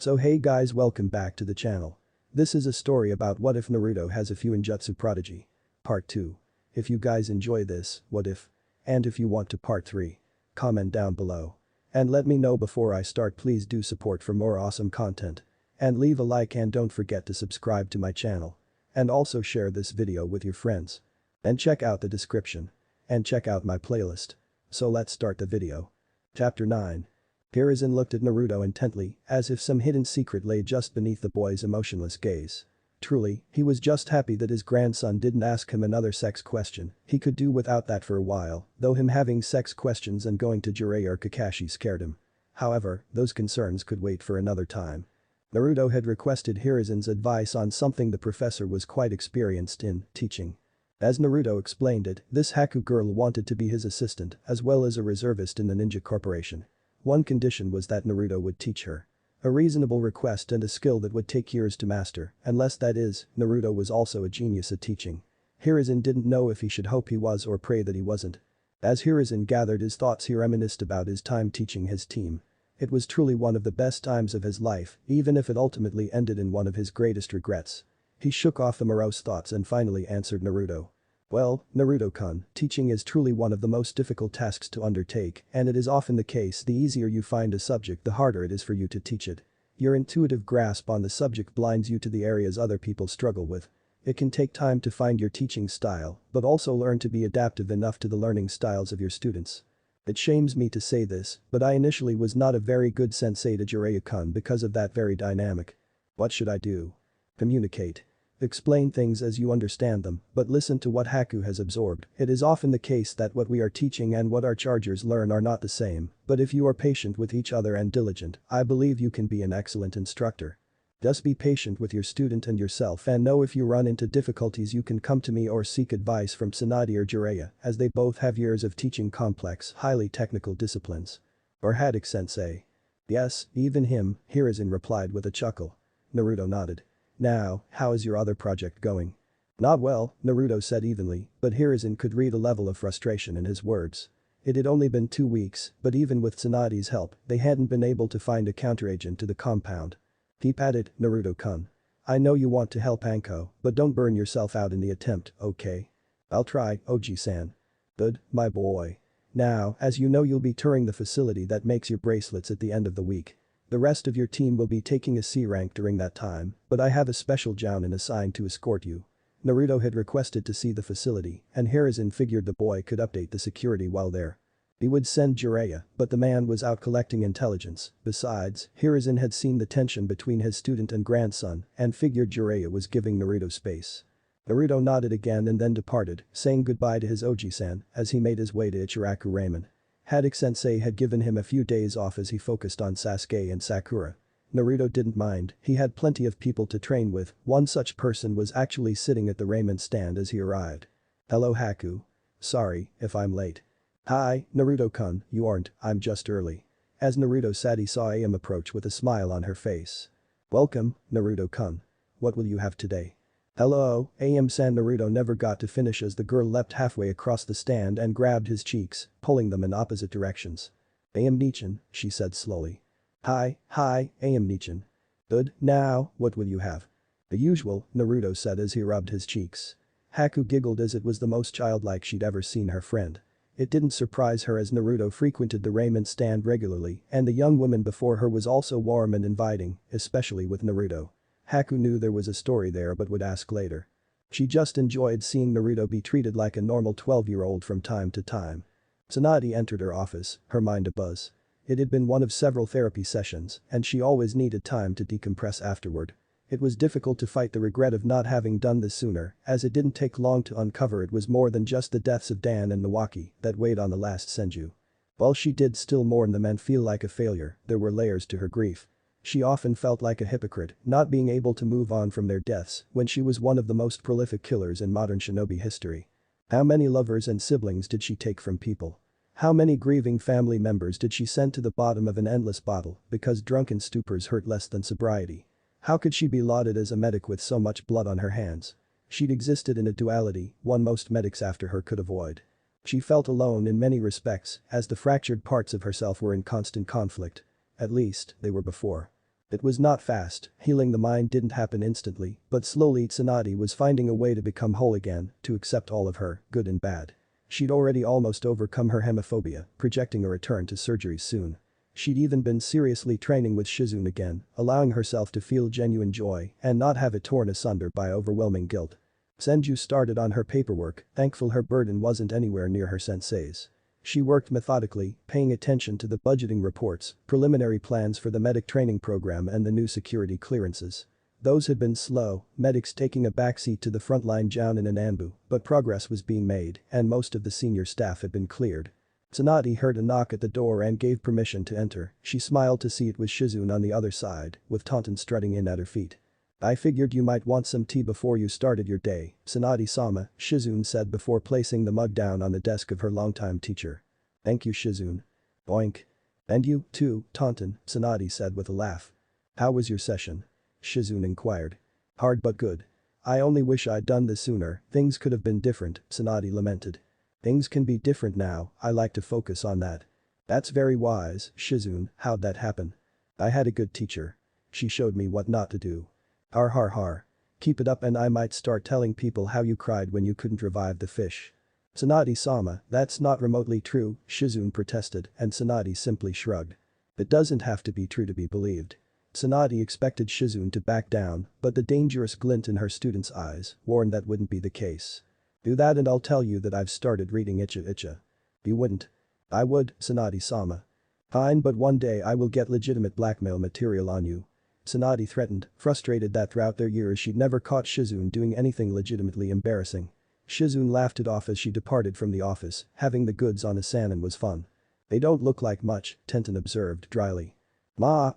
So hey guys, welcome back to the channel. This is a story about what if Naruto has a Fuinjutsu Prodigy. Part 2. If you guys enjoy this, what if? And if you want to part 3. Comment down below. And let me know before I start, please do support for more awesome content. And leave a like and don't forget to subscribe to my channel. And also share this video with your friends. And check out the description. And check out my playlist. So let's start the video. Chapter 9. Hiruzen looked at Naruto intently, as if some hidden secret lay just beneath the boy's emotionless gaze. Truly, he was just happy that his grandson didn't ask him another sex question. He could do without that for a while, though him having sex questions and going to Jiraiya or Kakashi scared him. However, those concerns could wait for another time. Naruto had requested Hiruzen's advice on something the professor was quite experienced in, teaching. As Naruto explained it, this Haku girl wanted to be his assistant as well as a reservist in the ninja corporation. One condition was that Naruto would teach her. A reasonable request and a skill that would take years to master, unless that is, Naruto was also a genius at teaching. Hiruzen didn't know if he should hope he was or pray that he wasn't. As Hiruzen gathered his thoughts, he reminisced about his time teaching his team. It was truly one of the best times of his life, even if it ultimately ended in one of his greatest regrets. He shook off the morose thoughts and finally answered Naruto. Well, Naruto-kun, teaching is truly one of the most difficult tasks to undertake, and it is often the case the easier you find a subject the harder it is for you to teach it. Your intuitive grasp on the subject blinds you to the areas other people struggle with. It can take time to find your teaching style, but also learn to be adaptive enough to the learning styles of your students. It shames me to say this, but I initially was not a very good sensei to Jiraiya-kun because of that very dynamic. What should I do? Communicate. Explain things as you understand them, but listen to what Haku has absorbed. It is often the case that what we are teaching and what our chargers learn are not the same, but if you are patient with each other and diligent, I believe you can be an excellent instructor. Just be patient with your student and yourself and know if you run into difficulties you can come to me or seek advice from Tsunade or Jiraiya, as they both have years of teaching complex, highly technical disciplines. Or Haddock-sensei. Yes, even him, Hiruzen replied with a chuckle. Naruto nodded. Now, how is your other project going? Not well, Naruto said evenly, but Hiruzen could read a level of frustration in his words. It had only been 2 weeks, but even with Tsunade's help, they hadn't been able to find a counteragent to the compound. He patted Naruto-kun. I know you want to help Anko, but don't burn yourself out in the attempt, okay? I'll try, Oji-san. Good, my boy. Now, as you know, you'll be touring the facility that makes your bracelets at the end of the week. The rest of your team will be taking a C rank during that time, but I have a special Jounin assigned to escort you. Naruto had requested to see the facility, and Hiruzen figured the boy could update the security while there. He would send Jiraiya, but the man was out collecting intelligence. Besides, Hiruzen had seen the tension between his student and grandson and figured Jiraiya was giving Naruto space. Naruto nodded again and then departed, saying goodbye to his Oji-san as he made his way to Ichiraku Raymen. Haddock-sensei had given him a few days off as he focused on Sasuke and Sakura. Naruto didn't mind, he had plenty of people to train with. One such person was actually sitting at the Raymen stand as he arrived. Hello Haku. Sorry if I'm late. Hi, Naruto-kun, you aren't, I'm just early. As Naruto sat, he saw Am approach with a smile on her face. Welcome, Naruto-kun. What will you have today? Hello, Am-san. Naruto never got to finish as the girl leapt halfway across the stand and grabbed his cheeks, pulling them in opposite directions. Am-nichan, she said slowly. Hi, Am-nichan. Good, now, what will you have? The usual, Naruto said as he rubbed his cheeks. Haku giggled as it was the most childlike she'd ever seen her friend. It didn't surprise her as Naruto frequented the Raymen stand regularly and the young woman before her was also warm and inviting, especially with Naruto. Haku knew there was a story there but would ask later. She just enjoyed seeing Naruto be treated like a normal 12-year-old from time to time. Tsunade entered her office, her mind abuzz. It had been one of several therapy sessions, and she always needed time to decompress afterward. It was difficult to fight the regret of not having done this sooner, as it didn't take long to uncover it was more than just the deaths of Dan and Nawaki that weighed on the last Senju. While she did still mourn them and feel like a failure, there were layers to her grief. She often felt like a hypocrite, not being able to move on from their deaths when she was one of the most prolific killers in modern shinobi history. How many lovers and siblings did she take from people? How many grieving family members did she send to the bottom of an endless bottle because drunken stupors hurt less than sobriety? How could she be lauded as a medic with so much blood on her hands? She'd existed in a duality, one most medics after her could avoid. She felt alone in many respects, as the fractured parts of herself were in constant conflict. At least, they were before. It was not fast, healing the mind didn't happen instantly, but slowly Tsunade was finding a way to become whole again, to accept all of her, good and bad. She'd already almost overcome her hemophobia, projecting a return to surgeries soon. She'd even been seriously training with Shizune again, allowing herself to feel genuine joy and not have it torn asunder by overwhelming guilt. Senju started on her paperwork, thankful her burden wasn't anywhere near her sensei's. She worked methodically, paying attention to the budgeting reports, preliminary plans for the medic training program and the new security clearances. Those had been slow, medics taking a backseat to the frontline Jounin and Anbu, but progress was being made and most of the senior staff had been cleared. Tsunade heard a knock at the door and gave permission to enter. She smiled to see it was Shizune on the other side, with Taunton strutting in at her feet. "I figured you might want some tea before you started your day, Tsunade-sama," Shizune said before placing the mug down on the desk of her longtime teacher. "Thank you, Shizune." "Boink." "And you, too, Taunton," Tsunade said with a laugh. "How was your session?" Shizune inquired. "Hard but good. I only wish I'd done this sooner, things could have been different," Tsunade lamented. "Things can be different now, I like to focus on that." "That's very wise, Shizune, how'd that happen?" "I had a good teacher. She showed me what not to do." "Har har har. Keep it up and I might start telling people how you cried when you couldn't revive the fish." "Tsunade-sama, that's not remotely true," Shizune protested and Tsunade simply shrugged. "It doesn't have to be true to be believed." Tsunade expected Shizune to back down, but the dangerous glint in her student's eyes warned that wouldn't be the case. "Do that and I'll tell you that I've started reading Icha. You wouldn't?" "I would, Tsunade-sama." "Fine, but one day I will get legitimate blackmail material on you." Tsunade threatened, frustrated that throughout their years she'd never caught Shizune doing anything legitimately embarrassing. Shizune laughed it off as she departed from the office, having the goods on a Sanin was fun. "They don't look like much," Tenten observed dryly. Ma,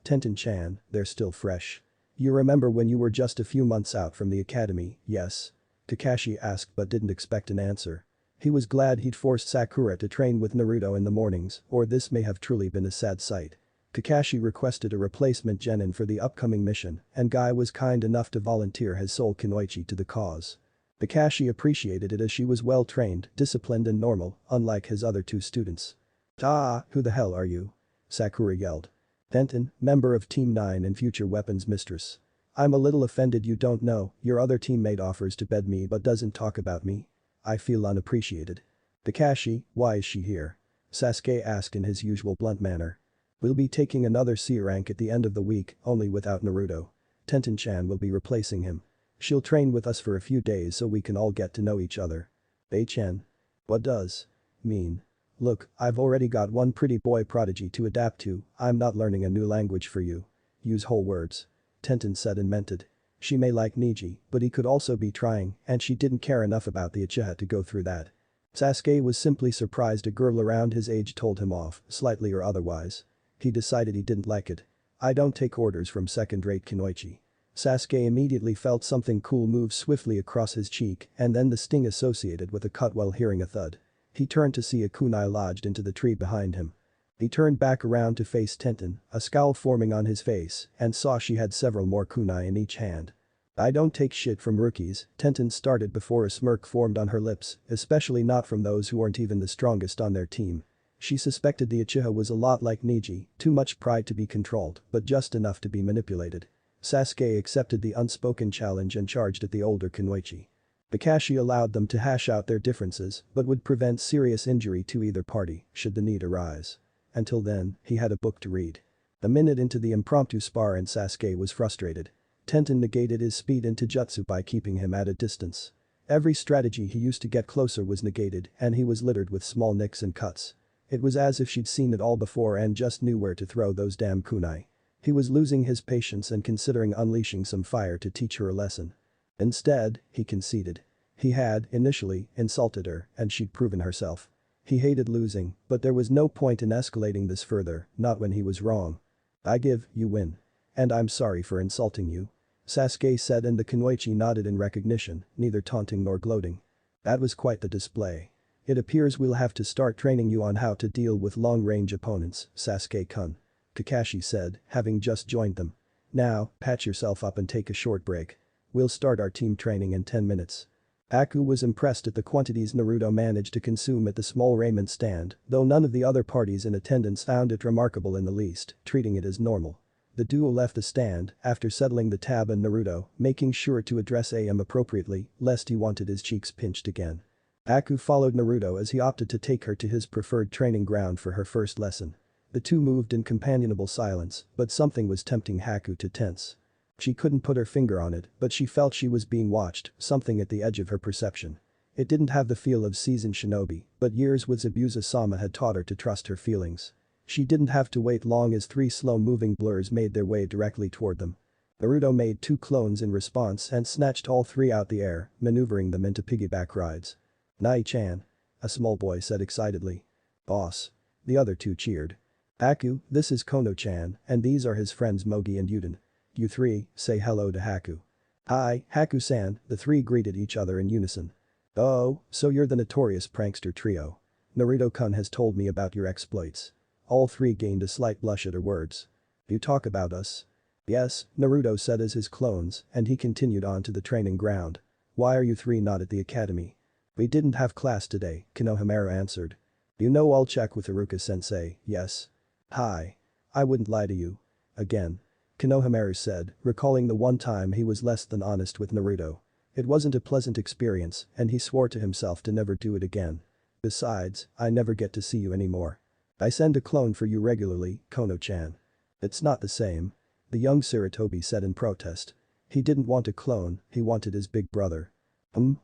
Tenten-chan, they're still fresh. You remember when you were just a few months out from the academy, yes?" Kakashi asked but didn't expect an answer. He was glad he'd forced Sakura to train with Naruto in the mornings, or this may have truly been a sad sight. Kakashi requested a replacement genin for the upcoming mission, and Guy was kind enough to volunteer his soul Kunoichi to the cause. Kakashi appreciated it as she was well trained, disciplined and normal, unlike his other two students. Who the hell are you?" Sakura yelled. "Tenten, member of Team 9 and future weapons mistress. I'm a little offended you don't know, your other teammate offers to bed me but doesn't talk about me. I feel unappreciated." "Kakashi, why is she here?" Sasuke asked in his usual blunt manner. "We'll be taking another C rank at the end of the week, only without Naruto. Tenten-chan will be replacing him. She'll train with us for a few days so we can all get to know each other." "Bei-chen? What does mean?" "Look, I've already got one pretty boy prodigy to adapt to, I'm not learning a new language for you. Use whole words." Tenten said and meant it. She may like Niji, but he could also be trying and she didn't care enough about the uchiha to go through that. Sasuke was simply surprised a girl around his age told him off, slightly or otherwise. He decided he didn't like it. "I don't take orders from second-rate Kunoichi." Sasuke immediately felt something cool move swiftly across his cheek and then the sting associated with a cut while hearing a thud. He turned to see a kunai lodged into the tree behind him. He turned back around to face Tenten, a scowl forming on his face, and saw she had several more kunai in each hand. "I don't take shit from rookies," Tenten started before a smirk formed on her lips, especially not from those who aren't even the strongest on their team. She suspected the Uchiha was a lot like Niji, too much pride to be controlled, but just enough to be manipulated. Sasuke accepted the unspoken challenge and charged at the older Kunoichi. Kakashi allowed them to hash out their differences, but would prevent serious injury to either party, should the need arise. Until then, he had a book to read. A minute into the impromptu spar and Sasuke was frustrated. Tenten negated his speed into jutsu by keeping him at a distance. Every strategy he used to get closer was negated and he was littered with small nicks and cuts. It was as if she'd seen it all before and just knew where to throw those damn kunai. He was losing his patience and considering unleashing some fire to teach her a lesson. Instead, he conceded. He had, initially, insulted her and she'd proven herself. He hated losing, but there was no point in escalating this further, not when he was wrong. "I give, you win. And I'm sorry for insulting you," Sasuke said and the Kunoichi nodded in recognition, neither taunting nor gloating. "That was quite the display. It appears we'll have to start training you on how to deal with long-range opponents, Sasuke-kun," Kakashi said, having just joined them. "Now, patch yourself up and take a short break. We'll start our team training in 10 minutes. Haku was impressed at the quantities Naruto managed to consume at the small Raymen stand, though none of the other parties in attendance found it remarkable in the least, treating it as normal. The duo left the stand after settling the tab on Naruto, making sure to address AM appropriately, lest he wanted his cheeks pinched again. Haku followed Naruto as he opted to take her to his preferred training ground for her first lesson. The two moved in companionable silence, but something was tempting Haku to tense. She couldn't put her finger on it, but she felt she was being watched, something at the edge of her perception. It didn't have the feel of seasoned shinobi, but years with Zabuza-sama had taught her to trust her feelings. She didn't have to wait long as three slow-moving blurs made their way directly toward them. Naruto made two clones in response and snatched all three out the air, maneuvering them into piggyback rides. "Nai-chan," a small boy said excitedly. "Boss." The other two cheered. "Haku, this is Kono-chan, and these are his friends Mogi and Yuden. You three, say hello to Haku." "Hi, Haku-san," the three greeted each other in unison. "Oh, so you're the notorious prankster trio. Naruto-kun has told me about your exploits." All three gained a slight blush at her words. "You talk about us?" "Yes," Naruto said as his clones, and he continued on to the training ground. "Why are you three not at the academy?" "We didn't have class today," Konohamaru answered. "You know I'll check with Iruka-sensei, yes?" "Hi. I wouldn't lie to you." Again. Konohamaru said, recalling the one time he was less than honest with Naruto. It wasn't a pleasant experience, and he swore to himself to never do it again. "Besides, I never get to see you anymore. I send a clone for you regularly, Kono-chan." "It's not the same." The young Sarutobi said in protest. He didn't want a clone, he wanted his big brother.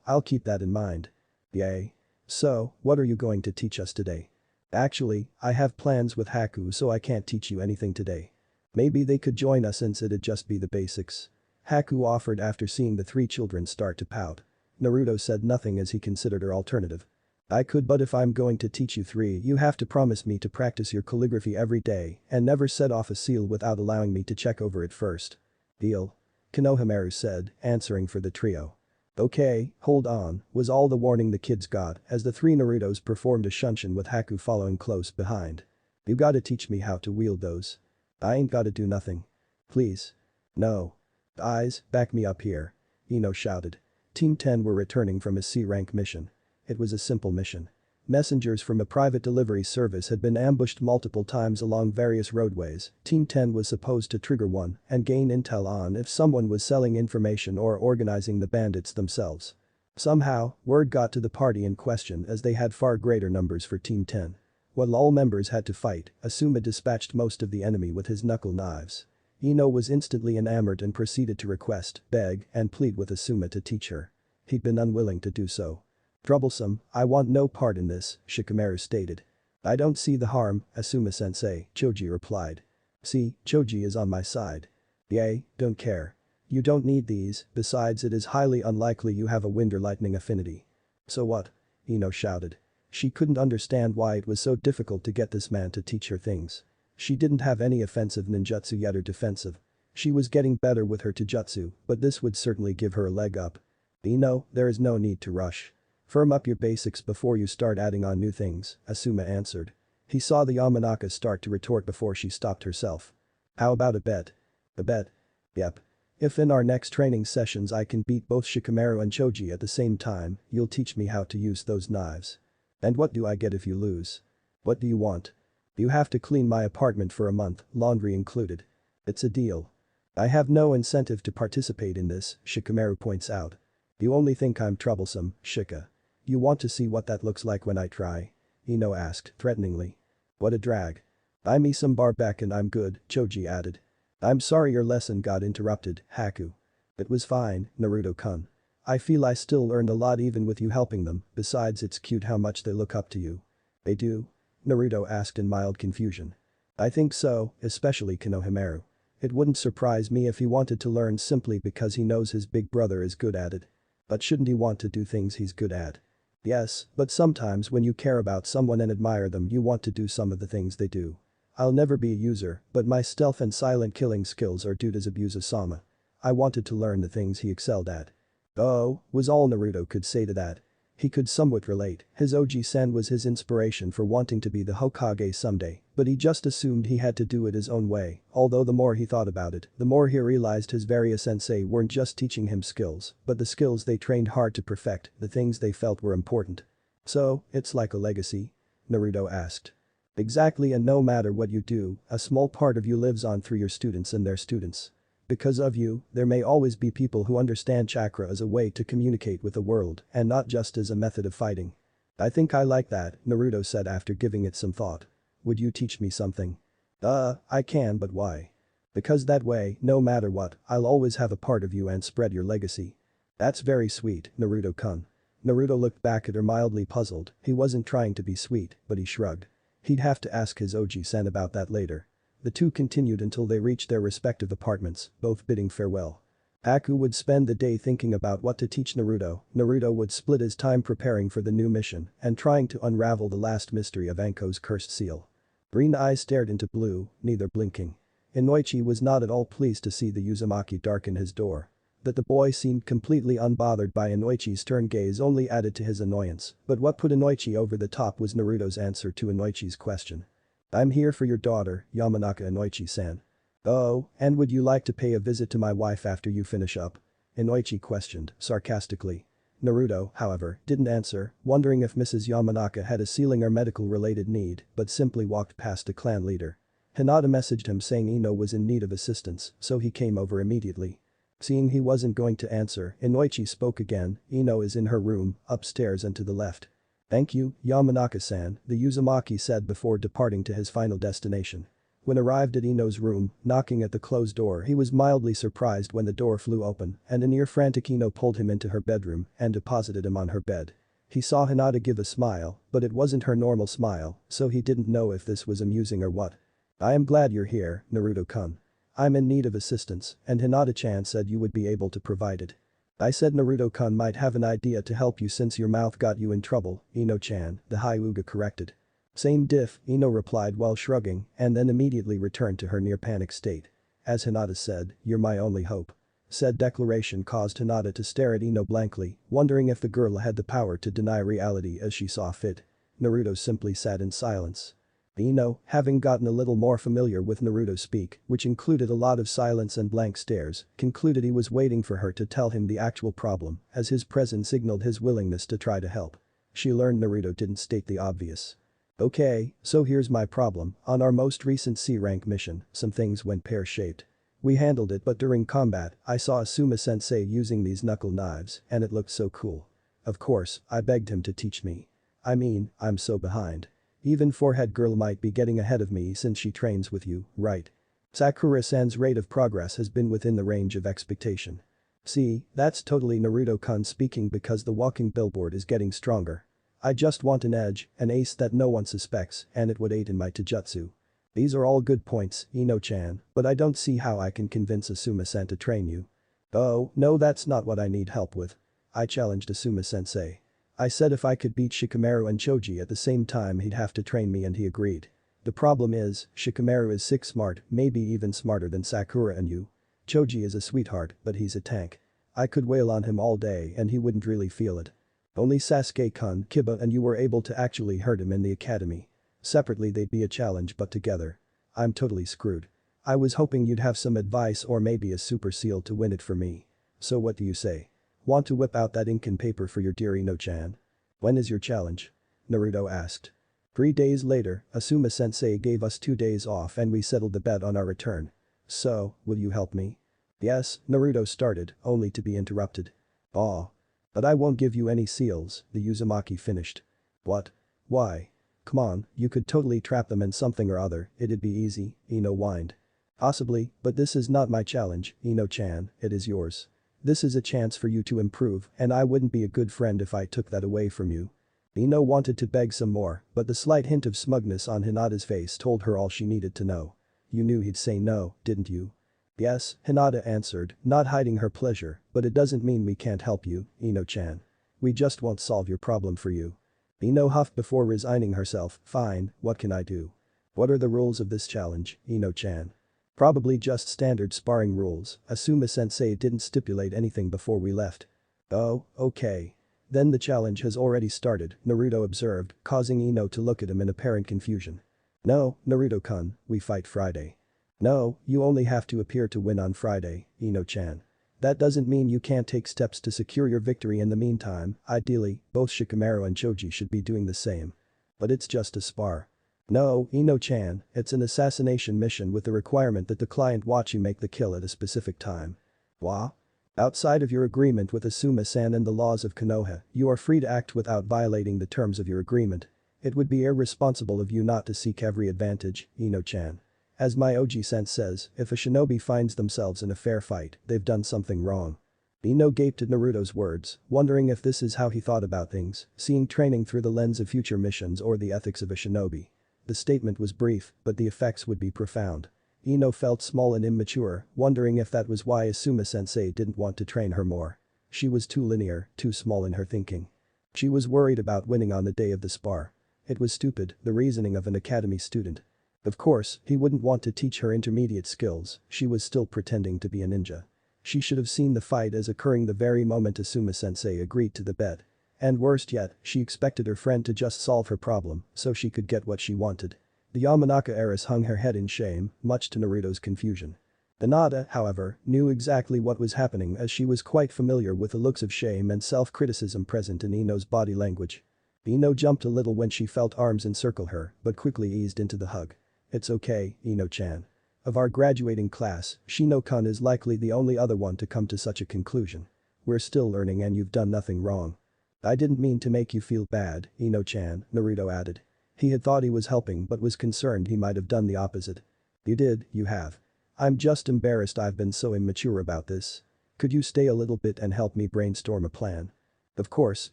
I'll keep that in mind." "Yay. So, what are you going to teach us today?" "Actually, I have plans with Haku so I can't teach you anything today. Maybe they could join us since it'd just be the basics." Haku offered after seeing the three children start to pout. Naruto said nothing as he considered her alternative. "I could, but if I'm going to teach you three you have to promise me to practice your calligraphy every day and never set off a seal without allowing me to check over it first." "Deal?" Konohamaru said, answering for the trio. "Okay, hold on," was all the warning the kids got as the three Narutos performed a shunshin with Haku following close behind. "You gotta teach me how to wield those." "I ain't gotta do nothing." "Please." "No." "Eyes, back me up here." Ino shouted. Team 10 were returning from a C-rank mission. It was a simple mission. Messengers from a private delivery service had been ambushed multiple times along various roadways. Team 10 was supposed to trigger one and gain intel on if someone was selling information or organizing the bandits themselves. Somehow, word got to the party in question as they had far greater numbers for Team 10. While all members had to fight, Asuma dispatched most of the enemy with his knuckle knives. Ino was instantly enamored and proceeded to request, beg, and plead with Asuma to teach her. He'd been unwilling to do so. "Troublesome, I want no part in this," Shikamaru stated. "I don't see the harm, Asuma-sensei," Choji replied. "See, Choji is on my side." "Yay, don't care. You don't need these, besides it is highly unlikely you have a wind or lightning affinity." "So what?" Ino shouted. She couldn't understand why it was so difficult to get this man to teach her things. She didn't have any offensive ninjutsu yet or defensive. She was getting better with her taijutsu, but this would certainly give her a leg up. "Ino, there is no need to rush. Firm up your basics before you start adding on new things," Asuma answered. He saw the Yamanaka start to retort before she stopped herself. "How about a bet?" "A bet?" "Yep. If in our next training sessions I can beat both Shikamaru and Choji at the same time, you'll teach me how to use those knives." "And what do I get if you lose?" "What do you want?" "You have to clean my apartment for a month, laundry included." "It's a deal." "I have no incentive to participate in this," Shikamaru points out. "You only think I'm troublesome, Shika. You want to see what that looks like when I try?" Ino asked threateningly. "What a drag. Buy me some barback and I'm good," Choji added. "I'm sorry your lesson got interrupted, Haku." "It was fine, Naruto-kun. I feel I still learned a lot even with you helping them, besides it's cute how much they look up to you." "They do?" Naruto asked in mild confusion. "I think so, especially Konohamaru. It wouldn't surprise me if he wanted to learn simply because he knows his big brother is good at it. But shouldn't he want to do things he's good at?" "Yes, but sometimes when you care about someone and admire them you want to do some of the things they do. I'll never be a user, but my stealth and silent killing skills are due to Zabuza-sama. I wanted to learn the things he excelled at." "Oh," was all Naruto could say to that. He could somewhat relate, his Oji-san was his inspiration for wanting to be the Hokage someday, but he just assumed he had to do it his own way, although the more he thought about it, the more he realized his various sensei weren't just teaching him skills, but the skills they trained hard to perfect, the things they felt were important. "So, it's like a legacy?" Naruto asked. Exactly, and no matter what you do, a small part of you lives on through your students and their students. Because of you, there may always be people who understand chakra as a way to communicate with the world and not just as a method of fighting. I think I like that, Naruto said after giving it some thought. Would you teach me something? I can, but why? Because that way, no matter what, I'll always have a part of you and spread your legacy. That's very sweet, Naruto-kun. Naruto looked back at her mildly puzzled. He wasn't trying to be sweet, but he shrugged. He'd have to ask his Oji-san about that later. The two continued until they reached their respective apartments, both bidding farewell. Haku would spend the day thinking about what to teach Naruto. Naruto would split his time preparing for the new mission and trying to unravel the last mystery of Anko's cursed seal. Green eyes stared into blue, neither blinking. Inoichi was not at all pleased to see the Uzumaki darken his door. That the boy seemed completely unbothered by Inoichi's stern gaze only added to his annoyance, but what put Inoichi over the top was Naruto's answer to Inoichi's question. I'm here for your daughter, Yamanaka Inoichi-san. Oh, and would you like to pay a visit to my wife after you finish up? Inoichi questioned, sarcastically. Naruto, however, didn't answer, wondering if Mrs. Yamanaka had a sealing or medical-related need, but simply walked past the clan leader. Hinata messaged him saying Ino was in need of assistance, so he came over immediately. Seeing he wasn't going to answer, Inoichi spoke again. Ino is in her room, upstairs and to the left. Thank you, Yamanaka-san, the Uzumaki said before departing to his final destination. When arrived at Ino's room, knocking at the closed door, he was mildly surprised when the door flew open and a near-frantic Ino pulled him into her bedroom and deposited him on her bed. He saw Hinata give a smile, but it wasn't her normal smile, so he didn't know if this was amusing or what. I am glad you're here, Naruto-kun. I'm in need of assistance, and Hinata-chan said you would be able to provide it. I said Naruto-kun might have an idea to help you since your mouth got you in trouble, Ino-chan, the Hyuga corrected. Same diff, Ino replied while shrugging, and then immediately returned to her near-panic state. As Hinata said, you're my only hope. Said declaration caused Hinata to stare at Ino blankly, wondering if the girl had the power to deny reality as she saw fit. Naruto simply sat in silence. Ino, having gotten a little more familiar with Naruto's speak, which included a lot of silence and blank stares, concluded he was waiting for her to tell him the actual problem, as his presence signaled his willingness to try to help. She learned Naruto didn't state the obvious. Okay, so here's my problem. On our most recent C-rank mission, some things went pear-shaped. We handled it, but during combat, I saw Asuma-sensei using these knuckle knives, and it looked so cool. Of course, I begged him to teach me. I mean, I'm so behind. Even forehead girl might be getting ahead of me since she trains with you, right? Sakura-san's rate of progress has been within the range of expectation. See, that's totally Naruto-kun speaking because the walking billboard is getting stronger. I just want an edge, an ace that no one suspects, and it would aid in my taijutsu. These are all good points, Ino-chan, but I don't see how I can convince Asuma-san to train you. Oh, no, that's not what I need help with. I challenged Asuma-sensei. I said if I could beat Shikamaru and Choji at the same time he'd have to train me and he agreed. The problem is, Shikamaru is sick smart, maybe even smarter than Sakura and you. Choji is a sweetheart, but he's a tank. I could wail on him all day and he wouldn't really feel it. Only Sasuke-kun, Kiba and you were able to actually hurt him in the academy. Separately they'd be a challenge but together. I'm totally screwed. I was hoping you'd have some advice or maybe a super seal to win it for me. So what do you say? Want to whip out that ink and paper for your dear Ino-chan? When is your challenge? Naruto asked. 3 days later, Asuma-sensei gave us 2 days off and we settled the bet on our return. So, will you help me? Yes, Naruto started, only to be interrupted. Aw. But I won't give you any seals, the Uzumaki finished. What? Why? Come on, you could totally trap them in something or other, it'd be easy, Ino whined. Possibly, but this is not my challenge, Ino-chan, it is yours. This is a chance for you to improve and I wouldn't be a good friend if I took that away from you. Ino wanted to beg some more, but the slight hint of smugness on Hinata's face told her all she needed to know. You knew he'd say no, didn't you? Yes, Hinata answered, not hiding her pleasure, but it doesn't mean we can't help you, Ino-chan. We just won't solve your problem for you. Ino huffed before resigning herself, fine, what can I do? What are the rules of this challenge, Ino-chan? Probably just standard sparring rules, Asuma-sensei didn't stipulate anything before we left. Oh, okay. Then the challenge has already started, Naruto observed, causing Ino to look at him in apparent confusion. No, Naruto-kun, we fight Friday. No, you only have to appear to win on Friday, Ino-chan. That doesn't mean you can't take steps to secure your victory in the meantime, ideally, both Shikamaru and Choji should be doing the same. But it's just a spar. No, Ino-chan, it's an assassination mission with the requirement that the client watch you make the kill at a specific time. Wha? Outside of your agreement with Asuma-san and the laws of Konoha, you are free to act without violating the terms of your agreement. It would be irresponsible of you not to seek every advantage, Ino-chan. As my Oji-sense says, if a shinobi finds themselves in a fair fight, they've done something wrong. Ino gaped at Naruto's words, wondering if this is how he thought about things, seeing training through the lens of future missions or the ethics of a shinobi. The statement was brief, but the effects would be profound. Ino felt small and immature, wondering if that was why Asuma-sensei didn't want to train her more. She was too linear, too small in her thinking. She was worried about winning on the day of the spar. It was stupid, the reasoning of an academy student. Of course, he wouldn't want to teach her intermediate skills, she was still pretending to be a ninja. She should have seen the fight as occurring the very moment Asuma-sensei agreed to the bet. And worst yet, she expected her friend to just solve her problem so she could get what she wanted. The Yamanaka heiress hung her head in shame, much to Naruto's confusion. Hinata, however, knew exactly what was happening as she was quite familiar with the looks of shame and self-criticism present in Ino's body language. Ino jumped a little when she felt arms encircle her, but quickly eased into the hug. It's okay, Ino-chan. Of our graduating class, Shino-kun is likely the only other one to come to such a conclusion. We're still learning and you've done nothing wrong. I didn't mean to make you feel bad, Ino-chan, Naruto added. He had thought he was helping but was concerned he might have done the opposite. You did, you have. I'm just embarrassed I've been so immature about this. Could you stay a little bit and help me brainstorm a plan? Of course,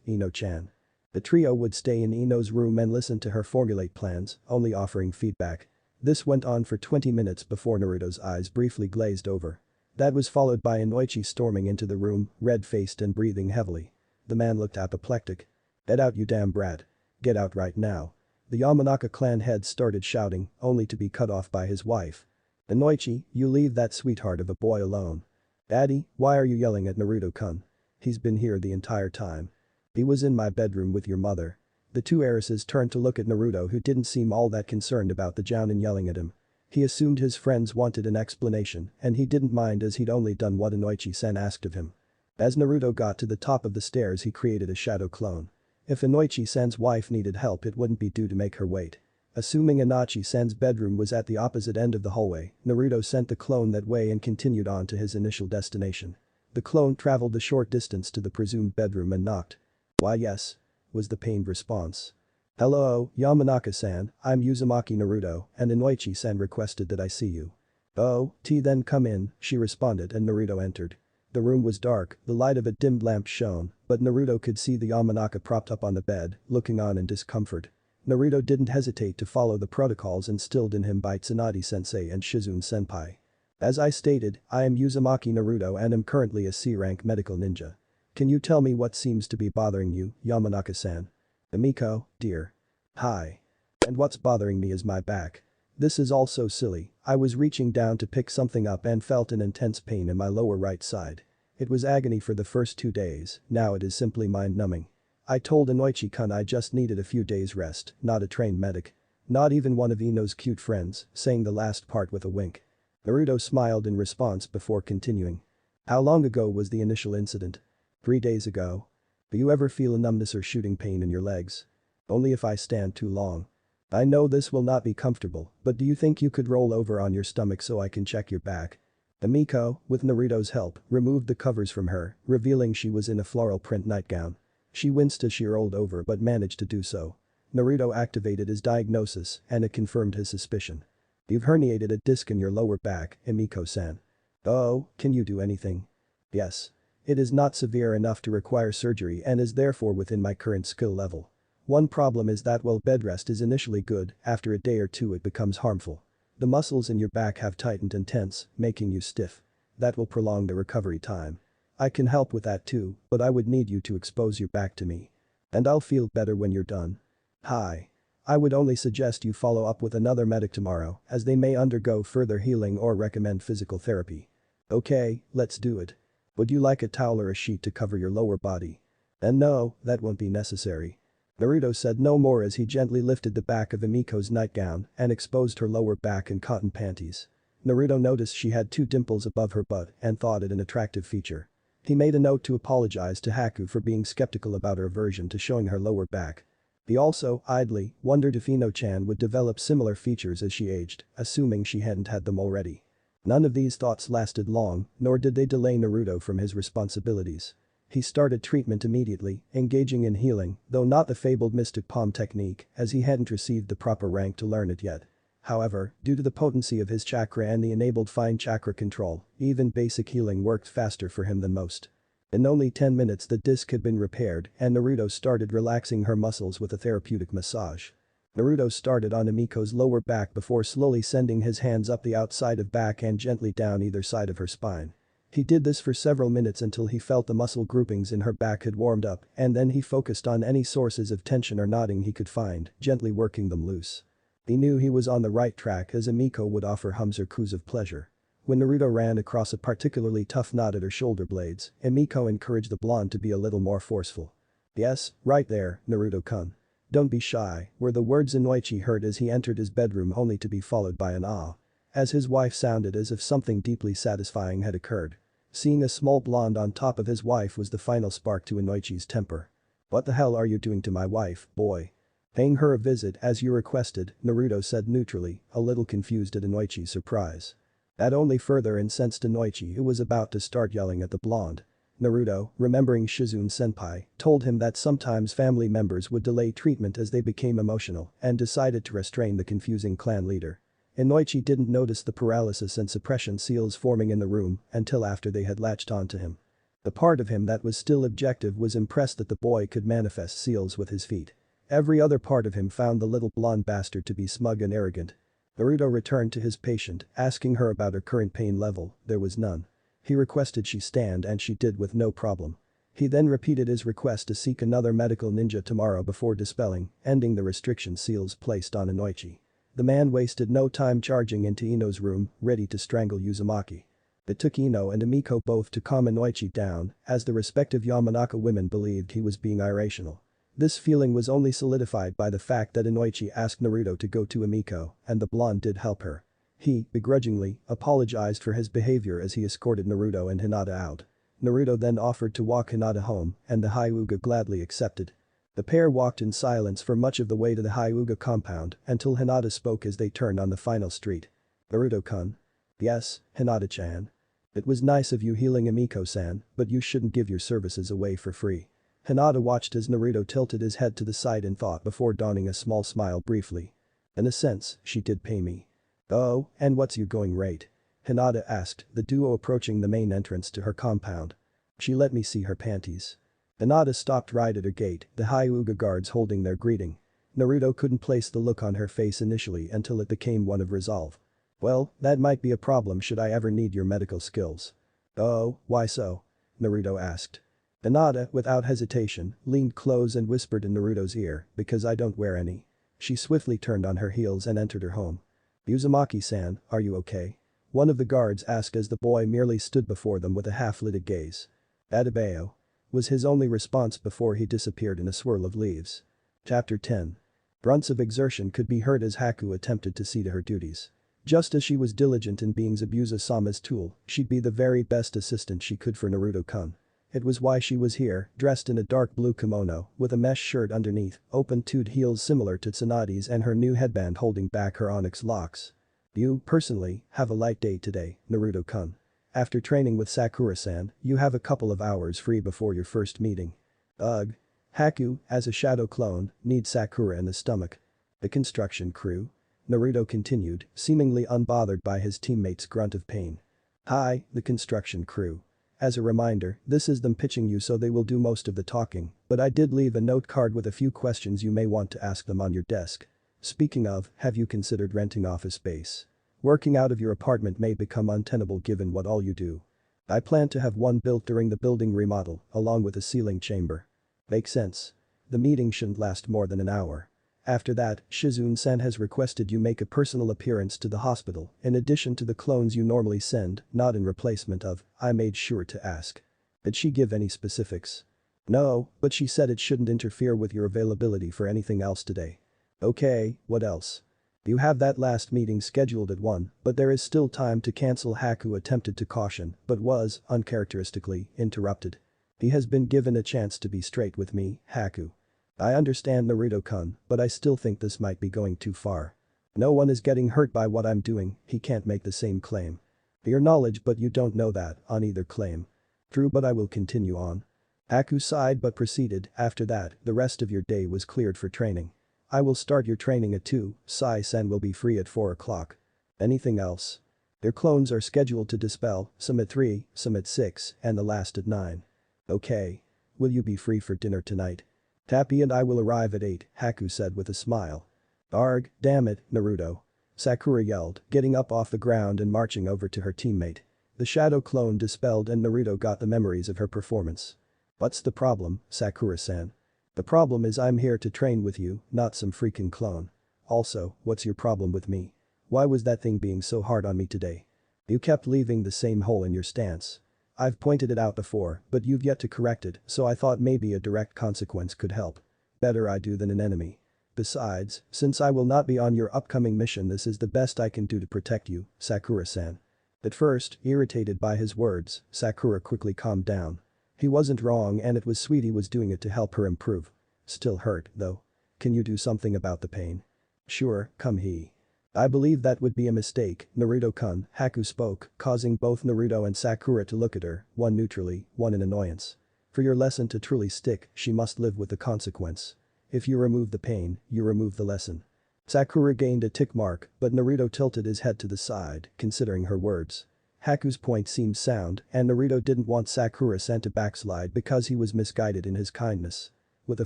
Ino-chan. The trio would stay in Ino's room and listen to her formulate plans, only offering feedback. This went on for 20 minutes before Naruto's eyes briefly glazed over. That was followed by Inoichi storming into the room, red-faced and breathing heavily. The man looked apoplectic. Get out you damn brat. Get out right now. The Yamanaka clan head started shouting, only to be cut off by his wife. Inoichi, you leave that sweetheart of a boy alone. Daddy, why are you yelling at Naruto-kun? He's been here the entire time. He was in my bedroom with your mother. The two heiresses turned to look at Naruto who didn't seem all that concerned about the jounin yelling at him. He assumed his friends wanted an explanation and he didn't mind as he'd only done what Inoichi-sen asked of him. As Naruto got to the top of the stairs he created a shadow clone. If Inoichi-sen's wife needed help it wouldn't be due to make her wait. Assuming Inoichi-sen's bedroom was at the opposite end of the hallway, Naruto sent the clone that way and continued on to his initial destination. The clone traveled the short distance to the presumed bedroom and knocked. Why yes, was the pained response. Hello, Yamanaka-san, I'm Uzumaki Naruto, and Inoichi-san requested that I see you. Oh, then come in, she responded and Naruto entered. The room was dark, the light of a dimmed lamp shone, but Naruto could see the Yamanaka propped up on the bed, looking on in discomfort. Naruto didn't hesitate to follow the protocols instilled in him by Tsunade-sensei and Shizune-senpai. As I stated, I am Uzumaki Naruto and am currently a C-rank medical ninja. Can you tell me what seems to be bothering you, Yamanaka-san? Amiko, dear. Hi. And what's bothering me is my back. This is all so silly, I was reaching down to pick something up and felt an intense pain in my lower right side. It was agony for the first 2 days, now it is simply mind-numbing. I told Inoichi-kun I just needed a few days rest, not a trained medic. Not even one of Ino's cute friends, saying the last part with a wink. Naruto smiled in response before continuing. How long ago was the initial incident? 3 days ago. Do you ever feel a numbness or shooting pain in your legs? Only if I stand too long. I know this will not be comfortable, but do you think you could roll over on your stomach so I can check your back? Amiko, with Naruto's help, removed the covers from her, revealing she was in a floral print nightgown. She winced as she rolled over but managed to do so. Naruto activated his diagnosis and it confirmed his suspicion. You've herniated a disc in your lower back, Amiko-san. Oh, can you do anything? Yes. It is not severe enough to require surgery and is therefore within my current skill level. One problem is that while bed rest is initially good, after a day or two it becomes harmful. The muscles in your back have tightened and tense, making you stiff. That will prolong the recovery time. I can help with that too, but I would need you to expose your back to me. And I'll feel better when you're done. Hi. I would only suggest you follow up with another medic tomorrow, as they may undergo further healing or recommend physical therapy. Okay, let's do it. Would you like a towel or a sheet to cover your lower body? And no, that won't be necessary. Naruto said no more as he gently lifted the back of Amiko's nightgown and exposed her lower back and cotton panties. Naruto noticed she had 2 dimples above her butt and thought it an attractive feature. He made a note to apologize to Haku for being skeptical about her aversion to showing her lower back. He also, idly, wondered if Ino-chan would develop similar features as she aged, assuming she hadn't had them already. None of these thoughts lasted long, nor did they delay Naruto from his responsibilities. He started treatment immediately, engaging in healing, though not the fabled mystic palm technique, as he hadn't received the proper rank to learn it yet. However, due to the potency of his chakra and the enabled fine chakra control, even basic healing worked faster for him than most. In only 10 minutes the disc had been repaired and Naruto started relaxing her muscles with a therapeutic massage. Naruto started on Emiko's lower back before slowly sending his hands up the outside of back and gently down either side of her spine. He did this for several minutes until he felt the muscle groupings in her back had warmed up and then he focused on any sources of tension or knotting he could find, gently working them loose. He knew he was on the right track as Emiko would offer hums or coos of pleasure. When Naruto ran across a particularly tough knot at her shoulder blades, Emiko encouraged the blonde to be a little more forceful. "Yes, right there, Naruto-kun. Don't be shy," were the words Inoichi heard as he entered his bedroom only to be followed by an "ah." As his wife sounded as if something deeply satisfying had occurred. Seeing a small blonde on top of his wife was the final spark to Inoichi's temper. "What the hell are you doing to my wife, boy?" "Paying her a visit as you requested," Naruto said neutrally, a little confused at Inoichi's surprise. That only further incensed Inoichi who was about to start yelling at the blonde. Naruto, remembering Shizune-senpai, told him that sometimes family members would delay treatment as they became emotional and decided to restrain the confusing clan leader. Inoichi didn't notice the paralysis and suppression seals forming in the room until after they had latched onto him. The part of him that was still objective was impressed that the boy could manifest seals with his feet. Every other part of him found the little blonde bastard to be smug and arrogant. Naruto returned to his patient, asking her about her current pain level, there was none. He requested she stand and she did with no problem. He then repeated his request to seek another medical ninja tomorrow before dispelling, ending the restriction seals placed on Inoichi. The man wasted no time charging into Ino's room, ready to strangle Uzumaki. It took Ino and Emiko both to calm Inoichi down, as the respective Yamanaka women believed he was being irrational. This feeling was only solidified by the fact that Inoichi asked Naruto to go to Emiko, and the blonde did help her. He, begrudgingly, apologized for his behavior as he escorted Naruto and Hinata out. Naruto then offered to walk Hinata home, and the Hyuga gladly accepted. The pair walked in silence for much of the way to the Hyuga compound until Hinata spoke as they turned on the final street. "Naruto-kun?" "Yes, Hinata-chan. It was nice of you healing Emiko-san, but you shouldn't give your services away for free." Hinata watched as Naruto tilted his head to the side in thought before donning a small smile briefly. "In a sense, she did pay me." "Oh, and what's your going rate?" Hinata asked, the duo approaching the main entrance to her compound. "She let me see her panties." Hinata stopped right at her gate, the Hyuga guards holding their greeting. Naruto couldn't place the look on her face initially until it became one of resolve. "Well, that might be a problem should I ever need your medical skills." "Oh, why so?" Naruto asked. Hinata, without hesitation, leaned close and whispered in Naruto's ear, "Because I don't wear any." She swiftly turned on her heels and entered her home. "Uzumaki-san, are you okay?" One of the guards asked as the boy merely stood before them with a half-lidded gaze. "Adebayo," was his only response before he disappeared in a swirl of leaves. Chapter 10. Grunts of exertion could be heard as Haku attempted to see to her duties. Just as she was diligent in being Zabuza-sama's tool, she'd be the very best assistant she could for Naruto-kun. It was why she was here, dressed in a dark blue kimono, with a mesh shirt underneath, open-toed heels similar to Tsunade's and her new headband holding back her onyx locks. "You, personally, have a light day today, Naruto-kun. After training with Sakura-san, you have a couple of hours free before your first meeting." "Ugh. Haku, as a shadow clone, needs Sakura in the stomach." "The construction crew?" Naruto continued, seemingly unbothered by his teammate's grunt of pain. "Hi, the construction crew. As a reminder, this is them pitching you so they will do most of the talking, but I did leave a note card with a few questions you may want to ask them on your desk. Speaking of, have you considered renting office space? Working out of your apartment may become untenable given what all you do. I plan to have one built during the building remodel, along with a ceiling chamber." "Makes sense. The meeting shouldn't last more than an hour. After that, Shizune-san has requested you make a personal appearance to the hospital in addition to the clones you normally send, not in replacement of." I made sure to ask. "Did she give any specifics?" "No, but she said it shouldn't interfere with your availability for anything else today." "Okay, what else?" "You have that last meeting scheduled at 1, but there is still time to cancel." Haku attempted to caution, but was, uncharacteristically, interrupted. "He has been given a chance to be straight with me, Haku." I understand Naruto-kun, but I still think this might be going too far. No one is getting hurt by what I'm doing, he can't make the same claim. Your knowledge but you don't know that on either claim. True, but I will continue on. Haku sighed but proceeded, after that, the rest of your day was cleared for training. I will start your training at 2, Sai-san will be free at 4 o'clock. Anything else? Their clones are scheduled to dispel, some at 3, some at 6, and the last at 9. Okay. Will you be free for dinner tonight? Tappy and I will arrive at 8, Haku said with a smile. Arg, damn it, Naruto. Sakura yelled, getting up off the ground and marching over to her teammate. The shadow clone dispelled and Naruto got the memories of her performance. What's the problem, Sakura-san? The problem is I'm here to train with you, not some freaking clone. Also, what's your problem with me? Why was that thing being so hard on me today? You kept leaving the same hole in your stance. I've pointed it out before, but you've yet to correct it, so I thought maybe a direct consequence could help. Better I do than an enemy. Besides, since I will not be on your upcoming mission, this is the best I can do to protect you, Sakura-san. At first, irritated by his words, Sakura quickly calmed down. He wasn't wrong and it was sweet he was doing it to help her improve. Still hurt, though. Can you do something about the pain? Sure, come he. I believe that would be a mistake, Naruto-kun, Haku spoke, causing both Naruto and Sakura to look at her, one neutrally, one in annoyance. For your lesson to truly stick, she must live with the consequence. If you remove the pain, you remove the lesson. Sakura gained a tick mark, but Naruto tilted his head to the side, considering her words. Haku's point seemed sound, and Naruto didn't want Sakura-san to backslide because he was misguided in his kindness. With a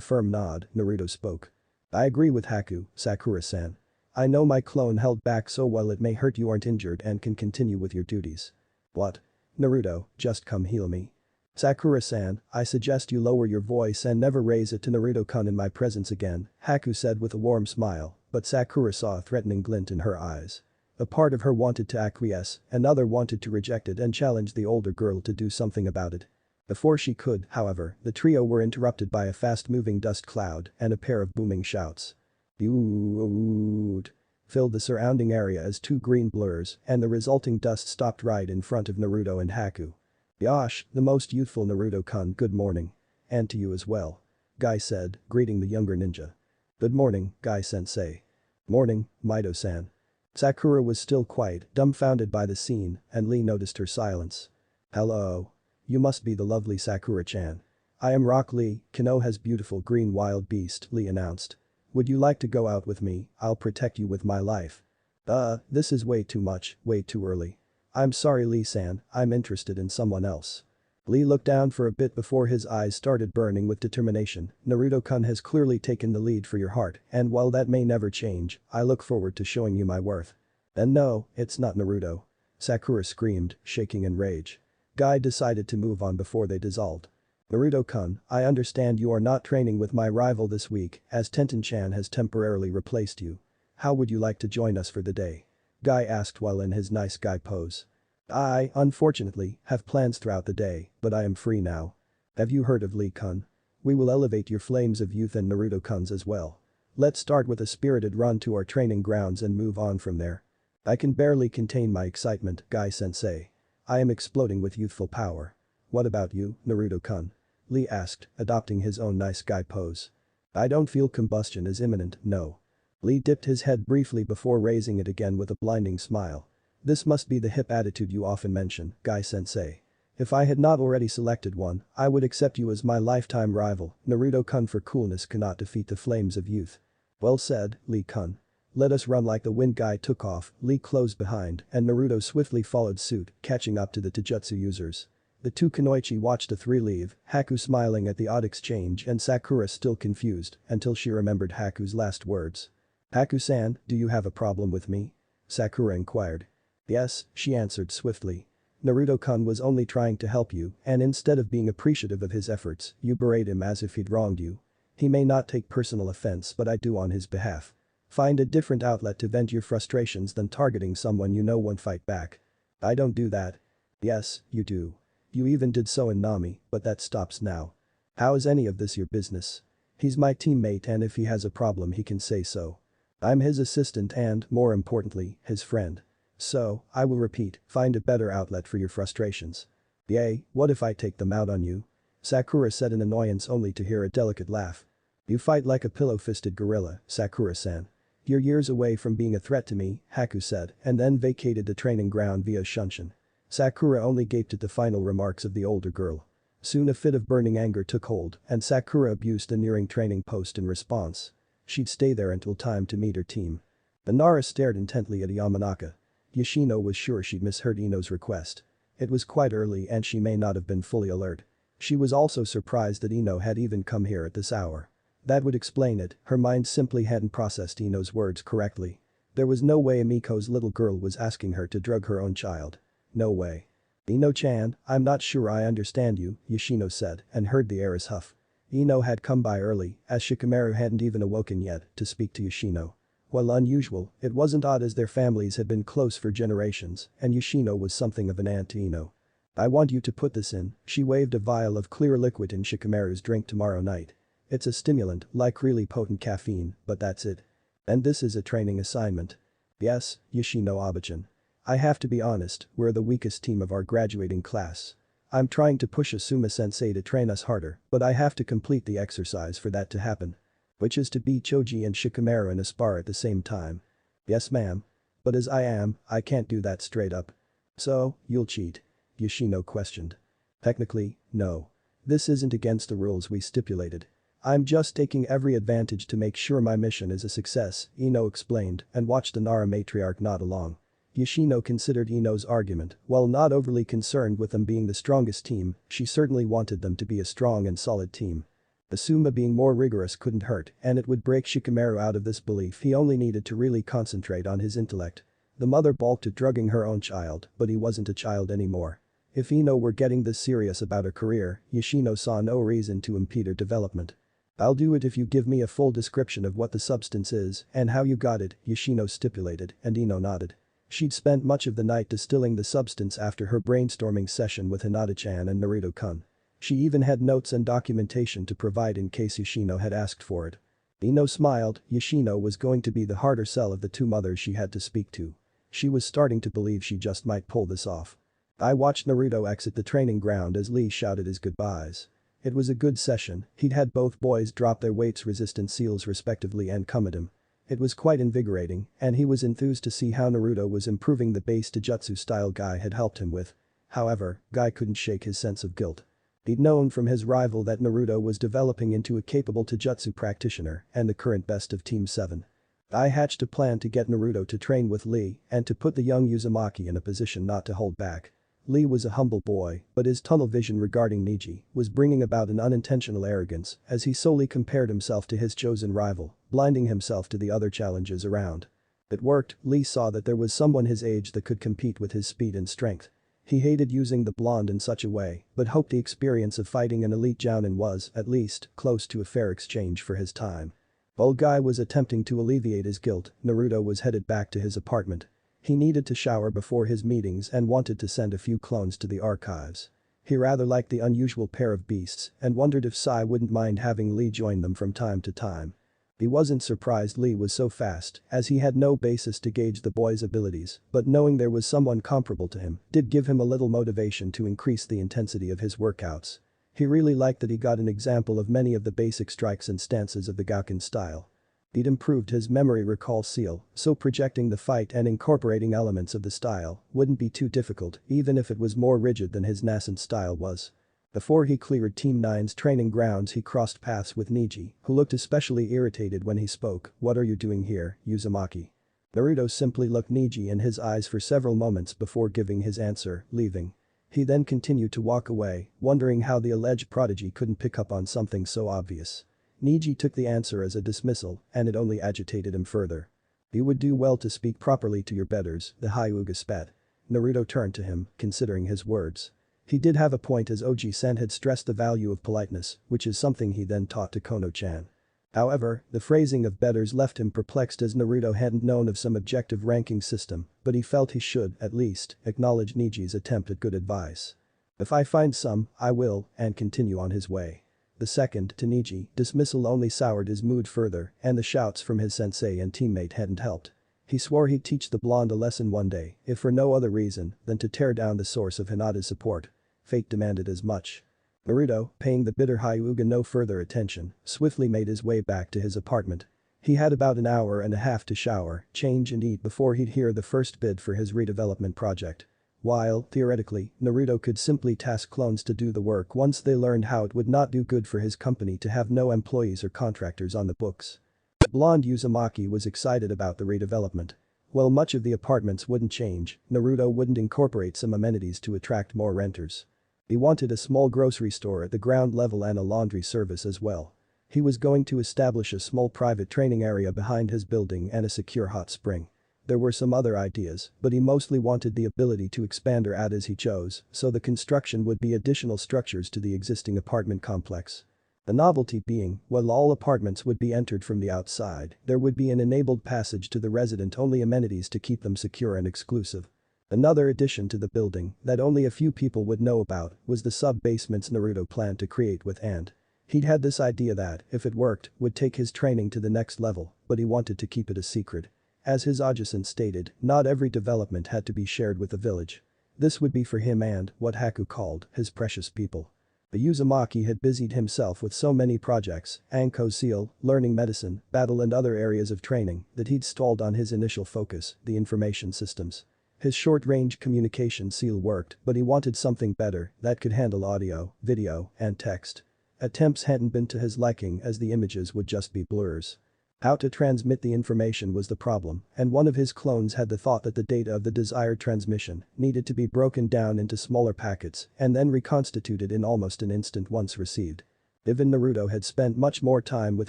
firm nod, Naruto spoke. I agree with Haku, Sakura-san. I know my clone held back so well it may hurt you aren't injured and can continue with your duties. What? Naruto, just come heal me. Sakura-san, I suggest you lower your voice and never raise it to Naruto-kun in my presence again, Haku said with a warm smile, but Sakura saw a threatening glint in her eyes. A part of her wanted to acquiesce, another wanted to reject it and challenge the older girl to do something about it. Before she could, however, the trio were interrupted by a fast-moving dust cloud and a pair of booming shouts. Yoot! Filled the surrounding area as two green blurs and the resulting dust stopped right in front of Naruto and Haku. Yosh, the most youthful Naruto-kun, good morning. And to you as well. Guy said, greeting the younger ninja. Good morning, Guy-sensei. Morning, Mido-san. Sakura was still quite dumbfounded by the scene and Lee noticed her silence. Hello. You must be the lovely Sakura-chan. I am Rock Lee, Konoha's beautiful green wild beast, Lee announced. Would you like to go out with me? I'll protect you with my life. This is way too much, way too early. I'm sorry Lee-san, I'm interested in someone else. Lee looked down for a bit before his eyes started burning with determination. Naruto-kun has clearly taken the lead for your heart, and while that may never change, I look forward to showing you my worth. And no, it's not Naruto. Sakura screamed, shaking in rage. Guy decided to move on before they dissolved. Naruto-kun, I understand you are not training with my rival this week as Tenten-chan has temporarily replaced you. How would you like to join us for the day? Guy asked while in his nice guy pose. I, unfortunately, have plans throughout the day, but I am free now. Have you heard of Lee-kun? We will elevate your flames of youth and Naruto-kun's as well. Let's start with a spirited run to our training grounds and move on from there. I can barely contain my excitement, Guy-sensei. I am exploding with youthful power. What about you, Naruto-kun? Lee asked, adopting his own nice guy pose. I don't feel combustion is imminent, no. Lee dipped his head briefly before raising it again with a blinding smile. This must be the hip attitude you often mention, Guy-sensei. If I had not already selected one, I would accept you as my lifetime rival. Naruto-kun for coolness cannot defeat the flames of youth. Well said, Lee-kun. Let us run like the wind. Guy took off, Lee closed behind, and Naruto swiftly followed suit, catching up to the taijutsu users. The two kunoichi watched the three leave, Haku smiling at the odd exchange and Sakura still confused until she remembered Haku's last words. Haku-san, do you have a problem with me? Sakura inquired. Yes, she answered swiftly. Naruto-kun was only trying to help you and instead of being appreciative of his efforts, you berate him as if he'd wronged you. He may not take personal offense but I do on his behalf. Find a different outlet to vent your frustrations than targeting someone you know won't fight back. I don't do that. Yes, you do. You even did so in Nami, but that stops now. How is any of this your business? He's my teammate and if he has a problem he can say so. I'm his assistant and, more importantly, his friend. So, I will repeat, find a better outlet for your frustrations. Yay, what if I take them out on you? Sakura said in annoyance only to hear a delicate laugh. You fight like a pillow-fisted gorilla, Sakura-san. You're years away from being a threat to me, Haku said, and then vacated the training ground via Shunshin. Sakura only gaped at the final remarks of the older girl. Soon a fit of burning anger took hold, and Sakura abused the nearing training post in response. She'd stay there until time to meet her team. Nara stared intently at Yamanaka. Yoshino was sure she'd misheard Ino's request. It was quite early and she may not have been fully alert. She was also surprised that Ino had even come here at this hour. That would explain it, her mind simply hadn't processed Ino's words correctly. There was no way Miko's little girl was asking her to drug her own child. No way. Ino-chan, I'm not sure I understand you, Yoshino said, and heard the heiress huff. Ino had come by early, as Shikamaru hadn't even awoken yet, to speak to Yoshino. While unusual, it wasn't odd as their families had been close for generations, and Yoshino was something of an aunt to Ino. I want you to put this in, she waved a vial of clear liquid in Shikamaru's drink tomorrow night. It's a stimulant, like really potent caffeine, but that's it. And this is a training assignment. Yes, Yoshino Abachan. I have to be honest, we're the weakest team of our graduating class. I'm trying to push Asuma-sensei to train us harder, but I have to complete the exercise for that to happen. Which is to beat Choji and Shikamaru in a spar at the same time. Yes ma'am. But as I am, I can't do that straight up. So, you'll cheat? Yoshino questioned. Technically, no. This isn't against the rules we stipulated. I'm just taking every advantage to make sure my mission is a success, Ino explained and watched the Nara matriarch nod along. Yoshino considered Ino's argument, while not overly concerned with them being the strongest team, she certainly wanted them to be a strong and solid team. Asuma being more rigorous couldn't hurt, and it would break Shikamaru out of this belief he only needed to really concentrate on his intellect. The mother balked at drugging her own child, but he wasn't a child anymore. If Ino were getting this serious about her career, Yoshino saw no reason to impede her development. I'll do it if you give me a full description of what the substance is and how you got it, Yoshino stipulated, and Ino nodded. She'd spent much of the night distilling the substance after her brainstorming session with Hinata-chan and Naruto-kun. She even had notes and documentation to provide in case Yoshino had asked for it. Ino smiled, Yoshino was going to be the harder sell of the two mothers she had to speak to. She was starting to believe she just might pull this off. I watched Naruto exit the training ground as Lee shouted his goodbyes. It was a good session, he'd had both boys drop their weights-resistant seals respectively and come at him. It was quite invigorating, and he was enthused to see how Naruto was improving the base Taijutsu style Guy had helped him with. However, Guy couldn't shake his sense of guilt. He'd known from his rival that Naruto was developing into a capable Taijutsu practitioner and the current best of Team 7. Guy hatched a plan to get Naruto to train with Lee and to put the young Uzumaki in a position not to hold back. Lee was a humble boy, but his tunnel vision regarding Neji was bringing about an unintentional arrogance as he solely compared himself to his chosen rival, blinding himself to the other challenges around. It worked, Lee saw that there was someone his age that could compete with his speed and strength. He hated using the blonde in such a way, but hoped the experience of fighting an elite jounin was, at least, close to a fair exchange for his time. While Guy was attempting to alleviate his guilt, Naruto was headed back to his apartment. He needed to shower before his meetings and wanted to send a few clones to the archives. He rather liked the unusual pair of beasts and wondered if Sai wouldn't mind having Lee join them from time to time. He wasn't surprised Lee was so fast, as he had no basis to gauge the boy's abilities, but knowing there was someone comparable to him did give him a little motivation to increase the intensity of his workouts. He really liked that he got an example of many of the basic strikes and stances of the Gauken style. He'd improved his memory recall seal, so projecting the fight and incorporating elements of the style wouldn't be too difficult even if it was more rigid than his nascent style was. Before he cleared Team 9's training grounds he crossed paths with Neji, who looked especially irritated when he spoke. What are you doing here, Uzumaki? Naruto simply looked Neji in his eyes for several moments before giving his answer, leaving. He then continued to walk away, wondering how the alleged prodigy couldn't pick up on something so obvious. Neji took the answer as a dismissal, and it only agitated him further. You would do well to speak properly to your betters, the Hyuga spat. Naruto turned to him, considering his words. He did have a point as Oji-san had stressed the value of politeness, which is something he then taught to Kono-chan. However, the phrasing of betters left him perplexed as Naruto hadn't known of some objective ranking system, but he felt he should, at least, acknowledge Neji's attempt at good advice. If I find some, I will, and continue on his way. The second, to Neji, dismissal only soured his mood further, and the shouts from his sensei and teammate hadn't helped. He swore he'd teach the blonde a lesson one day, if for no other reason than to tear down the source of Hinata's support. Fate demanded as much. Naruto, paying the bitter Hyuga no further attention, swiftly made his way back to his apartment. He had about an hour and a half to shower, change and eat before he'd hear the first bid for his redevelopment project. While, theoretically, Naruto could simply task clones to do the work once they learned how, it would not do good for his company to have no employees or contractors on the books. The blonde Uzumaki was excited about the redevelopment. While much of the apartments wouldn't change, Naruto wouldn't incorporate some amenities to attract more renters. He wanted a small grocery store at the ground level and a laundry service as well. He was going to establish a small private training area behind his building and a secure hot spring. There were some other ideas, but he mostly wanted the ability to expand or add as he chose, so the construction would be additional structures to the existing apartment complex. The novelty being, while all apartments would be entered from the outside, there would be an enabled passage to the resident-only amenities to keep them secure and exclusive. Another addition to the building that only a few people would know about was the sub-basements Naruto planned to create with And. He'd had this idea that, if it worked, would take his training to the next level, but he wanted to keep it a secret. As his adjacent stated, not every development had to be shared with the village. This would be for him and, what Haku called, his precious people. The Uzumaki had busied himself with so many projects, Anko Seal, learning medicine, battle and other areas of training, that he'd stalled on his initial focus, the information systems. His short-range communication seal worked, but he wanted something better that could handle audio, video, and text. Attempts hadn't been to his liking as the images would just be blurs. How to transmit the information was the problem, and one of his clones had the thought that the data of the desired transmission needed to be broken down into smaller packets and then reconstituted in almost an instant once received. Even Naruto had spent much more time with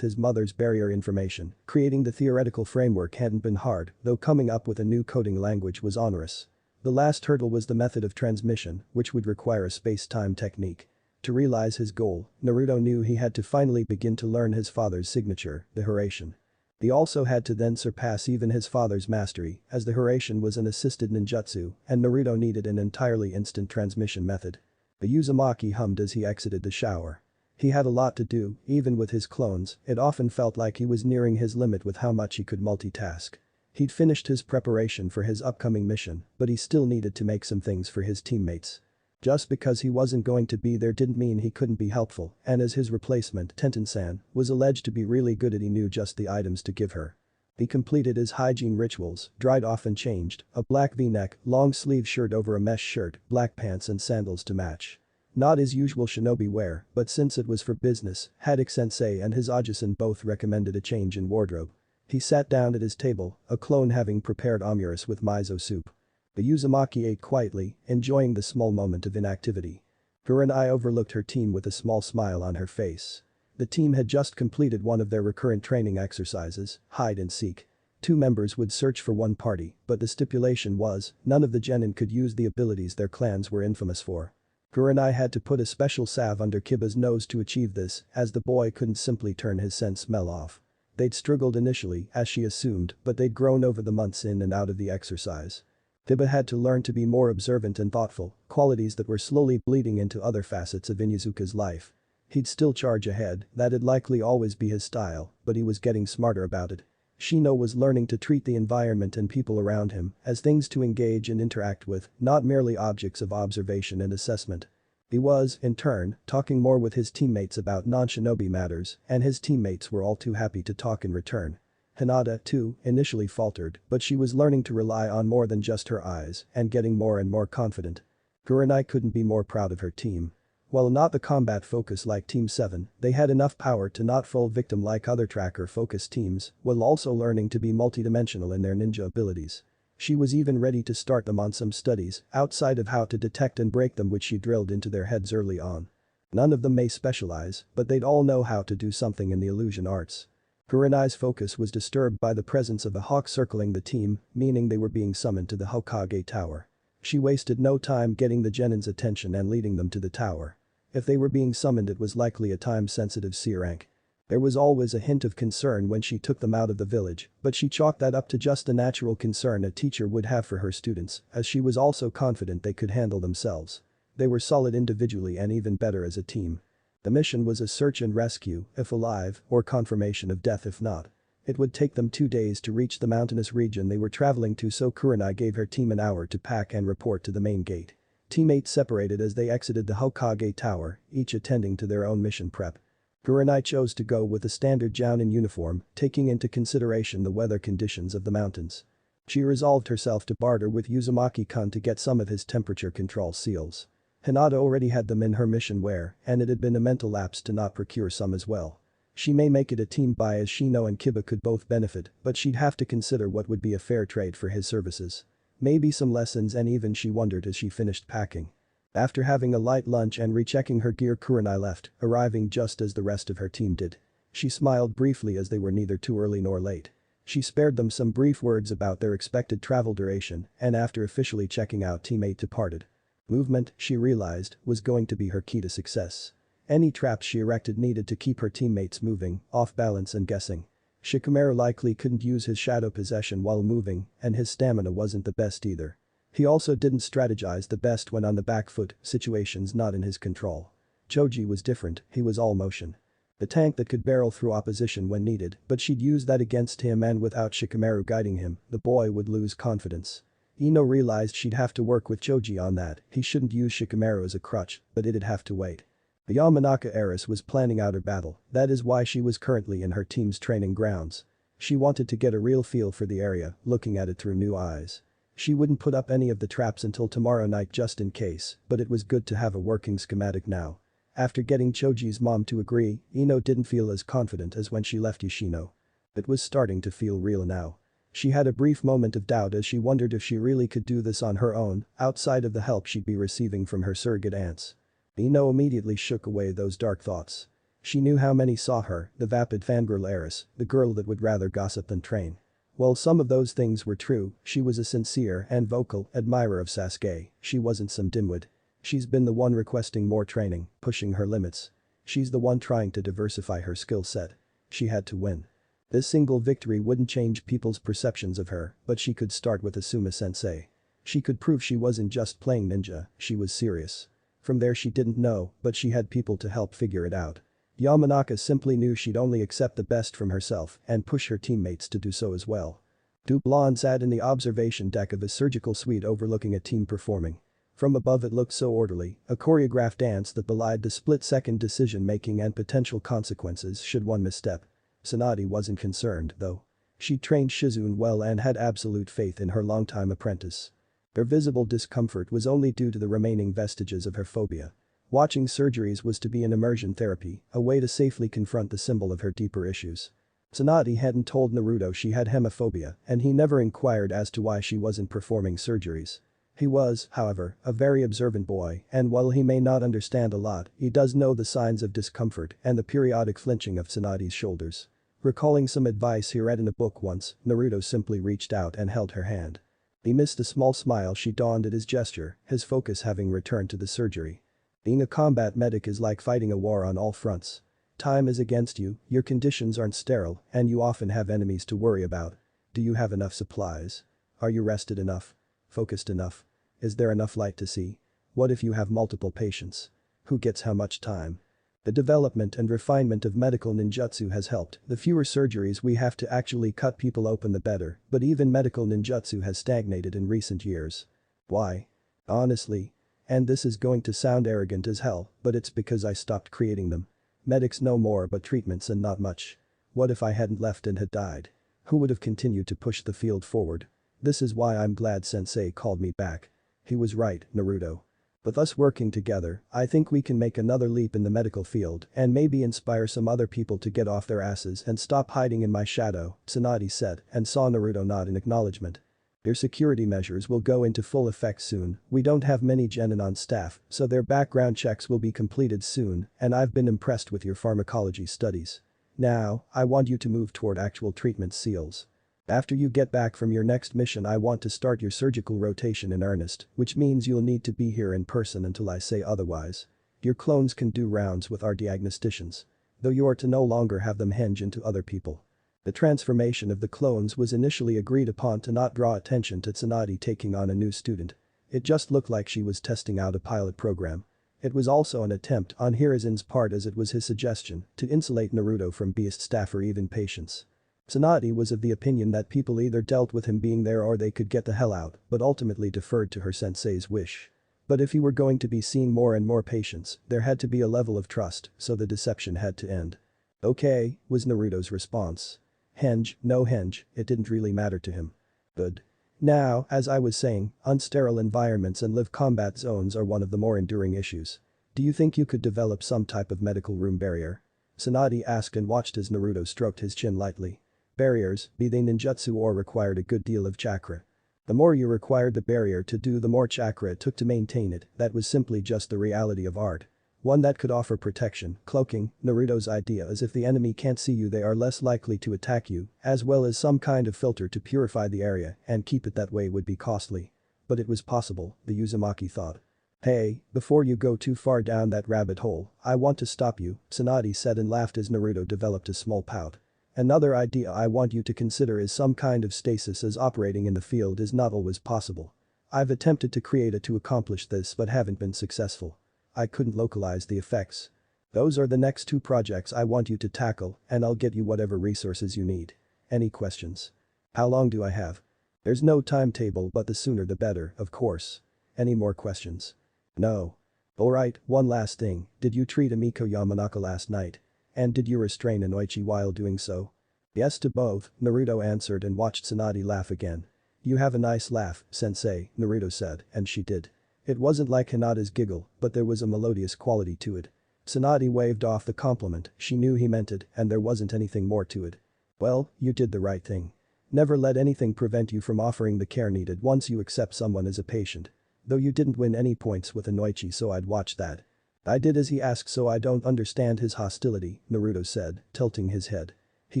his mother's barrier information, creating the theoretical framework hadn't been hard, though coming up with a new coding language was onerous. The last hurdle was the method of transmission, which would require a space-time technique. To realize his goal, Naruto knew he had to finally begin to learn his father's signature, the Hiraishin. He also had to then surpass even his father's mastery, as the Hiraishin was an assisted ninjutsu, and Naruto needed an entirely instant transmission method. The Uzumaki hummed as he exited the shower. He had a lot to do, even with his clones, it often felt like he was nearing his limit with how much he could multitask. He'd finished his preparation for his upcoming mission, but he still needed to make some things for his teammates. Just because he wasn't going to be there didn't mean he couldn't be helpful, and as his replacement, Tenten-san, was alleged to be really good at, he knew just the items to give her. He completed his hygiene rituals, dried off and changed, a black v-neck, long-sleeve shirt over a mesh shirt, black pants and sandals to match. Not his usual shinobi wear, but since it was for business, Haddock-sensei and his Ajusan both recommended a change in wardrobe. He sat down at his table, a clone having prepared omuris with miso soup. The Uzumaki ate quietly, enjoying the small moment of inactivity. Kurenai overlooked her team with a small smile on her face. The team had just completed one of their recurrent training exercises, hide and seek. 2 members would search for one party, but the stipulation was, none of the genin could use the abilities their clans were infamous for. Kurenai had to put a special salve under Kiba's nose to achieve this, as the boy couldn't simply turn his scent smell off. They'd struggled initially, as she assumed, but they'd grown over the months in and out of the exercise. Kiba had to learn to be more observant and thoughtful, qualities that were slowly bleeding into other facets of Inuzuka's life. He'd still charge ahead, that'd likely always be his style, but he was getting smarter about it. Shino was learning to treat the environment and people around him as things to engage and interact with, not merely objects of observation and assessment. He was, in turn, talking more with his teammates about non-shinobi matters, and his teammates were all too happy to talk in return. Hinata, too, initially faltered, but she was learning to rely on more than just her eyes and getting more and more confident. Kurenai couldn't be more proud of her team. While not the combat focus like Team 7, they had enough power to not fall victim like other tracker-focused teams, while also learning to be multidimensional in their ninja abilities. She was even ready to start them on some studies outside of how to detect and break them, which she drilled into their heads early on. None of them may specialize, but they'd all know how to do something in the illusion arts. Kurenai's focus was disturbed by the presence of a hawk circling the team, meaning they were being summoned to the Hokage tower. She wasted no time getting the genin's attention and leading them to the tower. If they were being summoned, it was likely a time-sensitive C rank. There was always a hint of concern when she took them out of the village, but she chalked that up to just the natural concern a teacher would have for her students, as she was also confident they could handle themselves. They were solid individually and even better as a team. The mission was a search and rescue, if alive, or confirmation of death if not. It would take them 2 days to reach the mountainous region they were traveling to, so Kurenai gave her team an hour to pack and report to the main gate. Teammates separated as they exited the Hokage tower, each attending to their own mission prep. Kurenai chose to go with a standard Jounin uniform, taking into consideration the weather conditions of the mountains. She resolved herself to barter with Uzumaki-kun to get some of his temperature control seals. Hinata already had them in her mission wear, and it had been a mental lapse to not procure some as well. She may make it a team buy as Shino and Kiba could both benefit, but she'd have to consider what would be a fair trade for his services. Maybe some lessons, and even she wondered as she finished packing. After having a light lunch and rechecking her gear, Kurenai left, arriving just as the rest of her team did. She smiled briefly as they were neither too early nor late. She spared them some brief words about their expected travel duration, and after officially checking out, teammate departed. Movement, she realized, was going to be her key to success. Any traps she erected needed to keep her teammates moving, off balance and guessing. Shikamaru likely couldn't use his shadow possession while moving, and his stamina wasn't the best either. He also didn't strategize the best when on the back foot, situations not in his control. Choji was different, he was all motion. The tank that could barrel through opposition when needed, but she'd use that against him, and without Shikamaru guiding him, the boy would lose confidence. Ino realized she'd have to work with Choji on that. He shouldn't use Shikamaru as a crutch, but it'd have to wait. The Yamanaka heiress was planning out her battle, that is why she was currently in her team's training grounds. She wanted to get a real feel for the area, looking at it through new eyes. She wouldn't put up any of the traps until tomorrow night just in case, but it was good to have a working schematic now. After getting Choji's mom to agree, Ino didn't feel as confident as when she left Yoshino. It was starting to feel real now. She had a brief moment of doubt as she wondered if she really could do this on her own, outside of the help she'd be receiving from her surrogate aunts. Ino immediately shook away those dark thoughts. She knew how many saw her, the vapid fangirl heiress, the girl that would rather gossip than train. While some of those things were true, she was a sincere and vocal admirer of Sasuke. She wasn't some dimwit. She's been the one requesting more training, pushing her limits. She's the one trying to diversify her skill set. She had to win. This single victory wouldn't change people's perceptions of her, but she could start with Asuma-sensei. She could prove she wasn't just playing ninja, she was serious. From there she didn't know, but she had people to help figure it out. Yamanaka simply knew she'd only accept the best from herself and push her teammates to do so as well. Dublon sat in the observation deck of his surgical suite overlooking a team performing. From above it looked so orderly, a choreographed dance that belied the split-second decision-making and potential consequences should one misstep. Tsunade wasn't concerned, though. She'd trained Shizune well and had absolute faith in her longtime apprentice. Her visible discomfort was only due to the remaining vestiges of her phobia. Watching surgeries was to be an immersion therapy, a way to safely confront the symbol of her deeper issues. Tsunade hadn't told Naruto she had hemophobia, and he never inquired as to why she wasn't performing surgeries. He was, however, a very observant boy, and while he may not understand a lot, he does know the signs of discomfort and the periodic flinching of Tsunade's shoulders. Recalling some advice he read in a book once, Naruto simply reached out and held her hand. He missed a small smile she donned at his gesture, his focus having returned to the surgery. Being a combat medic is like fighting a war on all fronts. Time is against you, your conditions aren't sterile, and you often have enemies to worry about. Do you have enough supplies? Are you rested enough? Focused enough? Is there enough light to see? What if you have multiple patients? Who gets how much time? The development and refinement of medical ninjutsu has helped. The fewer surgeries we have to actually cut people open the better, but even medical ninjutsu has stagnated in recent years. Why? Honestly. And this is going to sound arrogant as hell, but it's because I stopped creating them. Medics know more but treatments and not much. What if I hadn't left and had died? Who would have continued to push the field forward? This is why I'm glad Sensei called me back. He was right, Naruto. With us working together, I think we can make another leap in the medical field and maybe inspire some other people to get off their asses and stop hiding in my shadow, Tsunade said and saw Naruto nod in acknowledgement. Your security measures will go into full effect soon. We don't have many genin on staff, so their background checks will be completed soon, and I've been impressed with your pharmacology studies. Now, I want you to move toward actual treatment seals. After you get back from your next mission, I want to start your surgical rotation in earnest, which means you'll need to be here in person until I say otherwise. Your clones can do rounds with our diagnosticians. Though you are to no longer have them henge into other people. The transformation of the clones was initially agreed upon to not draw attention to Tsunade taking on a new student. It just looked like she was testing out a pilot program. It was also an attempt on Hirazen's part, as it was his suggestion, to insulate Naruto from beast staff or even patients. Tsunade was of the opinion that people either dealt with him being there or they could get the hell out, but ultimately deferred to her sensei's wish. But if he were going to be seeing more and more patients, there had to be a level of trust, so the deception had to end. Okay, was Naruto's response. Henge, no henge, it didn't really matter to him. Good. Now, as I was saying, unsterile environments and live combat zones are one of the more enduring issues. Do you think you could develop some type of medical room barrier? Tsunade asked and watched as Naruto stroked his chin lightly. Barriers, be they ninjutsu or required a good deal of chakra. The more you required the barrier to do, the more chakra it took to maintain it. That was simply just the reality of art. One that could offer protection, cloaking. Naruto's idea is if the enemy can't see you, they are less likely to attack you, as well as some kind of filter to purify the area, and keep it that way would be costly. But it was possible, the Uzumaki thought. Hey, before you go too far down that rabbit hole, I want to stop you, Tsunade said and laughed as Naruto developed a small pout. Another idea I want you to consider is some kind of stasis, as operating in the field is not always possible. I've attempted to create it to accomplish this but haven't been successful. I couldn't localize the effects. Those are the next 2 projects I want you to tackle, and I'll get you whatever resources you need. Any questions? How long do I have? There's no timetable, but the sooner the better, of course. Any more questions? No. Alright, one last thing, did you treat Amiko Yamanaka last night? And did you restrain Inoichi while doing so? Yes to both, Naruto answered and watched Tsunade laugh again. You have a nice laugh, sensei, Naruto said, and she did. It wasn't like Hinata's giggle, but there was a melodious quality to it. Tsunade waved off the compliment, she knew he meant it, and there wasn't anything more to it. Well, you did the right thing. Never let anything prevent you from offering the care needed once you accept someone as a patient. Though you didn't win any points with Inoichi, so I'd watch that. I did as he asked, so I don't understand his hostility, Naruto said, tilting his head. He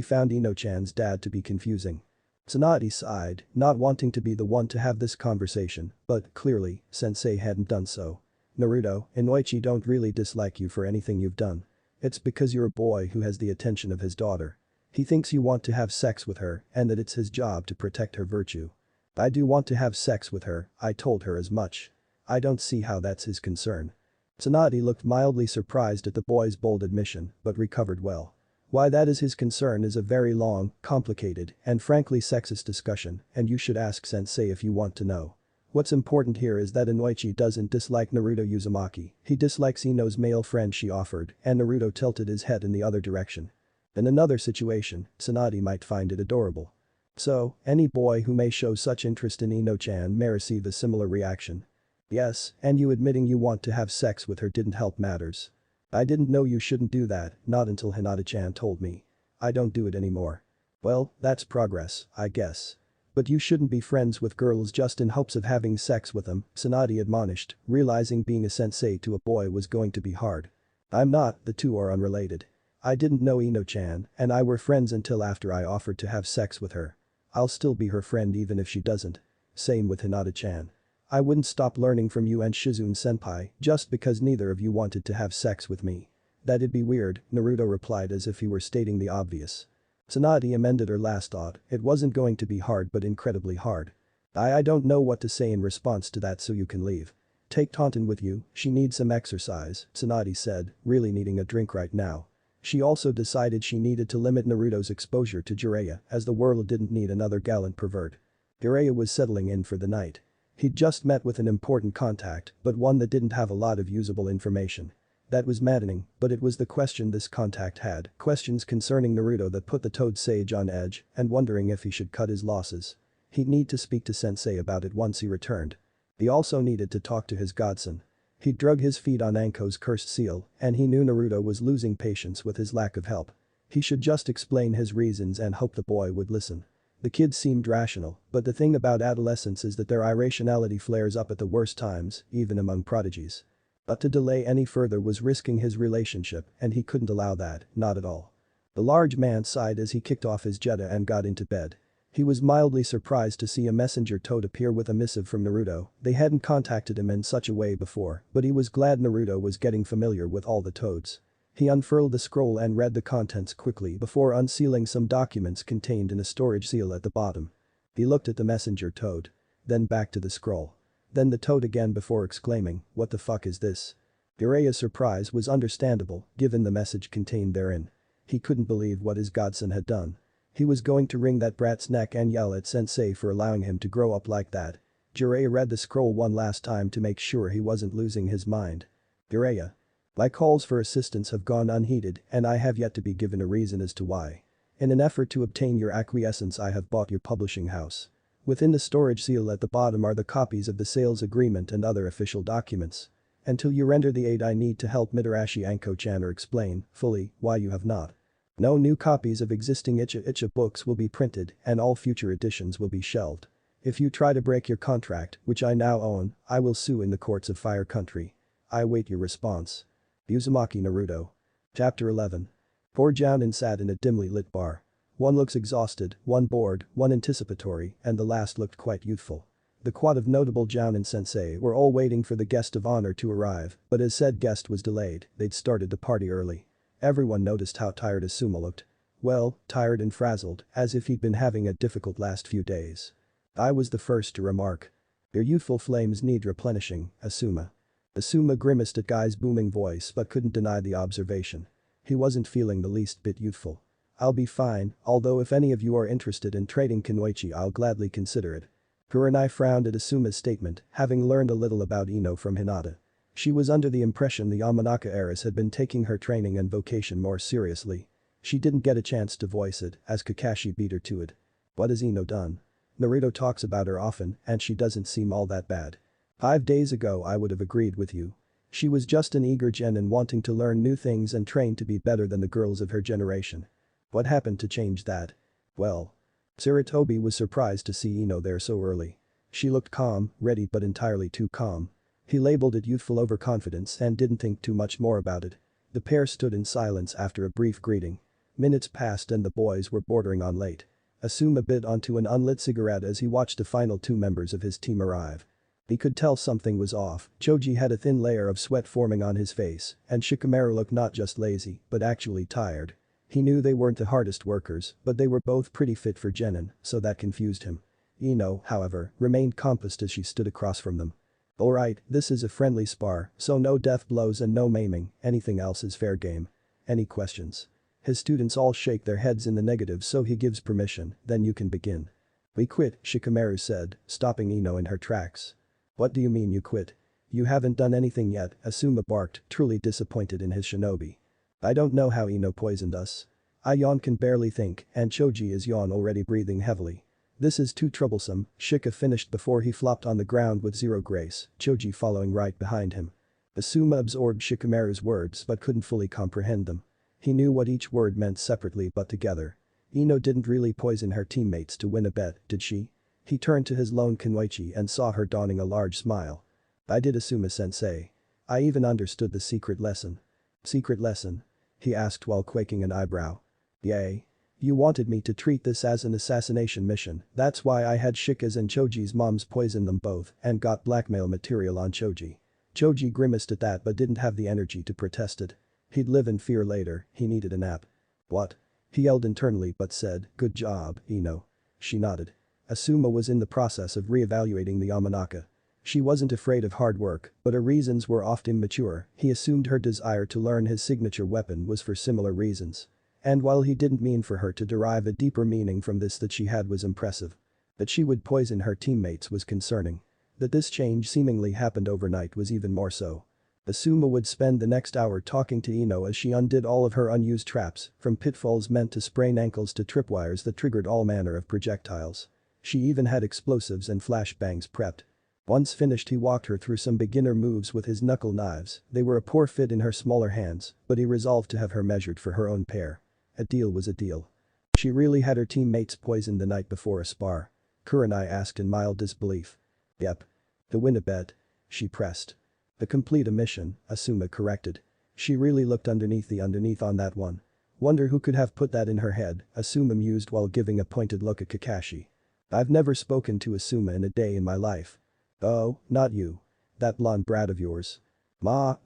found Ino-chan's dad to be confusing. Tsunade sighed, not wanting to be the one to have this conversation, but clearly, sensei hadn't done so. Naruto, Inoichi don't really dislike you for anything you've done. It's because you're a boy who has the attention of his daughter. He thinks you want to have sex with her and that it's his job to protect her virtue. I do want to have sex with her, I told her as much. I don't see how that's his concern. Tsunade looked mildly surprised at the boy's bold admission, but recovered well. Why that is his concern is a very long, complicated, and frankly sexist discussion, and you should ask sensei if you want to know. What's important here is that Inoichi doesn't dislike Naruto Uzumaki, he dislikes Ino's male friend she offered, and Naruto tilted his head in the other direction. In another situation, Tsunade might find it adorable. So, any boy who may show such interest in Ino-chan may receive a similar reaction. Yes, and you admitting you want to have sex with her didn't help matters. I didn't know you shouldn't do that, not until Hinata-chan told me. I don't do it anymore. Well, that's progress, I guess. But you shouldn't be friends with girls just in hopes of having sex with them, Tsunade admonished, realizing being a sensei to a boy was going to be hard. I'm not, the two are unrelated. I didn't know Ino-chan, and I were friends until after I offered to have sex with her. I'll still be her friend even if she doesn't. Same with Hinata-chan. I wouldn't stop learning from you and Shizune-senpai just because neither of you wanted to have sex with me. That'd be weird, Naruto replied as if he were stating the obvious. Tsunade amended her last thought, it wasn't going to be hard but incredibly hard. I don't know what to say in response to that, so you can leave. Take Taunton with you, she needs some exercise, Tsunade said, really needing a drink right now. She also decided she needed to limit Naruto's exposure to Jiraiya as the world didn't need another gallant pervert. Jiraiya was settling in for the night. He'd just met with an important contact, but one that didn't have a lot of usable information. That was maddening, but it was the question this contact had, questions concerning Naruto that put the Toad Sage on edge and wondering if he should cut his losses. He'd need to speak to Sensei about it once he returned. He also needed to talk to his godson. He'd drug his feet on Anko's cursed seal, and he knew Naruto was losing patience with his lack of help. He should just explain his reasons and hope the boy would listen. The kid seemed rational, but the thing about adolescents is that their irrationality flares up at the worst times, even among prodigies. But to delay any further was risking his relationship, and he couldn't allow that, not at all. The large man sighed as he kicked off his jetta and got into bed. He was mildly surprised to see a messenger toad appear with a missive from Naruto. They hadn't contacted him in such a way before, but he was glad Naruto was getting familiar with all the toads. He unfurled the scroll and read the contents quickly before unsealing some documents contained in a storage seal at the bottom. He looked at the messenger toad. Then back to the scroll. Then the toad again before exclaiming, "What the fuck is this?" Jiraiya's surprise was understandable, given the message contained therein. He couldn't believe what his godson had done. He was going to wring that brat's neck and yell at Sensei for allowing him to grow up like that. Jiraiya read the scroll one last time to make sure he wasn't losing his mind. Jiraiya. My calls for assistance have gone unheeded and I have yet to be given a reason as to why. In an effort to obtain your acquiescence I have bought your publishing house. Within the storage seal at the bottom are the copies of the sales agreement and other official documents. Until you render the aid I need to help Mitarashi Anko-chan or explain, fully, why you have not. No new copies of existing Icha books will be printed and all future editions will be shelved. If you try to break your contract, which I now own, I will sue in the courts of Fire Country. I await your response. Uzumaki Naruto. Chapter 11. Poor Jounin sat in a dimly lit bar. One looks exhausted, one bored, one anticipatory, and the last looked quite youthful. The quad of notable Jounin sensei were all waiting for the guest of honor to arrive, but as said guest was delayed, they'd started the party early. Everyone noticed how tired Asuma looked. Well, tired and frazzled, as if he'd been having a difficult last few days. I was the first to remark. Your youthful flames need replenishing, Asuma. Asuma grimaced at Guy's booming voice but couldn't deny the observation. He wasn't feeling the least bit youthful. I'll be fine, although if any of you are interested in trading Kunoichi I'll gladly consider it. Kurenai frowned at Asuma's statement, having learned a little about Ino from Hinata. She was under the impression the Yamanaka heiress had been taking her training and vocation more seriously. She didn't get a chance to voice it, as Kakashi beat her to it. What has Ino done? Naruto talks about her often, and she doesn't seem all that bad. 5 days ago I would have agreed with you. She was just an eager genin wanting to learn new things and train to be better than the girls of her generation. What happened to change that? Well. Sarutobi was surprised to see Ino there so early. She looked calm, ready but entirely too calm. He labeled it youthful overconfidence and didn't think too much more about it. The pair stood in silence after a brief greeting. Minutes passed and the boys were bordering on late. Asuma bit onto an unlit cigarette as he watched the final 2 members of his team arrive. He could tell something was off. Choji had a thin layer of sweat forming on his face, and Shikamaru looked not just lazy, but actually tired. He knew they weren't the hardest workers, but they were both pretty fit for genin, so that confused him. Ino, however, remained composed as she stood across from them. Alright, this is a friendly spar, so no death blows and no maiming, anything else is fair game. Any questions? His students all shake their heads in the negative so he gives permission, then you can begin. We quit, Shikamaru said, stopping Ino in her tracks. What do you mean you quit? You haven't done anything yet, Asuma barked, truly disappointed in his shinobi. I don't know how Ino poisoned us. Yawn can barely think, and Choji is yawn already breathing heavily. This is too troublesome, Shika finished before he flopped on the ground with zero grace, Choji following right behind him. Asuma absorbed Shikamaru's words but couldn't fully comprehend them. He knew what each word meant separately but together. Ino didn't really poison her teammates to win a bet, did she? He turned to his lone Kunoichi and saw her donning a large smile. I did, Asuma-sensei. I even understood the secret lesson. Secret lesson? He asked while quaking an eyebrow. Yay. You wanted me to treat this as an assassination mission, that's why I had Shika's and Choji's moms poison them both and got blackmail material on Choji. Choji grimaced at that but didn't have the energy to protest it. He'd live in fear later, he needed a nap. What? He yelled internally but said, good job, Ino. She nodded. Asuma was in the process of re-evaluating the Yamanaka. She wasn't afraid of hard work, but her reasons were often immature. He assumed her desire to learn his signature weapon was for similar reasons. And while he didn't mean for her to derive a deeper meaning from this that she had was impressive. That she would poison her teammates was concerning. That this change seemingly happened overnight was even more so. Asuma would spend the next hour talking to Ino as she undid all of her unused traps, from pitfalls meant to sprain ankles to tripwires that triggered all manner of projectiles. She even had explosives and flashbangs prepped. Once finished he walked her through some beginner moves with his knuckle knives, they were a poor fit in her smaller hands, but he resolved to have her measured for her own pair. A deal was a deal. She really had her teammates poisoned the night before a spar? Kurenai asked in mild disbelief. Yep. To win a bet. She pressed. To complete a mission, Asuma corrected. She really looked underneath on that one. Wonder who could have put that in her head, Asuma mused while giving a pointed look at Kakashi. I've never spoken to Asuma in a day in my life. Oh, not you. That blonde brat of yours. Ma.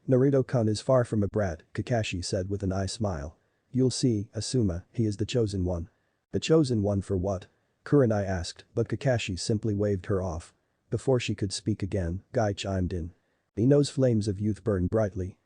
Naruto-kun is far from a brat, Kakashi said with an eye smile. You'll see, Asuma, he is the chosen one. The chosen one for what? Kurenai asked, but Kakashi simply waved her off. Before she could speak again, Guy chimed in. Ino's flames of youth burned brightly.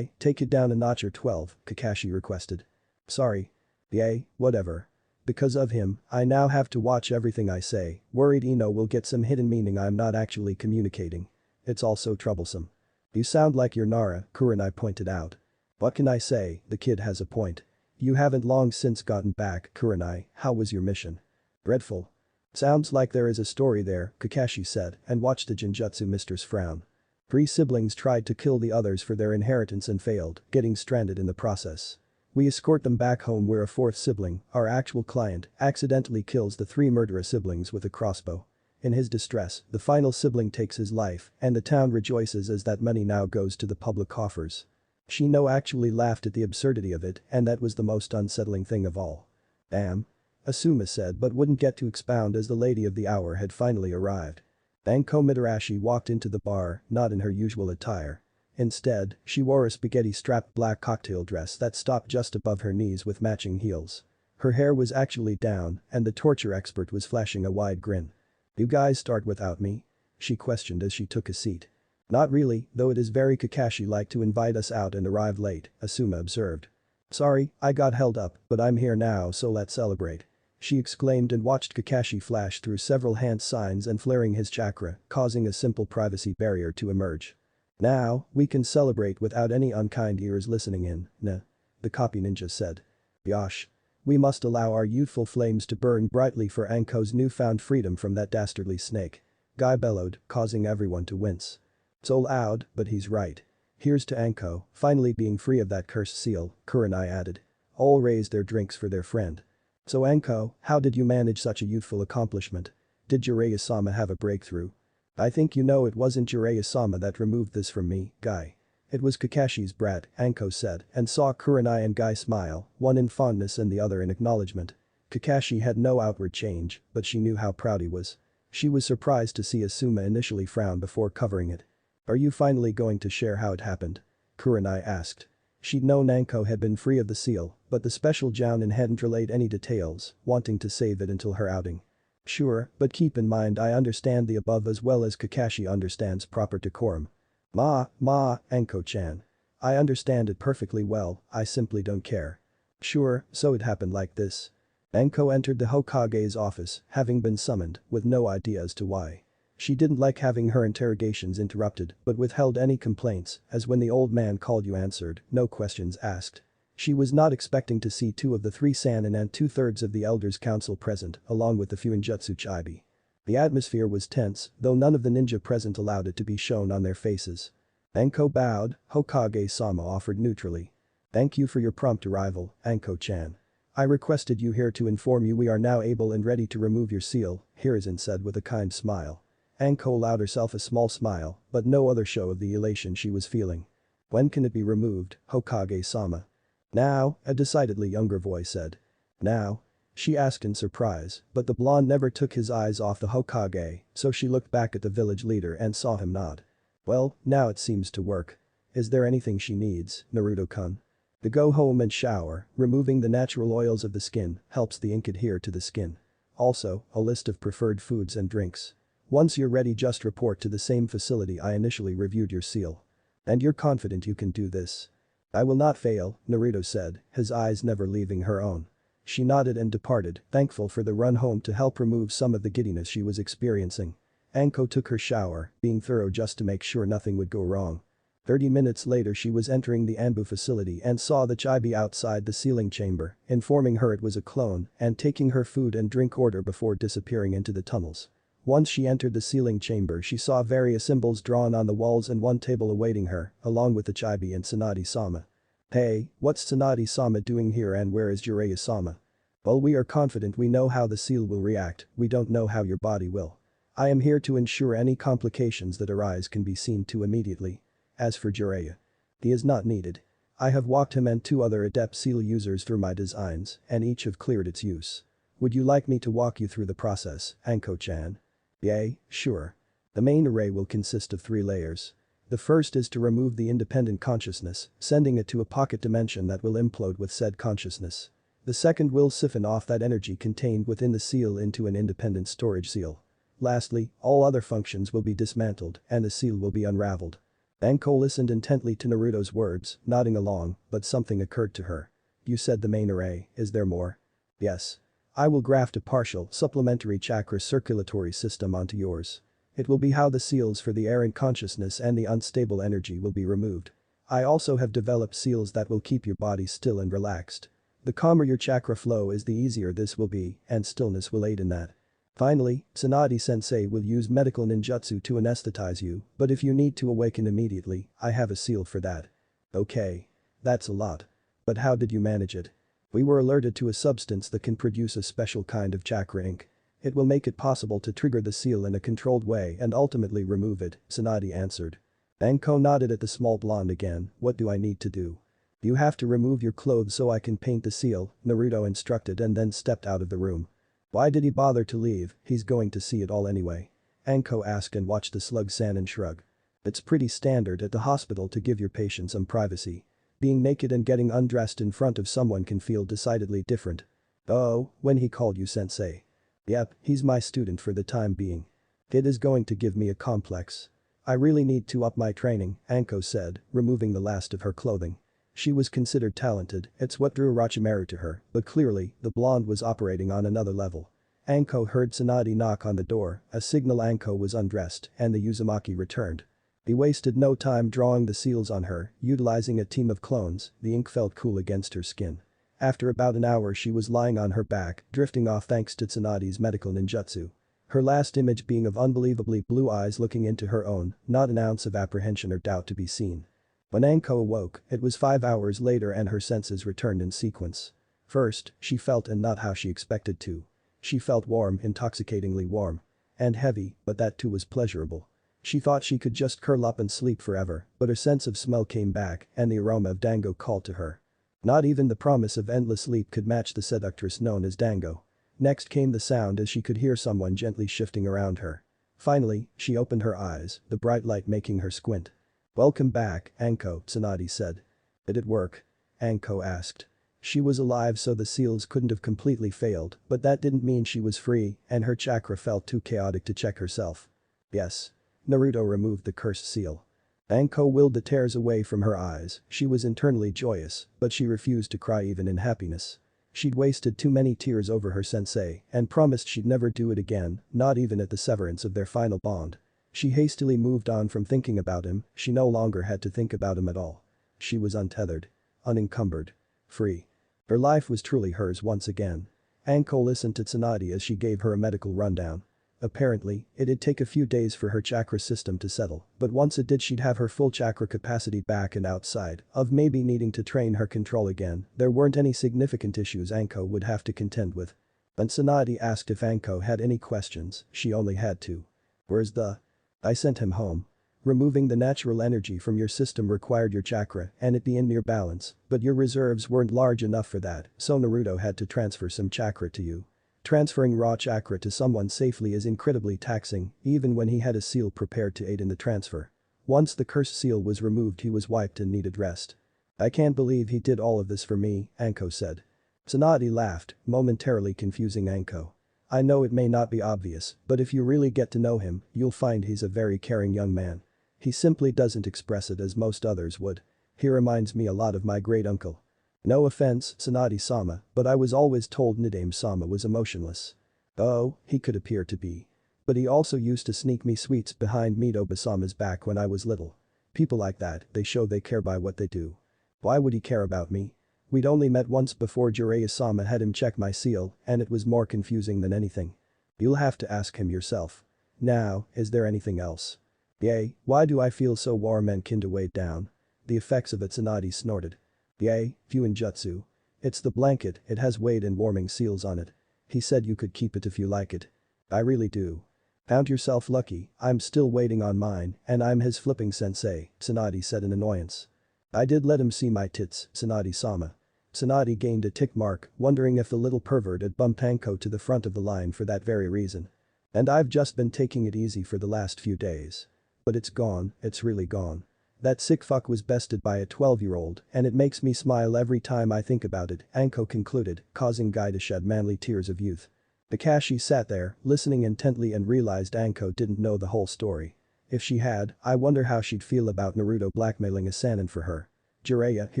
Take it down a notch or 12, Kakashi requested. Sorry. Yay, whatever. Because of him, I now have to watch everything I say, worried Ino will get some hidden meaning I'm not actually communicating. It's all so troublesome. You sound like you're Nara, Kurenai pointed out. What can I say, the kid has a point. You haven't long since gotten back, Kurenai, how was your mission? Dreadful. Sounds like there is a story there, Kakashi said and watched the Genjutsu mistress frown. 3 siblings tried to kill the others for their inheritance and failed, getting stranded in the process. We escort them back home where a 4th sibling, our actual client, accidentally kills the 3 murderous siblings with a crossbow. In his distress, the final sibling takes his life and the town rejoices as that money now goes to the public coffers. Shino actually laughed at the absurdity of it and that was the most unsettling thing of all. Damn. Asuma said but wouldn't get to expound as the lady of the hour had finally arrived. Anko Mitarashi walked into the bar, not in her usual attire. Instead, she wore a spaghetti-strapped black cocktail dress that stopped just above her knees with matching heels. Her hair was actually down and the torture expert was flashing a wide grin. You guys start without me? She questioned as she took a seat. Not really, though it is very Kakashi-like to invite us out and arrive late, Asuma observed. Sorry, I got held up, but I'm here now so let's celebrate. She exclaimed and watched Kakashi flash through several hand signs and flaring his chakra, causing a simple privacy barrier to emerge. Now, we can celebrate without any unkind ears listening in, nah. The copy ninja said. Yosh. We must allow our youthful flames to burn brightly for Anko's newfound freedom from that dastardly snake. Guy bellowed, causing everyone to wince. So loud, but he's right. Here's to Anko, finally being free of that cursed seal, Kurenai added. All raised their drinks for their friend. So Anko, how did you manage such a youthful accomplishment? Did Jiraiya-sama have a breakthrough? I think you know it wasn't Jiraiya-sama that removed this from me, Guy. It was Kakashi's brat, Anko said and saw Kurenai and Guy smile, one in fondness and the other in acknowledgement. Kakashi had no outward change, but she knew how proud he was. She was surprised to see Asuma initially frown before covering it. Are you finally going to share how it happened? Kurenai asked. She'd known Anko had been free of the seal, but the special Jounin hadn't relayed any details, wanting to save it until her outing. Sure, but keep in mind I understand the above as well as Kakashi understands proper decorum. Anko-chan. I understand it perfectly well, I simply don't care. Sure, so it happened like this. Anko entered the Hokage's office, having been summoned, with no idea as to why. She didn't like having her interrogations interrupted but withheld any complaints as when the old man called you answered, no questions asked. She was not expecting to see 2 of the 3 Sannin and 2/3 of the Elders' Council present along with the Fuinjutsu Chibi. The atmosphere was tense, though none of the ninja present allowed it to be shown on their faces. Anko bowed, Hokage-sama offered neutrally. Thank you for your prompt arrival, Anko-chan. I requested you here to inform you we are now able and ready to remove your seal, Hiruzen said with a kind smile. Anko allowed herself a small smile, but no other show of the elation she was feeling. When can it be removed, Hokage-sama? Now, a decidedly younger voice said. Now? She asked in surprise, but the blonde never took his eyes off the Hokage, so she looked back at the village leader and saw him nod. Well, now it seems to work. Is there anything she needs, Naruto-kun? The go home and shower, removing the natural oils of the skin, helps the ink adhere to the skin. Also, a list of preferred foods and drinks. Once you're ready just report to the same facility I initially reviewed your seal. And you're confident you can do this? I will not fail, Naruto said, his eyes never leaving her own. She nodded and departed, thankful for the run home to help remove some of the giddiness she was experiencing. Anko took her shower, being thorough just to make sure nothing would go wrong. 30 minutes later she was entering the Anbu facility and saw the chibi outside the sealing chamber, informing her it was a clone and taking her food and drink order before disappearing into the tunnels. Once she entered the sealing chamber she saw various symbols drawn on the walls and one table awaiting her, along with the chibi and Tsunade-sama. Hey, what's Tsunade-sama doing here and where is Jiraiya-sama? Well, we are confident we know how the seal will react, we don't know how your body will. I am here to ensure any complications that arise can be seen to immediately. As for Jiraiya, he is not needed. I have walked him and 2 other adept seal users through my designs and each have cleared its use. Would you like me to walk you through the process, Anko-chan? Yay, sure. The main array will consist of 3 layers. The first is to remove the independent consciousness, sending it to a pocket dimension that will implode with said consciousness. The second will siphon off that energy contained within the seal into an independent storage seal. Lastly, all other functions will be dismantled and the seal will be unraveled. Anko listened intently to Naruto's words, nodding along, but something occurred to her. You said the main array, is there more? Yes. I will graft a partial, supplementary chakra circulatory system onto yours. It will be how the seals for the errant consciousness and the unstable energy will be removed. I also have developed seals that will keep your body still and relaxed. The calmer your chakra flow is the easier this will be, and stillness will aid in that. Finally, Tsunade-sensei will use medical ninjutsu to anesthetize you, but if you need to awaken immediately, I have a seal for that. Okay. That's a lot. But how did you manage it? We were alerted to a substance that can produce a special kind of chakra ink. It will make it possible to trigger the seal in a controlled way and ultimately remove it, Tsunade answered. Anko nodded at the small blonde again. What do I need to do? You have to remove your clothes so I can paint the seal, Naruto instructed and then stepped out of the room. Why did he bother to leave? He's going to see it all anyway. Anko asked and watched the slug Sanin shrug. It's pretty standard at the hospital to give your patient some privacy. Being naked and getting undressed in front of someone can feel decidedly different. Oh, when he called you sensei. Yep, he's my student for the time being. It is going to give me a complex. I really need to up my training, Anko said, removing the last of her clothing. She was considered talented, it's what drew Orochimaru to her, but clearly, the blonde was operating on another level. Anko heard Tsunade knock on the door, a signal Anko was undressed, and the uzumaki returned. He wasted no time drawing the seals on her, utilizing a team of clones, the ink felt cool against her skin. After about an hour she was lying on her back, drifting off thanks to Tsunade's medical ninjutsu. Her last image being of unbelievably blue eyes looking into her own, not an ounce of apprehension or doubt to be seen. When Anko awoke, it was 5 hours later and her senses returned in sequence. First, she felt and not how she expected to. She felt warm, intoxicatingly warm. And heavy, but that too was pleasurable. She thought she could just curl up and sleep forever, but her sense of smell came back and the aroma of dango called to her. Not even the promise of endless sleep could match the seductress known as dango. Next came the sound as she could hear someone gently shifting around her. Finally, she opened her eyes, the bright light making her squint. Welcome back, Anko, Tsunade said. Did it work? Anko asked. She was alive so the seals couldn't have completely failed, but that didn't mean she was free and her chakra felt too chaotic to check herself. Yes. Naruto removed the cursed seal. Anko willed the tears away from her eyes, she was internally joyous, but she refused to cry even in happiness. She'd wasted too many tears over her sensei and promised she'd never do it again, not even at the severance of their final bond. She hastily moved on from thinking about him, she no longer had to think about him at all. She was untethered. Unencumbered. Free. Her life was truly hers once again. Anko listened to Tsunade as she gave her a medical rundown. Apparently, it'd take a few days for her chakra system to settle, but once it did she'd have her full chakra capacity back and outside of maybe needing to train her control again, there weren't any significant issues Anko would have to contend with. When Tsunade asked if Anko had any questions, she only had two. Where's the? I sent him home. Removing the natural energy from your system required your chakra and it be in near balance, but your reserves weren't large enough for that, so Naruto had to transfer some chakra to you. Transferring raw chakra to someone safely is incredibly taxing, even when he had a seal prepared to aid in the transfer. Once the cursed seal was removed he was wiped and needed rest. I can't believe he did all of this for me, Anko said. Tsunade laughed, momentarily confusing Anko. I know it may not be obvious, but if you really get to know him, you'll find he's a very caring young man. He simply doesn't express it as most others would. He reminds me a lot of my great uncle. No offense, Tsunade-sama, but I was always told Nidame-sama was emotionless. Oh, he could appear to be. But he also used to sneak me sweets behind Midoriya-sama's back when I was little. People like that, they show they care by what they do. Why would he care about me? We'd only met once before Jiraiya-sama had him check my seal, and it was more confusing than anything. You'll have to ask him yourself. Now, is there anything else? Yay, why do I feel so warm and kinda weighed down? The effects of it, Tsunade snorted. Yay, Fuinjutsu. It's the blanket, it has weight and warming seals on it. He said you could keep it if you like it. I really do. Count yourself lucky, I'm still waiting on mine, and I'm his flipping sensei, Tsunade said in annoyance. I did let him see my tits, Tsunade-sama. Tsunade gained a tick mark, wondering if the little pervert had bumped Anko to the front of the line for that very reason. And I've just been taking it easy for the last few days. But it's gone, it's really gone. That sick fuck was bested by a 12-year-old and it makes me smile every time I think about it, Anko concluded, causing Guy to shed manly tears of youth. Kakashi sat there, listening intently and realized Anko didn't know the whole story. If she had, I wonder how she'd feel about Naruto blackmailing a Sannin for her. Jiraiya, he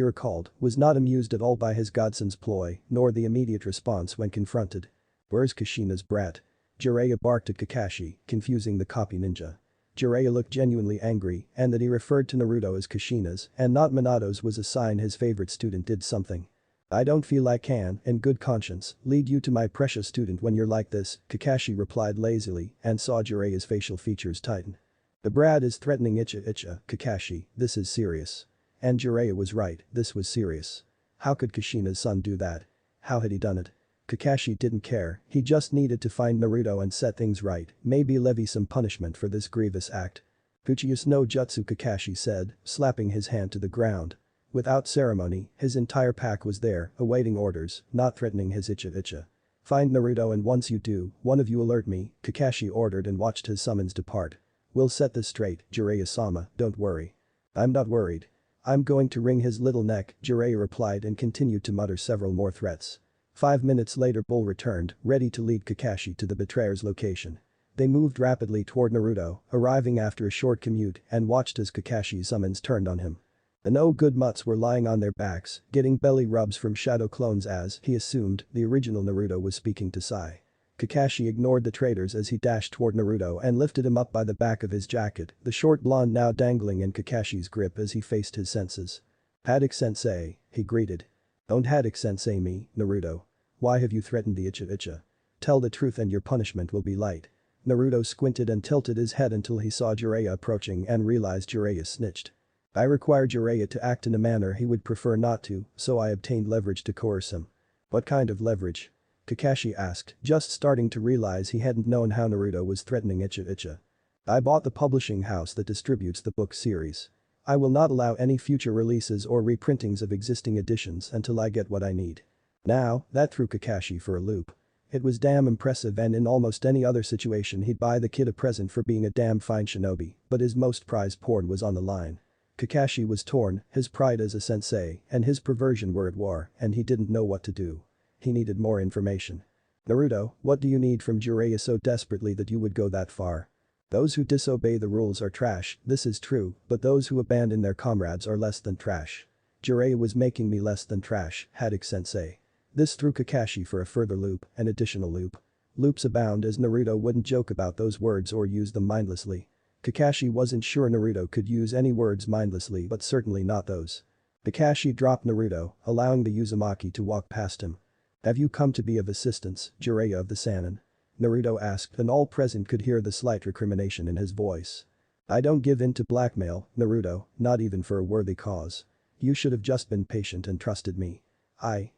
recalled, was not amused at all by his godson's ploy, nor the immediate response when confronted. Where's Kushina's brat? Jiraiya barked at Kakashi, confusing the copy ninja. Jiraiya looked genuinely angry, and that he referred to Naruto as Kushina's and not Minato's was a sign his favorite student did something. I don't feel I can, in good conscience, lead you to my precious student when you're like this, Kakashi replied lazily and saw Jiraiya's facial features tighten. The brat is threatening Icha, Kakashi, this is serious. And Jiraiya was right, this was serious. How could Kushina's son do that? How had he done it? Kakashi didn't care, he just needed to find Naruto and set things right, maybe levy some punishment for this grievous act. Fuchius no Jutsu, Kakashi said, slapping his hand to the ground. Without ceremony, his entire pack was there, awaiting orders, not threatening his Icha. Find Naruto and once you do, one of you alert me, Kakashi ordered and watched his summons depart. We'll set this straight, Jiraiya-sama, don't worry. I'm not worried. I'm going to wring his little neck, Jiraiya replied and continued to mutter several more threats. 5 minutes later Bull returned, ready to lead Kakashi to the betrayer's location. They moved rapidly toward Naruto, arriving after a short commute and watched as Kakashi's summons turned on him. The no-good mutts were lying on their backs, getting belly rubs from shadow clones as, he assumed, the original Naruto was speaking to Sai. Kakashi ignored the traitors as he dashed toward Naruto and lifted him up by the back of his jacket, the short blonde now dangling in Kakashi's grip as he faced his senses. Haddock-sensei, he greeted. Don't Haddock-sensei me, Naruto. Why have you threatened the Icha? Tell the truth and your punishment will be light. Naruto squinted and tilted his head until he saw Jiraiya approaching and realized Jiraiya snitched. I required Jiraiya to act in a manner he would prefer not to, so I obtained leverage to coerce him. What kind of leverage? Kakashi asked, just starting to realize he hadn't known how Naruto was threatening Icha. I bought the publishing house that distributes the book series. I will not allow any future releases or reprintings of existing editions until I get what I need. Now, that threw Kakashi for a loop. It was damn impressive and in almost any other situation he'd buy the kid a present for being a damn fine shinobi, but his most prized porn was on the line. Kakashi was torn, his pride as a sensei and his perversion were at war and he didn't know what to do. He needed more information. Naruto, what do you need from Jiraiya so desperately that you would go that far? Those who disobey the rules are trash, this is true, but those who abandon their comrades are less than trash. Jiraiya was making me less than trash, Haddock-sensei. This threw Kakashi for a further loop, an additional loop. Loops abound as Naruto wouldn't joke about those words or use them mindlessly. Kakashi wasn't sure Naruto could use any words mindlessly but certainly not those. Kakashi dropped Naruto, allowing the Uzumaki to walk past him. Have you come to be of assistance, Jiraiya of the Sannin? Naruto asked and all present could hear the slight recrimination in his voice. I don't give in to blackmail, Naruto, not even for a worthy cause. You should have just been patient and trusted me. I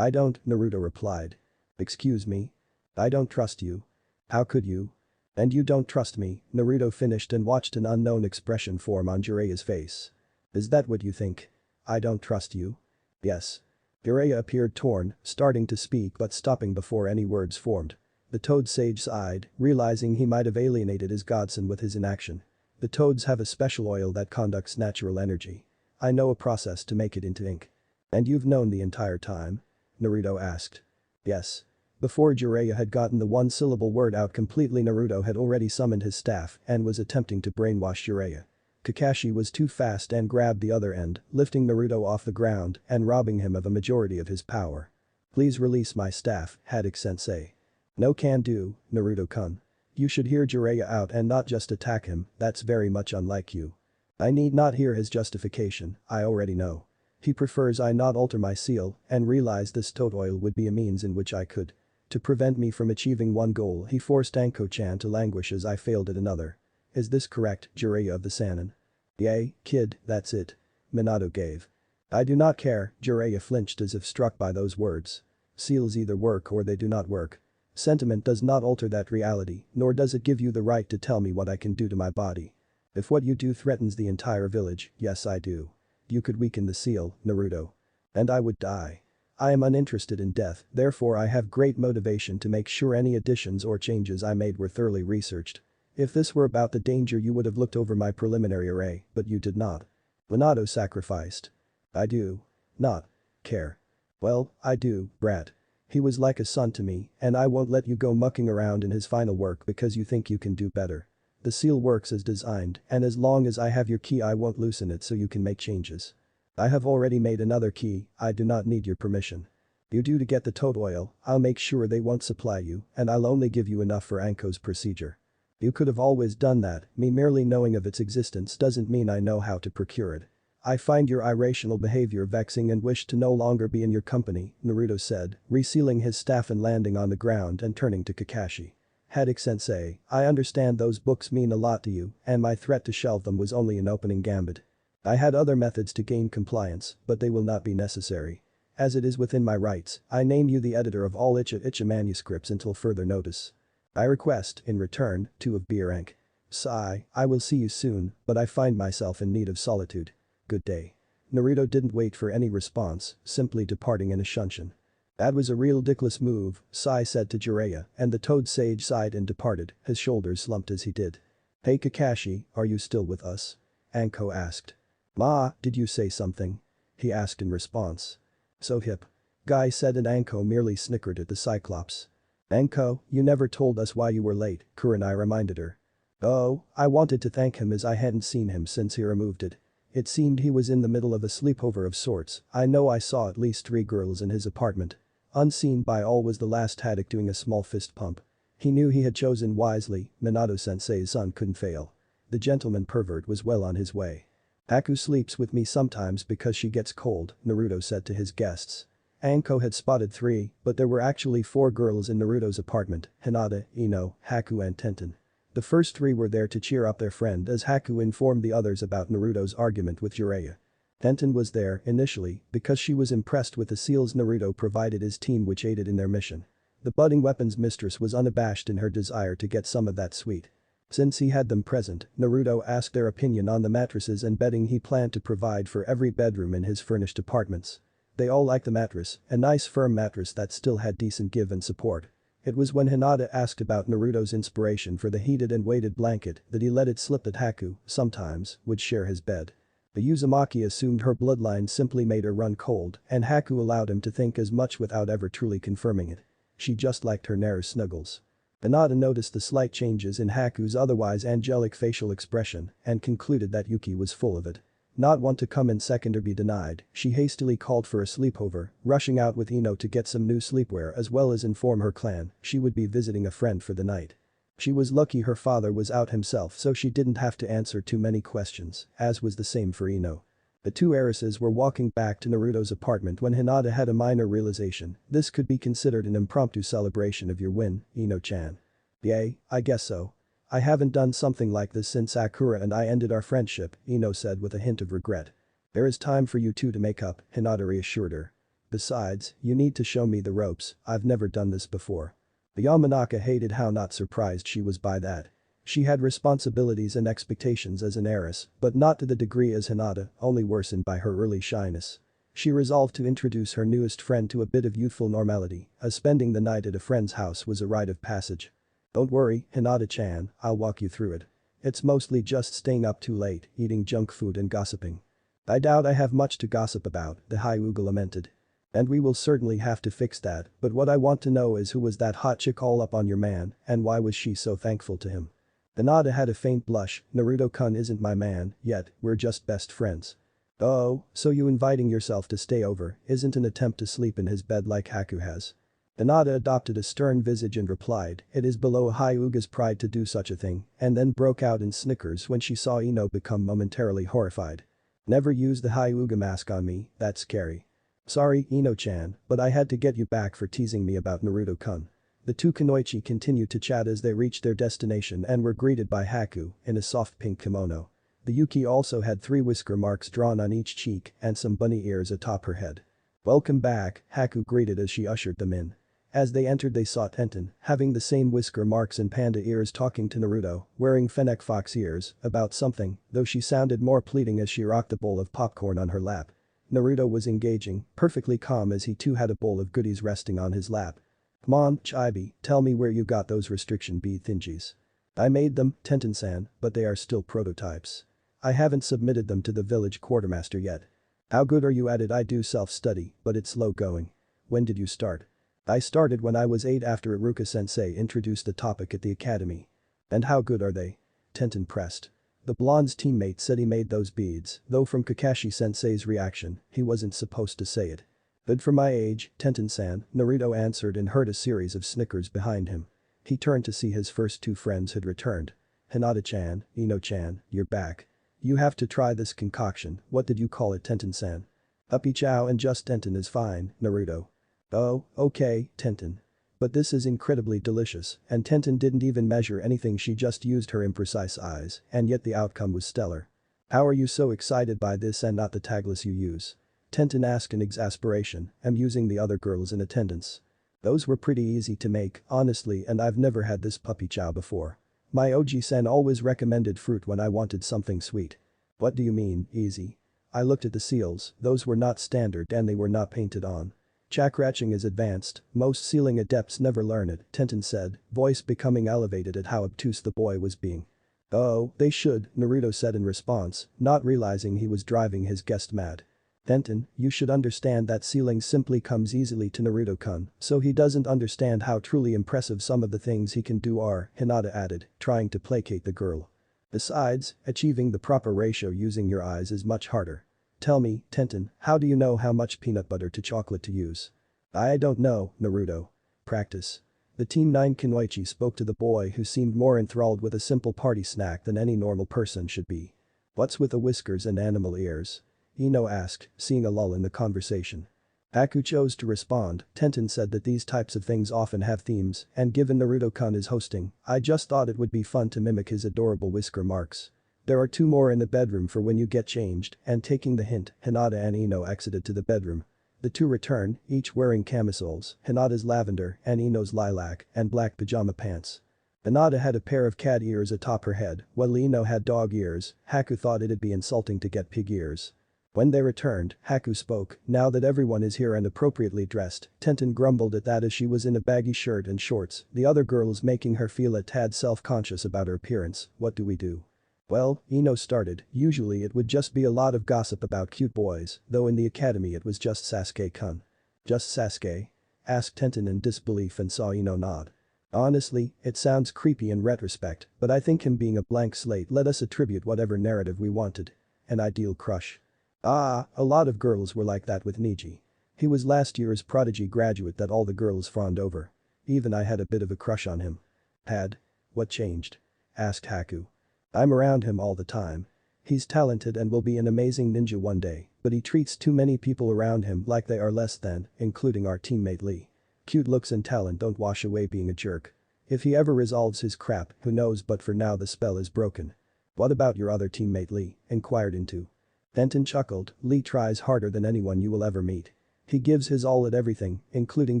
don't, Naruto replied. Excuse me? I don't trust you. How could you? And you don't trust me, Naruto finished and watched an unknown expression form on Jiraiya's face. Is that what you think? I don't trust you? Yes. Jiraiya appeared torn, starting to speak but stopping before any words formed. The Toad Sage sighed, realizing he might have alienated his godson with his inaction. The toads have a special oil that conducts natural energy. I know a process to make it into ink. And you've known the entire time? Naruto asked. Yes. Before Jiraiya had gotten the one-syllable word out completely Naruto had already summoned his staff and was attempting to brainwash Jiraiya. Kakashi was too fast and grabbed the other end, lifting Naruto off the ground and robbing him of a majority of his power. Please release my staff, Haddock-sensei. No can do, Naruto-kun. You should hear Jiraiya out and not just attack him, that's very much unlike you. I need not hear his justification, I already know. He prefers I not alter my seal and realize this toad oil would be a means in which I could. To prevent me from achieving one goal he forced Anko-chan to languish as I failed at another. Is this correct, Jiraiya of the Sannin? Yay, kid, that's it. Minato gave. I do not care, Jiraiya flinched as if struck by those words. Seals either work or they do not work. Sentiment does not alter that reality, nor does it give you the right to tell me what I can do to my body. If what you do threatens the entire village, yes I do. You could weaken the seal, Naruto. And I would die. I am uninterested in death, therefore I have great motivation to make sure any additions or changes I made were thoroughly researched. If this were about the danger you would have looked over my preliminary array, but you did not. Minato sacrificed. I do. Not. Care. Well, I do, brat. He was like a son to me, and I won't let you go mucking around in his final work because you think you can do better. The seal works as designed, and as long as I have your key I won't loosen it so you can make changes. I have already made another key, I do not need your permission. You do to get the toad oil, I'll make sure they won't supply you, and I'll only give you enough for Anko's procedure. You could have always done that, me merely knowing of its existence doesn't mean I know how to procure it. I find your irrational behavior vexing and wish to no longer be in your company, Naruto said, resealing his staff and landing on the ground and turning to Kakashi. Haddock-sensei, I understand those books mean a lot to you, and my threat to shelve them was only an opening gambit. I had other methods to gain compliance, but they will not be necessary. As it is within my rights, I name you the editor of all Icha manuscripts until further notice. I request, in return, 2 of beer ink. Sigh, I will see you soon, but I find myself in need of solitude. Good day. Naruto didn't wait for any response, simply departing in a shunshin. That was a real dickless move, Sai said to Jiraiya, and the toad sage sighed and departed, his shoulders slumped as he did. Hey Kakashi, are you still with us? Anko asked. Ma, did you say something? He asked in response. So hip. Guy said and Anko merely snickered at the Cyclops. Anko, you never told us why you were late, Kurenai reminded her. Oh, I wanted to thank him as I hadn't seen him since he removed it. It seemed he was in the middle of a sleepover of sorts. I know I saw at least 3 girls in his apartment. Unseen by all was the last Haddock doing a small fist pump. He knew he had chosen wisely, Minato-sensei's son couldn't fail. The gentleman pervert was well on his way. Haku sleeps with me sometimes because she gets cold, Naruto said to his guests. Anko had spotted 3, but there were actually 4 girls in Naruto's apartment, Hinata, Ino, Haku and Tenten. The first 3 were there to cheer up their friend as Haku informed the others about Naruto's argument with Jiraiya. Tenten was there, initially, because she was impressed with the seals Naruto provided his team which aided in their mission. The budding weapons mistress was unabashed in her desire to get some of that sweet. Since he had them present, Naruto asked their opinion on the mattresses and bedding he planned to provide for every bedroom in his furnished apartments. They all liked the mattress, a nice firm mattress that still had decent give and support. It was when Hinata asked about Naruto's inspiration for the heated and weighted blanket that he let it slip that Haku, sometimes, would share his bed. The Uzumaki assumed her bloodline simply made her run cold, and Haku allowed him to think as much without ever truly confirming it. She just liked her Naru snuggles. Hinata noticed the slight changes in Haku's otherwise angelic facial expression and concluded that Yuki was full of it. Not one to come in second or be denied, she hastily called for a sleepover, rushing out with Ino to get some new sleepwear as well as inform her clan she would be visiting a friend for the night. She was lucky her father was out himself so she didn't have to answer too many questions, as was the same for Ino. The 2 heiresses were walking back to Naruto's apartment when Hinata had a minor realization. This could be considered an impromptu celebration of your win, Ino-chan. Yay, I guess so. I haven't done something like this since Sakura and I ended our friendship, Ino said with a hint of regret. There is time for you 2 to make up, Hinata reassured her. Besides, you need to show me the ropes, I've never done this before. The Yamanaka hated how not surprised she was by that. She had responsibilities and expectations as an heiress, but not to the degree as Hinata, only worsened by her early shyness. She resolved to introduce her newest friend to a bit of youthful normality, as spending the night at a friend's house was a rite of passage. Don't worry, Hinata-chan, I'll walk you through it. It's mostly just staying up too late, eating junk food and gossiping. I doubt I have much to gossip about, the Hyuga lamented. And we will certainly have to fix that, but what I want to know is who was that hot chick all up on your man, and why was she so thankful to him? Hinata had a faint blush, Naruto-kun isn't my man, yet, we're just best friends. Oh, so you inviting yourself to stay over isn't an attempt to sleep in his bed like Haku has. Hinata adopted a stern visage and replied, it is below a Hyuga's pride to do such a thing, and then broke out in snickers when she saw Ino become momentarily horrified. Never use the Hyuga mask on me, that's scary. Sorry, Ino-chan, but I had to get you back for teasing me about Naruto-kun. The 2 kunoichi continued to chat as they reached their destination and were greeted by Haku, in a soft pink kimono. The Yuki also had 3 whisker marks drawn on each cheek and some bunny ears atop her head. Welcome back, Haku greeted as she ushered them in. As they entered they saw Tenten, having the same whisker marks and panda ears talking to Naruto, wearing fennec fox ears, about something, though she sounded more pleading as she rocked a bowl of popcorn on her lap. Naruto was engaging, perfectly calm as he too had a bowl of goodies resting on his lap. Come on, Chibi, tell me where you got those restriction bead thingies. I made them, Tenten-san, but they are still prototypes. I haven't submitted them to the village quartermaster yet. How good are you at it? I do self-study, but it's slow going. When did you start? I started when I was 8 after Iruka-sensei introduced the topic at the academy. And how good are they? Tenten pressed. The blonde's teammate said he made those beads, though from Kakashi-sensei's reaction, he wasn't supposed to say it. Good for my age, Tenten-san, Naruto answered and heard a series of snickers behind him. He turned to see his first two friends had returned. Hinata-chan, Ino-chan, you're back. You have to try this concoction, what did you call it Tenten-san? Puppy chow and just Tenten is fine, Naruto. Oh, okay, Tenten. But this is incredibly delicious, and Tenten didn't even measure anything, she just used her imprecise eyes, and yet the outcome was stellar. How are you so excited by this and not the tagless you use? Tenten asked in exasperation, amusing the other girls in attendance. Those were pretty easy to make, honestly, and I've never had this puppy chow before. My Oji-san always recommended fruit when I wanted something sweet. What do you mean, easy? I looked at the seals, those were not standard and they were not painted on. Chakraching is advanced, most sealing adepts never learn it, Tenten said, voice becoming elevated at how obtuse the boy was being. Oh, they should, Naruto said in response, not realizing he was driving his guest mad. Tenten, you should understand that sealing simply comes easily to Naruto-kun, so he doesn't understand how truly impressive some of the things he can do are, Hinata added, trying to placate the girl. Besides, achieving the proper ratio using your eyes is much harder. Tell me, Tenten, how do you know how much peanut butter to chocolate to use? I don't know, Naruto. Practice. The Team 9 Kunoichi spoke to the boy who seemed more enthralled with a simple party snack than any normal person should be. What's with the whiskers and animal ears? Ino asked, seeing a lull in the conversation. Haku chose to respond, Tenten said that these types of things often have themes, and given Naruto-kun is hosting, I just thought it would be fun to mimic his adorable whisker marks. There are two more in the bedroom for when you get changed, and taking the hint, Hinata and Ino exited to the bedroom. The two returned, each wearing camisoles, Hinata's lavender and Ino's lilac and black pajama pants. Hinata had a pair of cat ears atop her head, while Ino had dog ears. Haku thought it'd be insulting to get pig ears. When they returned, Haku spoke, now that everyone is here and appropriately dressed, Tenten grumbled at that as she was in a baggy shirt and shorts, the other girls making her feel a tad self-conscious about her appearance. What do we do? Well, Ino started, usually it would just be a lot of gossip about cute boys, though in the academy it was just Sasuke-kun. Just Sasuke? Asked Tenten in disbelief and saw Ino nod. Honestly, it sounds creepy in retrospect, but I think him being a blank slate let us attribute whatever narrative we wanted. An ideal crush. Ah, a lot of girls were like that with Niji. He was last year's prodigy graduate that all the girls fawned over. Even I had a bit of a crush on him. Had? What changed? Asked Haku. I'm around him all the time. He's talented and will be an amazing ninja one day, but he treats too many people around him like they are less than, including our teammate Lee. Cute looks and talent don't wash away being a jerk. If he ever resolves his crap, who knows, but for now the spell is broken. What about your other teammate Lee? Inquired Into. Tenten chuckled, Lee tries harder than anyone you will ever meet. He gives his all at everything, including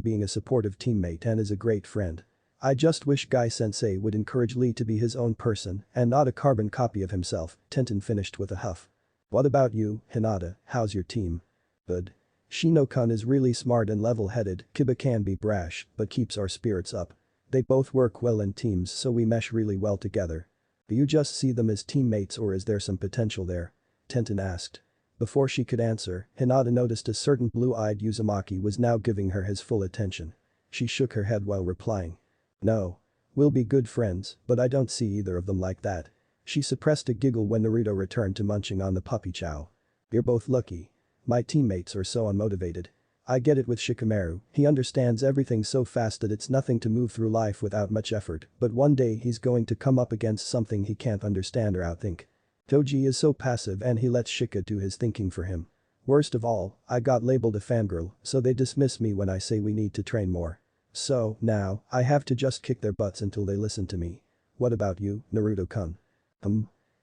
being a supportive teammate and is a great friend. I just wish Guy-sensei would encourage Lee to be his own person and not a carbon copy of himself, Tenten finished with a huff. What about you, Hinata, how's your team? Good. Shino-kun is really smart and level-headed, Kiba can be brash, but keeps our spirits up. They both work well in teams so we mesh really well together. Do you just see them as teammates or is there some potential there? Tenten asked. Before she could answer, Hinata noticed a certain blue-eyed Uzumaki was now giving her his full attention. She shook her head while replying. No. We'll be good friends, but I don't see either of them like that. She suppressed a giggle when Naruto returned to munching on the puppy chow. You're both lucky. My teammates are so unmotivated. I get it with Shikamaru, he understands everything so fast that it's nothing to move through life without much effort, but one day he's going to come up against something he can't understand or outthink. Toji is so passive and he lets Shika do his thinking for him. Worst of all, I got labeled a fangirl, so they dismiss me when I say we need to train more. So, now, I have to just kick their butts until they listen to me. What about you, Naruto-kun?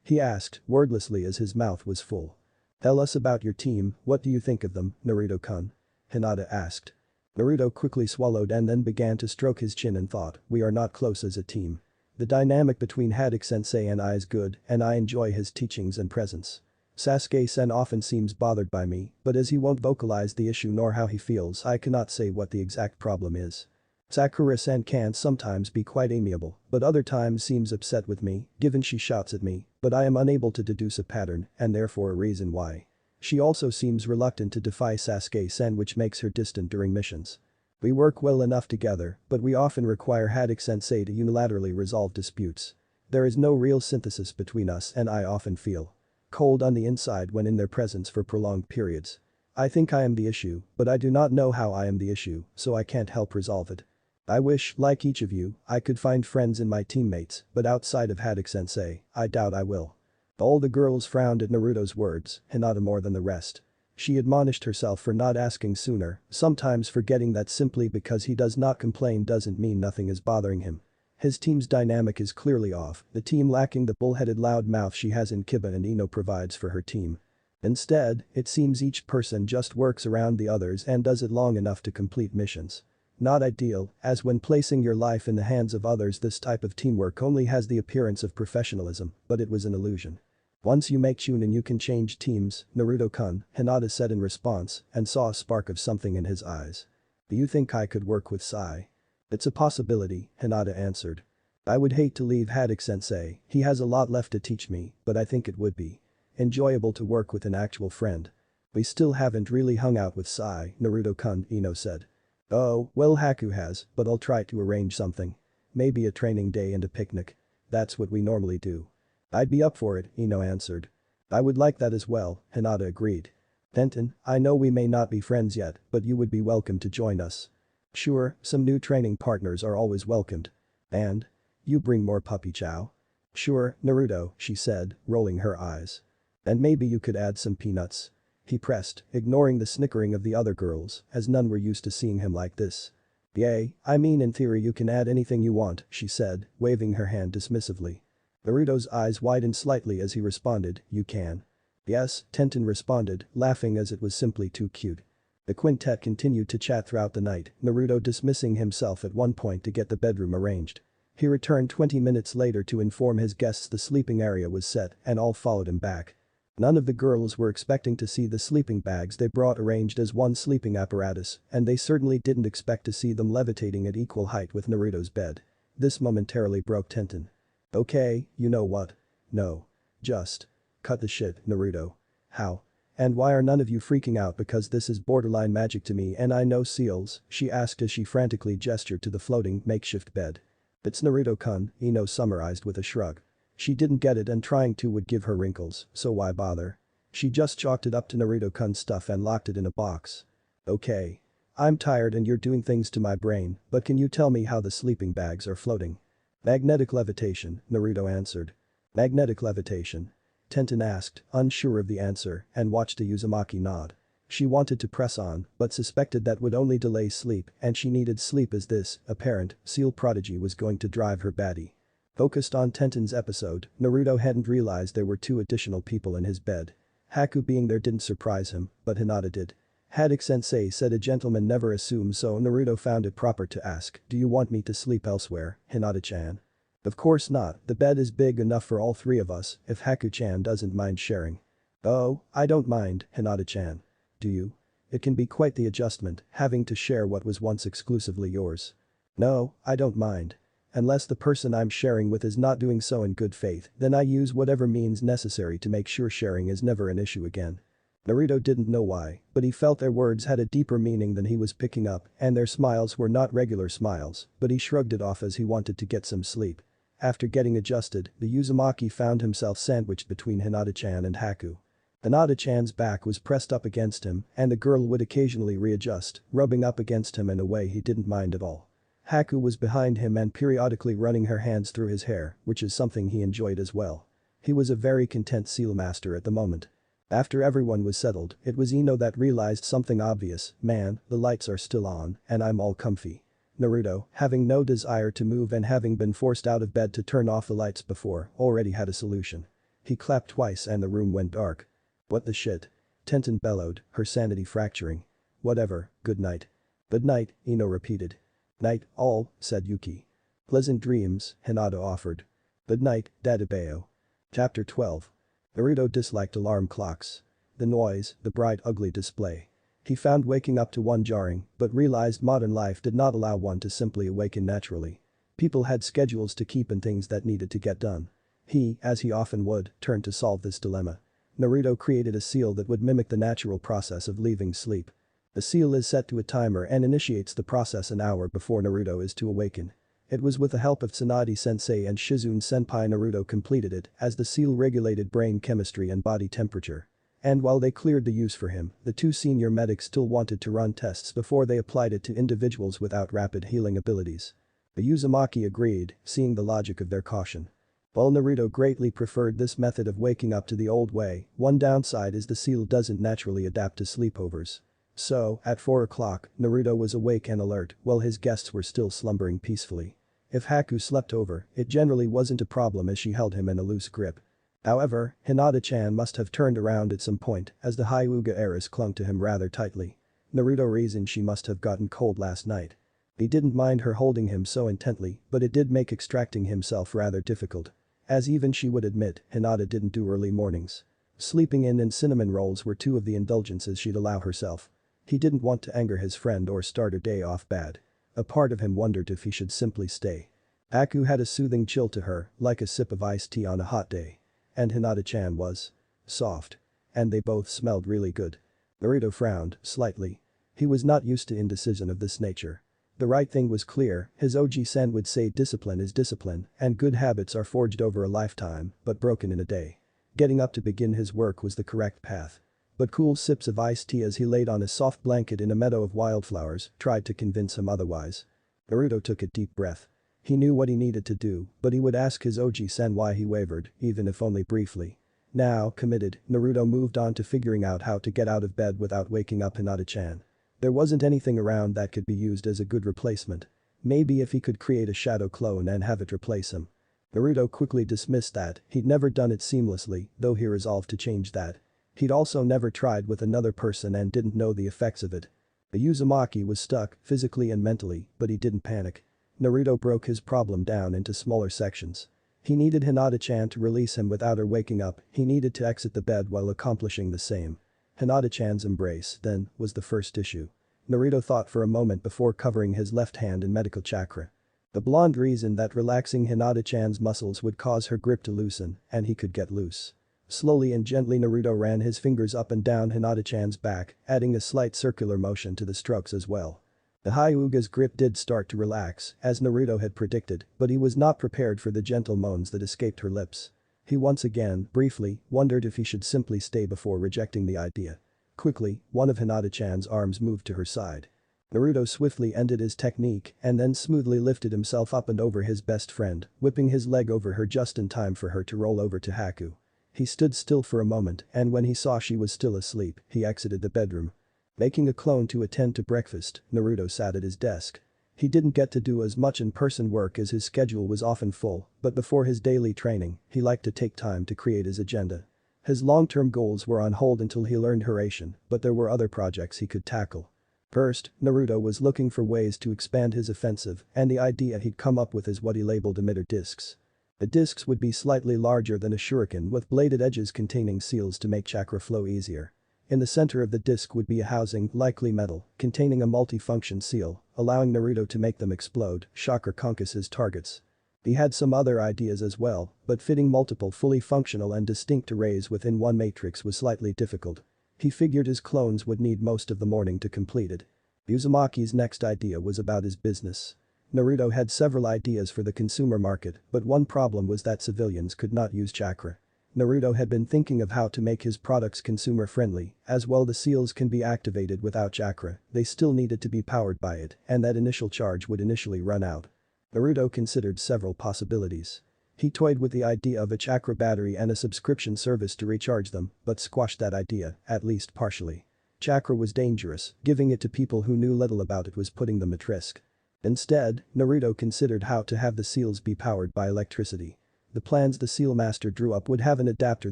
He asked, wordlessly as his mouth was full. Tell us about your team, what do you think of them, Naruto-kun? Hinata asked. Naruto quickly swallowed and then began to stroke his chin and thought, we are not close as a team. The dynamic between Haddock-sensei and I is good and I enjoy his teachings and presence. Sasuke-sen often seems bothered by me, but as he won't vocalize the issue nor how he feels I cannot say what the exact problem is. Sakura-san can sometimes be quite amiable, but other times seems upset with me, given she shouts at me, but I am unable to deduce a pattern and therefore a reason why. She also seems reluctant to defy Sasuke-sen which makes her distant during missions. We work well enough together, but we often require Haddock-sensei to unilaterally resolve disputes. There is no real synthesis between us and I often feel cold on the inside when in their presence for prolonged periods. I think I am the issue, but I do not know how I am the issue, so I can't help resolve it. I wish, like each of you, I could find friends in my teammates, but outside of Haddock-sensei, I doubt I will. All the girls frowned at Naruto's words, Hinata more than the rest. She admonished herself for not asking sooner, sometimes forgetting that simply because he does not complain doesn't mean nothing is bothering him. His team's dynamic is clearly off, the team lacking the bullheaded loud mouth she has in Kiba and Ino provides for her team. Instead, it seems each person just works around the others and does it long enough to complete missions. Not ideal, as when placing your life in the hands of others this type of teamwork only has the appearance of professionalism, but it was an illusion. Once you make Chunin you can change teams, Naruto-kun, Hinata said in response, and saw a spark of something in his eyes. Do you think I could work with Sai? It's a possibility, Hinata answered. I would hate to leave Haddock-sensei, he has a lot left to teach me, but I think it would be enjoyable to work with an actual friend. We still haven't really hung out with Sai, Naruto-kun, Ino said. Oh, well Haku has, but I'll try to arrange something. Maybe a training day and a picnic. That's what we normally do. I'd be up for it, Ino answered. I would like that as well, Hinata agreed. Tenten, I know we may not be friends yet, but you would be welcome to join us. Sure, some new training partners are always welcomed. And? You bring more puppy chow? Sure, Naruto, she said, rolling her eyes. And maybe you could add some peanuts. He pressed, ignoring the snickering of the other girls, as none were used to seeing him like this. Yay, I mean in theory you can add anything you want, she said, waving her hand dismissively. Naruto's eyes widened slightly as he responded, you can. Yes, Tenten responded, laughing as it was simply too cute. The quintet continued to chat throughout the night, Naruto dismissing himself at one point to get the bedroom arranged. He returned 20 minutes later to inform his guests the sleeping area was set and all followed him back. None of the girls were expecting to see the sleeping bags they brought arranged as one sleeping apparatus, and they certainly didn't expect to see them levitating at equal height with Naruto's bed. This momentarily broke Tenten. Okay, you know what? No. Just. Cut the shit, Naruto. How? And why are none of you freaking out because this is borderline magic to me and I know seals, she asked as she frantically gestured to the floating makeshift bed. It's Naruto-kun, Ino summarized with a shrug. She didn't get it and trying to would give her wrinkles, so why bother? She just chalked it up to Naruto-kun's stuff and locked it in a box. Okay. I'm tired and you're doing things to my brain, but can you tell me how the sleeping bags are floating? Magnetic levitation, Naruto answered. Magnetic levitation? Tenten asked, unsure of the answer, and watched the Uzumaki nod. She wanted to press on, but suspected that would only delay sleep and she needed sleep as this, apparent, seal prodigy was going to drive her batty. Focused on Tenten's episode, Naruto hadn't realized there were 2 additional people in his bed. Haku being there didn't surprise him, but Hinata did. Haddock-sensei said a gentleman never assumes, so Naruto found it proper to ask, do you want me to sleep elsewhere, Hinata-chan? Of course not, the bed is big enough for all 3 of us, if Haku-chan doesn't mind sharing. Oh, I don't mind, Hinata-chan. Do you? It can be quite the adjustment, having to share what was once exclusively yours. No, I don't mind. Unless the person I'm sharing with is not doing so in good faith, then I use whatever means necessary to make sure sharing is never an issue again. Naruto didn't know why, but he felt their words had a deeper meaning than he was picking up and their smiles were not regular smiles, but he shrugged it off as he wanted to get some sleep. After getting adjusted, the Uzumaki found himself sandwiched between Hinata-chan and Haku. Hinata-chan's back was pressed up against him and the girl would occasionally readjust, rubbing up against him in a way he didn't mind at all. Haku was behind him and periodically running her hands through his hair, which is something he enjoyed as well. He was a very content seal master at the moment. After everyone was settled, it was Ino that realized something obvious, man, the lights are still on, and I'm all comfy. Naruto, having no desire to move and having been forced out of bed to turn off the lights before, already had a solution. He clapped twice and the room went dark. What the shit? Tenten bellowed, her sanity fracturing. Whatever, good night. Good night, Ino repeated. Night, all, said Yuki. Pleasant dreams, Hinata offered. Good night, Dadabeo. Chapter 12. Naruto disliked alarm clocks. The noise, the bright ugly display. He found waking up to one jarring, but realized modern life did not allow one to simply awaken naturally. People had schedules to keep and things that needed to get done. He, as he often would, turned to solve this dilemma. Naruto created a seal that would mimic the natural process of leaving sleep. The seal is set to a timer and initiates the process an hour before Naruto is to awaken. It was with the help of Tsunade-sensei and Shizune-senpai Naruto completed it as the seal regulated brain chemistry and body temperature. And while they cleared the use for him, the two senior medics still wanted to run tests before they applied it to individuals without rapid healing abilities. The Uzumaki agreed, seeing the logic of their caution. While Naruto greatly preferred this method of waking up to the old way, one downside is the seal doesn't naturally adapt to sleepovers. So, at 4 o'clock, Naruto was awake and alert while his guests were still slumbering peacefully. If Haku slept over, it generally wasn't a problem as she held him in a loose grip. However, Hinata-chan must have turned around at some point as the Hyuga heiress clung to him rather tightly. Naruto reasoned she must have gotten cold last night. He didn't mind her holding him so intently, but it did make extracting himself rather difficult. As even she would admit, Hinata didn't do early mornings. Sleeping in and cinnamon rolls were two of the indulgences she'd allow herself. He didn't want to anger his friend or start her day off bad. A part of him wondered if he should simply stay. Haku had a soothing chill to her, like a sip of iced tea on a hot day. And Hinata-chan was soft. And they both smelled really good. Naruto frowned, slightly. He was not used to indecision of this nature. The right thing was clear, his Oji-san would say discipline is discipline, and good habits are forged over a lifetime, but broken in a day. Getting up to begin his work was the correct path. But cool sips of iced tea as he laid on a soft blanket in a meadow of wildflowers tried to convince him otherwise. Naruto took a deep breath. He knew what he needed to do, but he would ask his Oji-san why he wavered, even if only briefly. Now, committed, Naruto moved on to figuring out how to get out of bed without waking up Hinata-chan. There wasn't anything around that could be used as a good replacement. Maybe if he could create a shadow clone and have it replace him. Naruto quickly dismissed that, he'd never done it seamlessly, though he resolved to change that. He'd also never tried with another person and didn't know the effects of it. The Uzumaki was stuck, physically and mentally, but he didn't panic. Naruto broke his problem down into smaller sections. He needed Hinata-chan to release him without her waking up, he needed to exit the bed while accomplishing the same. Hinata-chan's embrace, then, was the first issue. Naruto thought for a moment before covering his left hand in medical chakra. The blonde reasoned that relaxing Hinata-chan's muscles would cause her grip to loosen, and he could get loose. Slowly and gently Naruto ran his fingers up and down Hinata-chan's back, adding a slight circular motion to the strokes as well. The Hyuga's grip did start to relax, as Naruto had predicted, but he was not prepared for the gentle moans that escaped her lips. He once again, briefly, wondered if he should simply stay before rejecting the idea. Quickly, one of Hinata-chan's arms moved to her side. Naruto swiftly ended his technique and then smoothly lifted himself up and over his best friend, whipping his leg over her just in time for her to roll over to Haku. He stood still for a moment and when he saw she was still asleep, he exited the bedroom. Making a clone to attend to breakfast, Naruto sat at his desk. He didn't get to do as much in-person work as his schedule was often full, but before his daily training, he liked to take time to create his agenda. His long-term goals were on hold until he learned Hashirama, but there were other projects he could tackle. First, Naruto was looking for ways to expand his offensive, and the idea he'd come up with is what he labeled emitter discs. The discs would be slightly larger than a shuriken with bladed edges containing seals to make chakra flow easier. In the center of the disc would be a housing, likely metal, containing a multi-function seal, allowing Naruto to make them explode, shock or concuss his targets. He had some other ideas as well, but fitting multiple fully functional and distinct arrays within one matrix was slightly difficult. He figured his clones would need most of the morning to complete it. Uzumaki's next idea was about his business. Naruto had several ideas for the consumer market, but one problem was that civilians could not use chakra. Naruto had been thinking of how to make his products consumer-friendly, as well the seals can be activated without chakra, they still needed to be powered by it, and that initial charge would initially run out. Naruto considered several possibilities. He toyed with the idea of a chakra battery and a subscription service to recharge them, but squashed that idea, at least partially. Chakra was dangerous, giving it to people who knew little about it was putting them at risk. Instead, Naruto considered how to have the seals be powered by electricity. The plans the seal master drew up would have an adapter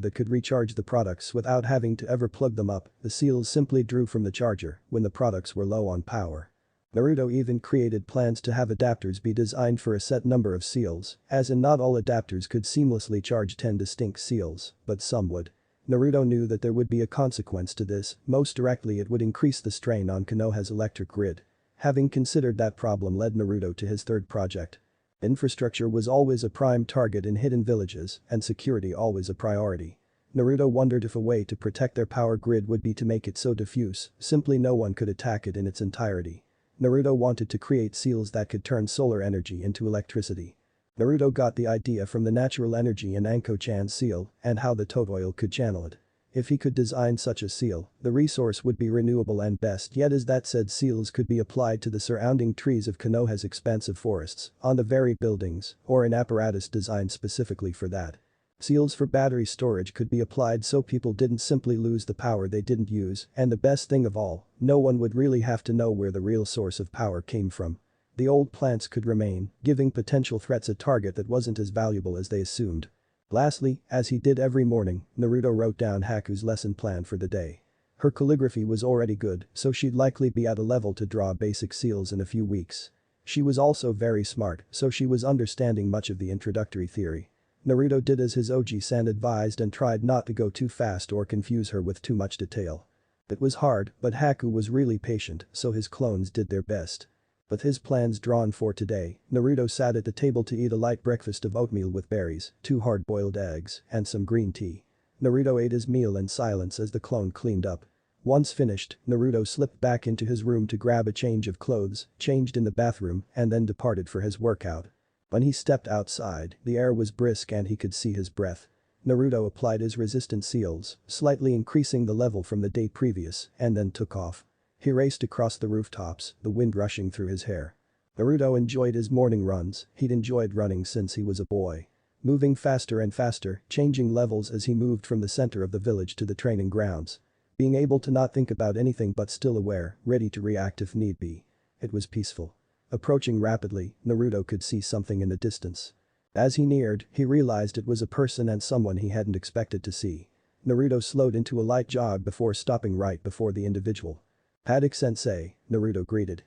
that could recharge the products without having to ever plug them up, the seals simply drew from the charger when the products were low on power. Naruto even created plans to have adapters be designed for a set number of seals, as in not all adapters could seamlessly charge 10 distinct seals, but some would. Naruto knew that there would be a consequence to this, most directly it would increase the strain on Konoha's electric grid. Having considered that problem led Naruto to his third project. Infrastructure was always a prime target in hidden villages, and security always a priority. Naruto wondered if a way to protect their power grid would be to make it so diffuse, simply no one could attack it in its entirety. Naruto wanted to create seals that could turn solar energy into electricity. Naruto got the idea from the natural energy in Anko-chan's seal and how the Toad Oil could channel it. If he could design such a seal, the resource would be renewable and best yet is that said seals could be applied to the surrounding trees of Konoha's expansive forests, on the very buildings, or an apparatus designed specifically for that. Seals for battery storage could be applied so people didn't simply lose the power they didn't use, and the best thing of all, no one would really have to know where the real source of power came from. The old plants could remain, giving potential threats a target that wasn't as valuable as they assumed. Lastly, as he did every morning, Naruto wrote down Haku's lesson plan for the day. Her calligraphy was already good, so she'd likely be at a level to draw basic seals in a few weeks. She was also very smart, so she was understanding much of the introductory theory. Naruto did as his Oji-san advised and tried not to go too fast or confuse her with too much detail. It was hard, but Haku was really patient, so his clones did their best. With his plans drawn for today, Naruto sat at the table to eat a light breakfast of oatmeal with berries, 2 hard-boiled eggs, and some green tea. Naruto ate his meal in silence as the clone cleaned up. Once finished, Naruto slipped back into his room to grab a change of clothes, changed in the bathroom, and then departed for his workout. When he stepped outside, the air was brisk and he could see his breath. Naruto applied his resistant seals, slightly increasing the level from the day previous, and then took off. He raced across the rooftops, the wind rushing through his hair. Naruto enjoyed his morning runs, he'd enjoyed running since he was a boy. Moving faster and faster, changing levels as he moved from the center of the village to the training grounds. Being able to not think about anything but still aware, ready to react if need be. It was peaceful. Approaching rapidly, Naruto could see something in the distance. As he neared, he realized it was a person and someone he hadn't expected to see. Naruto slowed into a light jog before stopping right before the individual. "Haddock-sensei," Naruto greeted.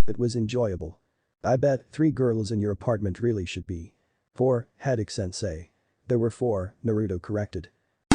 It was enjoyable. "I bet 3 girls in your apartment really should be." "4, Haddock-sensei." "There were 4," Naruto corrected.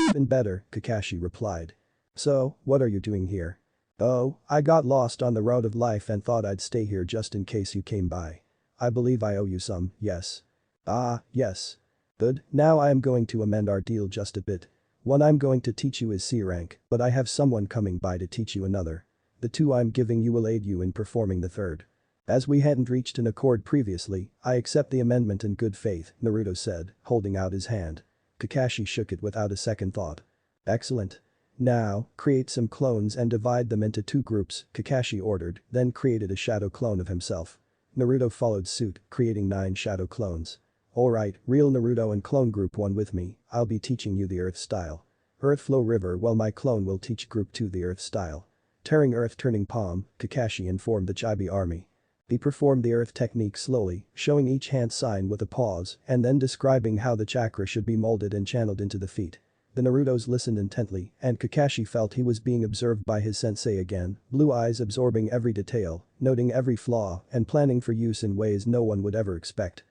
"Even better," Kakashi replied. "So, what are you doing here?" "Oh, I got lost on the road of life and thought I'd stay here just in case you came by. I believe I owe you some, yes?" "Ah, yes. Good, now I am going to amend our deal just a bit. One I'm going to teach you is C rank, but I have someone coming by to teach you another. The 2 I'm giving you will aid you in performing the 3rd. As we hadn't reached an accord previously, I accept the amendment in good faith," Naruto said, holding out his hand. Kakashi shook it without a second thought. "Excellent. Now, create some clones and divide them into 2 groups," Kakashi ordered, then created a shadow clone of himself. Naruto followed suit, creating 9 shadow clones. "Alright, real Naruto and clone group 1 with me, I'll be teaching you the earth style. Earth flow river while my clone will teach group 2 the earth style." Tearing earth turning palm, Kakashi informed the Chibi army. He performed the earth technique slowly, showing each hand sign with a pause and then describing how the chakra should be molded and channeled into the feet. The Narutos listened intently and Kakashi felt he was being observed by his sensei again, blue eyes absorbing every detail, noting every flaw and planning for use in ways no one would ever expect.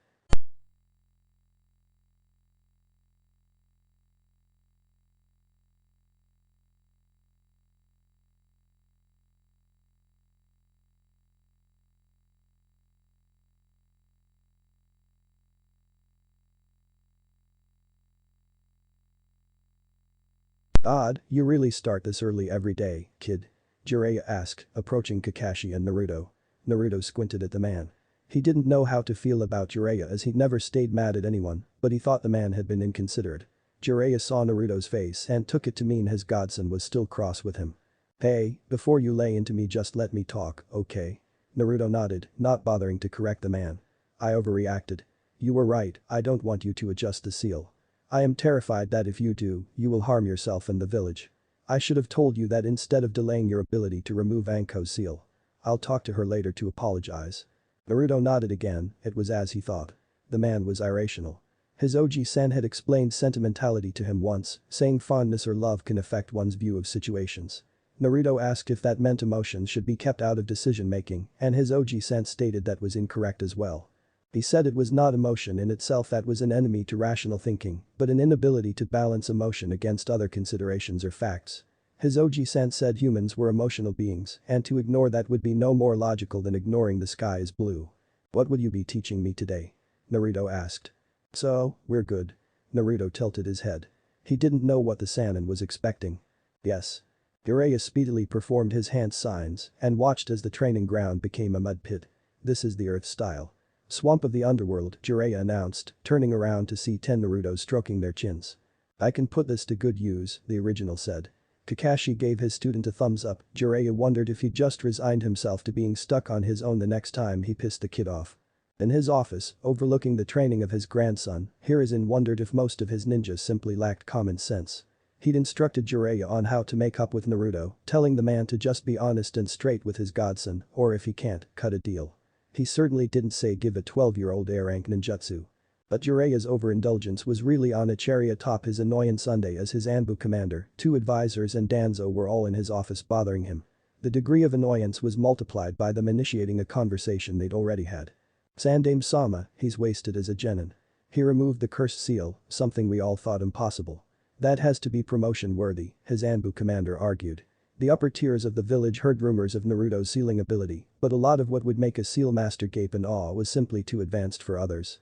"Odd, you really start this early every day, kid?" Jiraiya asked, approaching Kakashi and Naruto. Naruto squinted at the man. He didn't know how to feel about Jiraiya as he'd never stayed mad at anyone, but he thought the man had been inconsiderate. Jiraiya saw Naruto's face and took it to mean his godson was still cross with him. "Hey, before you lay into me just let me talk, okay?" Naruto nodded, not bothering to correct the man. "I overreacted. You were right, I don't want you to adjust the seal. I am terrified that if you do, you will harm yourself and the village. I should have told you that instead of delaying your ability to remove Anko's seal. I'll talk to her later to apologize." Naruto nodded again, it was as he thought. The man was irrational. His Oji-san had explained sentimentality to him once, saying fondness or love can affect one's view of situations. Naruto asked if that meant emotions should be kept out of decision-making, and his Oji-san stated that was incorrect as well. He said it was not emotion in itself that was an enemy to rational thinking, but an inability to balance emotion against other considerations or facts. His Oji-san said humans were emotional beings, and to ignore that would be no more logical than ignoring the sky is blue. "What would you be teaching me today?" Naruto asked. "So, we're good." Naruto tilted his head. He didn't know what the Sannin was expecting. "Yes." Jiraiya speedily performed his hand signs and watched as the training ground became a mud pit. This is the Earth style. Swamp of the underworld, Jiraiya announced, turning around to see 10 Naruto stroking their chins. I can put this to good use, the original said. Kakashi gave his student a thumbs up. Jiraiya wondered if he'd just resigned himself to being stuck on his own the next time he pissed the kid off. In his office, overlooking the training of his grandson, Hiruzen wondered if most of his ninjas simply lacked common sense. He'd instructed Jiraiya on how to make up with Naruto, telling the man to just be honest and straight with his godson, or if he can't, cut a deal. He certainly didn't say give a 12-year-old A-rank ninjutsu. But Jiraiya's overindulgence was really on a cherry atop his annoyance Sunday as his Anbu commander, 2 advisors and Danzo were all in his office bothering him. The degree of annoyance was multiplied by them initiating a conversation they'd already had. Sandame-sama, he's wasted as a genin. He removed the cursed seal, something we all thought impossible. That has to be promotion worthy, his Anbu commander argued. The upper tiers of the village heard rumors of Naruto's sealing ability, but a lot of what would make a seal master gape in awe was simply too advanced for others.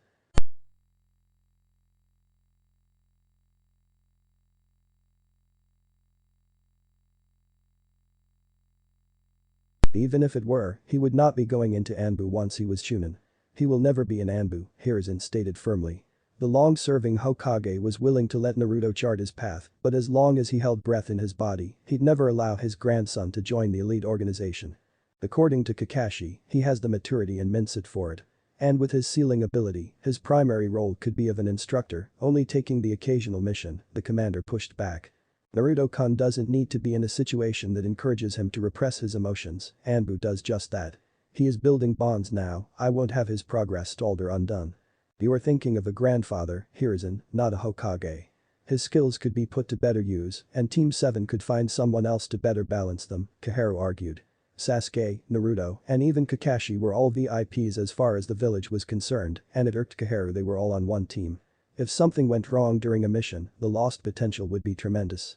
Even if it were, he would not be going into Anbu once he was Chunin. He will never be an Anbu, Hiruzen stated firmly. The long-serving Hokage was willing to let Naruto chart his path, but as long as he held breath in his body, he'd never allow his grandson to join the elite organization. According to Kakashi, he has the maturity and mindset for it. And with his sealing ability, his primary role could be of an instructor, only taking the occasional mission, the commander pushed back. Naruto-kun doesn't need to be in a situation that encourages him to repress his emotions, Anbu does just that. He is building bonds now, I won't have his progress stalled or undone. You are thinking of a grandfather, Hiruzen, not a Hokage. His skills could be put to better use, and Team 7 could find someone else to better balance them, Koharu argued. Sasuke, Naruto, and even Kakashi were all VIPs as far as the village was concerned, and it irked Koharu they were all on one team. If something went wrong during a mission, the lost potential would be tremendous.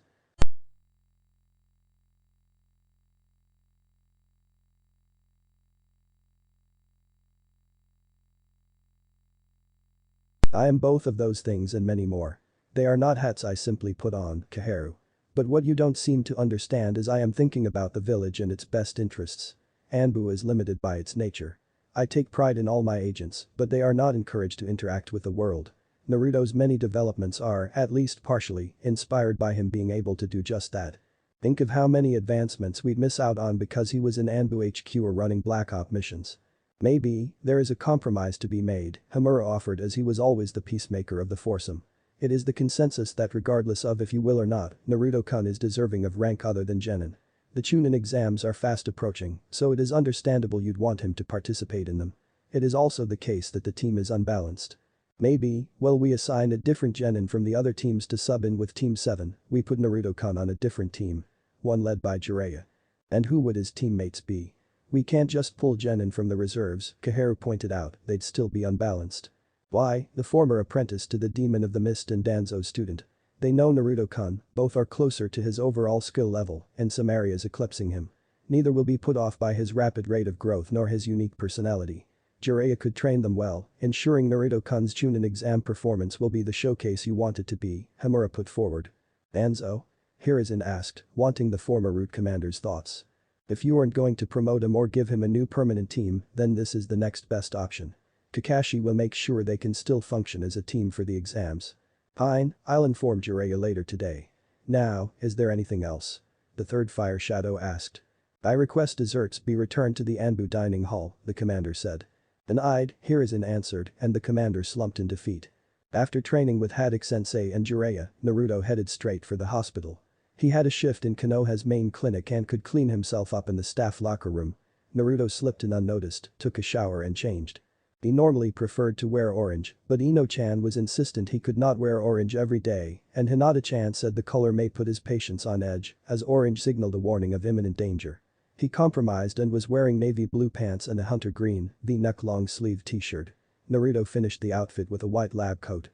I am both of those things and many more. They are not hats I simply put on, Koharu. But what you don't seem to understand is I am thinking about the village and its best interests. Anbu is limited by its nature. I take pride in all my agents, but they are not encouraged to interact with the world. Naruto's many developments are, at least partially, inspired by him being able to do just that. Think of how many advancements we'd miss out on because he was in Anbu HQ or running Black Op missions. Maybe, there is a compromise to be made, Hamura offered as he was always the peacemaker of the foursome. It is the consensus that regardless of if you will or not, Naruto-kun is deserving of rank other than Genin. The Chunin exams are fast approaching, so it is understandable you'd want him to participate in them. It is also the case that the team is unbalanced. Maybe, well we assign a different Genin from the other teams to sub in with Team 7, we put Naruto-kun on a different team. One led by Jiraiya. And who would his teammates be? We can't just pull Genin from the reserves, Koharu pointed out, they'd still be unbalanced. Why, the former apprentice to the Demon of the Mist and Danzo's student. They know Naruto-kun, both are closer to his overall skill level, and some areas eclipsing him. Neither will be put off by his rapid rate of growth nor his unique personality. Jiraiya could train them well, ensuring Naruto-kun's Chunin exam performance will be the showcase you want it to be, Hamura put forward. Danzo? Hiruzen asked, wanting the former route commander's thoughts. If you aren't going to promote him or give him a new permanent team, then this is the next best option. Kakashi will make sure they can still function as a team for the exams. Fine, I'll inform Jiraiya later today. Now, is there anything else? The third Fire Shadow asked. I request desserts be returned to the Anbu dining hall, the commander said. Denied, Hiruzen answered, and the commander slumped in defeat. After training with Haddock-sensei and Jiraiya, Naruto headed straight for the hospital. He had a shift in Konoha's main clinic and could clean himself up in the staff locker room. Naruto slipped in unnoticed, took a shower and changed. He normally preferred to wear orange, but Ino-chan was insistent he could not wear orange every day, and Hinata-chan said the color may put his patients on edge, as orange signaled a warning of imminent danger. He compromised and was wearing navy blue pants and a hunter green, V-neck long-sleeve t-shirt. Naruto finished the outfit with a white lab coat.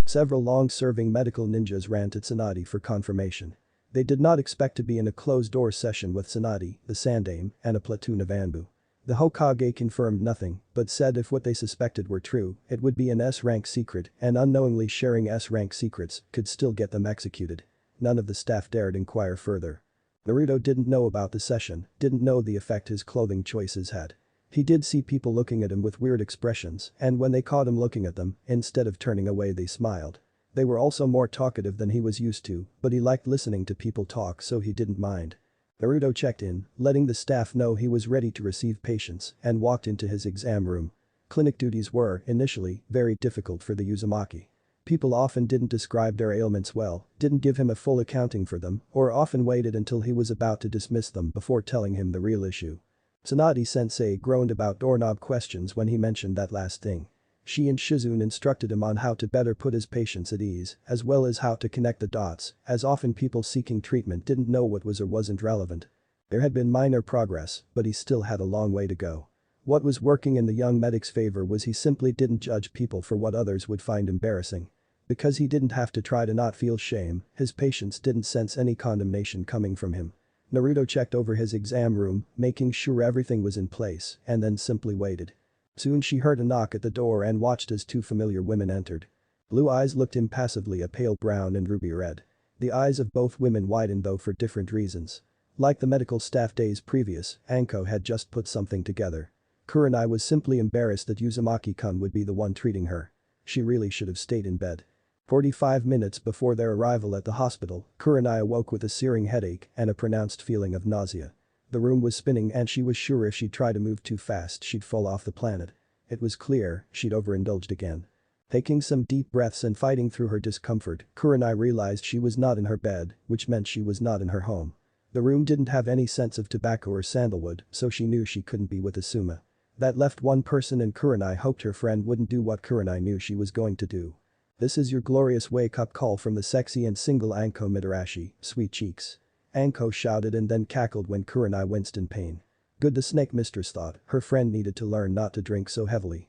Several long-serving medical ninjas ran to Tsunade for confirmation. They did not expect to be in a closed-door session with Tsunade, the Sandame, and a platoon of Anbu. The Hokage confirmed nothing, but said if what they suspected were true, it would be an S-rank secret and unknowingly sharing S-rank secrets could still get them executed. None of the staff dared inquire further. Naruto didn't know about the session, didn't know the effect his clothing choices had. He did see people looking at him with weird expressions, and when they caught him looking at them, instead of turning away they smiled. They were also more talkative than he was used to, but he liked listening to people talk so he didn't mind. Naruto checked in, letting the staff know he was ready to receive patients, and walked into his exam room. Clinic duties were, initially, very difficult for the Uzumaki. People often didn't describe their ailments well, didn't give him a full accounting for them, or often waited until he was about to dismiss them before telling him the real issue. Tsunade-sensei groaned about doorknob questions when he mentioned that last thing. She and Shizune instructed him on how to better put his patients at ease, as well as how to connect the dots, as often people seeking treatment didn't know what was or wasn't relevant. There had been minor progress, but he still had a long way to go. What was working in the young medic's favor was he simply didn't judge people for what others would find embarrassing. Because he didn't have to try to not feel shame, his patients didn't sense any condemnation coming from him. Naruto checked over his exam room, making sure everything was in place, and then simply waited. Soon she heard a knock at the door and watched as two familiar women entered. Blue eyes looked impassively a pale brown and ruby red. The eyes of both women widened though for different reasons. Like the medical staff days previous, Anko had just put something together. Kurenai was simply embarrassed that Uzumaki-kun would be the one treating her. She really should have stayed in bed. 45 minutes before their arrival at the hospital, Kurenai awoke with a searing headache and a pronounced feeling of nausea. The room was spinning and she was sure if she tried to move too fast she'd fall off the planet. It was clear she'd overindulged again. Taking some deep breaths and fighting through her discomfort, Kurenai realized she was not in her bed, which meant she was not in her home. The room didn't have any sense of tobacco or sandalwood, so she knew she couldn't be with Asuma. That left one person and Kurenai hoped her friend wouldn't do what Kurenai knew she was going to do. This is your glorious wake-up call from the sexy and single Anko Mitarashi, sweet cheeks. Anko shouted and then cackled when Kurenai winced in pain. Good, the snake mistress thought, her friend needed to learn not to drink so heavily.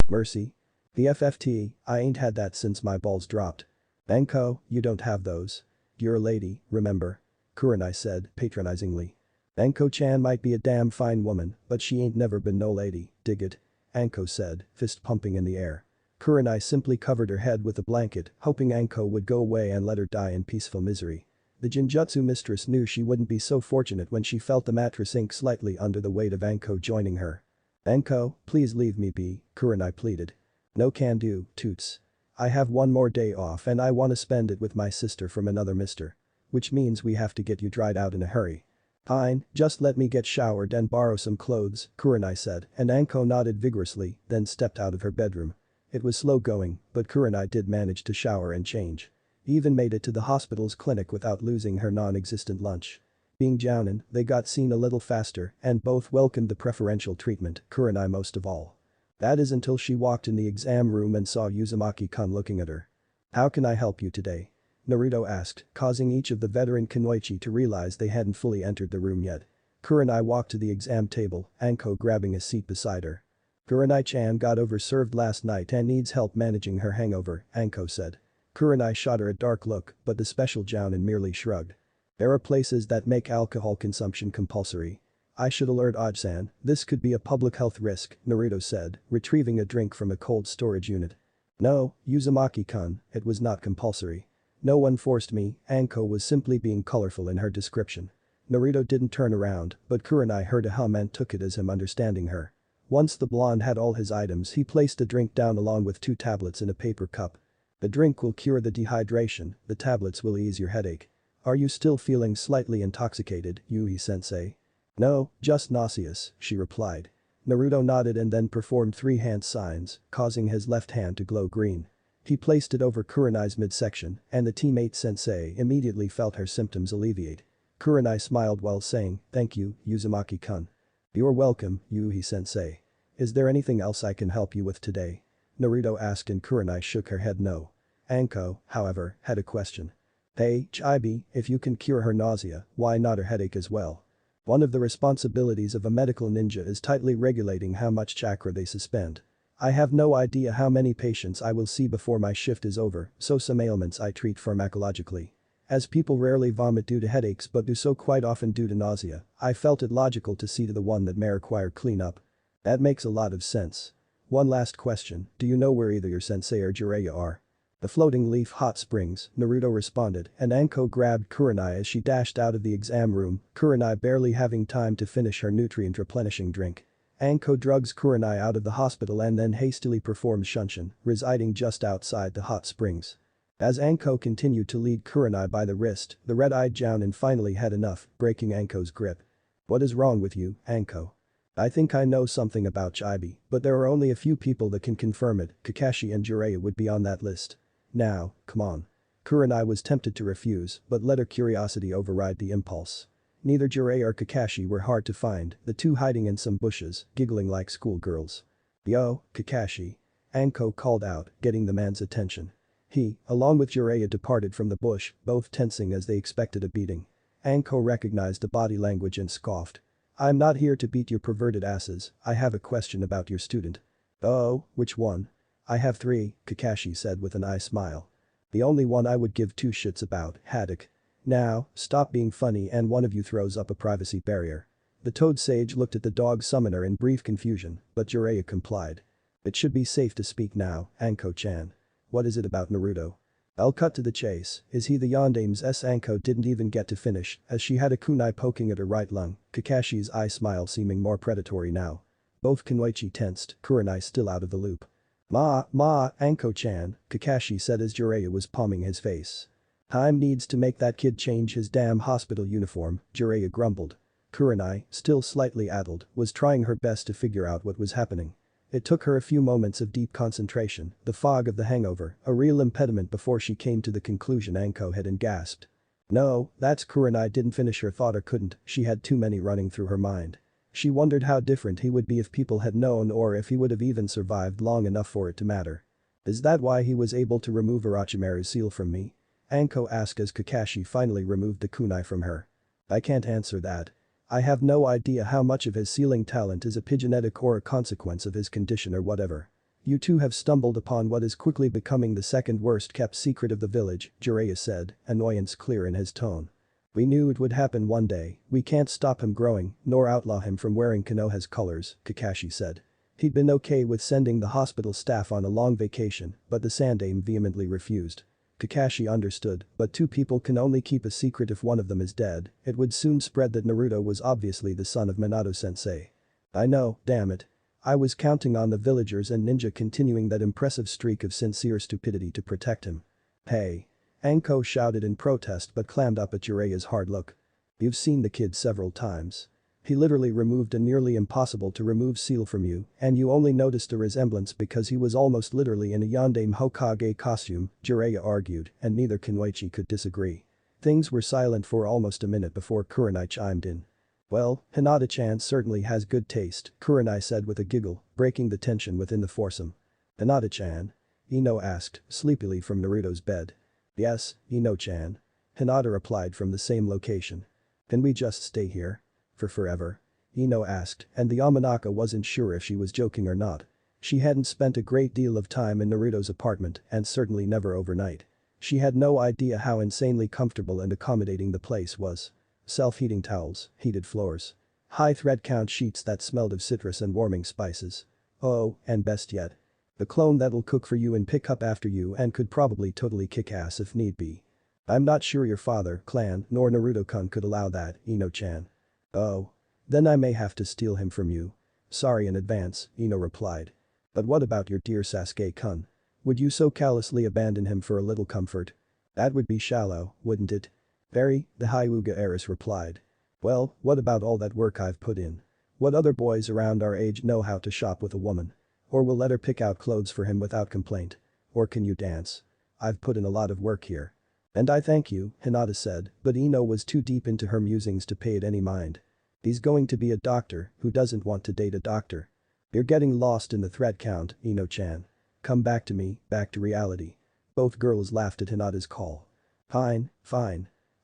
Mercy? The FFT, I ain't had that since my balls dropped. Anko, you don't have those. You're a lady, remember? Kurenai said, patronizingly. Anko-chan might be a damn fine woman, but she ain't never been no lady, dig it? Anko said, fist pumping in the air. Kurenai simply covered her head with a blanket, hoping Anko would go away and let her die in peaceful misery. The Jinjutsu mistress knew she wouldn't be so fortunate when she felt the mattress sink slightly under the weight of Anko joining her. Anko, please leave me be, Kurenai pleaded. No can do, toots. I have one more day off and I wanna spend it with my sister from another mister. Which means we have to get you dried out in a hurry. Fine, just let me get showered and borrow some clothes, Kurenai said, and Anko nodded vigorously, then stepped out of her bedroom. It was slow going, but Kurenai did manage to shower and change. He even made it to the hospital's clinic without losing her non-existent lunch. Being jounin, they got seen a little faster and both welcomed the preferential treatment, Kurenai most of all. That is until she walked in the exam room and saw Uzumaki-kun looking at her. How can I help you today? Naruto asked, causing each of the veteran kunoichi to realize they hadn't fully entered the room yet. Kurenai walked to the exam table, Anko grabbing a seat beside her. Kurenai-chan got overserved last night and needs help managing her hangover, Anko said. Kurenai shot her a dark look, but the special jounin merely shrugged. There are places that make alcohol consumption compulsory. I should alert Oji-san, this could be a public health risk, Naruto said, retrieving a drink from a cold storage unit. No, Uzumaki-kun, it was not compulsory. No one forced me, Anko was simply being colorful in her description. Naruto didn't turn around, but Kurenai heard a hum and took it as him understanding her. Once the blonde had all his items he placed a drink down along with 2 tablets in a paper cup. The drink will cure the dehydration, the tablets will ease your headache. Are you still feeling slightly intoxicated, Yui-sensei? No, just nauseous, she replied. Naruto nodded and then performed 3 hand signs, causing his left hand to glow green. He placed it over Kurenai's midsection, and the teammate sensei immediately felt her symptoms alleviate. Kurenai smiled while saying, thank you, Uzumaki-kun. You're welcome, Yui-sensei. Is there anything else I can help you with today? Naruto asked and Kurenai shook her head no. Anko, however, had a question. Hey, Chibi, if you can cure her nausea, why not her headache as well? One of the responsibilities of a medical ninja is tightly regulating how much chakra they suspend. I have no idea how many patients I will see before my shift is over, so some ailments I treat pharmacologically. As people rarely vomit due to headaches but do so quite often due to nausea, I felt it logical to see to the one that may require cleanup. That makes a lot of sense. One last question, do you know where either your sensei or Jiraiya are? The floating leaf hot springs, Naruto responded, and Anko grabbed Kurenai as she dashed out of the exam room, Kurenai barely having time to finish her nutrient-replenishing drink. Anko drugs Kurenai out of the hospital and then hastily performs Shunshin, residing just outside the hot springs. As Anko continued to lead Kurenai by the wrist, the red-eyed Jounin finally had enough, breaking Anko's grip. What is wrong with you, Anko? I think I know something about Chibi, but there are only a few people that can confirm it, Kakashi and Jiraiya would be on that list. Now, come on. Kurenai was tempted to refuse, but let her curiosity override the impulse. Neither Jiraiya or Kakashi were hard to find, the two hiding in some bushes, giggling like schoolgirls. Yo, Kakashi. Anko called out, getting the man's attention. He, along with Jiraiya departed from the bush, both tensing as they expected a beating. Anko recognized the body language and scoffed. I'm not here to beat your perverted asses, I have a question about your student. Oh, which one? I have 3, Kakashi said with an eye smile. The only one I would give 2 shits about, Haddock. Now, stop being funny and one of you throws up a privacy barrier. The Toad Sage looked at the dog summoner in brief confusion, but Jiraiya complied. It should be safe to speak now, Anko-chan. What is it about Naruto? I'll cut to the chase, is he the Yondame's S? Anko didn't even get to finish, as she had a kunai poking at her right lung, Kakashi's eye smile seeming more predatory now. Both Kunoichi tensed, Kurenai still out of the loop. Ma, Anko-chan, Kakashi said as Jiraiya was palming his face. Time needs to make that kid change his damn hospital uniform, Jiraiya grumbled. Kurenai, still slightly addled, was trying her best to figure out what was happening. It took her a few moments of deep concentration, the fog of the hangover, a real impediment before she came to the conclusion Anko had and gasped. No, that's Kurenai didn't finish her thought or couldn't, she had too many running through her mind. She wondered how different he would be if people had known or if he would have even survived long enough for it to matter. Is that why he was able to remove Orochimaru's seal from me? Anko asked as Kakashi finally removed the kunai from her. I can't answer that. I have no idea how much of his sealing talent is epigenetic or a consequence of his condition or whatever. You two have stumbled upon what is quickly becoming the second worst kept secret of the village, Jiraiya said, annoyance clear in his tone. We knew it would happen one day, we can't stop him growing, nor outlaw him from wearing Konoha's colors, Kakashi said. He'd been okay with sending the hospital staff on a long vacation, but the Sandame vehemently refused. Kakashi understood, but 2 people can only keep a secret if one of them is dead, it would soon spread that Naruto was obviously the son of Minato-sensei. I know, damn it. I was counting on the villagers and ninja continuing that impressive streak of sincere stupidity to protect him. Hey. Anko shouted in protest but clammed up at Jiraiya's hard look. You've seen the kid several times. He literally removed a nearly impossible to remove seal from you, and you only noticed a resemblance because he was almost literally in a Yondaime Hokage costume, Jiraiya argued, and neither Kunoichi could disagree. Things were silent for almost a minute before Kurenai chimed in. Well, Hinata-chan certainly has good taste, Kurenai said with a giggle, breaking the tension within the foursome. Hinata-chan? Ino asked, sleepily from Naruto's bed. Yes, Ino-chan. Hinata replied from the same location. Can we just stay here? For forever? Ino asked, and the Yamanaka wasn't sure if she was joking or not. She hadn't spent a great deal of time in Naruto's apartment and certainly never overnight. She had no idea how insanely comfortable and accommodating the place was. Self-heating towels, heated floors. High thread count sheets that smelled of citrus and warming spices. Oh, and best yet. The clone that'll cook for you and pick up after you and could probably totally kick ass if need be. I'm not sure your father, clan, nor Naruto-kun could allow that, Ino-chan. Oh. Then I may have to steal him from you. Sorry in advance, Ino replied. But what about your dear Sasuke-kun? Would you so callously abandon him for a little comfort? That would be shallow, wouldn't it? Very, the Hyuga heiress replied. Well, what about all that work I've put in? What other boys around our age know how to shop with a woman? Or will let her pick out clothes for him without complaint? Or can you dance? I've put in a lot of work here. And I thank you, Hinata said, but Ino was too deep into her musings to pay it any mind. He's going to be a doctor, who doesn't want to date a doctor? You're getting lost in the thread count, Ino-chan. Come back to me, back to reality. Both girls laughed at Hinata's call. Fine.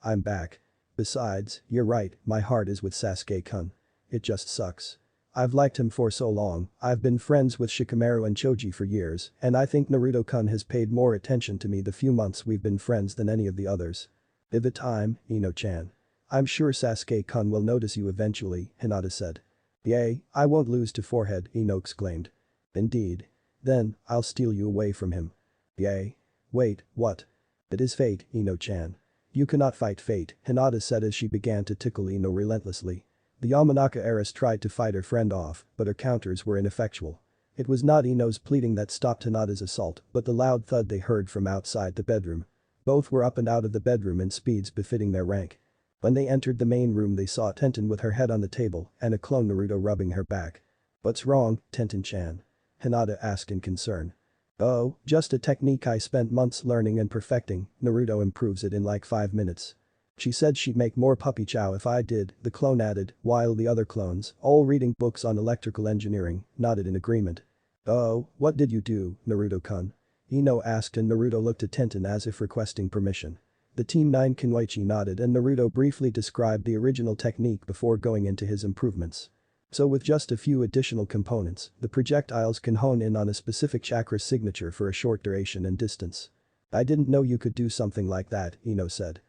I'm back. Besides, you're right, my heart is with Sasuke-kun. It just sucks. I've liked him for so long, I've been friends with Shikamaru and Choji for years, and I think Naruto-kun has paid more attention to me the few months we've been friends than any of the others. "By the time, Ino-chan. I'm sure Sasuke-kun will notice you eventually," Hinata said. "Yay, I won't lose to forehead," Ino exclaimed. "Indeed. Then, I'll steal you away from him." "Yay. Wait, what?" "It is fate, Ino-chan. You cannot fight fate," Hinata said as she began to tickle Ino relentlessly. The Yamanaka heiress tried to fight her friend off, but her counters were ineffectual. It was not Ino's pleading that stopped Hinata's assault, but the loud thud they heard from outside the bedroom. Both were up and out of the bedroom in speeds befitting their rank. When they entered the main room they saw Tenten with her head on the table and a clone Naruto rubbing her back. "What's wrong, Tenten-chan?" Hinata asked in concern. "Oh, just a technique I spent months learning and perfecting, Naruto improves it in like 5 minutes." "She said she'd make more puppy chow if I did," the clone added, while the other clones, all reading books on electrical engineering, nodded in agreement. "Oh, what did you do, Naruto-kun?" Ino asked and Naruto looked at Tenten as if requesting permission. The Team 9 Kunoichi nodded and Naruto briefly described the original technique before going into his improvements. So with just a few additional components, the projectiles can hone in on a specific chakra signature for a short duration and distance. "I didn't know you could do something like that," Ino said.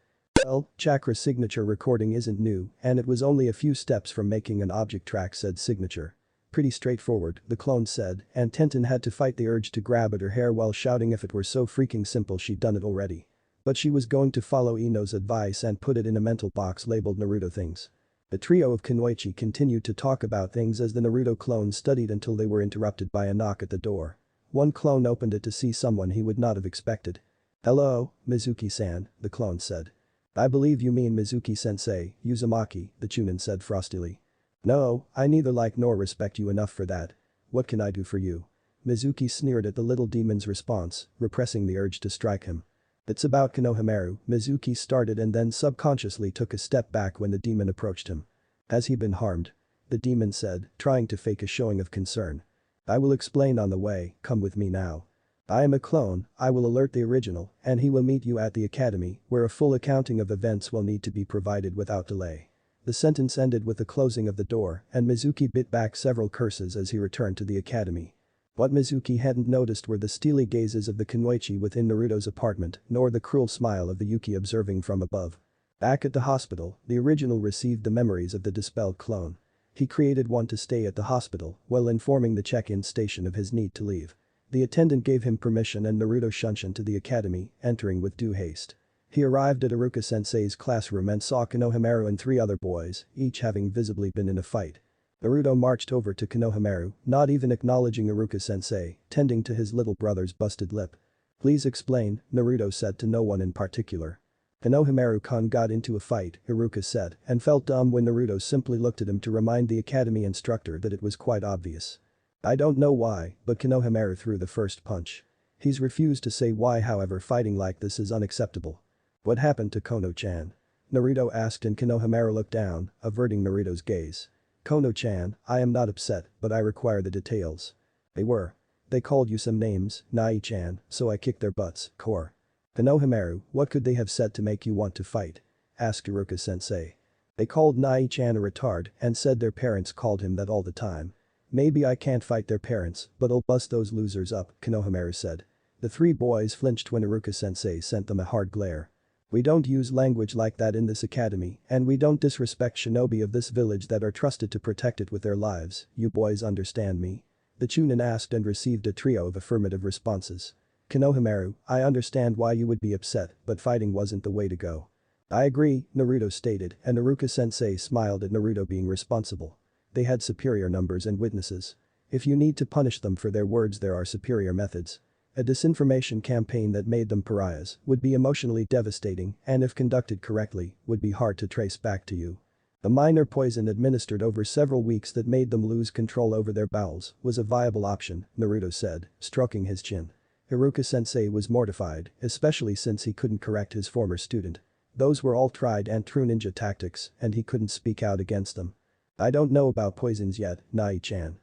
"Well, chakra signature recording isn't new and it was only a few steps from making an object track said signature." "Pretty straightforward," the clone said, and Tenten had to fight the urge to grab at her hair while shouting if it were so freaking simple she'd done it already. But she was going to follow Ino's advice and put it in a mental box labeled Naruto things. The trio of Kunoichi continued to talk about things as the Naruto clones studied until they were interrupted by a knock at the door. One clone opened it to see someone he would not have expected. "Hello, Mizuki-san," the clone said. "I believe you mean Mizuki-sensei, Uzumaki," the Chunin said frostily. "No, I neither like nor respect you enough for that. What can I do for you?" Mizuki sneered at the little demon's response, repressing the urge to strike him. "It's about Konohamaru," Mizuki started and then subconsciously took a step back when the demon approached him. "Has he been harmed?" the demon said, trying to fake a showing of concern. "I will explain on the way, come with me now. I am a clone, I will alert the original, and he will meet you at the academy, where a full accounting of events will need to be provided without delay." The sentence ended with the closing of the door and Mizuki bit back several curses as he returned to the academy. What Mizuki hadn't noticed were the steely gazes of the Kunoichi within Naruto's apartment, nor the cruel smile of the Yuki observing from above. Back at the hospital, the original received the memories of the dispelled clone. He created one to stay at the hospital while informing the check-in station of his need to leave. The attendant gave him permission and Naruto shunshin to the academy, entering with due haste. He arrived at Iruka-sensei's classroom and saw Konohamaru and 3 other boys, each having visibly been in a fight. Naruto marched over to Konohamaru, not even acknowledging Iruka-sensei, tending to his little brother's busted lip. "Please explain," Naruto said to no one in particular. "Konohamaru-kun got into a fight," Iruka said, and felt dumb when Naruto simply looked at him to remind the academy instructor that it was quite obvious. "I don't know why, but Konohamaru threw the first punch. He's refused to say why, however fighting like this is unacceptable." "What happened to Kono-chan?" Naruto asked and Konohamaru looked down, averting Naruto's gaze. "Kono-chan, I am not upset, but I require the details." They called you some names, Nai-chan, so I kicked their butts, core." "Konohamaru, what could they have said to make you want to fight?" asked Iruka-sensei. "They called Nai-chan a retard and said their parents called him that all the time." "Maybe I can't fight their parents, but I'll bust those losers up," Konohamaru said. The 3 boys flinched when Iruka-sensei sent them a hard glare. "We don't use language like that in this academy and we don't disrespect shinobi of this village that are trusted to protect it with their lives, you boys understand me?" The Chunin asked and received a trio of affirmative responses. "Konohamaru, I understand why you would be upset, but fighting wasn't the way to go." "I agree," Naruto stated and Iruka-sensei smiled at Naruto being responsible. They had superior numbers and witnesses. If you need to punish them for their words there are superior methods. A disinformation campaign that made them pariahs would be emotionally devastating and if conducted correctly, would be hard to trace back to you. A minor poison administered over several weeks that made them lose control over their bowels was a viable option, Naruto said, stroking his chin. Iruka-sensei was mortified, especially since he couldn't correct his former student. Those were all tried and true ninja tactics and he couldn't speak out against them. "I don't know about poisons yet, Nai-chan."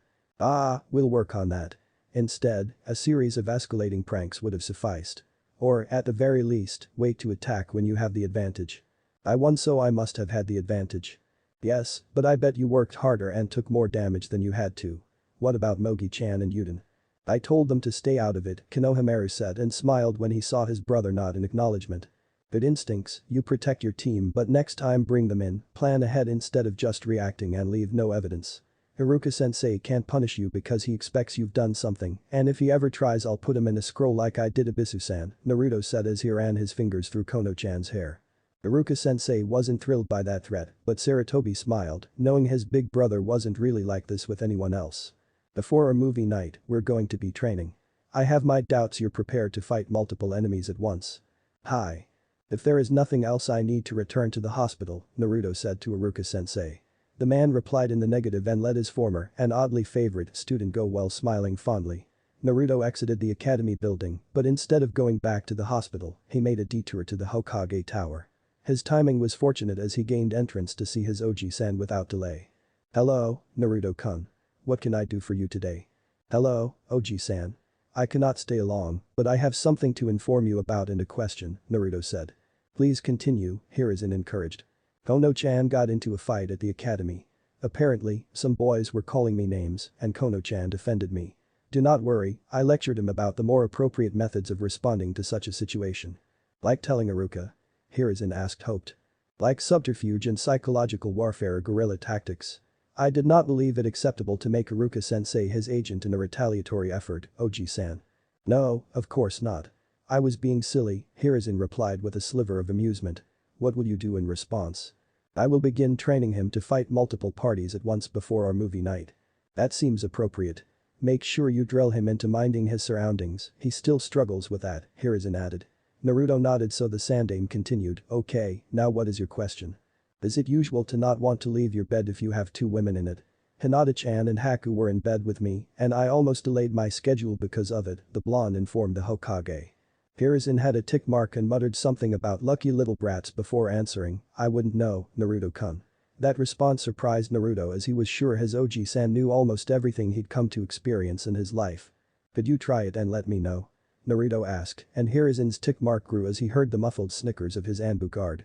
"We'll work on that." Instead, a series of escalating pranks would have sufficed. Or, at the very least, wait to attack when you have the advantage. "I won so I must have had the advantage." "Yes, but I bet you worked harder and took more damage than you had to." "What about Mogi-chan and Yuden?" "I told them to stay out of it," Konohamaru said and smiled when he saw his brother nod in acknowledgement. Good instincts, you protect your team but next time bring them in, plan ahead instead of just reacting and leave no evidence. Iruka-sensei can't punish you because he expects you've done something, and if he ever tries I'll put him in a scroll like I did Abisu-san, Naruto said as he ran his fingers through Kono-chan's hair. Iruka-sensei wasn't thrilled by that threat, but Sarutobi smiled, knowing his big brother wasn't really like this with anyone else. Before our movie night, we're going to be training. I have my doubts you're prepared to fight multiple enemies at once. Hi. If there is nothing else I need to return to the hospital, Naruto said to Iruka-sensei. The man replied in the negative and let his former and oddly favorite student go while smiling fondly. Naruto exited the academy building, but instead of going back to the hospital, he made a detour to the Hokage tower. His timing was fortunate as he gained entrance to see his Oji-san without delay. Hello, Naruto-kun. What can I do for you today? Hello, Oji-san. I cannot stay long, but I have something to inform you about and a question, Naruto said. Please continue, Hiruzen encouraged. Kono-chan got into a fight at the academy. Apparently, some boys were calling me names, and Kono-chan defended me. Do not worry, I lectured him about the more appropriate methods of responding to such a situation. Like telling Iruka? Hiruzen asked hoped. Like subterfuge and psychological warfare or guerrilla tactics. I did not believe it acceptable to make Iruka-sensei his agent in a retaliatory effort, Oji-san. No, of course not. I was being silly, Hiruzen replied with a sliver of amusement. What will you do in response? I will begin training him to fight multiple parties at once before our movie night. That seems appropriate. Make sure you drill him into minding his surroundings, he still struggles with that, Hiruzen added. Naruto nodded so the sandaime continued, okay, now what is your question? Is it usual to not want to leave your bed if you have two women in it? Hinata-chan and Haku were in bed with me, and I almost delayed my schedule because of it, the blonde informed the Hokage. Hiruzen had a tick mark and muttered something about lucky little brats before answering, I wouldn't know, Naruto-kun. That response surprised Naruto as he was sure his Oji-san knew almost everything he'd come to experience in his life. Could you try it and let me know? Naruto asked, and Hiruzen's tick mark grew as he heard the muffled snickers of his Anbu guard.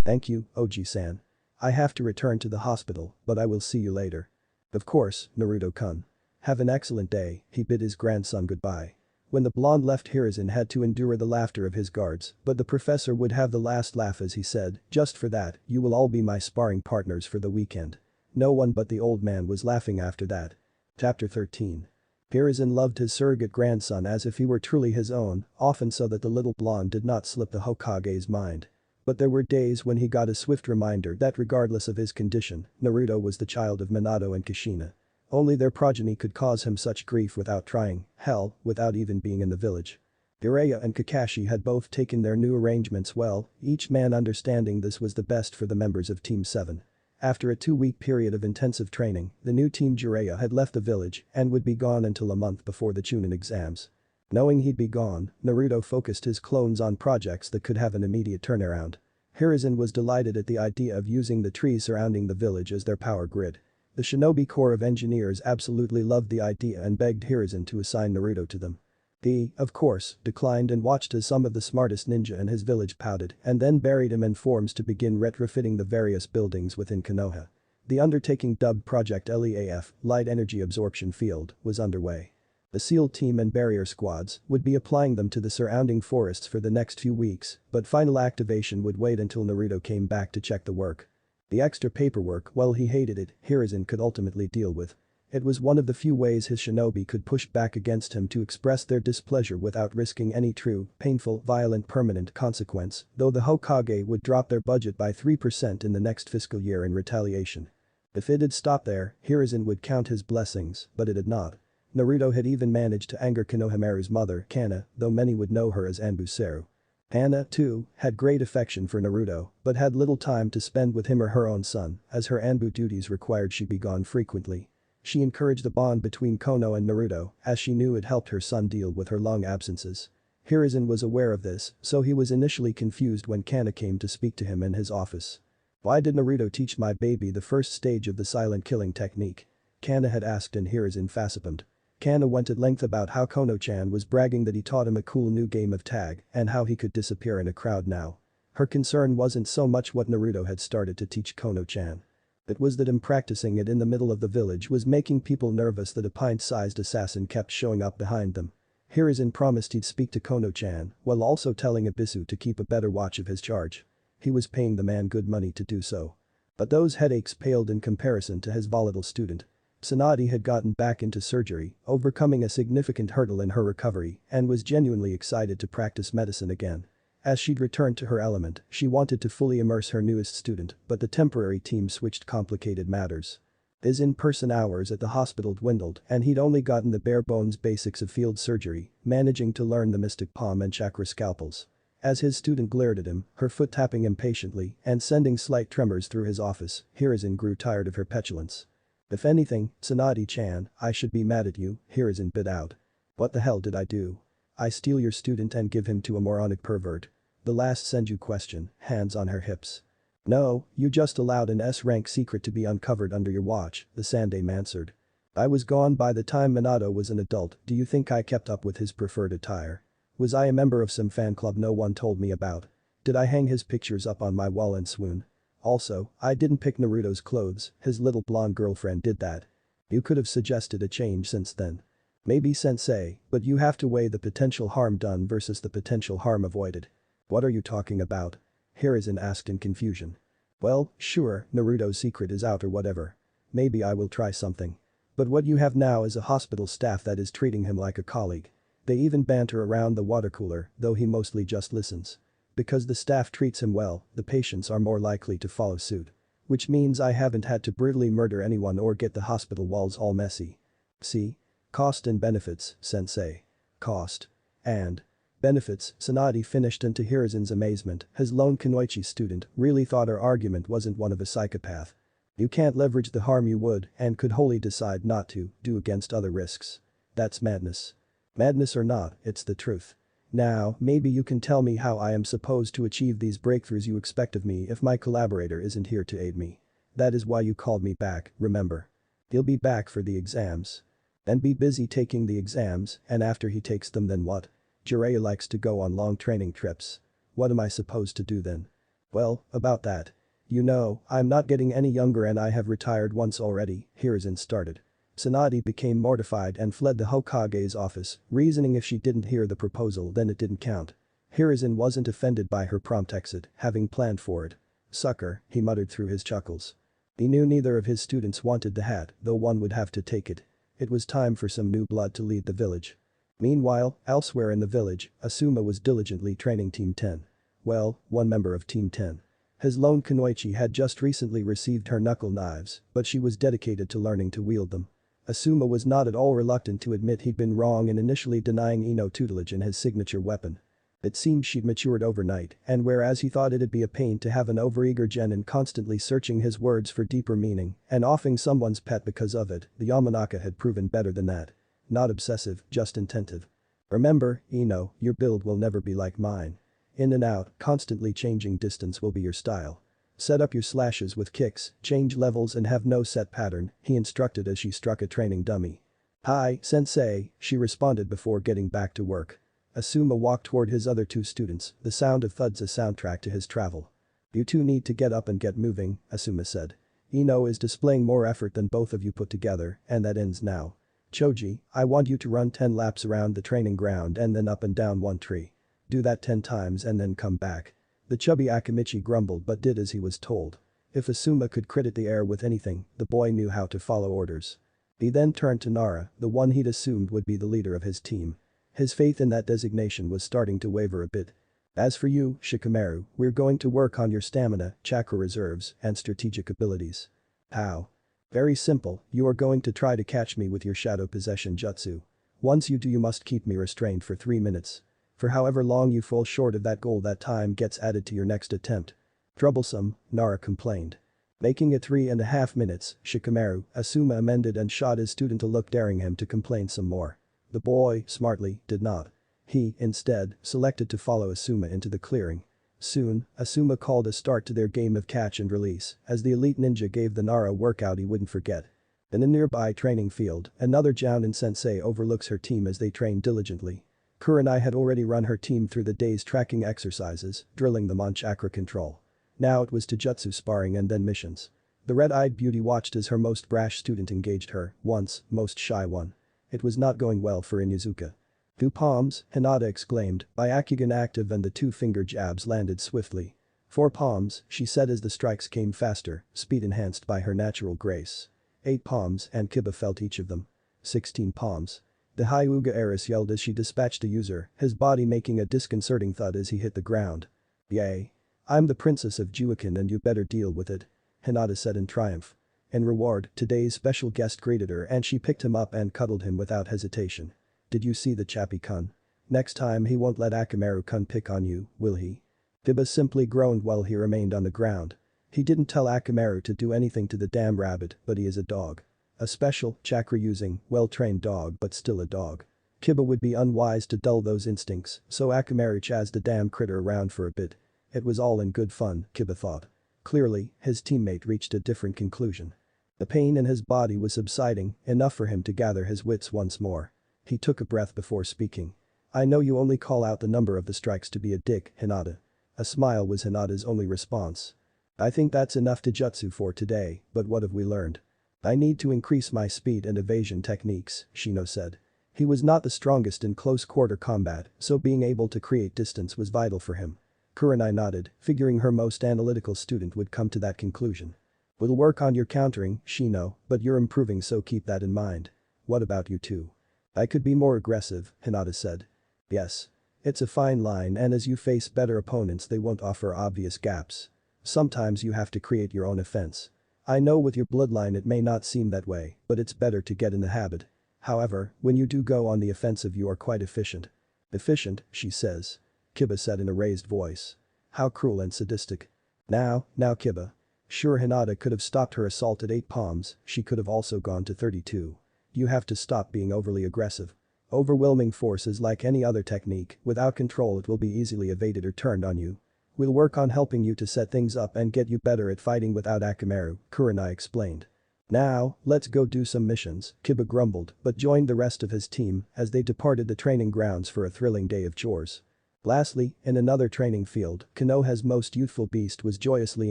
Thank you, Oji-san. I have to return to the hospital, but I will see you later. Of course, Naruto-kun. Have an excellent day, he bid his grandson goodbye. When the blonde left, Hiruzen had to endure the laughter of his guards, but the professor would have the last laugh as he said, just for that, you will all be my sparring partners for the weekend. No one but the old man was laughing after that. Chapter 13. Hiruzen loved his surrogate grandson as if he were truly his own, often so that the little blonde did not slip the Hokage's mind. But there were days when he got a swift reminder that regardless of his condition, Naruto was the child of Minato and Kushina. Only their progeny could cause him such grief without trying, hell, without even being in the village. Jiraiya and Kakashi had both taken their new arrangements well, each man understanding this was the best for the members of Team 7. After a 2-week period of intensive training, the new Team Jiraiya had left the village and would be gone until a month before the Chunin exams. Knowing he'd be gone, Naruto focused his clones on projects that could have an immediate turnaround. Hiruzen was delighted at the idea of using the trees surrounding the village as their power grid. The Shinobi Corps of Engineers absolutely loved the idea and begged Hiruzen to assign Naruto to them. He, of course, declined and watched as some of the smartest ninja in his village pouted and then buried him in forms to begin retrofitting the various buildings within Konoha. The undertaking dubbed Project LEAF, Light Energy Absorption Field, was underway. The SEAL team and barrier squads would be applying them to the surrounding forests for the next few weeks, but final activation would wait until Naruto came back to check the work. The extra paperwork, while he hated it, Hiruzen could ultimately deal with. It was one of the few ways his shinobi could push back against him to express their displeasure without risking any true, painful, violent permanent consequence, though the Hokage would drop their budget by 3% in the next fiscal year in retaliation. If it had stopped there, Hiruzen would count his blessings, but it had not. Naruto had even managed to anger Konohamaru's mother, Kana, though many would know her as Anbu Seru. Hana, too, had great affection for Naruto, but had little time to spend with him or her own son, as her Anbu duties required she be gone frequently. She encouraged the bond between Kono and Naruto, as she knew it helped her son deal with her long absences. Hiruzen was aware of this, so he was initially confused when Kana came to speak to him in his office. Why did Naruto teach my baby the first stage of the silent killing technique? Kana had asked and Hiruzen facepalmed. Kana went at length about how Kono-chan was bragging that he taught him a cool new game of tag and how he could disappear in a crowd now. Her concern wasn't so much what Naruto had started to teach Kono-chan. It was that him practicing it in the middle of the village was making people nervous that a pint-sized assassin kept showing up behind them. Hiruzen promised he'd speak to Kono-chan while also telling Abisu to keep a better watch of his charge. He was paying the man good money to do so. But those headaches paled in comparison to his volatile student. Tsunade had gotten back into surgery, overcoming a significant hurdle in her recovery, and was genuinely excited to practice medicine again. As she'd returned to her element, she wanted to fully immerse her newest student, but the temporary team switched complicated matters. His in-person hours at the hospital dwindled and he'd only gotten the bare-bones basics of field surgery, managing to learn the mystic palm and chakra scalpels. As his student glared at him, her foot tapping impatiently and sending slight tremors through his office, Hiruzen grew tired of her petulance. "If anything, Tsunade-chan, I should be mad at you," Hiruzen bit out. "What the hell did I do? I steal your student and give him to a moronic pervert?" The last Senju question, hands on her hips. "No, you just allowed an S-rank secret to be uncovered under your watch," the Sandame answered. "I was gone by the time Minato was an adult. Do you think I kept up with his preferred attire? Was I a member of some fan club no one told me about? Did I hang his pictures up on my wall and swoon? Also, I didn't pick Naruto's clothes, his little blonde girlfriend did that. You could have suggested a change since then. Maybe sensei, but you have to weigh the potential harm done versus the potential harm avoided." "What are you talking about?" Hiruzen asked in confusion. "Well, sure, Naruto's secret is out or whatever. Maybe I will try something. But what you have now is a hospital staff that is treating him like a colleague. They even banter around the water cooler, though he mostly just listens. Because the staff treats him well, the patients are more likely to follow suit. Which means I haven't had to brutally murder anyone or get the hospital walls all messy. See? Cost and benefits, sensei. Cost. And benefits," Tsunade finished, and to Hiruzen's amazement, his lone Kunoichi student really thought her argument wasn't one of a psychopath. "You can't leverage the harm you would and could wholly decide not to do against other risks. That's madness. Madness or not, it's the truth. Now, maybe you can tell me how I am supposed to achieve these breakthroughs you expect of me if my collaborator isn't here to aid me. That is why you called me back, remember? He'll be back for the exams. Then be busy taking the exams, and after he takes them then what? Jiraiya likes to go on long training trips. What am I supposed to do then?" "Well, about that. You know, I'm not getting any younger and I have retired once already," Hiruzen started. Tsunade became mortified and fled the Hokage's office, reasoning if she didn't hear the proposal then it didn't count. Hiruzen wasn't offended by her prompt exit, having planned for it. "Sucker," he muttered through his chuckles. He knew neither of his students wanted the hat, though one would have to take it. It was time for some new blood to lead the village. Meanwhile, elsewhere in the village, Asuma was diligently training Team 10. Well, one member of Team 10. His lone Kunoichi had just recently received her knuckle knives, but she was dedicated to learning to wield them. Asuma was not at all reluctant to admit he'd been wrong in initially denying Ino tutelage in his signature weapon. It seemed she'd matured overnight, and whereas he thought it'd be a pain to have an overeager genin constantly searching his words for deeper meaning and offing someone's pet because of it, the Yamanaka had proven better than that. Not obsessive, just attentive. "Remember, Ino, your build will never be like mine. In and out, constantly changing distance will be your style. Set up your slashes with kicks, change levels and have no set pattern," he instructed as she struck a training dummy. "Hi, sensei," she responded before getting back to work. Asuma walked toward his other two students, the sound of thuds a soundtrack to his travel. "You two need to get up and get moving," Asuma said. "Ino is displaying more effort than both of you put together, and that ends now. Choji, I want you to run 10 laps around the training ground and then up and down one tree. Do that 10 times and then come back." The chubby Akamichi grumbled but did as he was told. If Asuma could credit the air with anything, the boy knew how to follow orders. He then turned to Nara, the one he'd assumed would be the leader of his team. His faith in that designation was starting to waver a bit. "As for you, Shikamaru, we're going to work on your stamina, chakra reserves, and strategic abilities." "How?" "Very simple, you are going to try to catch me with your shadow possession jutsu. Once you do you must keep me restrained for 3 minutes. For however long you fall short of that goal that time gets added to your next attempt." "Troublesome," Nara complained. Making it 3.5 minutes, Shikamaru, Asuma amended and shot his student a look daring him to complain some more. The boy, smartly, did not. He, instead, selected to follow Asuma into the clearing. Soon, Asuma called a start to their game of catch and release as the elite ninja gave the Nara workout he wouldn't forget. In a nearby training field, another Jounin sensei overlooks her team as they train diligently. Kurenai had already run her team through the day's tracking exercises, drilling them on chakra control. Now it was to jutsu sparring and then missions. The red-eyed beauty watched as her most brash student engaged her, once, most shy one. It was not going well for Inuzuka. 2 palms, Hinata exclaimed, Byakugan active and the 2-finger jabs landed swiftly. 4 palms, she said as the strikes came faster, speed enhanced by her natural grace. 8 palms and Kiba felt each of them. 16 palms. The Hyuga heiress yelled as she dispatched a user, his body making a disconcerting thud as he hit the ground. Yay. I'm the princess of Juakin and you better deal with it. Hinata said in triumph. In reward, today's special guest greeted her and she picked him up and cuddled him without hesitation. Did you see the chappy-kun? Next time he won't let Akamaru-kun pick on you, will he? Kiba simply groaned while he remained on the ground. He didn't tell Akamaru to do anything to the damn rabbit, but he is a dog. A special, chakra-using, well-trained dog but still a dog. Kiba would be unwise to dull those instincts, so Akamaru chased the damn critter around for a bit. It was all in good fun, Kiba thought. Clearly, his teammate reached a different conclusion. The pain in his body was subsiding, enough for him to gather his wits once more. He took a breath before speaking. I know you only call out the number of the strikes to be a dick, Hinata. A smile was Hinata's only response. I think that's enough to jutsu for today, but what have we learned? I need to increase my speed and evasion techniques, Shino said. He was not the strongest in close-quarter combat, so being able to create distance was vital for him. Kurenai nodded, figuring her most analytical student would come to that conclusion. We'll work on your countering, Shino, but you're improving so keep that in mind. What about you two? I could be more aggressive, Hinata said. Yes. It's a fine line and as you face better opponents they won't offer obvious gaps. Sometimes you have to create your own offense. I know with your bloodline it may not seem that way, but it's better to get in the habit. However, when you do go on the offensive you are quite efficient. Efficient, she says. Kiba said in a raised voice. How cruel and sadistic. Now Kiba. Sure Hinata could have stopped her assault at 8 palms, she could have also gone to 32. You have to stop being overly aggressive. Overwhelming force is like any other technique, without control it will be easily evaded or turned on you. We'll work on helping you to set things up and get you better at fighting without Akamaru, Kurenai explained. Now, let's go do some missions, Kiba grumbled but joined the rest of his team as they departed the training grounds for a thrilling day of chores. Lastly, in another training field, Konoha's most youthful beast was joyously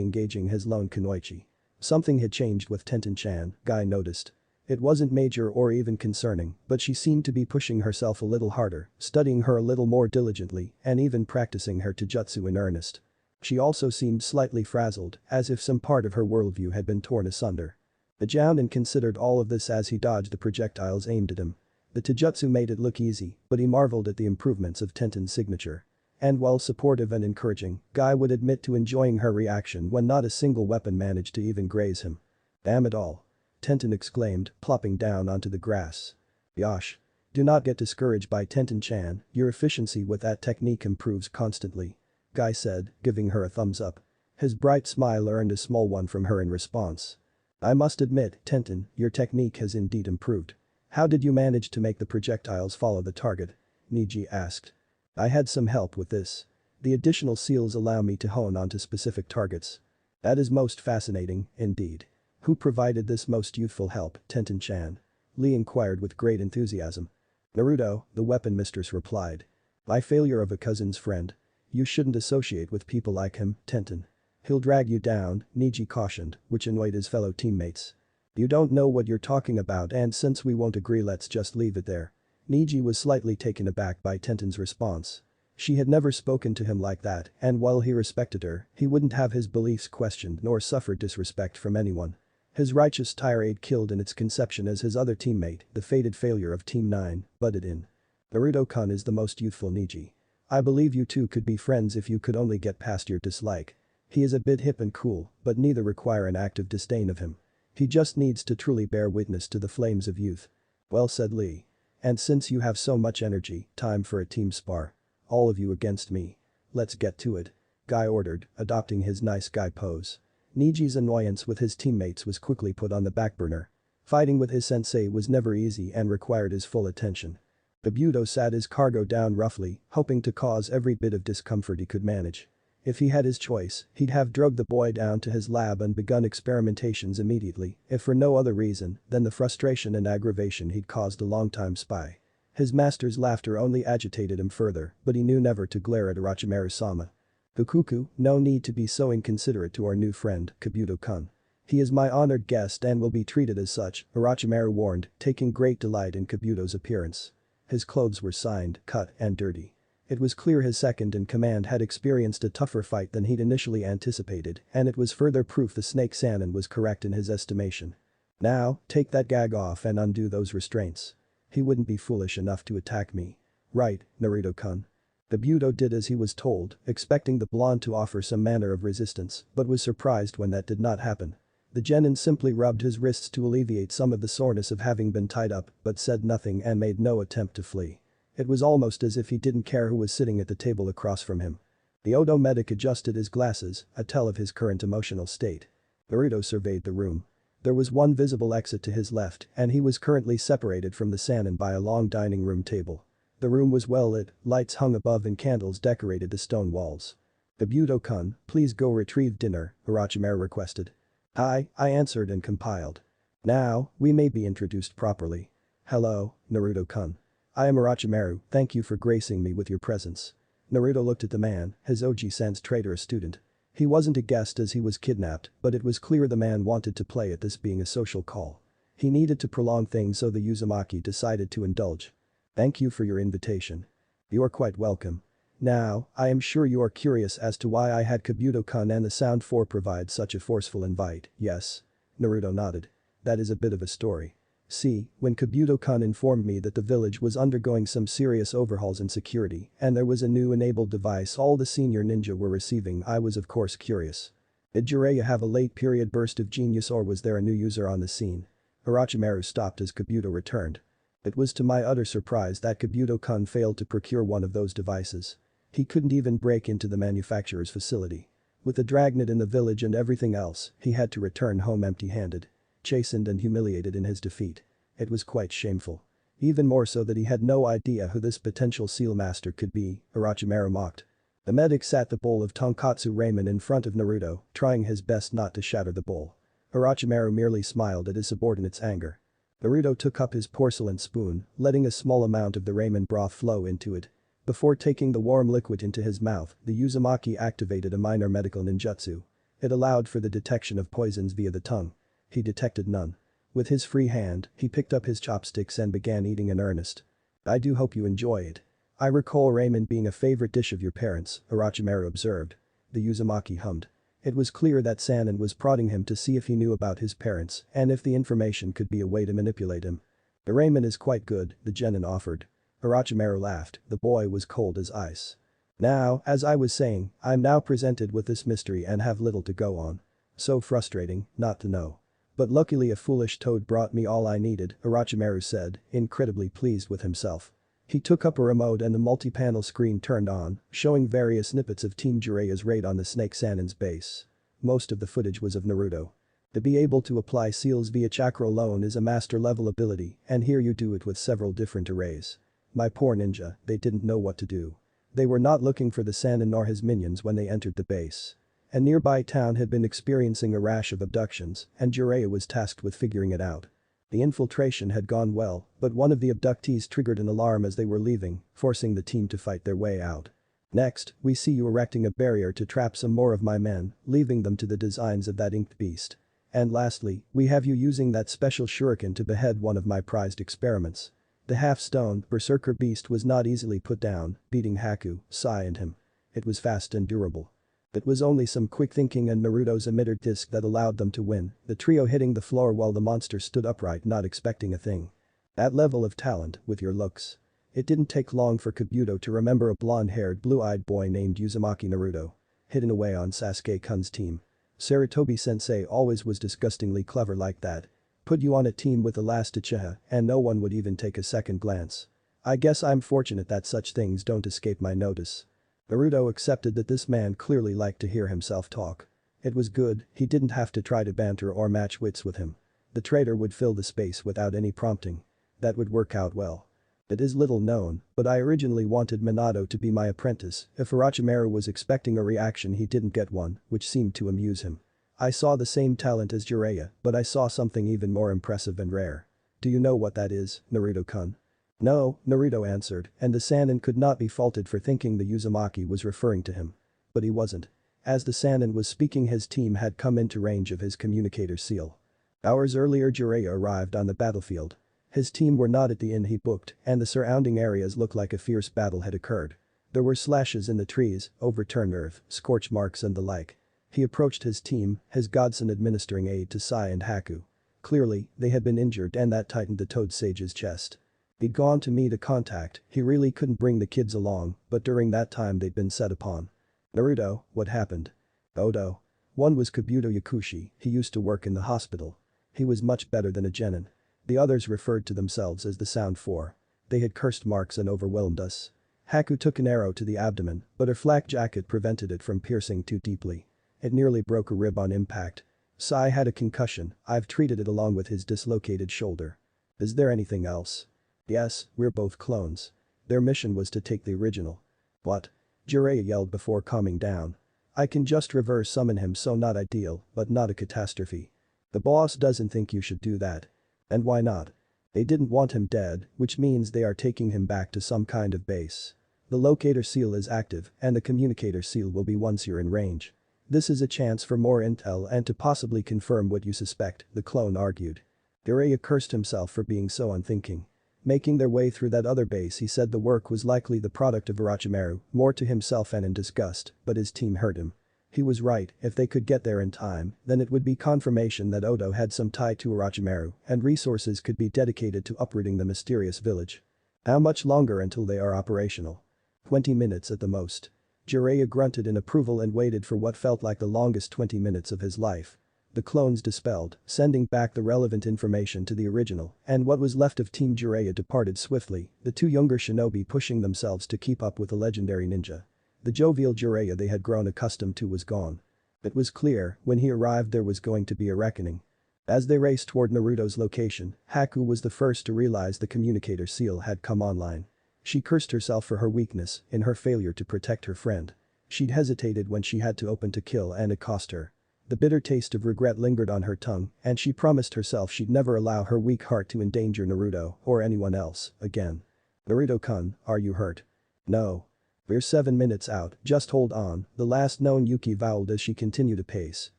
engaging his lone kunoichi. Something had changed with Tenten-chan, Guy noticed. It wasn't major or even concerning, but she seemed to be pushing herself a little harder, studying her a little more diligently, and even practicing her taijutsu in earnest. She also seemed slightly frazzled, as if some part of her worldview had been torn asunder. The Jounin considered all of this as he dodged the projectiles aimed at him. The taijutsu made it look easy, but he marveled at the improvements of Tenten's signature. And while supportive and encouraging, Guy would admit to enjoying her reaction when not a single weapon managed to even graze him. Damn it all. Tenten exclaimed, plopping down onto the grass. Yosh. Do not get discouraged by Tenten-chan, your efficiency with that technique improves constantly. Guy said, giving her a thumbs up. His bright smile earned a small one from her in response. I must admit, Tenten, your technique has indeed improved. How did you manage to make the projectiles follow the target? Niji asked. I had some help with this. The additional seals allow me to hone onto specific targets. That is most fascinating, indeed. Who provided this most youthful help, Tenten-chan? Lee inquired with great enthusiasm. Naruto, the weapon mistress replied. By failure of a cousin's friend. You shouldn't associate with people like him, Tenten. He'll drag you down, Niji cautioned, which annoyed his fellow teammates. You don't know what you're talking about and since we won't agree let's just leave it there. Niji was slightly taken aback by Tenten's response. She had never spoken to him like that and while he respected her, he wouldn't have his beliefs questioned nor suffer disrespect from anyone. His righteous tirade killed in its conception as his other teammate, the fated failure of Team 9, butted in. Naruto-kun is the most youthful Niji. I believe you two could be friends if you could only get past your dislike. He is a bit hip and cool, but neither require an active disdain of him. He just needs to truly bear witness to the flames of youth. Well said Lee. And since you have so much energy, time for a team spar. All of you against me. Let's get to it. Guy ordered, adopting his nice guy pose. Niji's annoyance with his teammates was quickly put on the back burner. Fighting with his sensei was never easy and required his full attention. Kabuto sat his cargo down roughly, hoping to cause every bit of discomfort he could manage. If he had his choice, he'd have drugged the boy down to his lab and begun experimentations immediately, if for no other reason than the frustration and aggravation he'd caused a longtime spy. His master's laughter only agitated him further, but he knew never to glare at Orochimaru-sama. Fukuku, no need to be so inconsiderate to our new friend, Kabuto-kun. He is my honored guest and will be treated as such, Orochimaru warned, taking great delight in Kabuto's appearance. His clothes were signed, cut, and dirty. It was clear his second-in-command had experienced a tougher fight than he'd initially anticipated, and it was further proof the Snake Sannin was correct in his estimation. Now, take that gag off and undo those restraints. He wouldn't be foolish enough to attack me. Right, Naruto-kun. The Budo did as he was told, expecting the blonde to offer some manner of resistance, but was surprised when that did not happen. The genin simply rubbed his wrists to alleviate some of the soreness of having been tied up, but said nothing and made no attempt to flee. It was almost as if he didn't care who was sitting at the table across from him. The Odo medic adjusted his glasses, a tell of his current emotional state. Naruto surveyed the room. There was one visible exit to his left, and he was currently separated from the Sannin by a long dining room table. The room was well lit, lights hung above and candles decorated the stone walls. "The Budo-kun, please go retrieve dinner," Orochimaru requested. I answered and compiled. "Now, we may be introduced properly. Hello, Naruto-kun. I am Orochimaru, thank you for gracing me with your presence." Naruto looked at the man, his Oji-sen's traitorous student. He wasn't a guest as he was kidnapped, but it was clear the man wanted to play at this being a social call. He needed to prolong things, so the Uzumaki decided to indulge. "Thank you for your invitation." "You're quite welcome. Now, I am sure you are curious as to why I had Kabuto-kun and the Sound 4 provide such a forceful invite, yes?" Naruto nodded. "That is a bit of a story. See, when Kabuto-kun informed me that the village was undergoing some serious overhauls in security and there was a new enabled device all the senior ninja were receiving, I was of course curious. Did Jiraiya have a late period burst of genius, or was there a new user on the scene?" Orochimaru stopped as Kabuto returned. It was to my utter surprise that Kabuto-kun failed to procure one of those devices. He couldn't even break into the manufacturer's facility. With the dragnet in the village and everything else, he had to return home empty-handed. Chastened and humiliated in his defeat. It was quite shameful. Even more so that he had no idea who this potential seal master could be, Orochimaru mocked. The medic sat the bowl of tonkatsu ramen in front of Naruto, trying his best not to shatter the bowl. Orochimaru merely smiled at his subordinate's anger. Naruto took up his porcelain spoon, letting a small amount of the ramen broth flow into it. Before taking the warm liquid into his mouth, the Uzumaki activated a minor medical ninjutsu. It allowed for the detection of poisons via the tongue. He detected none. With his free hand, he picked up his chopsticks and began eating in earnest. "I do hope you enjoy it. I recall ramen being a favorite dish of your parents," Orochimaru observed. The Uzumaki hummed. It was clear that Sannin was prodding him to see if he knew about his parents and if the information could be a way to manipulate him. "The ramen is quite good," the genin offered. Orochimaru laughed, the boy was cold as ice. "Now, as I was saying, I'm now presented with this mystery and have little to go on. So frustrating, not to know. But luckily a foolish toad brought me all I needed," Orochimaru said, incredibly pleased with himself. He took up a remote and the multi-panel screen turned on, showing various snippets of Team Jiraiya's raid on the Snake Sannin's base. Most of the footage was of Naruto. To be able to apply seals via chakra alone is a master-level ability, and here you do it with several different arrays. My poor ninja, they didn't know what to do. They were not looking for the Sannin nor his minions when they entered the base. A nearby town had been experiencing a rash of abductions, and Jiraiya was tasked with figuring it out. The infiltration had gone well, but one of the abductees triggered an alarm as they were leaving, forcing the team to fight their way out. Next, we see you erecting a barrier to trap some more of my men, leaving them to the designs of that inked beast. And lastly, we have you using that special shuriken to behead one of my prized experiments. The half-stoned berserker beast was not easily put down, beating Haku, Sai and him. It was fast and durable. It was only some quick thinking and Naruto's emitter disc that allowed them to win, the trio hitting the floor while the monster stood upright not expecting a thing. That level of talent, with your looks. It didn't take long for Kabuto to remember a blonde-haired blue-eyed boy named Uzumaki Naruto. Hidden away on Sasuke-kun's team. Sarutobi-sensei always was disgustingly clever like that. Put you on a team with the last uchiha and no one would even take a second glance. I guess I'm fortunate that such things don't escape my notice. Naruto accepted that this man clearly liked to hear himself talk. It was good, he didn't have to try to banter or match wits with him. The traitor would fill the space without any prompting. That would work out well. It is little known, but I originally wanted Minato to be my apprentice. If Orochimaru was expecting a reaction, he didn't get one, which seemed to amuse him. I saw the same talent as Jiraiya, but I saw something even more impressive and rare. Do you know what that is, Naruto-kun? No, Naruto answered, and the Sannin could not be faulted for thinking the Uzumaki was referring to him. But he wasn't. As the Sannin was speaking, his team had come into range of his communicator seal. Hours earlier Jiraiya arrived on the battlefield. His team were not at the inn he booked, and the surrounding areas looked like a fierce battle had occurred. There were slashes in the trees, overturned earth, scorch marks and the like. He approached his team, his godson administering aid to Sai and Haku. Clearly, they had been injured and that tightened the Toad Sage's chest. He'd gone to meet a contact, he really couldn't bring the kids along, but during that time they'd been set upon. Naruto, what happened? Odo. One was Kabuto Yakushi, he used to work in the hospital. He was much better than a genin. The others referred to themselves as the Sound Four. They had cursed marks and overwhelmed us. Haku took an arrow to the abdomen, but her flak jacket prevented it from piercing too deeply. It nearly broke a rib on impact. Sai had a concussion, I've treated it along with his dislocated shoulder. Is there anything else? Yes, we're both clones. Their mission was to take the original. What? Jiraiya yelled before calming down. I can just reverse summon him, so not ideal, but not a catastrophe. The boss doesn't think you should do that. And why not? They didn't want him dead, which means they are taking him back to some kind of base. The locator seal is active and the communicator seal will be once you're in range. This is a chance for more intel and to possibly confirm what you suspect, the clone argued. Jiraiya cursed himself for being so unthinking. Making their way through that other base, he said the work was likely the product of Orochimaru, more to himself and in disgust, but his team heard him. He was right, if they could get there in time, then it would be confirmation that Odo had some tie to Orochimaru and resources could be dedicated to uprooting the mysterious village. How much longer until they are operational? 20 minutes at the most. Jiraiya grunted in approval and waited for what felt like the longest 20 minutes of his life. The clones dispelled, sending back the relevant information to the original, and what was left of Team Jiraiya departed swiftly, the two younger shinobi pushing themselves to keep up with the legendary ninja. The jovial Jiraiya they had grown accustomed to was gone. It was clear, when he arrived there was going to be a reckoning. As they raced toward Naruto's location, Haku was the first to realize the communicator seal had come online. She cursed herself for her weakness in her failure to protect her friend. She'd hesitated when she had to open to kill and it cost her. The bitter taste of regret lingered on her tongue and she promised herself she'd never allow her weak heart to endanger Naruto or anyone else again. Naruto-kun, are you hurt? No. We're 7 minutes out, just hold on, the last known Yuki vowed as she continued to pace,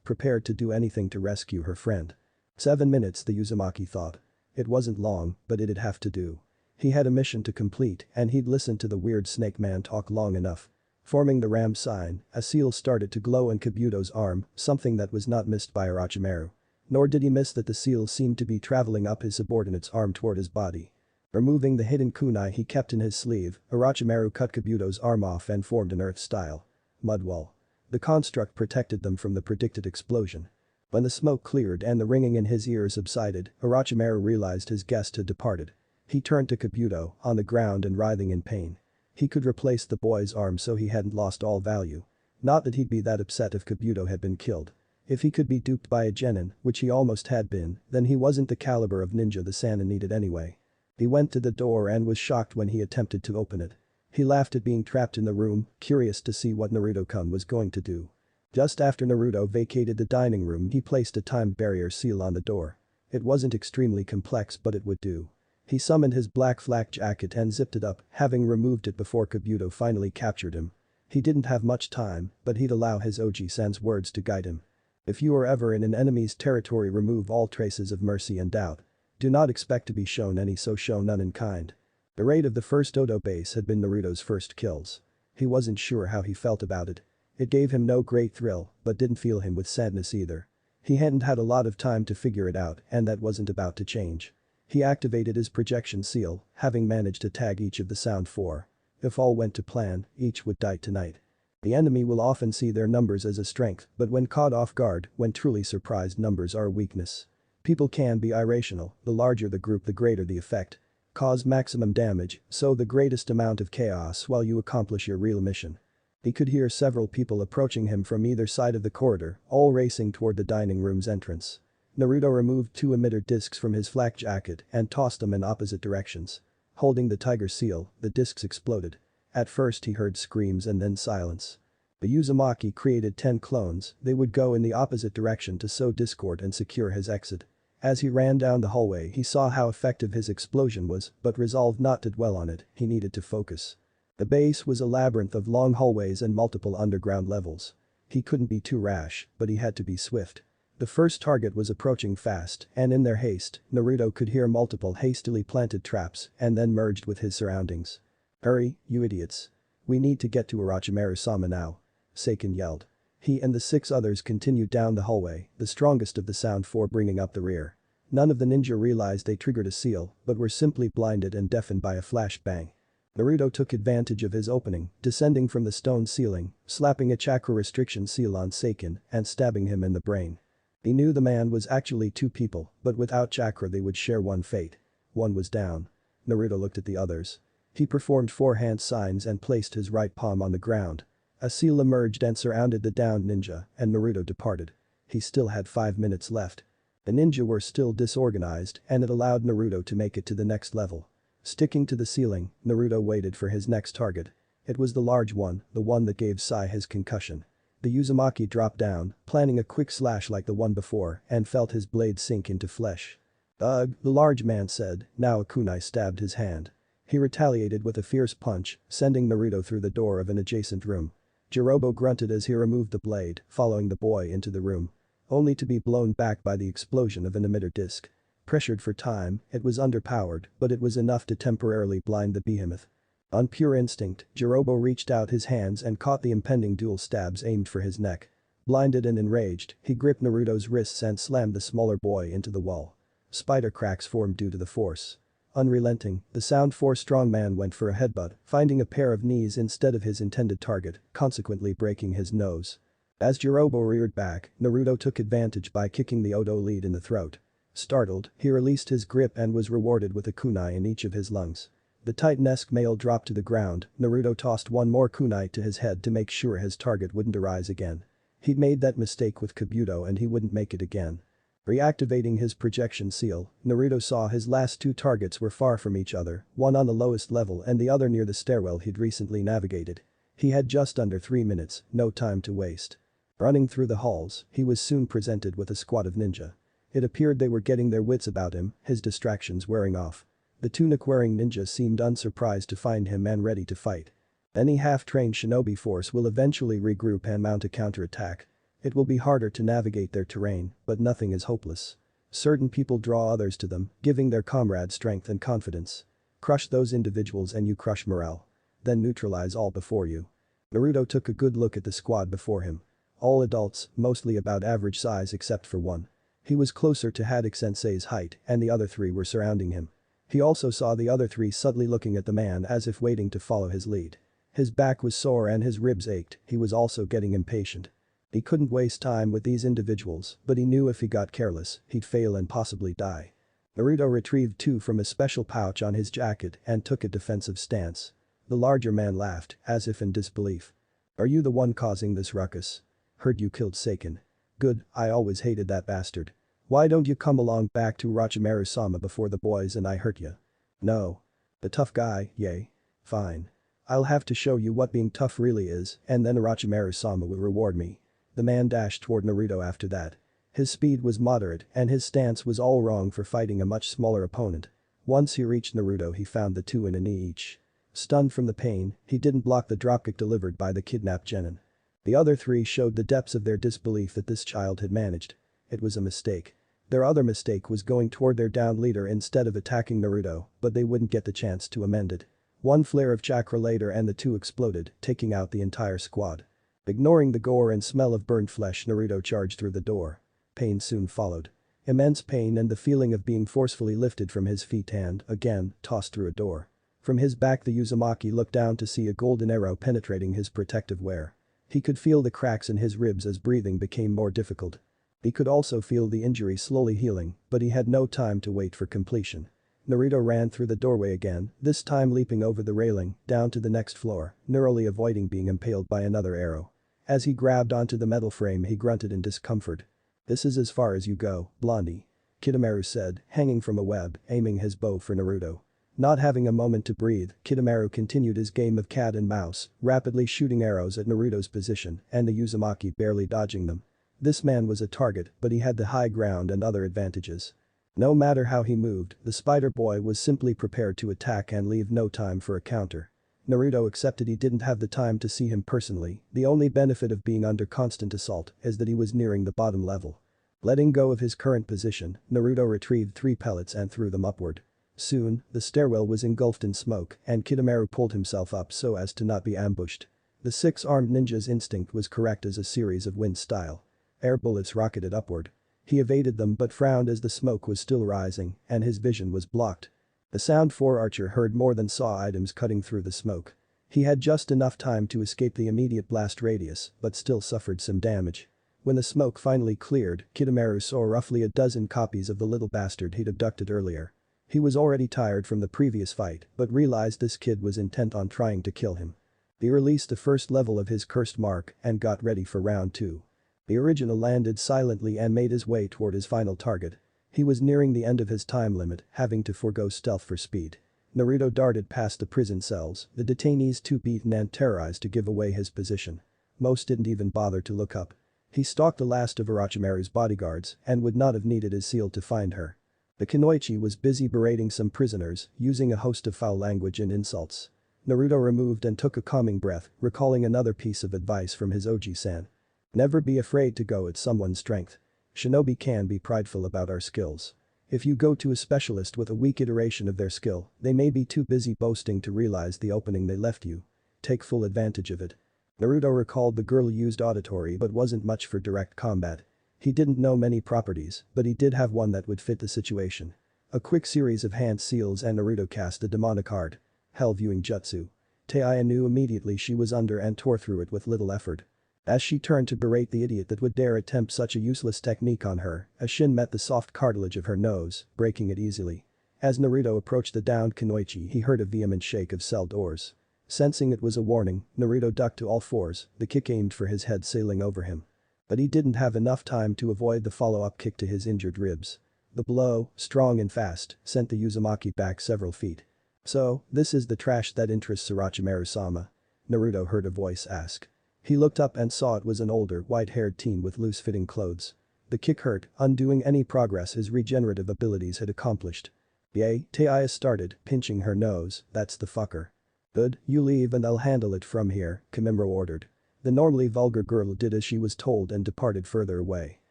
prepared to do anything to rescue her friend. 7 minutes, the Uzumaki thought. It wasn't long, but it'd have to do. He had a mission to complete and he'd listened to the weird snake man talk long enough. Forming the ram sign, a seal started to glow in Kabuto's arm, something that was not missed by Orochimaru. Nor did he miss that the seal seemed to be traveling up his subordinate's arm toward his body. Removing the hidden kunai he kept in his sleeve, Orochimaru cut Kabuto's arm off and formed an earth-style mud wall. The construct protected them from the predicted explosion. When the smoke cleared and the ringing in his ears subsided, Orochimaru realized his guest had departed. He turned to Kabuto, on the ground and writhing in pain. He could replace the boy's arm so he hadn't lost all value. Not that he'd be that upset if Kabuto had been killed. If he could be duped by a genin, which he almost had been, then he wasn't the caliber of ninja the Sanin needed anyway. He went to the door and was shocked when he attempted to open it. He laughed at being trapped in the room, curious to see what Naruto-kun was going to do. Just after Naruto vacated the dining room, he placed a timed barrier seal on the door. It wasn't extremely complex but it would do. He summoned his black flak jacket and zipped it up, having removed it before Kabuto finally captured him. He didn't have much time, but he'd allow his Oji-san's words to guide him. If you are ever in an enemy's territory, remove all traces of mercy and doubt. Do not expect to be shown any, so show none in kind. The raid of the first Odo base had been Naruto's first kills. He wasn't sure how he felt about it. It gave him no great thrill, but didn't fill him with sadness either. He hadn't had a lot of time to figure it out and that wasn't about to change. He activated his projection seal, having managed to tag each of the Sound Four. If all went to plan, each would die tonight. The enemy will often see their numbers as a strength, but when caught off guard, when truly surprised, numbers are a weakness. People can be irrational, the larger the group the greater the effect. Cause maximum damage, sow the greatest amount of chaos while you accomplish your real mission. He could hear several people approaching him from either side of the corridor, all racing toward the dining room's entrance. Naruto removed 2 emitter discs from his flak jacket and tossed them in opposite directions. Holding the tiger seal, the discs exploded. At first he heard screams and then silence. The Uzumaki created 10 clones, they would go in the opposite direction to sow discord and secure his exit. As he ran down the hallway he saw how effective his explosion was, but resolved not to dwell on it, he needed to focus. The base was a labyrinth of long hallways and multiple underground levels. He couldn't be too rash, but he had to be swift. The first target was approaching fast, and in their haste, Naruto could hear multiple hastily planted traps and then merged with his surroundings. "Hurry, you idiots. We need to get to Orochimaru-sama now," Seiken yelled. He and the 6 others continued down the hallway, the strongest of the sound 4 bringing up the rear. None of the ninja realized they triggered a seal, but were simply blinded and deafened by a flash bang. Naruto took advantage of his opening, descending from the stone ceiling, slapping a chakra restriction seal on Seiken and stabbing him in the brain. He knew the man was actually 2 people, but without chakra they would share one fate. One was down. Naruto looked at the others. He performed 4 hand signs and placed his right palm on the ground. A seal emerged and surrounded the downed ninja, and Naruto departed. He still had 5 minutes left. The ninja were still disorganized, and it allowed Naruto to make it to the next level. Sticking to the ceiling, Naruto waited for his next target. It was the large one, the one that gave Sai his concussion. The uzumaki dropped down, planning a quick slash like the one before, and felt his blade sink into flesh. "Ugh," the large man said, now a kunai stabbed his hand. He retaliated with a fierce punch, sending Naruto through the door of an adjacent room. Jirobo grunted as he removed the blade, following the boy into the room. Only to be blown back by the explosion of an emitter disc. Pressured for time, it was underpowered, but it was enough to temporarily blind the behemoth. On pure instinct, Jirobo reached out his hands and caught the impending dual stabs aimed for his neck. Blinded and enraged, he gripped Naruto's wrists and slammed the smaller boy into the wall. Spider cracks formed due to the force. Unrelenting, the Sound Force strongman went for a headbutt, finding a pair of knees instead of his intended target, consequently breaking his nose. As Jirobo reared back, Naruto took advantage by kicking the Odo lead in the throat. Startled, he released his grip and was rewarded with a kunai in each of his lungs. The titanesque male dropped to the ground, Naruto tossed one more kunai to his head to make sure his target wouldn't arise again. He'd made that mistake with Kabuto and he wouldn't make it again. Reactivating his projection seal, Naruto saw his last 2 targets were far from each other, one on the lowest level and the other near the stairwell he'd recently navigated. He had just under 3 minutes, no time to waste. Running through the halls, he was soon presented with a squad of ninja. It appeared they were getting their wits about him, his distractions wearing off. The tunic-wearing ninja seemed unsurprised to find him and ready to fight. Any half-trained shinobi force will eventually regroup and mount a counterattack. It will be harder to navigate their terrain, but nothing is hopeless. Certain people draw others to them, giving their comrades strength and confidence. Crush those individuals and you crush morale. Then neutralize all before you. Naruto took a good look at the squad before him. All adults, mostly about average size except for one. He was closer to Haddock-sensei's height and the other 3 were surrounding him. He also saw the other 3 subtly looking at the man as if waiting to follow his lead. His back was sore and his ribs ached, he was also getting impatient. He couldn't waste time with these individuals, but he knew if he got careless, he'd fail and possibly die. Naruto retrieved 2 from a special pouch on his jacket and took a defensive stance. The larger man laughed, as if in disbelief. "Are you the one causing this ruckus? Heard you killed Seiken. Good, I always hated that bastard. Why don't you come along back to Orochimaru-sama before the boys and I hurt you?" "No. The tough guy, yay. Fine. I'll have to show you what being tough really is, and then Orochimaru-sama will reward me." The man dashed toward Naruto after that. His speed was moderate and his stance was all wrong for fighting a much smaller opponent. Once he reached Naruto he found the 2 in a knee each. Stunned from the pain, he didn't block the dropkick delivered by the kidnapped genin. The other 3 showed the depths of their disbelief that this child had managed. It was a mistake. Their other mistake was going toward their downed leader instead of attacking Naruto, but they wouldn't get the chance to amend it. One flare of chakra later and the 2 exploded, taking out the entire squad. Ignoring the gore and smell of burned flesh, Naruto charged through the door. Pain soon followed. Immense pain and the feeling of being forcefully lifted from his feet and, again, tossed through a door. From his back the Uzumaki looked down to see a golden arrow penetrating his protective wear. He could feel the cracks in his ribs as breathing became more difficult. He could also feel the injury slowly healing, but he had no time to wait for completion. Naruto ran through the doorway again, this time leaping over the railing, down to the next floor, narrowly avoiding being impaled by another arrow. As he grabbed onto the metal frame he grunted in discomfort. "This is as far as you go, Blondie," Kidomaru said, hanging from a web, aiming his bow for Naruto. Not having a moment to breathe, Kidomaru continued his game of cat and mouse, rapidly shooting arrows at Naruto's position and the Uzumaki barely dodging them. This man was a target, but he had the high ground and other advantages. No matter how he moved, the spider boy was simply prepared to attack and leave no time for a counter. Naruto accepted he didn't have the time to see him personally, the only benefit of being under constant assault is that he was nearing the bottom level. Letting go of his current position, Naruto retrieved 3 pellets and threw them upward. Soon, the stairwell was engulfed in smoke and Kidomaru pulled himself up so as to not be ambushed. The 6-armed ninja's instinct was correct as a series of wind-style air bullets rocketed upward. He evaded them but frowned as the smoke was still rising and his vision was blocked. The sound 4 Archer heard more than saw items cutting through the smoke. He had just enough time to escape the immediate blast radius but still suffered some damage. When the smoke finally cleared, Kidomaru saw roughly a dozen copies of the little bastard he'd abducted earlier. He was already tired from the previous fight but realized this kid was intent on trying to kill him. He released the first level of his cursed mark and got ready for round 2. The original landed silently and made his way toward his final target. He was nearing the end of his time limit, having to forgo stealth for speed. Naruto darted past the prison cells, the detainees too beaten and terrorized to give away his position. Most didn't even bother to look up. He stalked the last of Orochimaru's bodyguards and would not have needed his seal to find her. The Kunoichi was busy berating some prisoners, using a host of foul language and insults. Naruto removed and took a calming breath, recalling another piece of advice from his Oji-san. Never be afraid to go at someone's strength. Shinobi can be prideful about our skills. If you go to a specialist with a weak iteration of their skill, they may be too busy boasting to realize the opening they left you. Take full advantage of it. Naruto recalled the girl used auditory but wasn't much for direct combat. He didn't know many properties, but he did have one that would fit the situation. A quick series of hand seals and Naruto cast a demonic art. Hell viewing jutsu. Taiya knew immediately she was under and tore through it with little effort. As she turned to berate the idiot that would dare attempt such a useless technique on her, a shin met the soft cartilage of her nose, breaking it easily. As Naruto approached the downed Kunoichi, he heard a vehement shake of cell doors. Sensing it was a warning, Naruto ducked to all fours, the kick aimed for his head sailing over him. But he didn't have enough time to avoid the follow-up kick to his injured ribs. The blow, strong and fast, sent the Uzumaki back several feet. "So, this is the trash that interests Orochimaru-sama?" Naruto heard a voice ask. He looked up and saw it was an older, white-haired teen with loose-fitting clothes. The kick hurt, undoing any progress his regenerative abilities had accomplished. "Yay," Taiya started, pinching her nose, "that's the fucker." "Good, you leave and I'll handle it from here," Kimimaro ordered. The normally vulgar girl did as she was told and departed further away.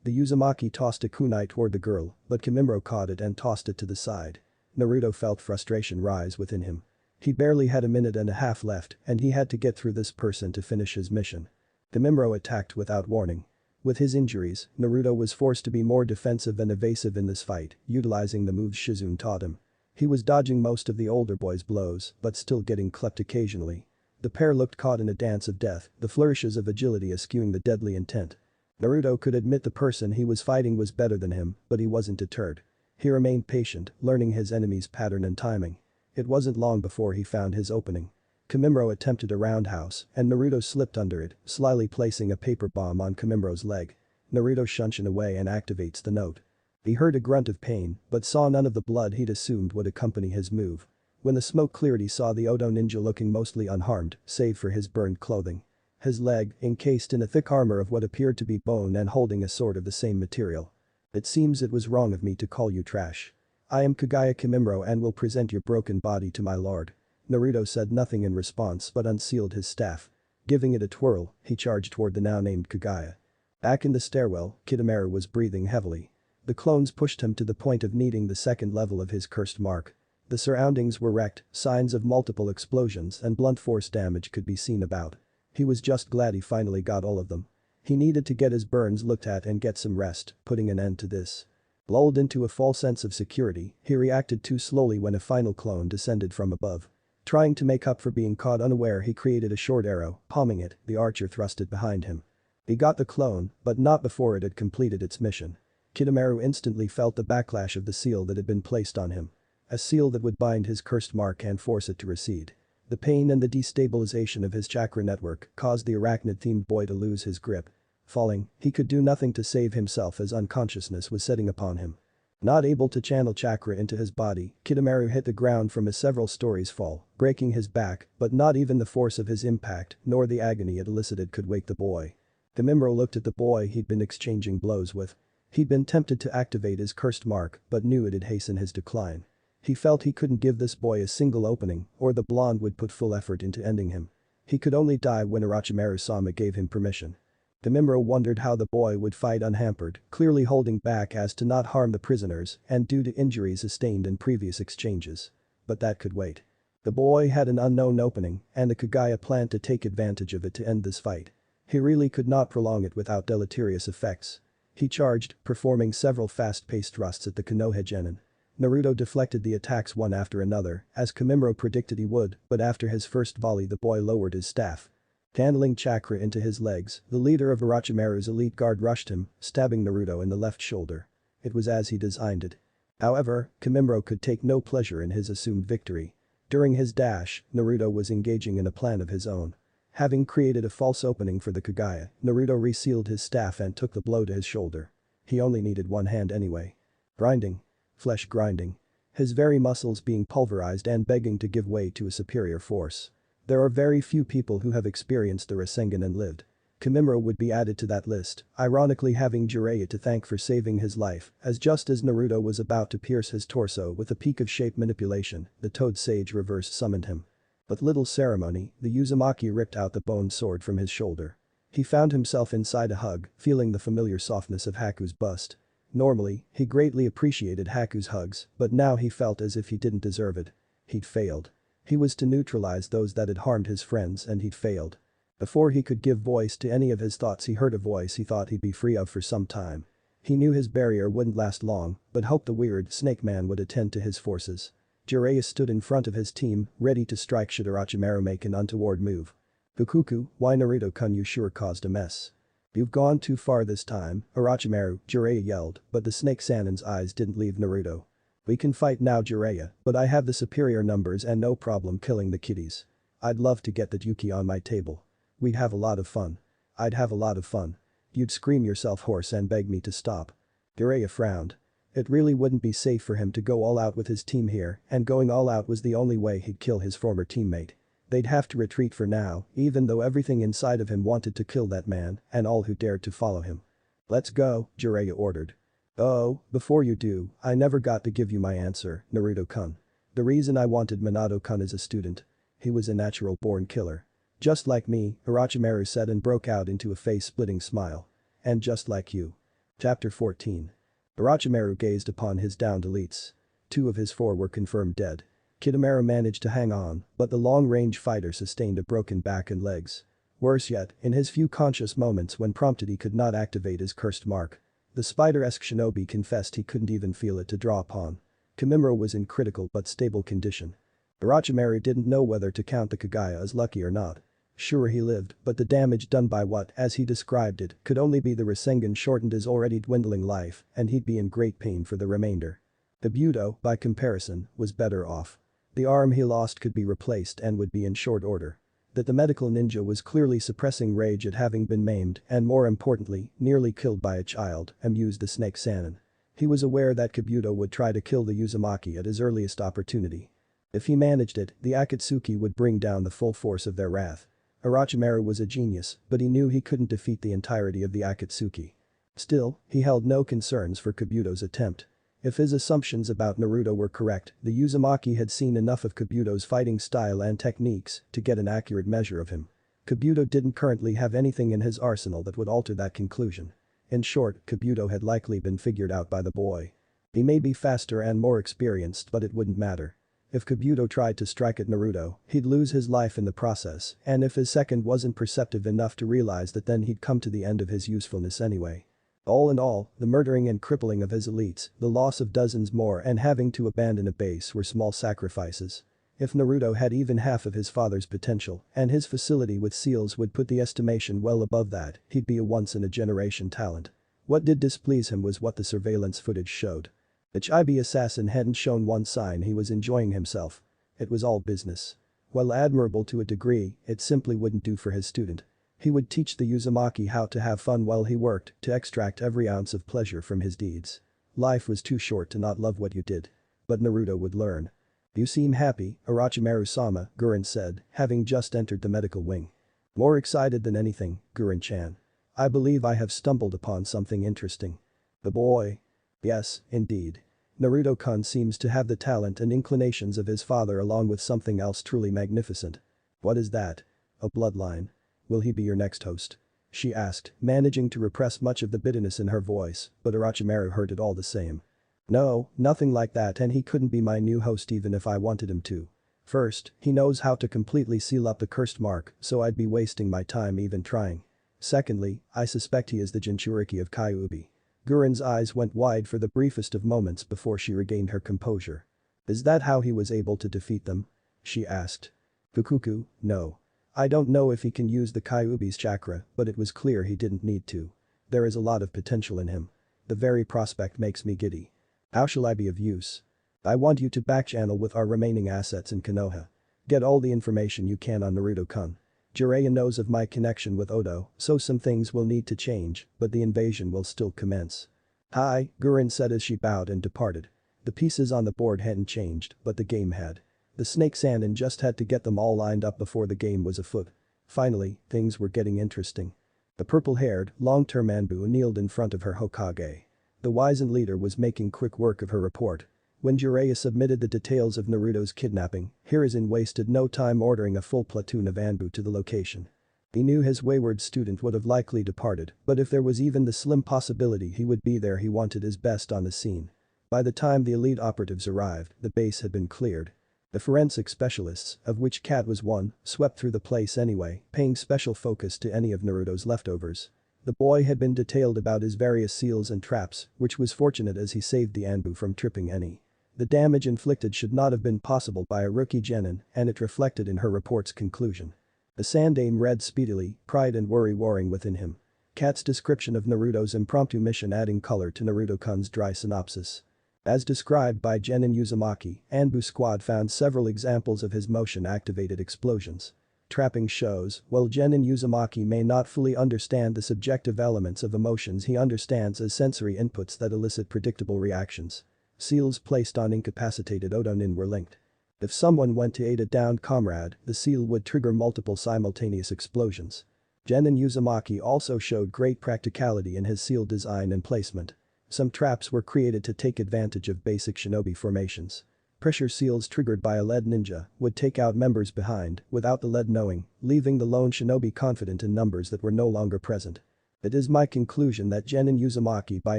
The Uzumaki tossed a kunai toward the girl, but Kimimaro caught it and tossed it to the side. Naruto felt frustration rise within him. He barely had a minute and a half left and he had to get through this person to finish his mission. Kimimaro attacked without warning. With his injuries, Naruto was forced to be more defensive and evasive in this fight, utilizing the moves Shizune taught him. He was dodging most of the older boy's blows, but still getting clepped occasionally. The pair looked caught in a dance of death, the flourishes of agility eschewing the deadly intent. Naruto could admit the person he was fighting was better than him, but he wasn't deterred. He remained patient, learning his enemy's pattern and timing. It wasn't long before he found his opening. Kimimaro attempted a roundhouse, and Naruto slipped under it, slyly placing a paper bomb on Kimimaro's leg. Naruto shunshin away and activates the note. He heard a grunt of pain, but saw none of the blood he'd assumed would accompany his move. When the smoke cleared he saw the Odo ninja looking mostly unharmed, save for his burned clothing. His leg, encased in a thick armor of what appeared to be bone and holding a sword of the same material. "It seems it was wrong of me to call you trash. I am Kaguya Kimimaro and will present your broken body to my lord." Naruto said nothing in response but unsealed his staff. Giving it a twirl, he charged toward the now-named Kaguya. Back in the stairwell, Kidomaru was breathing heavily. The clones pushed him to the point of needing the second level of his cursed mark. The surroundings were wrecked, signs of multiple explosions and blunt force damage could be seen about. He was just glad he finally got all of them. He needed to get his burns looked at and get some rest, putting an end to this. Lulled into a false sense of security, he reacted too slowly when a final clone descended from above. Trying to make up for being caught unaware, he created a short arrow, palming it, the archer thrust it behind him. He got the clone, but not before it had completed its mission. Kidomaru instantly felt the backlash of the seal that had been placed on him. A seal that would bind his cursed mark and force it to recede. The pain and the destabilization of his chakra network caused the arachnid-themed boy to lose his grip. Falling, he could do nothing to save himself as unconsciousness was setting upon him. Not able to channel chakra into his body, Kidomaru hit the ground from a several stories fall, breaking his back, but not even the force of his impact nor the agony it elicited could wake the boy. Kimimaro looked at the boy he'd been exchanging blows with. He'd been tempted to activate his cursed mark but knew it'd hasten his decline. He felt he couldn't give this boy a single opening or the blonde would put full effort into ending him. He could only die when Orochimaru-sama gave him permission. Komimura wondered how the boy would fight unhampered, clearly holding back as to not harm the prisoners and due to injuries sustained in previous exchanges. But that could wait. The boy had an unknown opening and the Kaguya planned to take advantage of it to end this fight. He really could not prolong it without deleterious effects. He charged, performing several fast-paced thrusts at the Konohamaru. Naruto deflected the attacks one after another, as Komimura predicted he would, but after his first volley the boy lowered his staff. Channeling chakra into his legs, the leader of Orochimaru's elite guard rushed him, stabbing Naruto in the left shoulder. It was as he designed it. However, Komimura could take no pleasure in his assumed victory. During his dash, Naruto was engaging in a plan of his own. Having created a false opening for the Kaguya, Naruto resealed his staff and took the blow to his shoulder. He only needed one hand anyway. Grinding. Flesh grinding. His very muscles being pulverized and begging to give way to a superior force. There are very few people who have experienced the Rasengan and lived. Komimura would be added to that list, ironically having Jiraiya to thank for saving his life, as just as Naruto was about to pierce his torso with a peak of shape manipulation, the Toad Sage reverse summoned him. With little ceremony, the Uzumaki ripped out the bone sword from his shoulder. He found himself inside a hug, feeling the familiar softness of Haku's bust. Normally, he greatly appreciated Haku's hugs, but now he felt as if he didn't deserve it. He'd failed. He was to neutralize those that had harmed his friends and he'd failed. Before he could give voice to any of his thoughts he heard a voice he thought he'd be free of for some time. He knew his barrier wouldn't last long, but hoped the weird snake man would attend to his forces. Jiraiya stood in front of his team, ready to strike should Orochimaru make an untoward move. Fukuku, why Naruto-kun, you sure caused a mess. You've gone too far this time, Orochimaru, Jiraiya yelled, but the snake Sanin's eyes didn't leave Naruto. We can fight now, Jiraiya, but I have the superior numbers and no problem killing the kiddies. I'd love to get that Yuki on my table. We'd have a lot of fun. I'd have a lot of fun. You'd scream yourself hoarse and beg me to stop. Jiraiya frowned. It really wouldn't be safe for him to go all out with his team here, and going all out was the only way he'd kill his former teammate. They'd have to retreat for now, even though everything inside of him wanted to kill that man and all who dared to follow him. Let's go, Jiraiya ordered. Oh, before you do, I never got to give you my answer, Naruto-kun. The reason I wanted Minato-kun as a student. He was a natural-born killer. Just like me, Orochimaru said and broke out into a face-splitting smile. And just like you. Chapter 14. Orochimaru gazed upon his downed elites. 2 of his 4 were confirmed dead. Kitamura managed to hang on, but the long-range fighter sustained a broken back and legs. Worse yet, in his few conscious moments when prompted he could not activate his cursed mark. The spider-esque shinobi confessed he couldn't even feel it to draw upon. Komimura was in critical but stable condition. Orochimaru didn't know whether to count the Kaguya as lucky or not. Sure, he lived, but the damage done by what, as he described it, could only be the Rasengan shortened his already dwindling life, and he'd be in great pain for the remainder. The Budo, by comparison, was better off. The arm he lost could be replaced and would be in short order. That the medical ninja was clearly suppressing rage at having been maimed and, more importantly, nearly killed by a child, amused the snake Sanin. He was aware that Kabuto would try to kill the Uzumaki at his earliest opportunity. If he managed it, the Akatsuki would bring down the full force of their wrath. Orochimaru was a genius, but he knew he couldn't defeat the entirety of the Akatsuki. Still, he held no concerns for Kabuto's attempt. If his assumptions about Naruto were correct, the Uzumaki had seen enough of Kabuto's fighting style and techniques to get an accurate measure of him. Kabuto didn't currently have anything in his arsenal that would alter that conclusion. In short, Kabuto had likely been figured out by the boy. He may be faster and more experienced, but it wouldn't matter. If Kabuto tried to strike at Naruto, he'd lose his life in the process, and if his second wasn't perceptive enough to realize that, then he'd come to the end of his usefulness anyway. All in all, the murdering and crippling of his elites, the loss of dozens more and having to abandon a base were small sacrifices. If Naruto had even half of his father's potential, and his facility with seals would put the estimation well above that, he'd be a once-in-a-generation talent. What did displease him was what the surveillance footage showed. The Chibi assassin hadn't shown one sign he was enjoying himself. It was all business. While admirable to a degree, it simply wouldn't do for his student. He would teach the Uzumaki how to have fun while he worked, to extract every ounce of pleasure from his deeds. Life was too short to not love what you did. But Naruto would learn. You seem happy, Orochimaru-sama, Gurren said, having just entered the medical wing. More excited than anything, Gurren-chan. I believe I have stumbled upon something interesting. The boy. Yes, indeed. Naruto-kun seems to have the talent and inclinations of his father along with something else truly magnificent. What is that? A bloodline. Will he be your next host? she asked, managing to repress much of the bitterness in her voice, but Orochimaru heard it all the same. No, nothing like that, and he couldn't be my new host even if I wanted him to. First, he knows how to completely seal up the cursed mark, so I'd be wasting my time even trying. Secondly, I suspect he is the Jinchuriki of Kyuubi. Guren's eyes went wide for the briefest of moments before she regained her composure. Is that how he was able to defeat them? She asked. Fukuku, no. I don't know if he can use the Kyuubi's chakra, but it was clear he didn't need to. There is a lot of potential in him. The very prospect makes me giddy. How shall I be of use? I want you to backchannel with our remaining assets in Konoha. Get all the information you can on Naruto-kun. Jiraiya knows of my connection with Odo, so some things will need to change, but the invasion will still commence. Hi, Guren said as she bowed and departed. The pieces on the board hadn't changed, but the game had. The Snake Sannin just had to get them all lined up before the game was afoot. Finally, things were getting interesting. The purple-haired, long-term Anbu kneeled in front of her Hokage. The wizened leader was making quick work of her report. When Jiraiya submitted the details of Naruto's kidnapping, Hiruzen wasted no time ordering a full platoon of Anbu to the location. He knew his wayward student would have likely departed, but if there was even the slim possibility he would be there, he wanted his best on the scene. By the time the elite operatives arrived, the base had been cleared. The forensic specialists, of which Kat was one, swept through the place anyway, paying special focus to any of Naruto's leftovers. The boy had been detailed about his various seals and traps, which was fortunate as he saved the Anbu from tripping any. The damage inflicted should not have been possible by a rookie genin, and it reflected in her report's conclusion. The Sandaime read speedily, pride and worry warring within him. Kat's description of Naruto's impromptu mission adding color to Naruto-kun's dry synopsis. As described by Genin Uzumaki, Anbu squad found several examples of his motion-activated explosions. Trapping shows, while Genin Uzumaki may not fully understand the subjective elements of emotions, he understands as sensory inputs that elicit predictable reactions. Seals placed on incapacitated Odonin were linked. If someone went to aid a downed comrade, the seal would trigger multiple simultaneous explosions. Genin Uzumaki also showed great practicality in his seal design and placement. Some traps were created to take advantage of basic shinobi formations. Pressure seals triggered by a lead ninja would take out members behind without the lead knowing, leaving the lone shinobi confident in numbers that were no longer present. It is my conclusion that Genin Uzumaki, by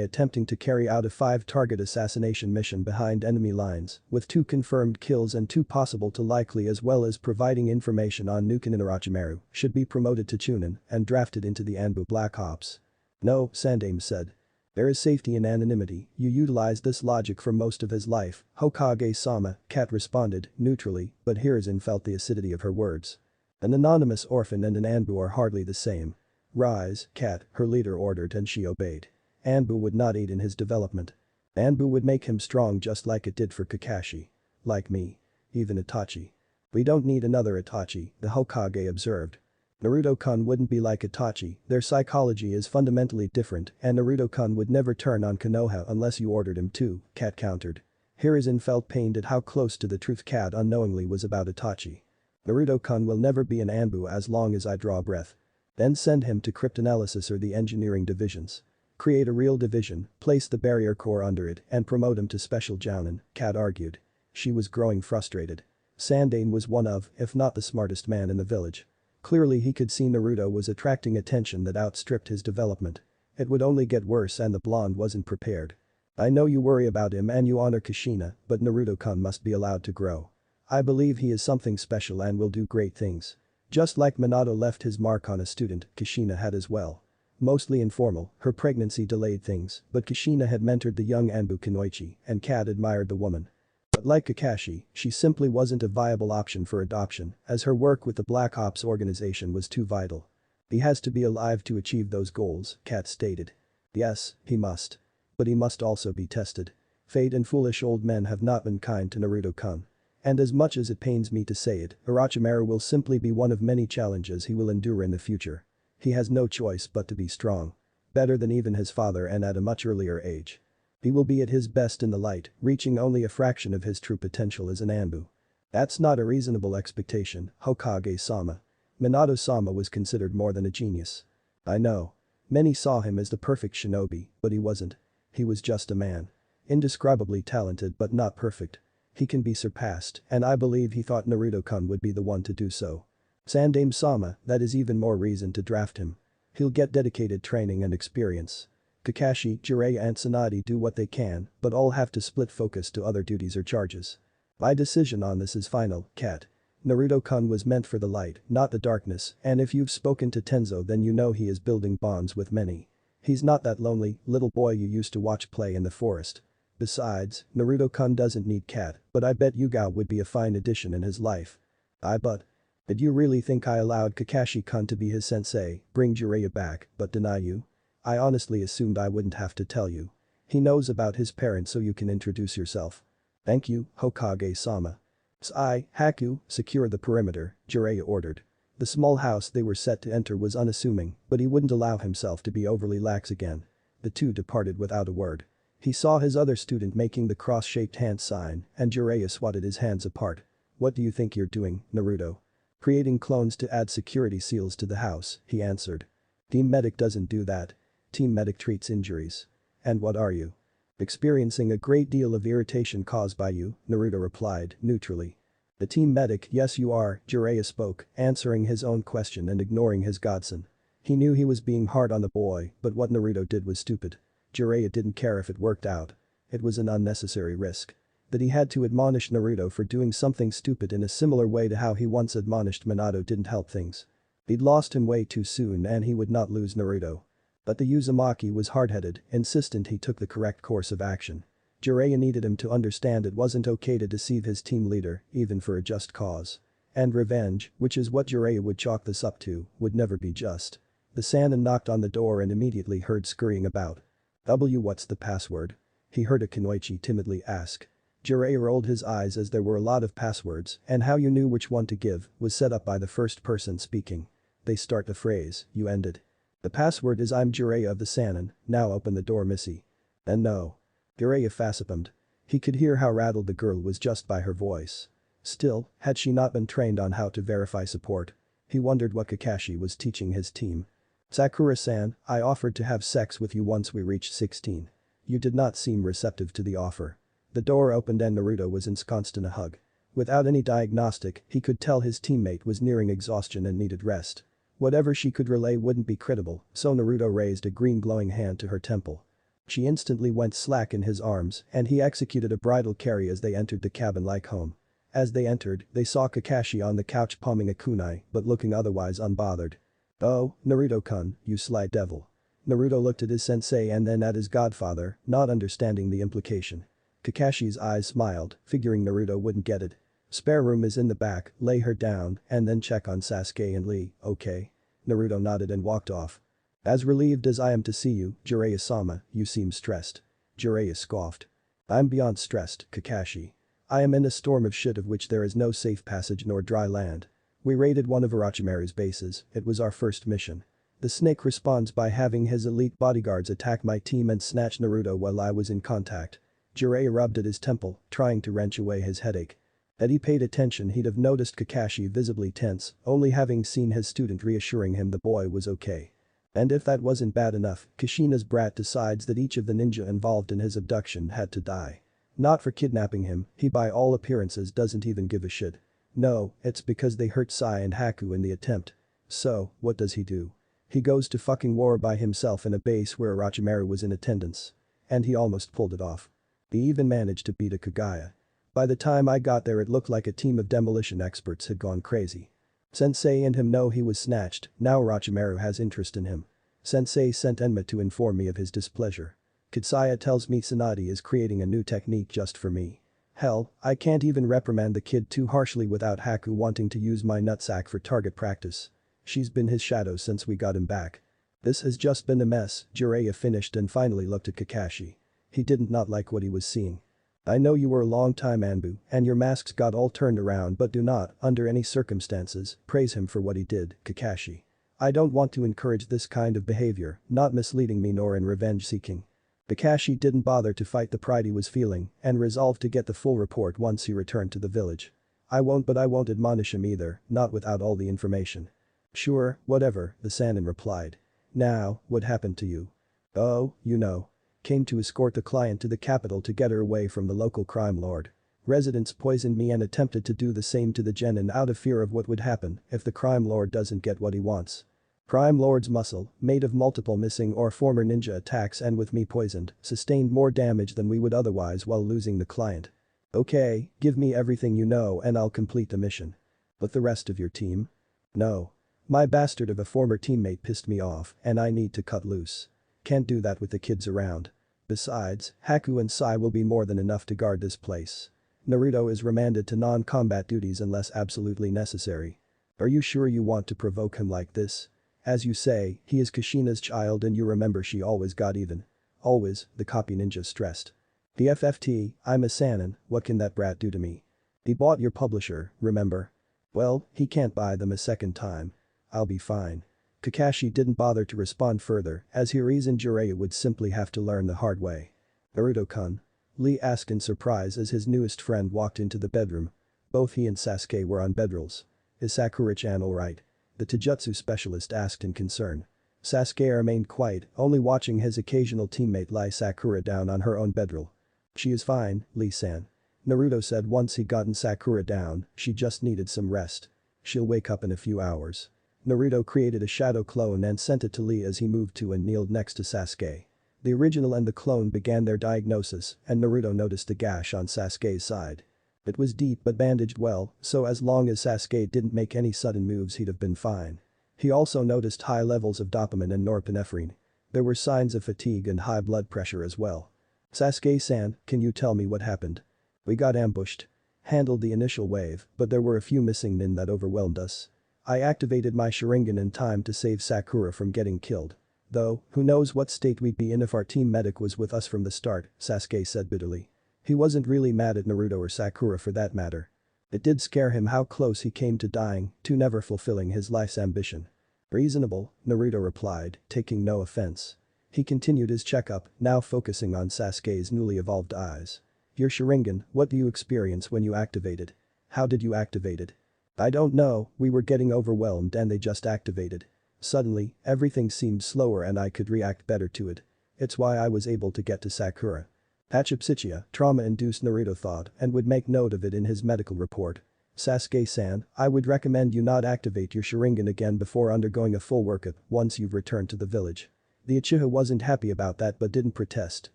attempting to carry out a 5-target assassination mission behind enemy lines, with 2 confirmed kills and 2 possible to likely, as well as providing information on Nukin and Orochimaru, should be promoted to Chunin and drafted into the Anbu Black Ops. No, Sandaime said. There is safety in anonymity. You utilized this logic for most of his life, Hokage-sama, Kat responded, neutrally, but Hiruzen felt the acidity of her words. An anonymous orphan and an Anbu are hardly the same. Rise, Kat, her leader ordered, and she obeyed. Anbu would not aid in his development. Anbu would make him strong just like it did for Kakashi. Like me. Even Itachi. We don't need another Itachi, the Hokage observed. Naruto-kun wouldn't be like Itachi, their psychology is fundamentally different, and Naruto-kun would never turn on Konoha unless you ordered him to, Kat countered. Hiruzen felt pained at how close to the truth Kat unknowingly was about Itachi. Naruto-kun will never be an Anbu as long as I draw breath. Then send him to cryptanalysis or the engineering divisions. Create a real division, place the barrier core under it, and promote him to special jounin, Kat argued. She was growing frustrated. Sandaime was one of, if not the smartest man in the village. Clearly he could see Naruto was attracting attention that outstripped his development. It would only get worse, and the blonde wasn't prepared. I know you worry about him and you honor Kushina, but Naruto-kun must be allowed to grow. I believe he is something special and will do great things. Just like Minato left his mark on a student, Kushina had as well. Mostly informal, her pregnancy delayed things, but Kushina had mentored the young Anbu Kunoichi, and Kat admired the woman. But like Kakashi, she simply wasn't a viable option for adoption, as her work with the Black Ops organization was too vital. He has to be alive to achieve those goals, Kat stated. Yes, he must. But he must also be tested. Fate and foolish old men have not been kind to Naruto-kun. And as much as it pains me to say it, Orochimaru will simply be one of many challenges he will endure in the future. He has no choice but to be strong. Better than even his father, and at a much earlier age. He will be at his best in the light, reaching only a fraction of his true potential as an Anbu. That's not a reasonable expectation, Hokage-sama. Minato-sama was considered more than a genius. I know. Many saw him as the perfect shinobi, but he wasn't. He was just a man. Indescribably talented but not perfect. He can be surpassed, and I believe he thought Naruto-kun would be the one to do so. Sandaime-sama, that is even more reason to draft him. He'll get dedicated training and experience. Kakashi, Jiraiya and Tsunade do what they can, but all have to split focus to other duties or charges. My decision on this is final, cat. Naruto-kun was meant for the light, not the darkness, and if you've spoken to Tenzo then you know he is building bonds with many. He's not that lonely little boy you used to watch play in the forest. Besides, Naruto-kun doesn't need cat, but I bet Yuga would be a fine addition in his life. Did you really think I allowed Kakashi-kun to be his sensei, bring Jiraiya back, but deny you? I honestly assumed I wouldn't have to tell you. He knows about his parents so you can introduce yourself. Thank you, Hokage-sama. Haku, secure the perimeter, Jiraiya ordered. The small house they were set to enter was unassuming, but he wouldn't allow himself to be overly lax again. The two departed without a word. He saw his other student making the cross-shaped hand sign, and Jiraiya swatted his hands apart. What do you think you're doing, Naruto? Creating clones to add security seals to the house, he answered. Team Medic doesn't do that. Team Medic treats injuries. And what are you? Experiencing a great deal of irritation caused by you, Naruto replied, neutrally. The Team Medic, yes you are, Jiraiya spoke, answering his own question and ignoring his godson. He knew he was being hard on the boy, but what Naruto did was stupid. Jiraiya didn't care if it worked out. It was an unnecessary risk. That he had to admonish Naruto for doing something stupid in a similar way to how he once admonished Minato didn't help things. He'd lost him way too soon and he would not lose Naruto. But the Uzumaki was hard-headed, insistent he took the correct course of action. Jiraiya needed him to understand it wasn't okay to deceive his team leader, even for a just cause. And revenge, which is what Jiraiya would chalk this up to, would never be just. The Sannin knocked on the door and immediately heard scurrying about. What's the password? He heard a Kunoichi timidly ask. Jiraiya rolled his eyes as there were a lot of passwords, and how you knew which one to give was set up by the first person speaking. They start the phrase, you ended. The password is I'm Jiraiya of the Sannin, now open the door Missy. And no. Jiraiya facepalmed. He could hear how rattled the girl was just by her voice. Still, had she not been trained on how to verify support? He wondered what Kakashi was teaching his team. Sakura-san, I offered to have sex with you once we reached 16. You did not seem receptive to the offer. The door opened and Naruto was ensconced in a hug. Without any diagnostic, he could tell his teammate was nearing exhaustion and needed rest. Whatever she could relay wouldn't be credible, so Naruto raised a green glowing hand to her temple. She instantly went slack in his arms and he executed a bridal carry as they entered the cabin like home. As they entered, they saw Kakashi on the couch palming a kunai but looking otherwise unbothered. Oh, Naruto-kun, you sly devil. Naruto looked at his sensei and then at his godfather, not understanding the implication. Kakashi's eyes smiled, figuring Naruto wouldn't get it. Spare room is in the back, lay her down and then check on Sasuke and Lee, okay? Naruto nodded and walked off. As relieved as I am to see you, Jiraiya-sama, you seem stressed. Jiraiya scoffed. I'm beyond stressed, Kakashi. I am in a storm of shit of which there is no safe passage nor dry land. We raided one of Orochimaru's bases, it was our first mission. The snake responds by having his elite bodyguards attack my team and snatch Naruto while I was in contact. Jiraiya rubbed at his temple, trying to wrench away his headache. Had he paid attention he'd have noticed Kakashi visibly tense, only having seen his student reassuring him the boy was okay. And if that wasn't bad enough, Kushina's brat decides that each of the ninja involved in his abduction had to die. Not for kidnapping him, he by all appearances doesn't even give a shit. No, it's because they hurt Sai and Haku in the attempt. So, what does he do? He goes to fucking war by himself in a base where Orochimaru was in attendance. And he almost pulled it off. He even managed to beat a kaguya. By the time I got there it looked like a team of demolition experts had gone crazy. Sensei and him know he was snatched, now Orochimaru has interest in him. Sensei sent Enma to inform me of his displeasure. Kitsaya tells me Tsunade is creating a new technique just for me. Hell, I can't even reprimand the kid too harshly without Haku wanting to use my nutsack for target practice. She's been his shadow since we got him back. This has just been a mess, Jiraiya finished and finally looked at Kakashi. He didn't not like what he was seeing. I know you were a long time Anbu and your masks got all turned around but do not, under any circumstances, praise him for what he did, Kakashi. I don't want to encourage this kind of behavior, not misleading me nor in revenge seeking. Kakashi didn't bother to fight the pride he was feeling and resolved to get the full report once he returned to the village. I won't admonish him either, not without all the information. Sure, whatever, the Sannin replied. Now, what happened to you? Oh, you know. Came to escort the client to the capital to get her away from the local crime lord. Residents poisoned me and attempted to do the same to the genin out of fear of what would happen if the crime lord doesn't get what he wants. Prime Lord's muscle, made of multiple missing or former ninja attacks and with me poisoned, sustained more damage than we would otherwise while losing the client. Okay, give me everything you know and I'll complete the mission. But the rest of your team? No. My bastard of a former teammate pissed me off and I need to cut loose. Can't do that with the kids around. Besides, Haku and Sai will be more than enough to guard this place. Naruto is remanded to non-combat duties unless absolutely necessary. Are you sure you want to provoke him like this? As you say, he is Kushina's child and you remember she always got even. Always, the copy ninja stressed. The FFT, I'm a Sannin, what can that brat do to me? He bought your publisher, remember? Well, he can't buy them a second time. I'll be fine. Kakashi didn't bother to respond further as he reasoned Jiraiya would simply have to learn the hard way. Naruto-kun? Lee asked in surprise as his newest friend walked into the bedroom. Both he and Sasuke were on bedrolls. Is Sakura-chan alright? The Taijutsu specialist asked in concern. Sasuke remained quiet, only watching his occasional teammate lie Sakura down on her own bedroll. She is fine, Lee-san. Naruto said once he'd gotten Sakura down, she just needed some rest. She'll wake up in a few hours. Naruto created a shadow clone and sent it to Lee as he moved to and kneeled next to Sasuke. The original and the clone began their diagnosis and Naruto noticed a gash on Sasuke's side. It was deep but bandaged well, so as long as Sasuke didn't make any sudden moves he'd have been fine. He also noticed high levels of dopamine and norepinephrine. There were signs of fatigue and high blood pressure as well. Sasuke-san, can you tell me what happened? We got ambushed. Handled the initial wave, but there were a few missing nin that overwhelmed us. I activated my Sharingan in time to save Sakura from getting killed. Though, who knows what state we'd be in if our team medic was with us from the start, Sasuke said bitterly. He wasn't really mad at Naruto or Sakura for that matter. It did scare him how close he came to dying, to never fulfilling his life's ambition. Reasonable, Naruto replied, taking no offense. He continued his checkup, now focusing on Sasuke's newly evolved eyes. Your Sharingan, what do you experience when you activate it? How did you activate it? I don't know, we were getting overwhelmed and they just activated. Suddenly, everything seemed slower and I could react better to it. It's why I was able to get to Sakura. Hatshepsutsu, trauma-induced Naruto thought and would make note of it in his medical report. Sasuke-san, I would recommend you not activate your Sharingan again before undergoing a full workup once you've returned to the village. The Uchiha wasn't happy about that but didn't protest,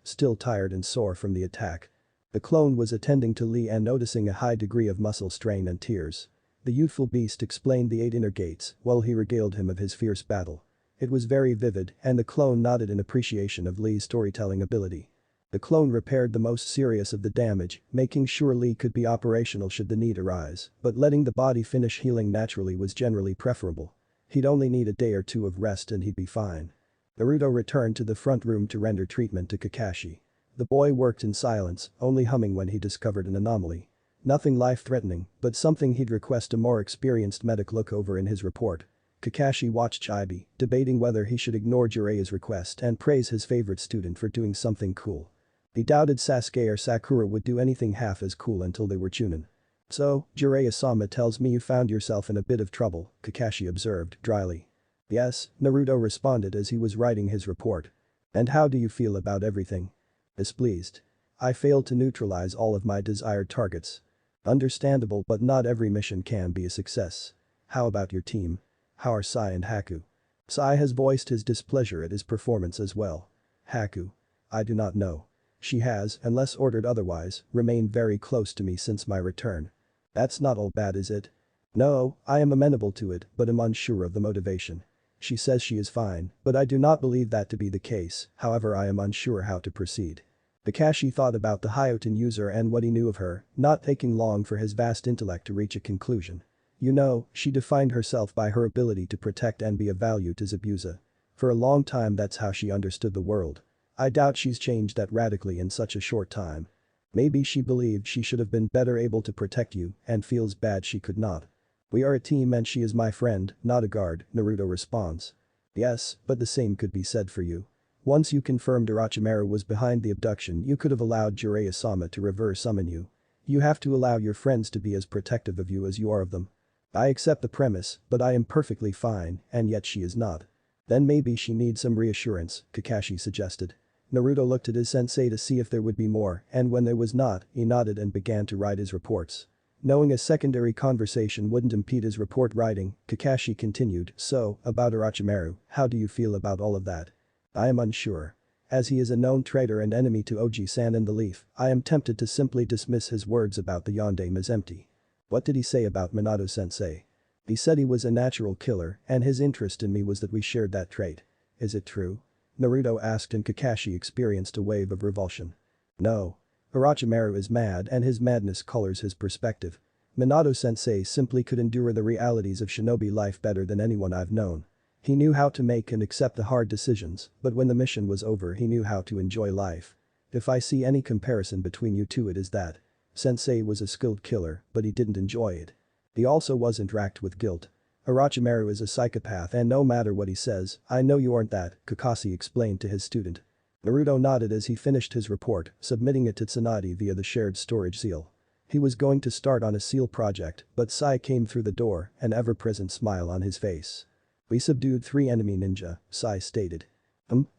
still tired and sore from the attack. The clone was attending to Lee and noticing a high degree of muscle strain and tears. The youthful beast explained the 8 inner gates while he regaled him of his fierce battle. It was very vivid and the clone nodded in appreciation of Lee's storytelling ability. The clone repaired the most serious of the damage, making sure Lee could be operational should the need arise, but letting the body finish healing naturally was generally preferable. He'd only need a day or two of rest and he'd be fine. Naruto returned to the front room to render treatment to Kakashi. The boy worked in silence, only humming when he discovered an anomaly. Nothing life-threatening, but something he'd request a more experienced medic look over in his report. Kakashi watched Chibi, debating whether he should ignore Jiraiya's request and praise his favorite student for doing something cool. He doubted Sasuke or Sakura would do anything half as cool until they were Chunin. So, Jiraiya-sama tells me you found yourself in a bit of trouble, Kakashi observed, dryly. Yes, Naruto responded as he was writing his report. And how do you feel about everything? Displeased. I failed to neutralize all of my desired targets. Understandable but not every mission can be a success. How about your team? How are Sai and Haku? Sai has voiced his displeasure at his performance as well. Haku? I do not know. She has, unless ordered otherwise, remained very close to me since my return. That's not all bad, is it? No, I am amenable to it but am unsure of the motivation. She says she is fine, but I do not believe that to be the case, however I am unsure how to proceed. Kakashi thought about the Hyoten user and what he knew of her, not taking long for his vast intellect to reach a conclusion. You know, she defined herself by her ability to protect and be of value to Zabuza. For a long time that's how she understood the world. I doubt she's changed that radically in such a short time. Maybe she believed she should have been better able to protect you and feels bad she could not. We are a team and she is my friend, not a guard, Naruto responds. Yes, but the same could be said for you. Once you confirmed Orochimaru was behind the abduction you could have allowed Jiraiya-sama to reverse summon you. You have to allow your friends to be as protective of you as you are of them. I accept the premise, but I am perfectly fine, and yet she is not. Then maybe she needs some reassurance, Kakashi suggested. Naruto looked at his sensei to see if there would be more, and when there was not, he nodded and began to write his reports. Knowing a secondary conversation wouldn't impede his report writing, Kakashi continued, "So, about Orochimaru, how do you feel about all of that?" "I am unsure. As he is a known traitor and enemy to Oji-san and the Leaf, I am tempted to simply dismiss his words about the Yondaime as empty." "What did he say about Minato-sensei?" "He said he was a natural killer and his interest in me was that we shared that trait." "Is it true?" Naruto asked and Kakashi experienced a wave of revulsion. "No. Orochimaru is mad and his madness colors his perspective. Minato-sensei simply could endure the realities of shinobi life better than anyone I've known. He knew how to make and accept the hard decisions, but when the mission was over he knew how to enjoy life. If I see any comparison between you two it is that. Sensei was a skilled killer, but he didn't enjoy it. He also wasn't racked with guilt. Orochimaru is a psychopath and no matter what he says, I know you aren't that," Kakashi explained to his student. Naruto nodded as he finished his report, submitting it to Tsunade via the shared storage seal. He was going to start on a seal project, but Sai came through the door, an ever-present smile on his face. "We subdued 3 enemy ninja," Sai stated.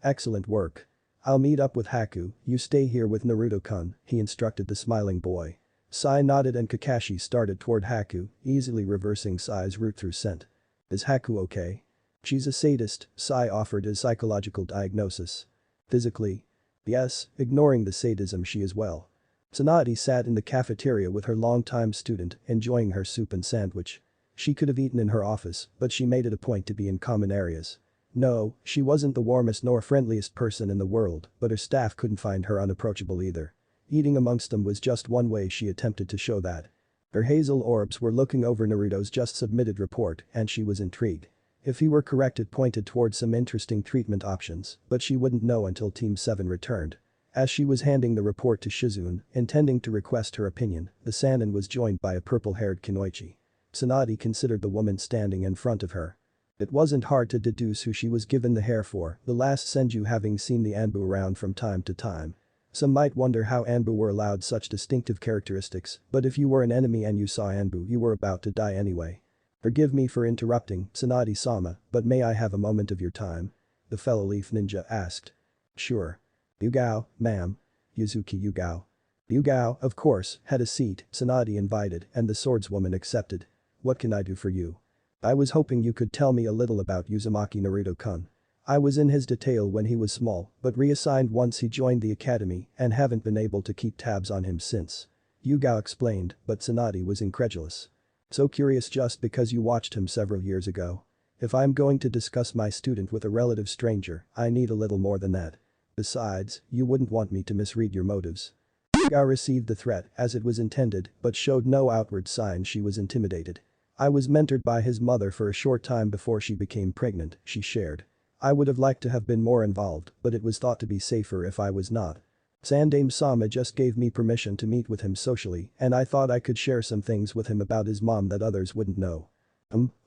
Excellent work. I'll meet up with Haku, you stay here with Naruto-kun," he instructed the smiling boy. Sai nodded and Kakashi started toward Haku, easily reversing Sai's route through scent. "Is Haku okay?" "She's a sadist," Sai offered his psychological diagnosis. "Physically?" "Yes, ignoring the sadism she is well." Tsunade sat in the cafeteria with her longtime student, enjoying her soup and sandwich. She could have eaten in her office, but she made it a point to be in common areas. No, she wasn't the warmest nor friendliest person in the world, but her staff couldn't find her unapproachable either. Eating amongst them was just one way she attempted to show that. Her hazel orbs were looking over Naruto's just submitted report and she was intrigued. If he were correct it pointed towards some interesting treatment options, but she wouldn't know until Team 7 returned. As she was handing the report to Shizune, intending to request her opinion, the Sannin was joined by a purple-haired Kunoichi. Tsunade considered the woman standing in front of her. It wasn't hard to deduce who she was given the hair for, the last Senju having seen the Anbu around from time to time. Some might wonder how Anbu were allowed such distinctive characteristics, but if you were an enemy and you saw Anbu you were about to die anyway. "Forgive me for interrupting, Tsunade-sama, but may I have a moment of your time?" the fellow Leaf Ninja asked. "Sure." "Yugao, ma'am." "Yuzuki Yugao." "Yugao, of course, had a seat," Tsunade invited and the swordswoman accepted. "What can I do for you?" "I was hoping you could tell me a little about Uzumaki Naruto-kun. I was in his detail when he was small, but reassigned once he joined the academy and haven't been able to keep tabs on him since." Yugao explained, but Tsunade was incredulous. "So curious just because you watched him several years ago? If I'm going to discuss my student with a relative stranger, I need a little more than that. Besides, you wouldn't want me to misread your motives." Yugao received the threat as it was intended but showed no outward sign she was intimidated. "I was mentored by his mother for a short time before she became pregnant," she shared. "I would have liked to have been more involved, but it was thought to be safer if I was not. Sandaime-sama just gave me permission to meet with him socially and I thought I could share some things with him about his mom that others wouldn't know."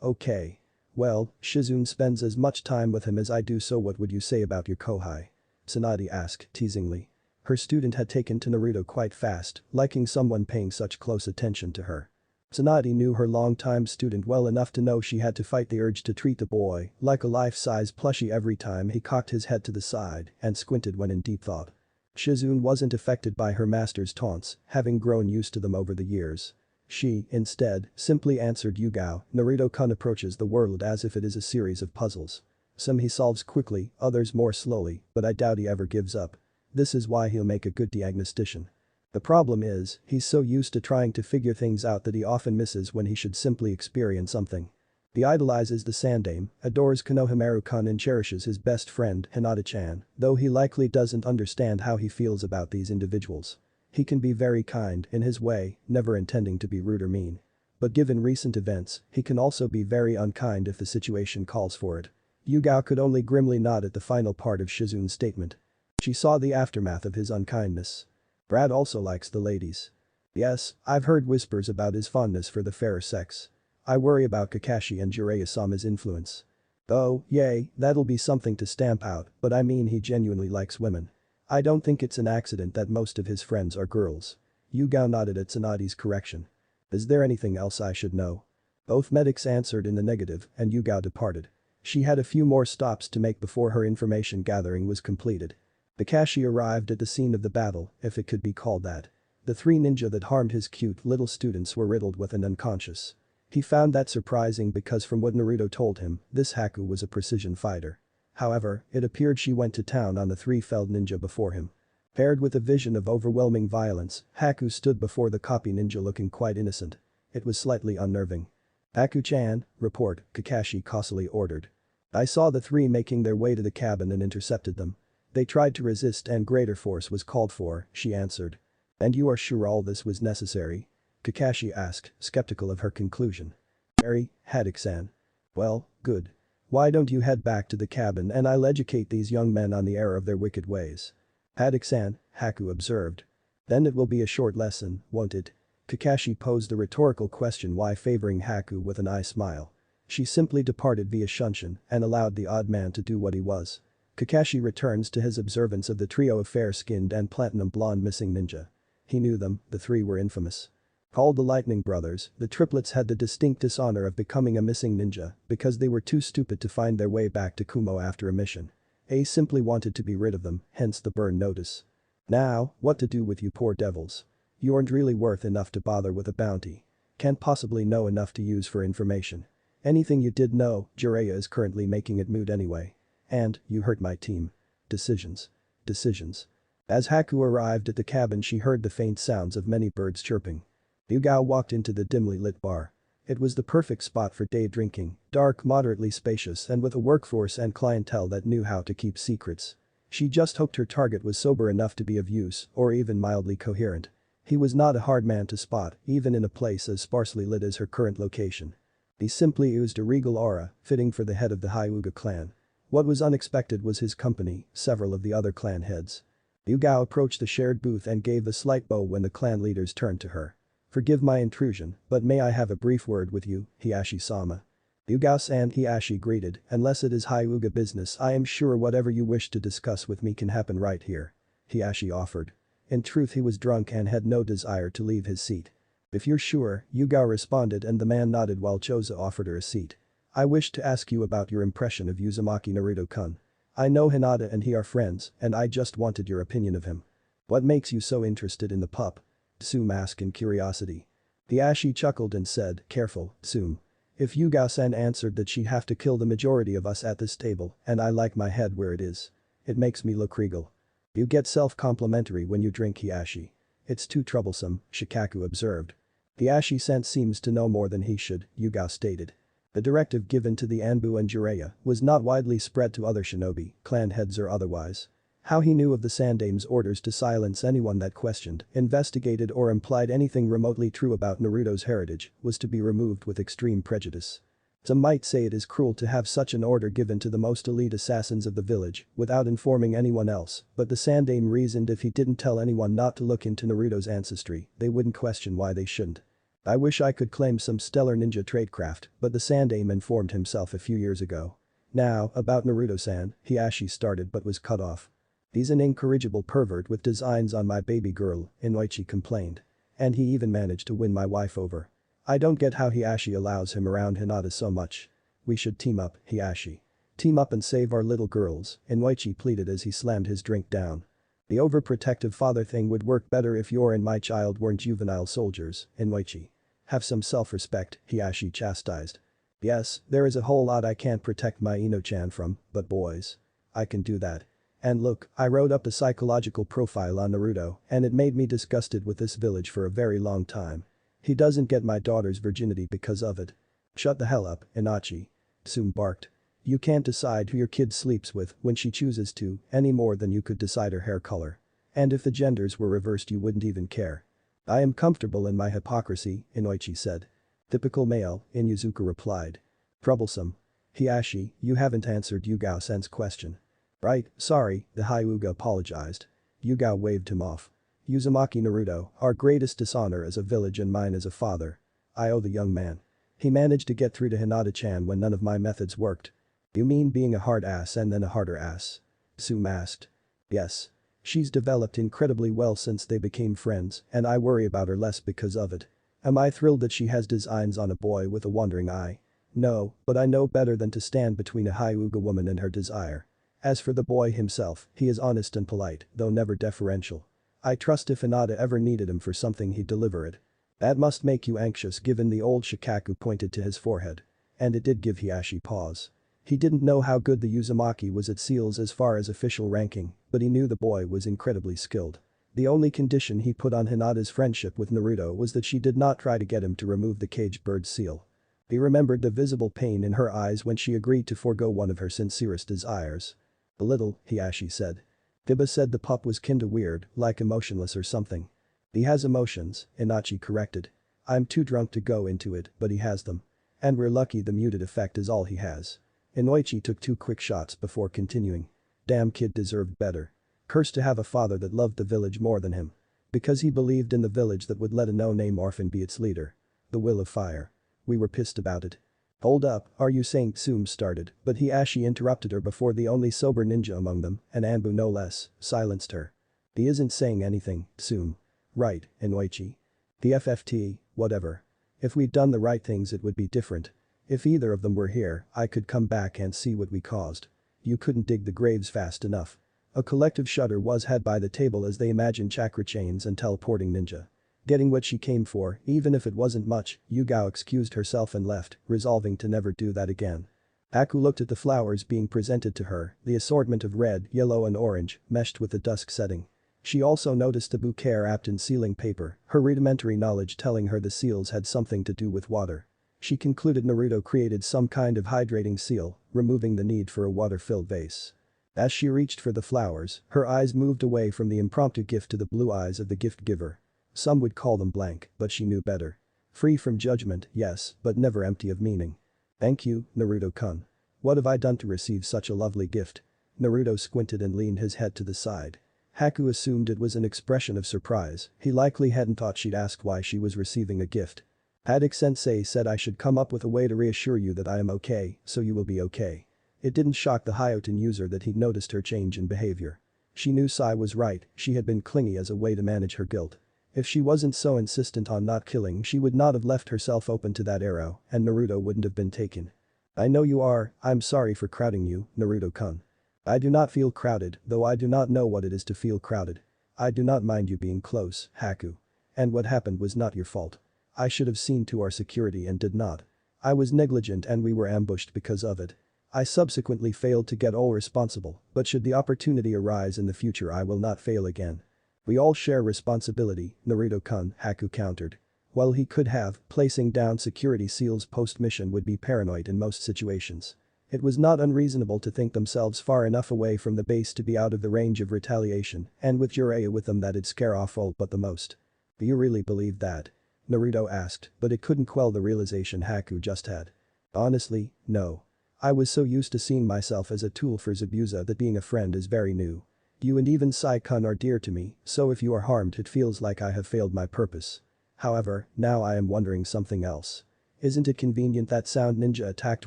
Okay. Well, Shizune spends as much time with him as I do so what would you say about your kohai?" Tsunade asked teasingly. Her student had taken to Naruto quite fast, liking someone paying such close attention to her. Tsunade knew her longtime student well enough to know she had to fight the urge to treat the boy like a life-size plushie every time he cocked his head to the side and squinted when in deep thought. Shizune wasn't affected by her master's taunts, having grown used to them over the years. She, instead, simply answered Yugao, "Naruto-kun approaches the world as if it is a series of puzzles. Some he solves quickly, others more slowly, but I doubt he ever gives up. This is why he'll make a good diagnostician. The problem is, he's so used to trying to figure things out that he often misses when he should simply experience something. He idolizes the Sandaime, adores Konohamaru-kun and cherishes his best friend, Hinata-chan, though he likely doesn't understand how he feels about these individuals. He can be very kind in his way, never intending to be rude or mean. But given recent events, he can also be very unkind if the situation calls for it." Yugao could only grimly nod at the final part of Shizune's statement. She saw the aftermath of his unkindness. "Brad also likes the ladies." "Yes, I've heard whispers about his fondness for the fairer sex. I worry about Kakashi and Jiraiya-sama's influence." "Oh, yay, that'll be something to stamp out, but I mean he genuinely likes women. I don't think it's an accident that most of his friends are girls." Yugao nodded at Tsunade's correction. "Is there anything else I should know?" Both medics answered in the negative and Yugao departed. She had a few more stops to make before her information gathering was completed. Kakashi arrived at the scene of the battle, if it could be called that. The three ninja that harmed his cute little students were riddled with and unconscious. He found that surprising because from what Naruto told him, this Haku was a precision fighter. However, it appeared she went to town on the three felled ninja before him. Paired with a vision of overwhelming violence, Haku stood before the copy ninja looking quite innocent. It was slightly unnerving. "Haku-chan, report," Kakashi causally ordered. "I saw the three making their way to the cabin and intercepted them. They tried to resist and greater force was called for," she answered. "And you are sure all this was necessary?" Kakashi asked, skeptical of her conclusion. "Very, Haddock-san. Well, good. Why don't you head back to the cabin and I'll educate these young men on the error of their wicked ways." "Haddock-san," Haku observed. "Then it will be a short lesson, won't it?" Kakashi posed the rhetorical question while favoring Haku with an eye smile. She simply departed via Shunshin and allowed the odd man to do what he was. Kakashi returns to his observance of the trio of fair-skinned and platinum-blonde missing ninja. He knew them, the three were infamous. Called the Lightning Brothers, the triplets had the distinct dishonor of becoming a missing ninja because they were too stupid to find their way back to Kumo after a mission. Ace simply wanted to be rid of them, hence the burn notice. Now, what to do with you poor devils? You aren't really worth enough to bother with a bounty. Can't possibly know enough to use for information. Anything you did know, Jiraiya is currently making it moot anyway. And, you hurt my team. Decisions. Decisions. As Haku arrived at the cabin she heard the faint sounds of many birds chirping. Yugao walked into the dimly lit bar. It was the perfect spot for day drinking, dark, moderately spacious and with a workforce and clientele that knew how to keep secrets. She just hoped her target was sober enough to be of use or even mildly coherent. He was not a hard man to spot, even in a place as sparsely lit as her current location. He simply oozed a regal aura, fitting for the head of the Hyuga clan. What was unexpected was his company, several of the other clan heads. Yugao approached the shared booth and gave a slight bow when the clan leaders turned to her. "Forgive my intrusion, but may I have a brief word with you, Hiashi-sama?" "Yugao-san," Hiashi greeted, "unless it is Hyuga business I am sure whatever you wish to discuss with me can happen right here," Hiashi offered. In truth he was drunk and had no desire to leave his seat. "If you're sure," Yugao responded and the man nodded while Choza offered her a seat. "I wish to ask you about your impression of Uzumaki Naruto-kun. I know Hinata and he are friends and I just wanted your opinion of him. What makes you so interested in the pup?" Tsume asked in curiosity. Hiashi chuckled and said, "Careful, Tsume. If Yugao-san answered that she'd have to kill the majority of us at this table and I like my head where it is. It makes me look regal. You get self-complimentary when you drink, Hiashi. It's too troublesome," Shikaku observed. "Hiashi-san seems to know more than he should," Yugao stated. The directive given to the Anbu and Jiraiya was not widely spread to other shinobi, clan heads or otherwise. How he knew of the Sandame's orders to silence anyone that questioned, investigated or implied anything remotely true about Naruto's heritage was to be removed with extreme prejudice. Some might say it is cruel to have such an order given to the most elite assassins of the village without informing anyone else, but the Sandame reasoned if he didn't tell anyone not to look into Naruto's ancestry, they wouldn't question why they shouldn't. "I wish I could claim some stellar ninja tradecraft, but the Sandame informed himself a few years ago. Now, about Naruto-san," Hiashi started but was cut off. "He's an incorrigible pervert with designs on my baby girl," Inoichi complained. "And he even managed to win my wife over. I don't get how Hiashi allows him around Hinata so much. We should team up, Hiashi. Team up and save our little girls," Inoichi pleaded as he slammed his drink down. "The overprotective father thing would work better if your and my child weren't juvenile soldiers, Inoichi. Have some self-respect," Hiashi chastised. "Yes, there is a whole lot I can't protect my Ino-chan from, but boys. I can do that. And look, I wrote up a psychological profile on Naruto and it made me disgusted with this village for a very long time. He doesn't get my daughter's virginity because of it." "Shut the hell up, Inochi," Tsume barked. "You can't decide who your kid sleeps with when she chooses to any more than you could decide her hair color. And if the genders were reversed you wouldn't even care." "I am comfortable in my hypocrisy," Inoichi said. "Typical male," Inuzuka replied. "Troublesome. Hiashi, you haven't answered Yugao-san's question." "Right, sorry," the Hyuga apologized. Yugao waved him off. "Uzumaki Naruto, our greatest dishonor as a village and mine as a father. I owe the young man. He managed to get through to Hinata-chan when none of my methods worked." "You mean being a hard ass and then a harder ass?" Tsume asked. "Yes. She's developed incredibly well since they became friends and I worry about her less because of it. Am I thrilled that she has designs on a boy with a wandering eye? No, but I know better than to stand between a Hyuga woman and her desire. As for the boy himself, he is honest and polite, though never deferential. I trust if Hinata ever needed him for something he'd deliver it. That must make you anxious given the old Shikaku pointed to his forehead. And it did give Hiashi pause. He didn't know how good the Uzumaki was at seals as far as official ranking, but he knew the boy was incredibly skilled. The only condition he put on Hinata's friendship with Naruto was that she did not try to get him to remove the caged bird's seal. He remembered the visible pain in her eyes when she agreed to forego one of her sincerest desires. "A little," Hiashi said. Hiba said the pup was kinda weird, like emotionless or something. "He has emotions," Inochi corrected. "I'm too drunk to go into it, but he has them. And we're lucky the muted effect is all he has." Inoichi took 2 quick shots before continuing. "Damn kid deserved better. Cursed to have a father that loved the village more than him. Because he believed in the village that would let a no-name orphan be its leader. The will of fire. We were pissed about it." "Hold up, are you saying?" Tsume started, but Hiashi interrupted her before the only sober ninja among them, and Anbu no less, silenced her. "He isn't saying anything, Tsume." "Right, Inoichi. The FFT, whatever. If we'd done the right things it would be different. If either of them were here, I could come back and see what we caused. You couldn't dig the graves fast enough." A collective shudder was had by the table as they imagined chakra chains and teleporting ninja. Getting what she came for, even if it wasn't much, Yugao excused herself and left, resolving to never do that again. Haku looked at the flowers being presented to her, the assortment of red, yellow and orange, meshed with the dusk setting. She also noticed the bouquet wrapped in sealing paper, her rudimentary knowledge telling her the seals had something to do with water. She concluded Naruto created some kind of hydrating seal, removing the need for a water-filled vase. As she reached for the flowers, her eyes moved away from the impromptu gift to the blue eyes of the gift giver. Some would call them blank, but she knew better. Free from judgment, yes, but never empty of meaning. "Thank you, Naruto-kun. What have I done to receive such a lovely gift?" Naruto squinted and leaned his head to the side. Haku assumed it was an expression of surprise, he likely hadn't thought she'd ask why she was receiving a gift. "Haddock-sensei said I should come up with a way to reassure you that I am okay, so you will be okay." It didn't shock the Hyoten user that he'd noticed her change in behavior. She knew Sai was right, she had been clingy as a way to manage her guilt. If she wasn't so insistent on not killing she would not have left herself open to that arrow, and Naruto wouldn't have been taken. "I know you are, I'm sorry for crowding you, Naruto-kun. I do not feel crowded, though I do not know what it is to feel crowded. I do not mind you being close, Haku. And what happened was not your fault. I should have seen to our security and did not. I was negligent and we were ambushed because of it. I subsequently failed to get all responsible, but should the opportunity arise in the future I will not fail again." "We all share responsibility, Naruto-kun," Haku countered. While he could have, placing down security seals post-mission would be paranoid in most situations. It was not unreasonable to think themselves far enough away from the base to be out of the range of retaliation, and with Jiraiya with them that'd scare off all but the most. "Do you really believe that?" Naruto asked, but it couldn't quell the realization Haku just had. "Honestly, no. I was so used to seeing myself as a tool for Zabuza that being a friend is very new. You and even Sai-kun are dear to me, so if you are harmed it feels like I have failed my purpose. However, now I am wondering something else. Isn't it convenient that Sound Ninja attacked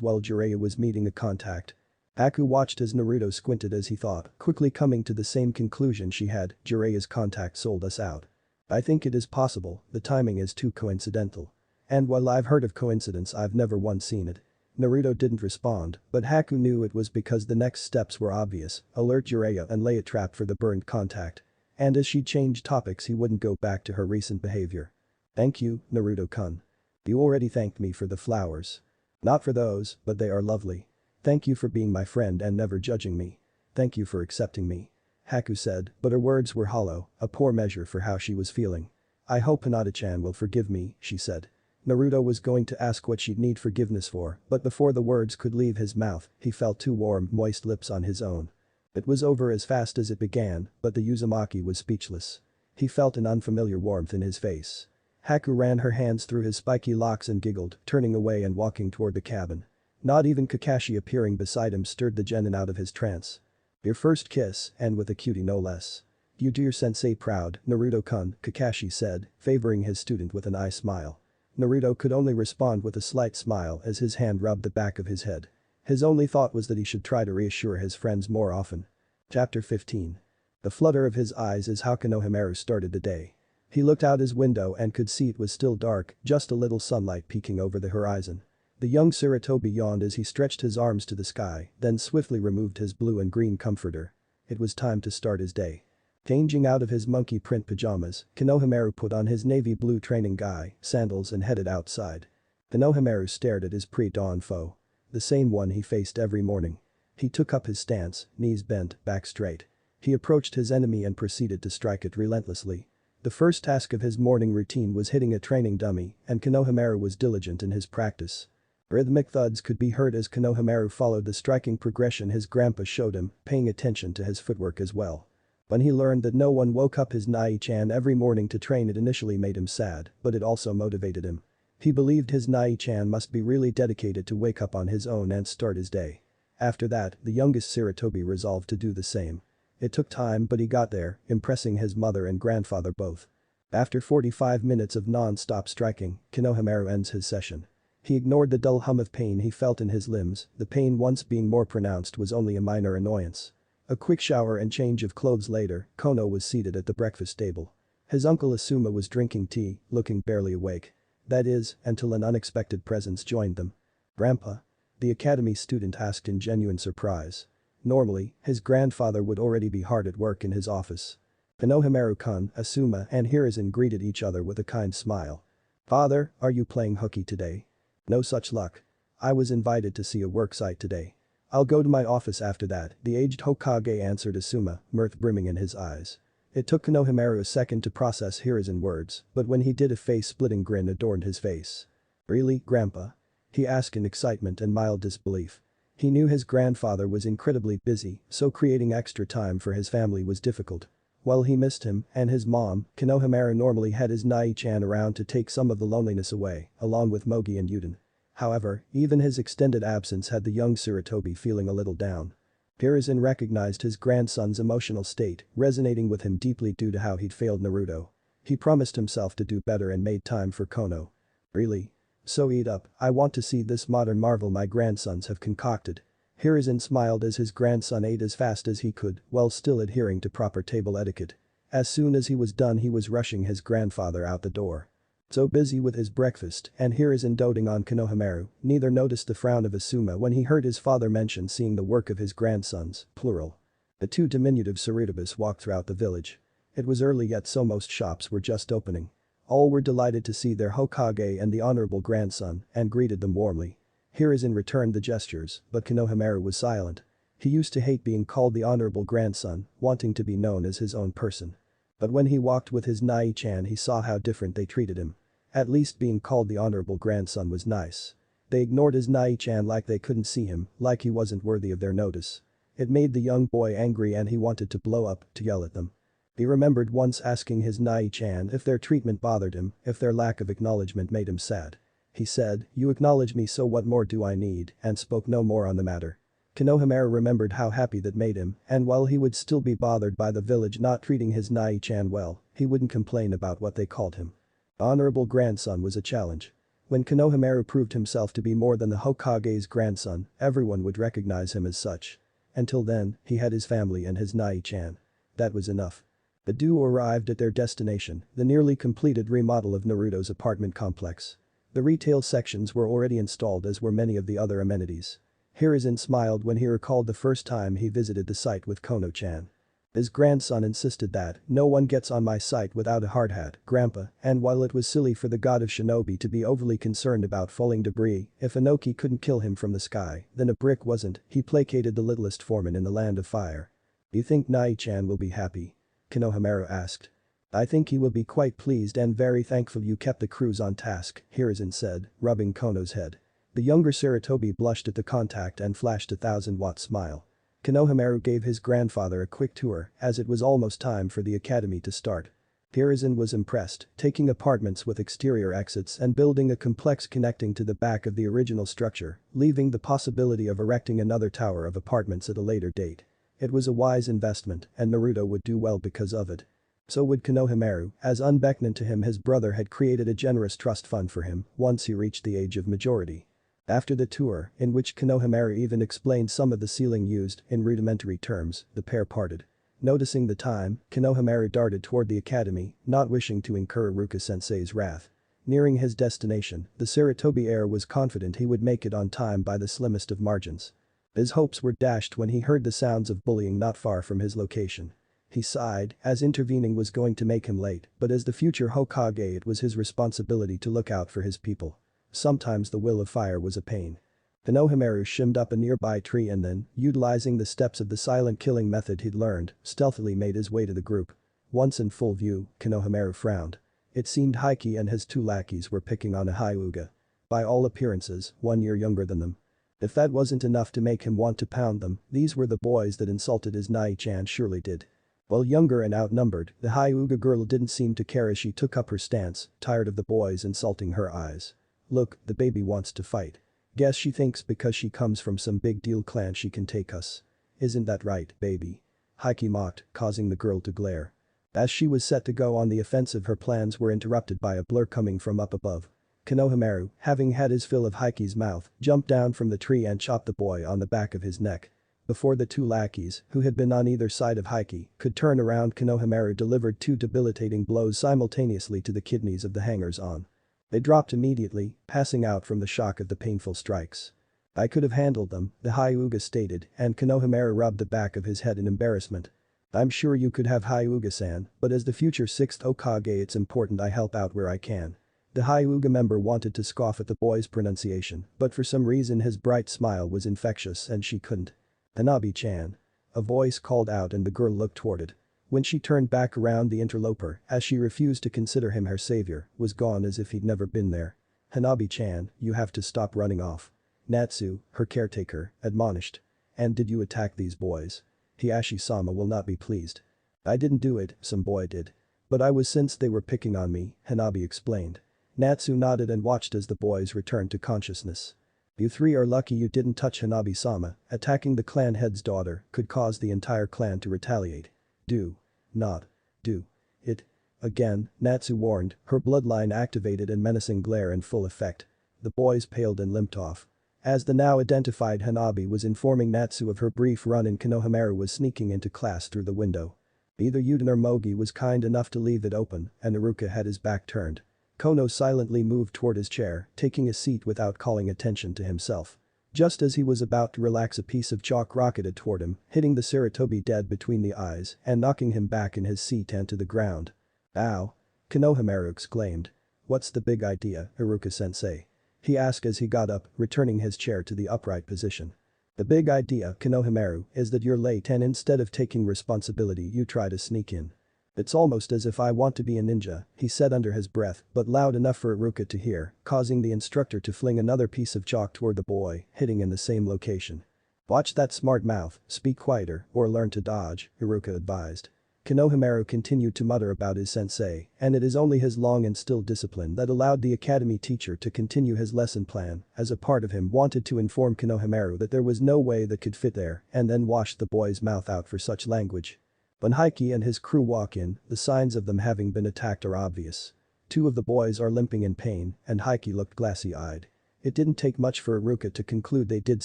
while Jiraiya was meeting a contact?" Haku watched as Naruto squinted as he thought, quickly coming to the same conclusion she had, Jiraiya's contact sold us out. "I think it is possible, the timing is too coincidental. And while I've heard of coincidence I've never once seen it." Naruto didn't respond, but Haku knew it was because the next steps were obvious, alert Jiraiya and lay a trap for the burned contact. And as she changed topics he wouldn't go back to her recent behavior. "Thank you, Naruto-kun. You already thanked me for the flowers. Not for those, but they are lovely. Thank you for being my friend and never judging me. Thank you for accepting me." Haku said, but her words were hollow, a poor measure for how she was feeling. "I hope Hinata-chan will forgive me," she said. Naruto was going to ask what she'd need forgiveness for, but before the words could leave his mouth, he felt 2 warm, moist lips on his own. It was over as fast as it began, but the Uzumaki was speechless. He felt an unfamiliar warmth in his face. Haku ran her hands through his spiky locks and giggled, turning away and walking toward the cabin. Not even Kakashi appearing beside him stirred the genin out of his trance. "Your first kiss, and with a cutie no less. You do your sensei proud, Naruto-kun," Kakashi said, favoring his student with an eye smile. Naruto could only respond with a slight smile as his hand rubbed the back of his head. His only thought was that he should try to reassure his friends more often. Chapter 15. The flutter of his eyes as Konohamaru started the day. He looked out his window and could see it was still dark, just a little sunlight peeking over the horizon. The young Sarutobi yawned as he stretched his arms to the sky, then swiftly removed his blue and green comforter. It was time to start his day. Changing out of his monkey print pajamas, Konohamaru put on his navy blue training guy, sandals and headed outside. Konohamaru stared at his pre-dawn foe. The same one he faced every morning. He took up his stance, knees bent, back straight. He approached his enemy and proceeded to strike it relentlessly. The first task of his morning routine was hitting a training dummy, and Konohamaru was diligent in his practice. Rhythmic thuds could be heard as Konohamaru followed the striking progression his grandpa showed him, paying attention to his footwork as well. When he learned that no one woke up his Nai-chan every morning to train, it initially made him sad, but it also motivated him. He believed his Nai-chan must be really dedicated to wake up on his own and start his day. After that, the youngest Sarutobi resolved to do the same. It took time, but he got there, impressing his mother and grandfather both. After 45 minutes of non-stop striking, Konohamaru ends his session. He ignored the dull hum of pain he felt in his limbs, the pain once being more pronounced was only a minor annoyance. A quick shower and change of clothes later, Kono was seated at the breakfast table. His uncle Asuma was drinking tea, looking barely awake. That is, until an unexpected presence joined them. "Grandpa?" the academy student asked in genuine surprise. Normally, his grandfather would already be hard at work in his office. Konohamaru-kun, Asuma and Hiruzen greeted each other with a kind smile. "Father, are you playing hooky today?" "No such luck. I was invited to see a work site today. I'll go to my office after that," the aged Hokage answered Asuma, mirth brimming in his eyes. It took Konohamaru a second to process Hiruzen's words, but when he did, a face-splitting grin adorned his face. "Really, Grandpa?" he asked in excitement and mild disbelief. He knew his grandfather was incredibly busy, so creating extra time for his family was difficult. While he missed him and his mom, Konohamaru normally had his Nai-chan around to take some of the loneliness away, along with Mogi and Yuden. However, even his extended absence had the young Sarutobi feeling a little down. Hiruzen recognized his grandson's emotional state, resonating with him deeply due to how he'd failed Naruto. He promised himself to do better and made time for Kono. "Really? So eat up, I want to see this modern marvel my grandsons have concocted." Hiruzen smiled as his grandson ate as fast as he could, while still adhering to proper table etiquette. As soon as he was done, he was rushing his grandfather out the door. So busy with his breakfast and Hiruzen doting on Konohamaru, neither noticed the frown of Asuma when he heard his father mention seeing the work of his grandsons, plural. The two diminutive Sarutobis walked throughout the village. It was early, yet so most shops were just opening. All were delighted to see their Hokage and the honorable grandson and greeted them warmly. Hiruzen returned the gestures, but Konohamaru was silent. He used to hate being called the honorable grandson, wanting to be known as his own person. But when he walked with his Nai-chan, he saw how different they treated him. At least being called the honorable grandson was nice. They ignored his Nai-chan like they couldn't see him, like he wasn't worthy of their notice. It made the young boy angry and he wanted to blow up, to yell at them. He remembered once asking his Nai-chan if their treatment bothered him, if their lack of acknowledgement made him sad. He said, "You acknowledge me, so what more do I need?" and spoke no more on the matter. Konohamaru remembered how happy that made him, and while he would still be bothered by the village not treating his Nai-chan well, he wouldn't complain about what they called him. Honorable grandson was a challenge. When Konohamaru proved himself to be more than the Hokage's grandson, everyone would recognize him as such. Until then, he had his family and his Nai-chan. That was enough. The duo arrived at their destination, the nearly completed remodel of Naruto's apartment complex. The retail sections were already installed, as were many of the other amenities. Hiruzen smiled when he recalled the first time he visited the site with Kono-chan. His grandson insisted that, "No one gets on my site without a hard hat, Grandpa," and while it was silly for the god of shinobi to be overly concerned about falling debris, if Inoki couldn't kill him from the sky, then a brick wasn't, he placated the littlest foreman in the land of fire. "You think Nai-chan will be happy?" Konohamaru asked. "I think he will be quite pleased and very thankful you kept the crews on task," Hiruzen said, rubbing Kono's head. The younger Sarutobi blushed at the contact and flashed a 1,000-watt smile. Konohamaru gave his grandfather a quick tour, as it was almost time for the academy to start. Hiruzen was impressed, taking apartments with exterior exits and building a complex connecting to the back of the original structure, leaving the possibility of erecting another tower of apartments at a later date. It was a wise investment, and Naruto would do well because of it. So would Konohamaru, as unbeknown to him his brother had created a generous trust fund for him once he reached the age of majority. After the tour, in which Konohamaru even explained some of the ceiling used in rudimentary terms, the pair parted. Noticing the time, Konohamaru darted toward the academy, not wishing to incur Ruka-sensei's wrath. Nearing his destination, the Sarutobi heir was confident he would make it on time by the slimmest of margins. His hopes were dashed when he heard the sounds of bullying not far from his location. He sighed, as intervening was going to make him late, but as the future Hokage it was his responsibility to look out for his people. Sometimes the will of fire was a pain. Konohamaru shimmed up a nearby tree and then, utilizing the steps of the silent killing method he'd learned, stealthily made his way to the group. Once in full view, Konohamaru frowned. It seemed Haki and his two lackeys were picking on a Hyuga. By all appearances, 1 year younger than them. If that wasn't enough to make him want to pound them, these were the boys that insulted his Nai-chan surely did. While younger and outnumbered, the Hyuga girl didn't seem to care as she took up her stance, tired of the boys insulting her eyes. Look, the baby wants to fight. Guess she thinks because she comes from some big deal clan she can take us. Isn't that right, baby? Haki mocked, causing the girl to glare. As she was set to go on the offensive her plans were interrupted by a blur coming from up above. Konohamaru, having had his fill of Haki's mouth, jumped down from the tree and chopped the boy on the back of his neck. Before the two lackeys, who had been on either side of Haki, could turn around Konohamaru delivered 2 debilitating blows simultaneously to the kidneys of the hangers-on. They dropped immediately, passing out from the shock of the painful strikes. I could have handled them, the Hyuga stated, and Konohamaru rubbed the back of his head in embarrassment. I'm sure you could have Hyuga-san, but as the future 6th Hokage it's important I help out where I can. The Hyuga member wanted to scoff at the boy's pronunciation, but for some reason his bright smile was infectious and she couldn't. Hanabi-chan. A voice called out and the girl looked toward it. When she turned back around the interloper, as she refused to consider him her savior, was gone as if he'd never been there. Hanabi-chan, you have to stop running off. Natsu, her caretaker, admonished. And did you attack these boys? Hiashi-sama will not be pleased. I didn't do it, some boy did. But I was since they were picking on me, Hanabi explained. Natsu nodded and watched as the boys returned to consciousness. You 3 are lucky you didn't touch Hanabi-sama, attacking the clan head's daughter could cause the entire clan to retaliate. Do not do it again, Natsu warned, her bloodline activated and menacing glare in full effect. The boys paled and limped off. As the now identified Hanabi was informing Natsu of her brief run in Konohamaru was sneaking into class through the window. Either Yuden or Mogi was kind enough to leave it open and Iruka had his back turned. Kono silently moved toward his chair, taking a seat without calling attention to himself. Just as he was about to relax a piece of chalk rocketed toward him, hitting the Sarutobi dead between the eyes and knocking him back in his seat and to the ground. Ow! Konohamaru exclaimed. What's the big idea, Iruka-sensei? He asked as he got up, returning his chair to the upright position. The big idea, Konohamaru, is that you're late and instead of taking responsibility you try to sneak in. It's almost as if I want to be a ninja, he said under his breath, but loud enough for Iruka to hear, causing the instructor to fling another piece of chalk toward the boy, hitting in the same location. Watch that smart mouth, speak quieter, or learn to dodge, Iruka advised. Konohamaru continued to mutter about his sensei, and it is only his long-instilled discipline that allowed the academy teacher to continue his lesson plan, as a part of him wanted to inform Konohamaru that there was no way that could fit there, and then washed the boy's mouth out for such language. When Haki and his crew walk in, the signs of them having been attacked are obvious. 2 of the boys are limping in pain, and Haki looked glassy-eyed. It didn't take much for Iruka to conclude they did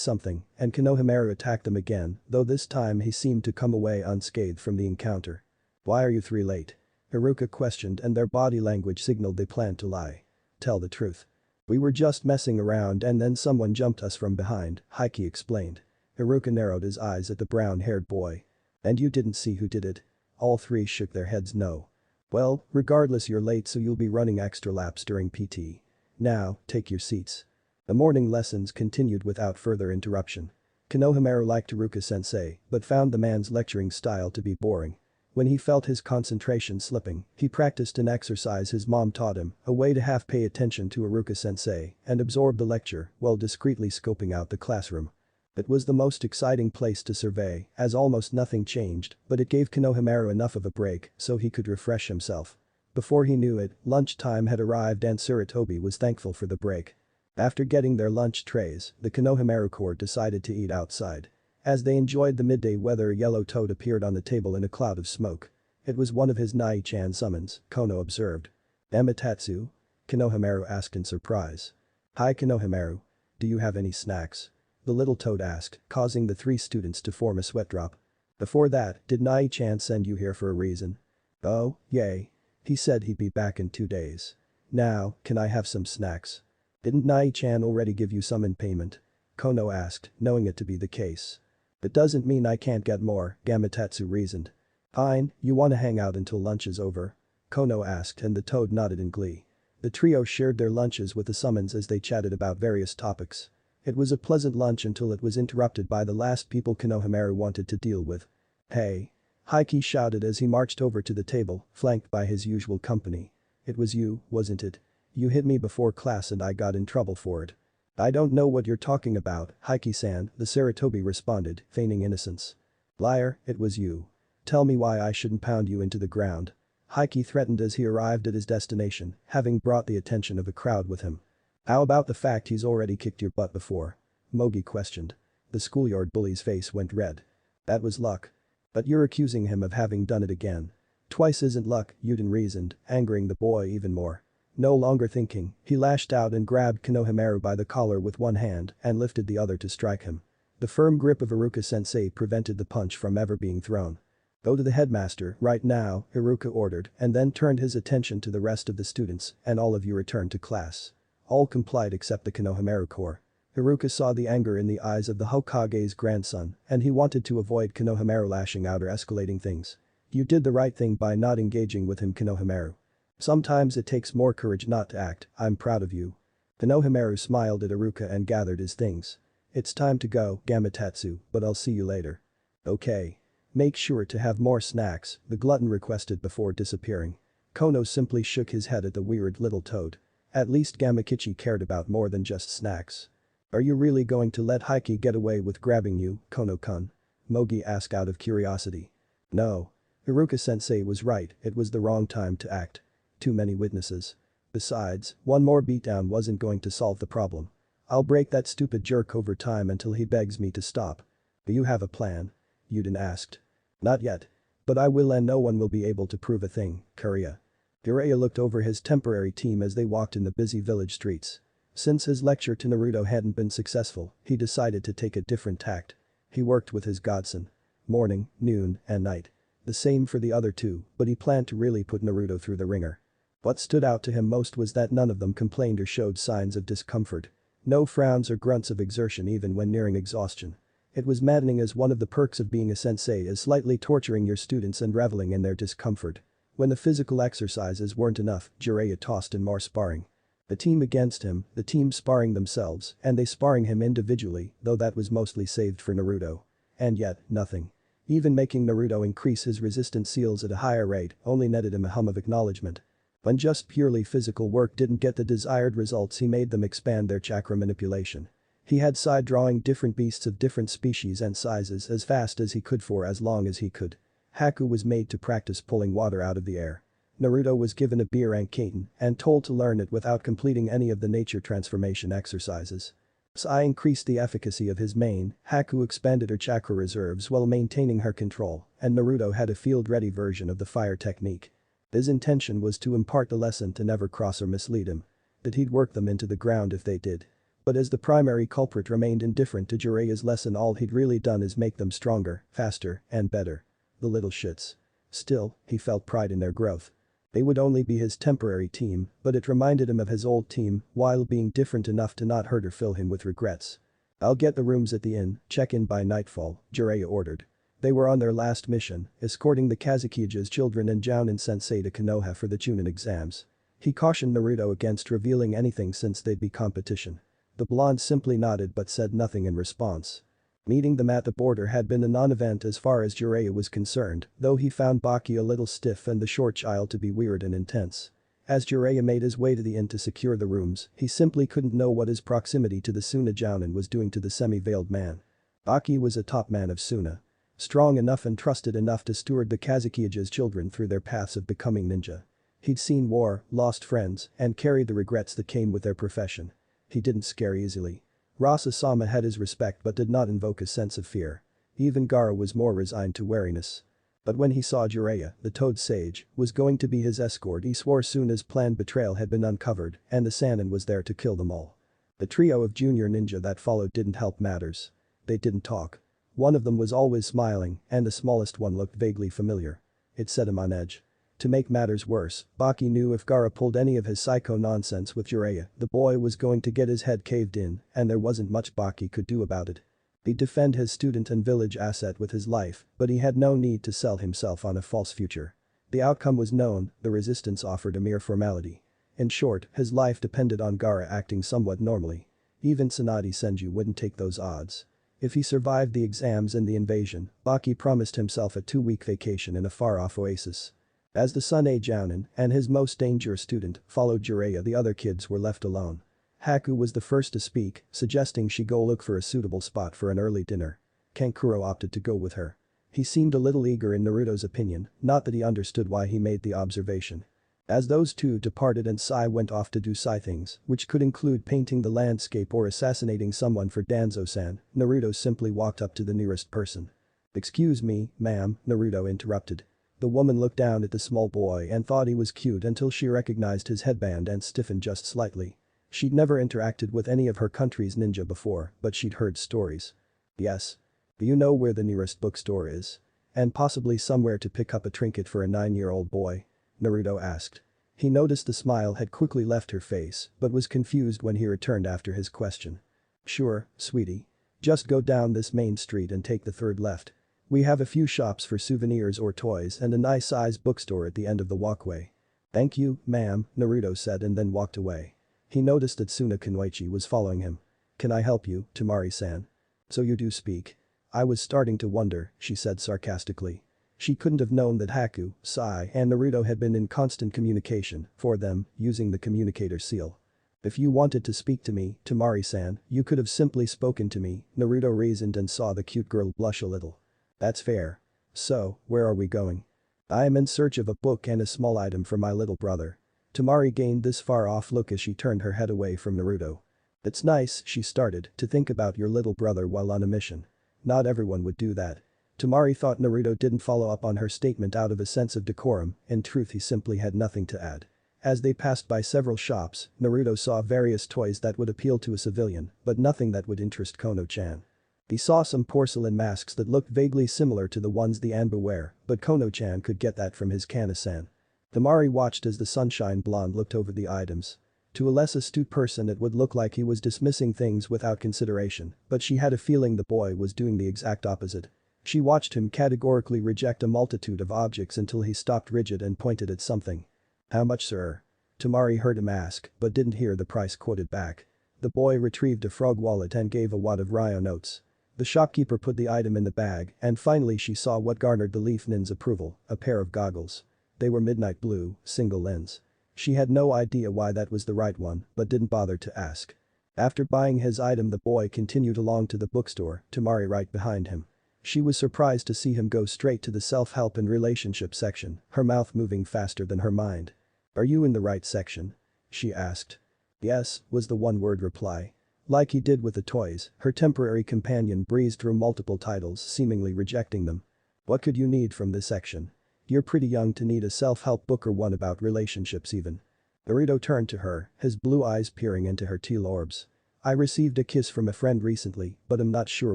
something, and Konohamaru attacked them again, though this time he seemed to come away unscathed from the encounter. Why are you 3 late? Iruka questioned and their body language signaled they planned to lie. Tell the truth. We were just messing around and then someone jumped us from behind, Haki explained. Iruka narrowed his eyes at the brown-haired boy. And you didn't see who did it? All 3 shook their heads no. Well, regardless you're late so you'll be running extra laps during PT. Now, take your seats. The morning lessons continued without further interruption. Konohamaru liked Iruka-sensei, but found the man's lecturing style to be boring. When he felt his concentration slipping, he practiced an exercise his mom taught him, a way to half pay attention to Iruka-sensei and absorb the lecture while discreetly scoping out the classroom. It was the most exciting place to survey, as almost nothing changed, but it gave Konohamaru enough of a break so he could refresh himself. Before he knew it, lunchtime had arrived and Sarutobi was thankful for the break. After getting their lunch trays, the Konohamaru Corps decided to eat outside. As they enjoyed the midday weather a yellow toad appeared on the table in a cloud of smoke. It was one of his Nai-chan summons, Kono observed. Amaterasu? Konohamaru asked in surprise. Hi Konohamaru. Do you have any snacks? The little toad asked, causing the 3 students to form a sweat drop. Before that, did Nai-chan send you here for a reason? Oh, yay. He said he'd be back in 2 days. Now, can I have some snacks? Didn't Nai-chan already give you some in payment? Kono asked, knowing it to be the case. That doesn't mean I can't get more, Gamatsu reasoned. Fine, you wanna hang out until lunch is over? Kono asked and the toad nodded in glee. The trio shared their lunches with the summons as they chatted about various topics. It was a pleasant lunch until it was interrupted by the last people Konohamaru wanted to deal with. Hey. Hiki shouted as he marched over to the table, flanked by his usual company. It was you, wasn't it? You hit me before class and I got in trouble for it. I don't know what you're talking about, Hiki-san, the Saratobi responded, feigning innocence. Liar, it was you. Tell me why I shouldn't pound you into the ground. Hiki threatened as he arrived at his destination, having brought the attention of a crowd with him. How about the fact he's already kicked your butt before? Mogi questioned. The schoolyard bully's face went red. That was luck. But you're accusing him of having done it again. Twice isn't luck, Yuden reasoned, angering the boy even more. No longer thinking, he lashed out and grabbed Konohamaru by the collar with one hand and lifted the other to strike him. The firm grip of Iruka-sensei prevented the punch from ever being thrown. Go to the headmaster, right now, Iruka ordered and then turned his attention to the rest of the students and all of you returned to class. All complied except the Konohamaru Corps. Iruka saw the anger in the eyes of the Hokage's grandson and he wanted to avoid Konohamaru lashing out or escalating things. You did the right thing by not engaging with him, Konohamaru. Sometimes it takes more courage not to act, I'm proud of you. Konohamaru smiled at Iruka and gathered his things. It's time to go, Gamatatsu, but I'll see you later. Okay. Make sure to have more snacks, the glutton requested before disappearing. Kono simply shook his head at the weird little toad. At least Gamakichi cared about more than just snacks. Are you really going to let Hiki get away with grabbing you, Kono-kun? Mogi asked out of curiosity. No. Iruka-sensei was right, it was the wrong time to act. Too many witnesses. Besides, one more beatdown wasn't going to solve the problem. I'll break that stupid jerk over time until he begs me to stop. Do you have a plan? Yuden asked. Not yet. But I will and no one will be able to prove a thing, Jiraiya. Jiraiya looked over his temporary team as they walked in the busy village streets. Since his lecture to Naruto hadn't been successful, he decided to take a different tact. He worked with his godson. Morning, noon, and night. The same for the other two, but he planned to really put Naruto through the ringer. What stood out to him most was that none of them complained or showed signs of discomfort. No frowns or grunts of exertion even when nearing exhaustion. It was maddening as one of the perks of being a sensei is slightly torturing your students and reveling in their discomfort. When the physical exercises weren't enough, Jiraiya tossed in more sparring. The team against him, the team sparring themselves, and they sparring him individually, though that was mostly saved for Naruto. And yet, nothing. Even making Naruto increase his resistance seals at a higher rate only netted him a hum of acknowledgement. When just purely physical work didn't get the desired results, he made them expand their chakra manipulation. He had side drawing different beasts of different species and sizes as fast as he could for as long as he could. Haku was made to practice pulling water out of the air. Naruto was given a beer and katen and told to learn it without completing any of the nature transformation exercises. Sai increased the efficacy of his main, Haku expanded her chakra reserves while maintaining her control, and Naruto had a field-ready version of the fire technique. His intention was to impart the lesson to never cross or mislead him. That he'd work them into the ground if they did. But as the primary culprit remained indifferent to Jiraiya's lesson, all he'd really done is make them stronger, faster, and better. The little shits. Still, he felt pride in their growth. They would only be his temporary team, but it reminded him of his old team while being different enough to not hurt or fill him with regrets. I'll get the rooms at the inn, check in by nightfall, Jiraiya ordered. They were on their last mission, escorting the Kazukija's children and Jounin-sensei to Konoha for the Chunin exams. He cautioned Naruto against revealing anything since they'd be competition. The blonde simply nodded but said nothing in response. Meeting them at the border had been a non-event as far as Jiraiya was concerned, though he found Baki a little stiff and the short child to be weird and intense. As Jiraiya made his way to the inn to secure the rooms, he simply couldn't know what his proximity to the Suna Jounin was doing to the semi-veiled man. Baki was a top man of Suna. Strong enough and trusted enough to steward the Kazukija's children through their paths of becoming ninja. He'd seen war, lost friends, and carried the regrets that came with their profession. He didn't scare easily. Rasa-sama had his respect but did not invoke a sense of fear. Even Gaara was more resigned to wariness. But when he saw Jiraiya, the Toad Sage, was going to be his escort, he swore Suna's planned betrayal had been uncovered and the Sannin was there to kill them all. The trio of junior ninja that followed didn't help matters. They didn't talk. One of them was always smiling and the smallest one looked vaguely familiar. It set him on edge. To make matters worse, Baki knew if Gaara pulled any of his psycho nonsense with Jiraiya, the boy was going to get his head caved in and there wasn't much Baki could do about it. He'd defend his student and village asset with his life, but he had no need to sell himself on a false future. The outcome was known, the resistance offered a mere formality. In short, his life depended on Gaara acting somewhat normally. Even Tsunade Senju wouldn't take those odds. If he survived the exams and the invasion, Baki promised himself a 2-week vacation in a far-off oasis. As the Tsunade Jounin and his most dangerous student followed Jiraiya, the other kids were left alone. Haku was the first to speak, suggesting she go look for a suitable spot for an early dinner. Kankuro opted to go with her. He seemed a little eager in Naruto's opinion, not that he understood why he made the observation. As those two departed and Sai went off to do Sai things, which could include painting the landscape or assassinating someone for Danzo-san, Naruto simply walked up to the nearest person. "Excuse me, ma'am," Naruto interrupted. The woman looked down at the small boy and thought he was cute until she recognized his headband and stiffened just slightly. She'd never interacted with any of her country's ninja before, but she'd heard stories. "Yes. Do you know where the nearest bookstore is? And possibly somewhere to pick up a trinket for a 9-year-old boy?" Naruto asked. He noticed the smile had quickly left her face, but was confused when he returned after his question. "Sure, sweetie. Just go down this main street and take the third left. We have a few shops for souvenirs or toys and a nice-sized bookstore at the end of the walkway." "Thank you, ma'am," Naruto said and then walked away. He noticed that Suna Kunoichi was following him. "Can I help you, Temari-san?" "So you do speak. I was starting to wonder," she said sarcastically. She couldn't have known that Haku, Sai and Naruto had been in constant communication, for them, using the communicator seal. "If you wanted to speak to me, Temari-san, you could have simply spoken to me," Naruto reasoned and saw the cute girl blush a little. "That's fair. So, where are we going?" "I am in search of a book and a small item for my little brother." Temari gained this far-off look as she turned her head away from Naruto. "It's nice," she started, "to think about your little brother while on a mission. Not everyone would do that." Temari thought Naruto didn't follow up on her statement out of a sense of decorum, in truth he simply had nothing to add. As they passed by several shops, Naruto saw various toys that would appeal to a civilian, but nothing that would interest Kono-chan. He saw some porcelain masks that looked vaguely similar to the ones the Anbu wear, but Kono-chan could get that from his Kana-san. Temari watched as the sunshine blonde looked over the items. To a less astute person it would look like he was dismissing things without consideration, but she had a feeling the boy was doing the exact opposite. She watched him categorically reject a multitude of objects until he stopped rigid and pointed at something. "How much, sir?" Temari heard him ask, but didn't hear the price quoted back. The boy retrieved a frog wallet and gave a wad of Ryo notes. The shopkeeper put the item in the bag and finally she saw what garnered the Leaf Nin's approval, a pair of goggles. They were midnight blue, single lens. She had no idea why that was the right one, but didn't bother to ask. After buying his item the boy continued along to the bookstore, Temari right behind him. She was surprised to see him go straight to the self-help and relationship section, her mouth moving faster than her mind. "Are you in the right section?" she asked. "Yes," was the one-word reply. Like he did with the toys, her temporary companion breezed through multiple titles, seemingly rejecting them. "What could you need from this section? You're pretty young to need a self-help book or one about relationships even." Naruto turned to her, his blue eyes peering into her teal orbs. "I received a kiss from a friend recently, but I'm not sure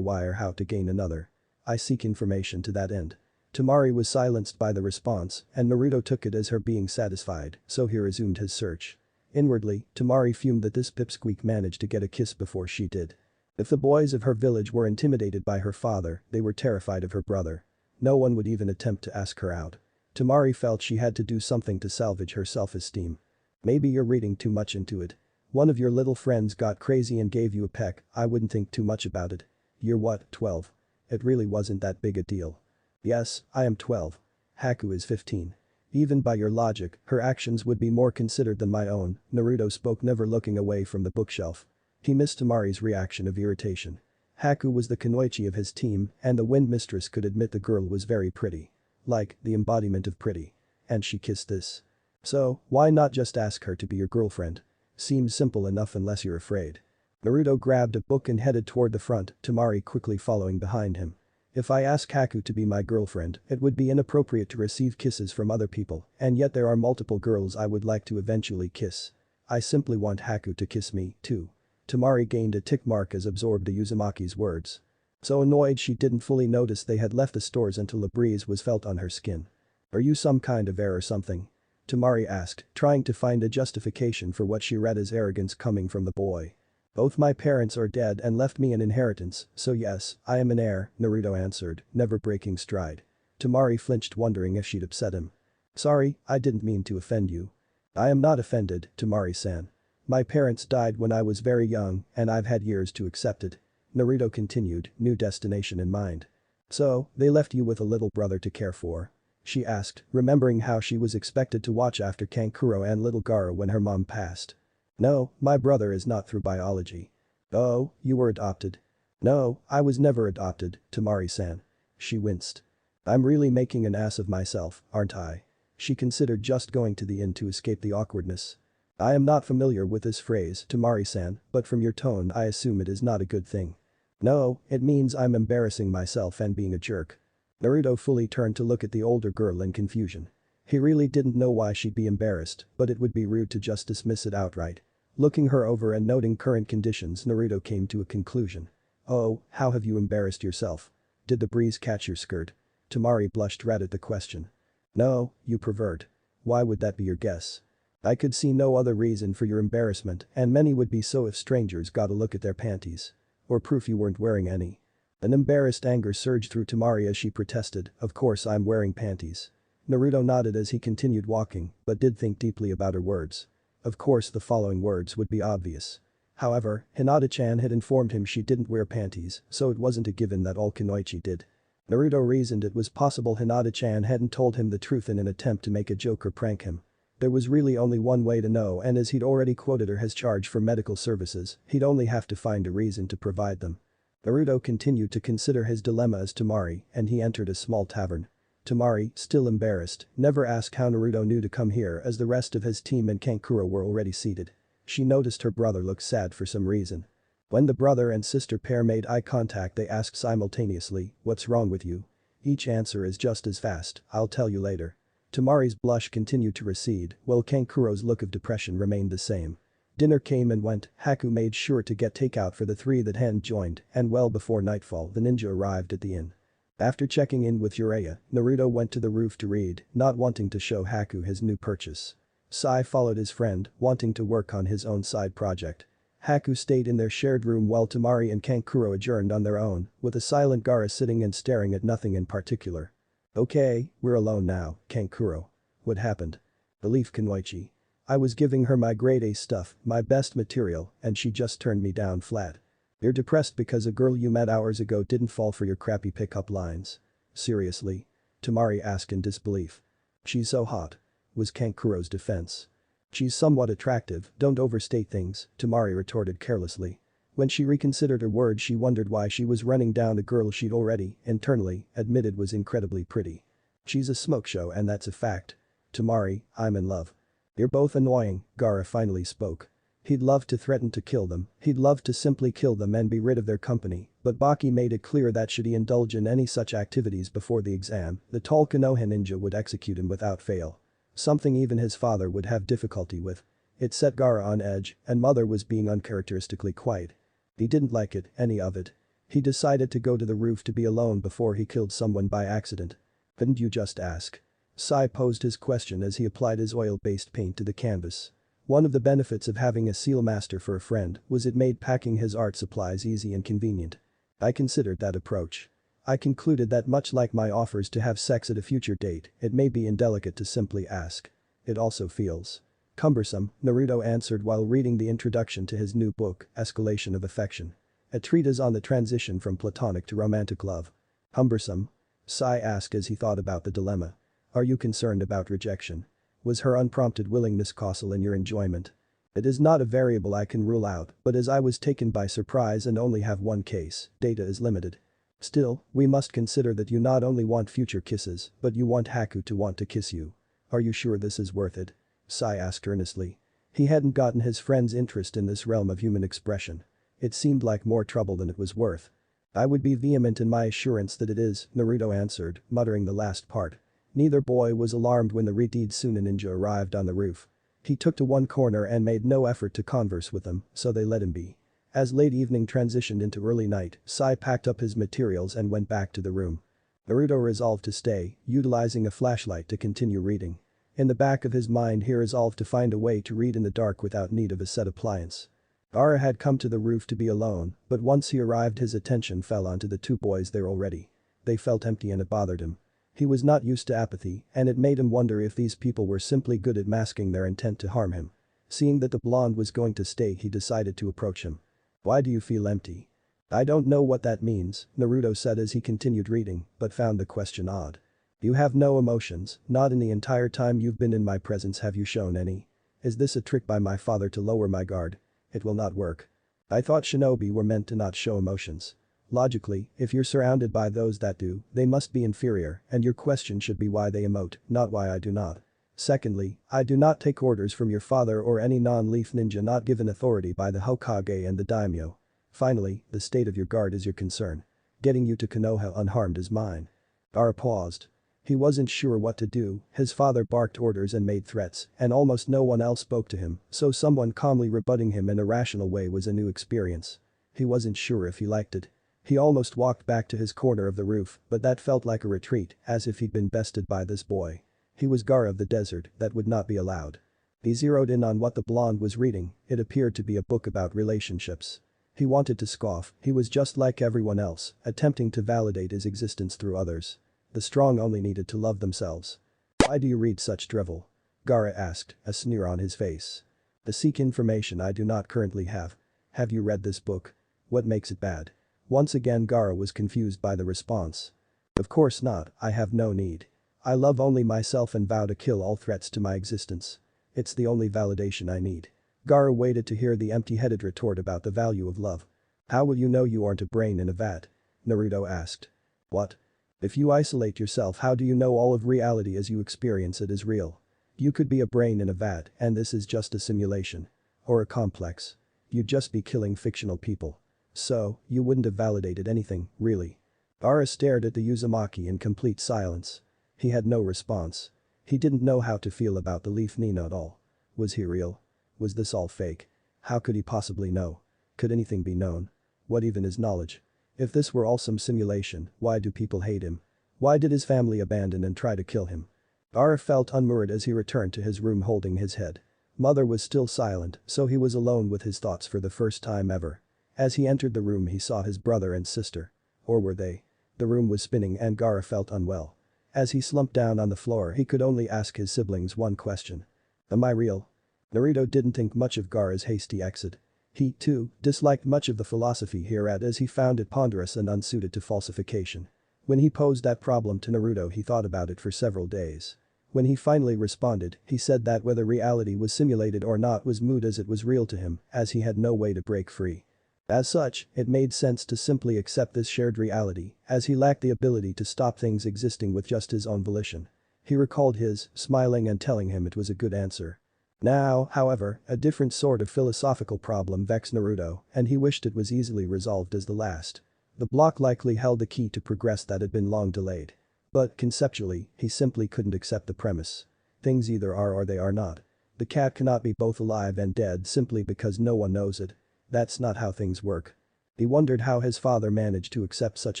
why or how to gain another. I seek information to that end." Temari was silenced by the response, and Naruto took it as her being satisfied, so he resumed his search. Inwardly, Temari fumed that this pipsqueak managed to get a kiss before she did. If the boys of her village were intimidated by her father, they were terrified of her brother. No one would even attempt to ask her out. Temari felt she had to do something to salvage her self-esteem. "Maybe you're reading too much into it. One of your little friends got crazy and gave you a peck, I wouldn't think too much about it. You're what, 12? It really wasn't that big a deal." "Yes, I am 12. Haku is 15. Even by your logic, her actions would be more considered than my own," Naruto spoke, never looking away from the bookshelf. He missed Temari's reaction of irritation. Haku was the Kunoichi of his team and the Wind Mistress could admit the girl was very pretty. Like, the embodiment of pretty. And she kissed this. So, why not just ask her to be your girlfriend? Seems simple enough unless you're afraid. Naruto grabbed a book and headed toward the front, Temari quickly following behind him. "If I ask Haku to be my girlfriend, it would be inappropriate to receive kisses from other people, and yet there are multiple girls I would like to eventually kiss. I simply want Haku to kiss me, too." Temari gained a tick mark as absorbed the Uzumaki's words. So annoyed she didn't fully notice they had left the stores until a breeze was felt on her skin. "Are you some kind of heir or something?" Temari asked, trying to find a justification for what she read as arrogance coming from the boy. Both my parents are dead and left me an inheritance, so yes, I am an heir, Naruto answered, never breaking stride. Temari flinched wondering if she'd upset him. Sorry, I didn't mean to offend you. I am not offended, Temari-san. My parents died when I was very young and I've had years to accept it. Naruto continued, new destination in mind. So, they left you with a little brother to care for? She asked, remembering how she was expected to watch after Kankuro and little Gaara when her mom passed. No, my brother is not through biology. Oh, you were adopted? No, I was never adopted, Temari-san. She winced. I'm really making an ass of myself, aren't I? She considered just going to the inn to escape the awkwardness. I am not familiar with this phrase, Temari-san, but from your tone I assume it is not a good thing. No, it means I'm embarrassing myself and being a jerk. Naruto fully turned to look at the older girl in confusion. He really didn't know why she'd be embarrassed, but it would be rude to just dismiss it outright. Looking her over and noting current conditions, Naruto came to a conclusion. Oh, how have you embarrassed yourself? Did the breeze catch your skirt? Temari blushed red at the question. No, you pervert. Why would that be your guess? I could see no other reason for your embarrassment, and many would be so if strangers got a look at their panties. Or proof you weren't wearing any. An embarrassed anger surged through Temari as she protested, of course I'm wearing panties. Naruto nodded as he continued walking, but did think deeply about her words. Of course the following words would be obvious. However, Hinata-chan had informed him she didn't wear panties, so it wasn't a given that all kunoichi did. Naruto reasoned it was possible Hinata-chan hadn't told him the truth in an attempt to make a joke or prank him. There was really only one way to know, and as he'd already quoted her his charge for medical services, he'd only have to find a reason to provide them. Naruto continued to consider his dilemma as Temari, and he entered a small tavern. Temari, still embarrassed, never asked how Naruto knew to come here as the rest of his team and Kankuro were already seated. She noticed her brother looked sad for some reason. When the brother and sister pair made eye contact they asked simultaneously, "What's wrong with you?" Each answer is just as fast, "I'll tell you later." Temari's blush continued to recede, while Kankuro's look of depression remained the same. Dinner came and went, Haku made sure to get takeout for the three that hadn't joined, and well before nightfall the ninja arrived at the inn. After checking in with Jiraiya, Naruto went to the roof to read, not wanting to show Haku his new purchase. Sai followed his friend, wanting to work on his own side project. Haku stayed in their shared room while Temari and Kankuro adjourned on their own, with a silent Gaara sitting and staring at nothing in particular. Okay, we're alone now, Kankuro. What happened? Belief Kunoichi. I was giving her my grade A stuff, my best material, and she just turned me down flat. You're depressed because a girl you met hours ago didn't fall for your crappy pickup lines. Seriously? Temari asked in disbelief. She's so hot. Was Kankuro's defense. She's somewhat attractive, don't overstate things, Temari retorted carelessly. When she reconsidered her words she wondered why she was running down a girl she'd already, internally, admitted was incredibly pretty. She's a smoke show and that's a fact. Temari, I'm in love. You're both annoying, Gaara finally spoke. He'd love to threaten to kill them, he'd love to simply kill them and be rid of their company, but Baki made it clear that should he indulge in any such activities before the exam, the tall Konoha ninja would execute him without fail. Something even his father would have difficulty with. It set Gaara on edge, and Mother was being uncharacteristically quiet. He didn't like it, any of it. He decided to go to the roof to be alone before he killed someone by accident. Couldn't you just ask? Sai posed his question as he applied his oil-based paint to the canvas. One of the benefits of having a seal master for a friend was it made packing his art supplies easy and convenient. I considered that approach. I concluded that much like my offers to have sex at a future date, it may be indelicate to simply ask. It also feels cumbersome, Naruto answered while reading the introduction to his new book, Escalation of Affection. A treatise on the transition from platonic to romantic love. Cumbersome? Sai asked as he thought about the dilemma. Are you concerned about rejection? Was her unprompted willingness causal in your enjoyment? It is not a variable I can rule out, but as I was taken by surprise and only have one case, data is limited. Still, we must consider that you not only want future kisses, but you want Haku to want to kiss you. Are you sure this is worth it? Sai asked earnestly. He hadn't gotten his friend's interest in this realm of human expression. It seemed like more trouble than it was worth. I would be vehement in my assurance that it is, Naruto answered, muttering the last part. Neither boy was alarmed when the Redevelopment ninja arrived on the roof. He took to one corner and made no effort to converse with them, so they let him be. As late evening transitioned into early night, Sai packed up his materials and went back to the room. Naruto resolved to stay, utilizing a flashlight to continue reading. In the back of his mind he resolved to find a way to read in the dark without need of a set appliance. Gara had come to the roof to be alone, but once he arrived his attention fell onto the two boys there already. They felt empty and it bothered him. He was not used to apathy and it made him wonder if these people were simply good at masking their intent to harm him. Seeing that the blonde was going to stay he decided to approach him. "Why do you feel empty?" "I don't know what that means," Naruto said as he continued reading, but found the question odd. "You have no emotions, not in the entire time you've been in my presence have you shown any. Is this a trick by my father to lower my guard? It will not work. I thought shinobi were meant to not show emotions. Logically, if you're surrounded by those that do, they must be inferior and your question should be why they emote, not why I do not. Secondly, I do not take orders from your father or any non-leaf ninja not given authority by the Hokage and the daimyo. Finally, the state of your guard is your concern. Getting you to Konoha unharmed is mine." Gara paused. He wasn't sure what to do, his father barked orders and made threats, and almost no one else spoke to him, so someone calmly rebutting him in a rational way was a new experience. He wasn't sure if he liked it. He almost walked back to his corner of the roof, but that felt like a retreat, as if he'd been bested by this boy. He was Gara of the desert, that would not be allowed. He zeroed in on what the blonde was reading, it appeared to be a book about relationships. He wanted to scoff, he was just like everyone else, attempting to validate his existence through others. The strong only needed to love themselves. "Why do you read such drivel?" Gara asked, a sneer on his face. "To seek information I do not currently have. Have you read this book? What makes it bad?" Once again Gara was confused by the response. "Of course not, I have no need. I love only myself and vow to kill all threats to my existence. It's the only validation I need." Gara waited to hear the empty-headed retort about the value of love. "How will you know you aren't a brain in a vat?" Naruto asked. "What? If you isolate yourself how do you know all of reality as you experience it is real? You could be a brain in a vat and this is just a simulation. Or a complex. You'd just be killing fictional people. So, you wouldn't have validated anything, really." Gara stared at the uzumaki in complete silence. He had no response. He didn't know how to feel about the leaf Nina at all. Was he real? Was this all fake? How could he possibly know? Could anything be known? What even is knowledge? If this were all some simulation, why do people hate him? Why did his family abandon and try to kill him? Gara felt unmoored as he returned to his room holding his head. Mother was still silent, so he was alone with his thoughts for the first time ever. As he entered the room he saw his brother and sister. Or were they? The room was spinning and Gara felt unwell. As he slumped down on the floor he could only ask his siblings one question. "Am I real?" Naruto didn't think much of Gara's hasty exit. He, too, disliked much of the philosophy hereat as he found it ponderous and unsuited to falsification. When he posed that problem to Naruto he thought about it for several days. When he finally responded, he said that whether reality was simulated or not was moot as it was real to him, as he had no way to break free. As such, it made sense to simply accept this shared reality, as he lacked the ability to stop things existing with just his own volition. He recalled his, smiling and telling him it was a good answer. Now, however, a different sort of philosophical problem vexed Naruto, and he wished it was easily resolved as the last. The block likely held the key to progress that had been long delayed. But, conceptually, he simply couldn't accept the premise. Things either are or they are not. The cat cannot be both alive and dead simply because no one knows it. That's not how things work. He wondered how his father managed to accept such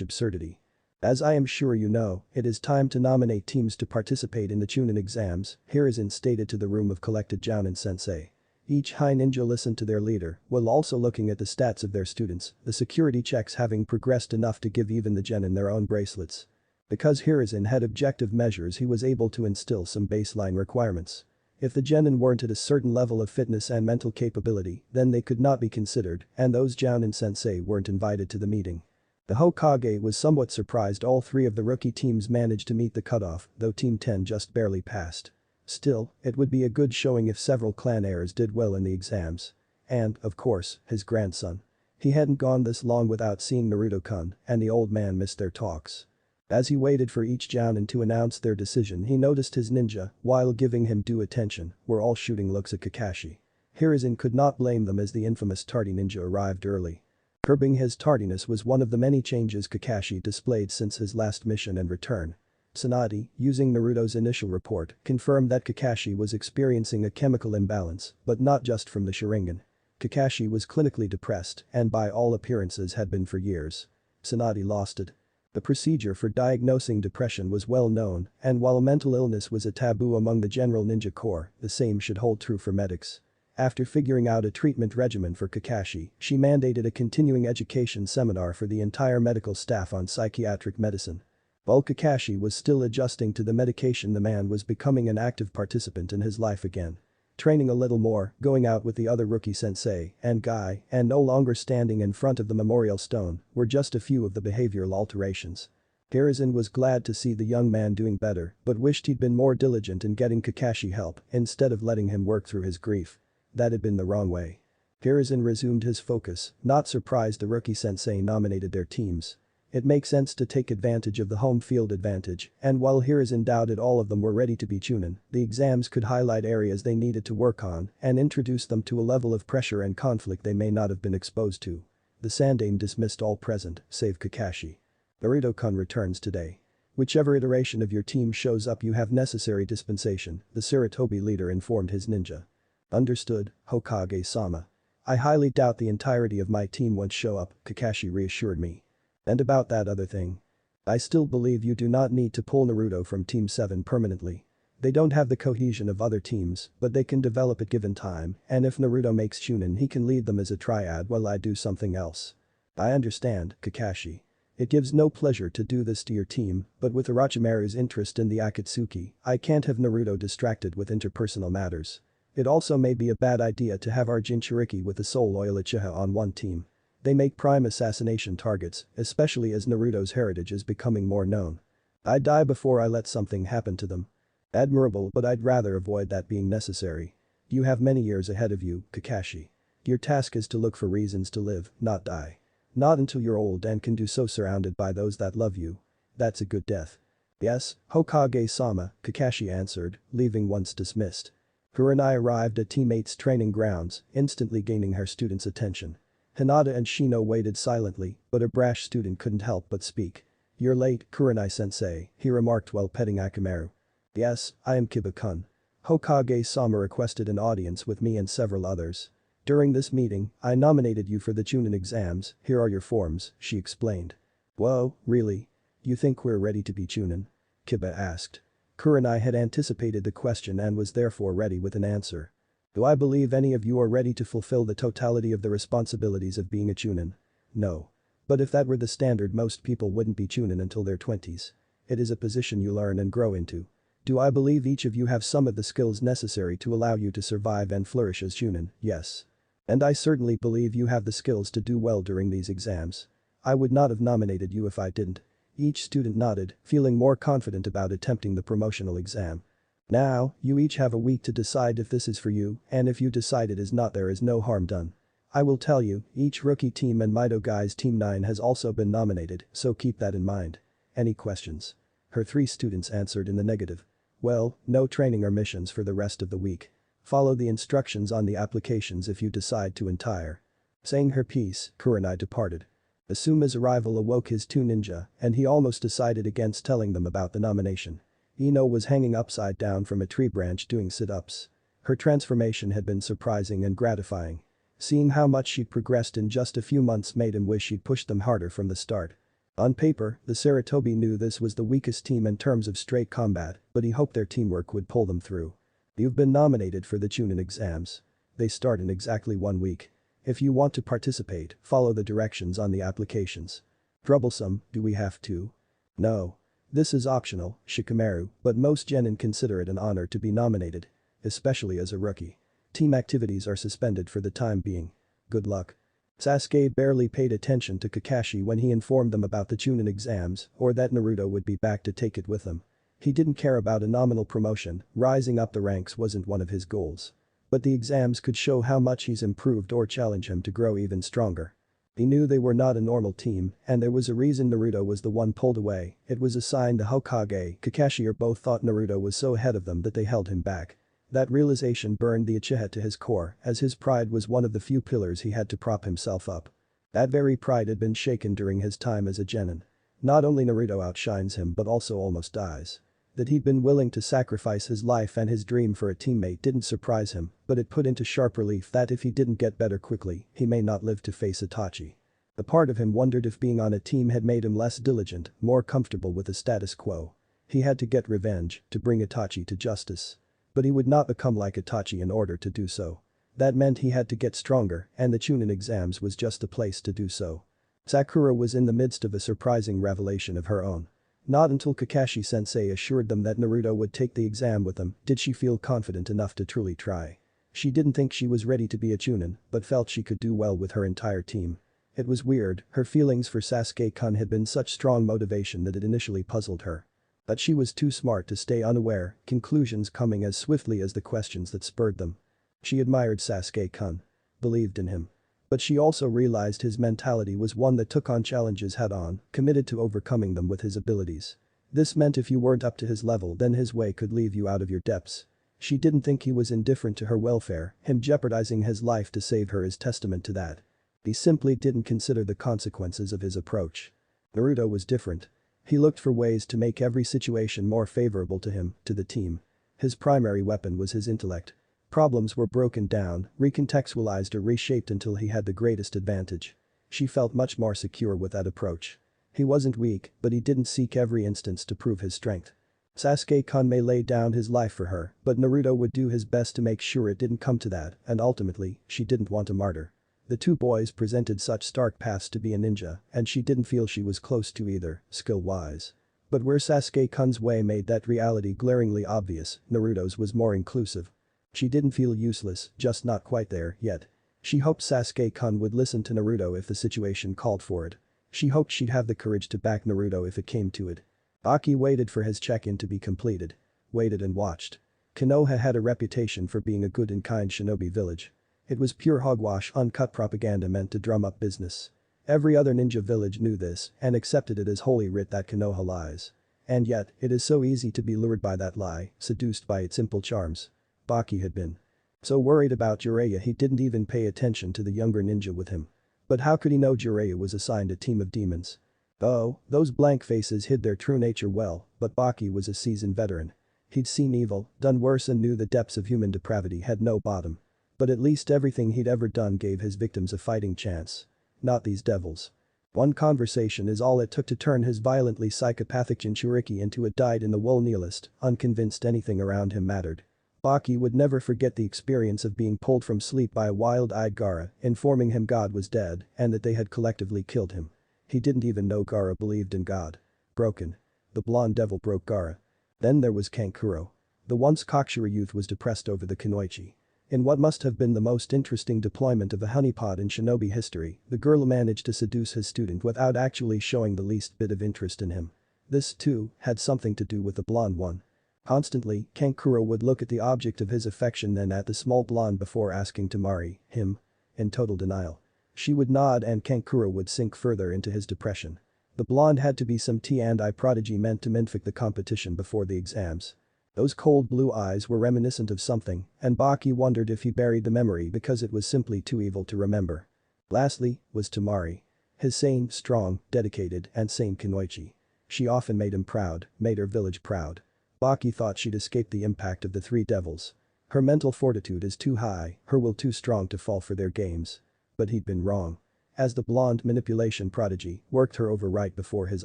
absurdity. "As I am sure you know, it is time to nominate teams to participate in the Chunin exams," Hiruzen stated to the room of collected Jounin sensei. Each high ninja listened to their leader, while also looking at the stats of their students, the security checks having progressed enough to give even the genin their own bracelets. Because Hiruzen had objective measures he was able to instill some baseline requirements. If the genin weren't at a certain level of fitness and mental capability, then they could not be considered, and those Jounin sensei weren't invited to the meeting. The Hokage was somewhat surprised all three of the rookie teams managed to meet the cutoff, though Team 10 just barely passed. Still, it would be a good showing if several clan heirs did well in the exams. And, of course, his grandson. He hadn't gone this long without seeing Naruto-kun, and the old man missed their talks. As he waited for each Jounin to announce their decision he noticed his ninja, while giving him due attention, were all shooting looks at Kakashi. Hiruzen could not blame them as the infamous tardy ninja arrived early. Curbing his tardiness was one of the many changes Kakashi displayed since his last mission and return. Tsunade, using Naruto's initial report, confirmed that Kakashi was experiencing a chemical imbalance, but not just from the Sharingan. Kakashi was clinically depressed and by all appearances had been for years. Tsunade lost it. The procedure for diagnosing depression was well known, and while mental illness was a taboo among the general ninja corps, the same should hold true for medics. After figuring out a treatment regimen for Kakashi, she mandated a continuing education seminar for the entire medical staff on psychiatric medicine. While Kakashi was still adjusting to the medication, the man was becoming an active participant in his life again. Training a little more, going out with the other rookie sensei and guy, and no longer standing in front of the memorial stone were just a few of the behavioral alterations. Hiruzen was glad to see the young man doing better but wished he'd been more diligent in getting Kakashi help instead of letting him work through his grief. That had been the wrong way. Hiruzen resumed his focus, not surprised the rookie sensei nominated their teams. It makes sense to take advantage of the home field advantage, and while Hiruzen doubted all of them were ready to be Chunin, the exams could highlight areas they needed to work on and introduce them to a level of pressure and conflict they may not have been exposed to. The Sandaime dismissed all present, save Kakashi. Naruto-kun returns today. Whichever iteration of your team shows up, you have necessary dispensation, the Sarutobi leader informed his ninja. Understood, Hokage-sama. I highly doubt the entirety of my team won't show up, Kakashi reassured me. And about that other thing. I still believe you do not need to pull Naruto from Team 7 permanently. They don't have the cohesion of other teams, but they can develop at given time, and if Naruto makes Chunin, he can lead them as a triad while I do something else. I understand, Kakashi. It gives no pleasure to do this to your team, but with Orochimaru's interest in the Akatsuki, I can't have Naruto distracted with interpersonal matters. It also may be a bad idea to have our Jinchuriki with the Soul Loyal Uchiha on one team. They make prime assassination targets, especially as Naruto's heritage is becoming more known. I'd die before I let something happen to them. Admirable, but I'd rather avoid that being necessary. You have many years ahead of you, Kakashi. Your task is to look for reasons to live, not die. Not until you're old and can do so surrounded by those that love you. That's a good death. Yes, Hokage-sama, Kakashi answered, leaving once dismissed. Kurenai arrived at teammates' training grounds, instantly gaining her students' attention. Hinata and Shino waited silently, but a brash student couldn't help but speak. You're late, Kurenai-sensei, he remarked while petting Akamaru. Yes, I am Kiba-kun. Hokage-sama requested an audience with me and several others. During this meeting, I nominated you for the Chunin exams, here are your forms, she explained. Whoa, really? You think we're ready to be Chunin? Kiba asked. Kurenai had anticipated the question and was therefore ready with an answer. Do I believe any of you are ready to fulfill the totality of the responsibilities of being a Chunin? No. But if that were the standard, most people wouldn't be Chunin until their 20s. It is a position you learn and grow into. Do I believe each of you have some of the skills necessary to allow you to survive and flourish as Chunin? Yes. And I certainly believe you have the skills to do well during these exams. I would not have nominated you if I didn't. Each student nodded, feeling more confident about attempting the promotional exam. Now, you each have a week to decide if this is for you, and if you decide it is not, there is no harm done. I will tell you, each rookie team and Mido Guy's Team 9 has also been nominated, so keep that in mind. Any questions? Her 3 students answered in the negative. Well, no training or missions for the rest of the week. Follow the instructions on the applications if you decide to entire. Saying her piece, Kurenai departed. Asuma's arrival awoke his 2 ninja, and he almost decided against telling them about the nomination. Ino was hanging upside down from a tree branch doing sit-ups. Her transformation had been surprising and gratifying. Seeing how much she'd progressed in just a few months made him wish she'd pushed them harder from the start. On paper, the Sarutobi knew this was the weakest team in terms of straight combat, but he hoped their teamwork would pull them through. You've been nominated for the Chunin exams. They start in exactly 1 week. If you want to participate, follow the directions on the applications. Troublesome, do we have to? No. This is optional, Shikamaru, but most genin consider it an honor to be nominated. Especially as a rookie. Team activities are suspended for the time being. Good luck. Sasuke barely paid attention to Kakashi when he informed them about the Chunin exams or that Naruto would be back to take it with them. He didn't care about a nominal promotion, rising up the ranks wasn't one of his goals. But the exams could show how much he's improved or challenge him to grow even stronger. He knew they were not a normal team, and there was a reason Naruto was the one pulled away. It was a sign the Hokage, Kakashi or both thought Naruto was so ahead of them that they held him back. That realization burned the Uchiha to his core, as his pride was one of the few pillars he had to prop himself up. That very pride had been shaken during his time as a genin. Not only Naruto outshines him but also almost dies. That he'd been willing to sacrifice his life and his dream for a teammate didn't surprise him, but it put into sharp relief that if he didn't get better quickly, he may not live to face Itachi. A part of him wondered if being on a team had made him less diligent, more comfortable with the status quo. He had to get revenge, to bring Itachi to justice. But he would not become like Itachi in order to do so. That meant he had to get stronger, and the Chunin exams was just the place to do so. Sakura was in the midst of a surprising revelation of her own. Not until Kakashi-sensei assured them that Naruto would take the exam with them did she feel confident enough to truly try. She didn't think she was ready to be a Chunin, but felt she could do well with her entire team. It was weird, her feelings for Sasuke-kun had been such strong motivation that it initially puzzled her. But she was too smart to stay unaware, conclusions coming as swiftly as the questions that spurred them. She admired Sasuke-kun. Believed in him. But she also realized his mentality was one that took on challenges head-on, committed to overcoming them with his abilities. This meant if you weren't up to his level then his way could leave you out of your depths. She didn't think he was indifferent to her welfare, him jeopardizing his life to save her is testament to that. He simply didn't consider the consequences of his approach. Naruto was different. He looked for ways to make every situation more favorable to him, to the team. His primary weapon was his intellect. Problems were broken down, recontextualized or reshaped until he had the greatest advantage. She felt much more secure with that approach. He wasn't weak, but he didn't seek every instance to prove his strength. Sasuke-kun may lay down his life for her, but Naruto would do his best to make sure it didn't come to that, and ultimately, she didn't want a martyr. The two boys presented such stark paths to be a ninja, and she didn't feel she was close to either, skill-wise. But where Sasuke-kun's way made that reality glaringly obvious, Naruto's was more inclusive. She didn't feel useless, just not quite there, yet. She hoped Sasuke-kun would listen to Naruto if the situation called for it. She hoped she'd have the courage to back Naruto if it came to it. Aki waited for his check-in to be completed. Waited and watched. Konoha had a reputation for being a good and kind shinobi village. It was pure hogwash, uncut propaganda meant to drum up business. Every other ninja village knew this and accepted it as holy writ that Konoha lies. And yet, it is so easy to be lured by that lie, seduced by its simple charms. Baki had been so worried about Jiraiya he didn't even pay attention to the younger ninja with him. But how could he know Jiraiya was assigned a team of demons? Oh, those blank faces hid their true nature well, but Baki was a seasoned veteran. He'd seen evil, done worse and knew the depths of human depravity had no bottom. But at least everything he'd ever done gave his victims a fighting chance. Not these devils. One conversation is all it took to turn his violently psychopathic Jinchuriki into a dyed-in-the-wool nihilist, unconvinced anything around him mattered. Baki would never forget the experience of being pulled from sleep by a wild-eyed Gaara, informing him God was dead and that they had collectively killed him. He didn't even know Gaara believed in God. Broken. The blonde devil broke Gaara. Then there was Kankuro. The once cocksure youth was depressed over the kunoichi. In what must have been the most interesting deployment of a honeypot in shinobi history, the girl managed to seduce his student without actually showing the least bit of interest in him. This, too, had something to do with the blonde one. Constantly, Kankuro would look at the object of his affection then at the small blonde before asking to marry him. In total denial. She would nod and Kankuro would sink further into his depression. The blonde had to be some T&I prodigy meant to mimic the competition before the exams. Those cold blue eyes were reminiscent of something, and Baki wondered if he buried the memory because it was simply too evil to remember. Lastly, was Temari. His sane, strong, dedicated, and sane kunoichi. She often made him proud, made her village proud. Baki thought she'd escape the impact of the three devils. Her mental fortitude is too high, her will too strong to fall for their games. But he'd been wrong. As the blonde manipulation prodigy worked her over right before his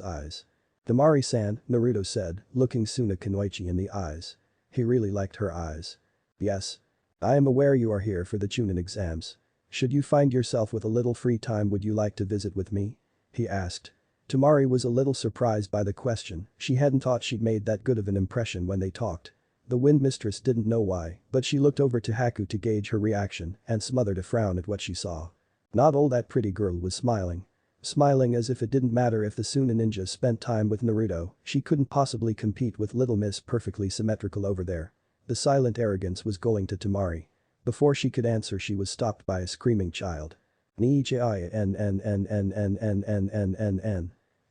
eyes. Temari-san, Naruto said, looking Suna Kunoichi in the eyes. He really liked her eyes. Yes. I am aware you are here for the Chunin exams. Should you find yourself with a little free time would you like to visit with me? He asked. Temari was a little surprised by the question, she hadn't thought she'd made that good of an impression when they talked. The wind mistress didn't know why, but she looked over to Haku to gauge her reaction and smothered a frown at what she saw. Not all that pretty girl was smiling. Smiling as if it didn't matter if the Suna ninja spent time with Naruto, she couldn't possibly compete with little miss perfectly symmetrical over there. The silent arrogance was going to Temari. Before she could answer she was stopped by a screaming child. N.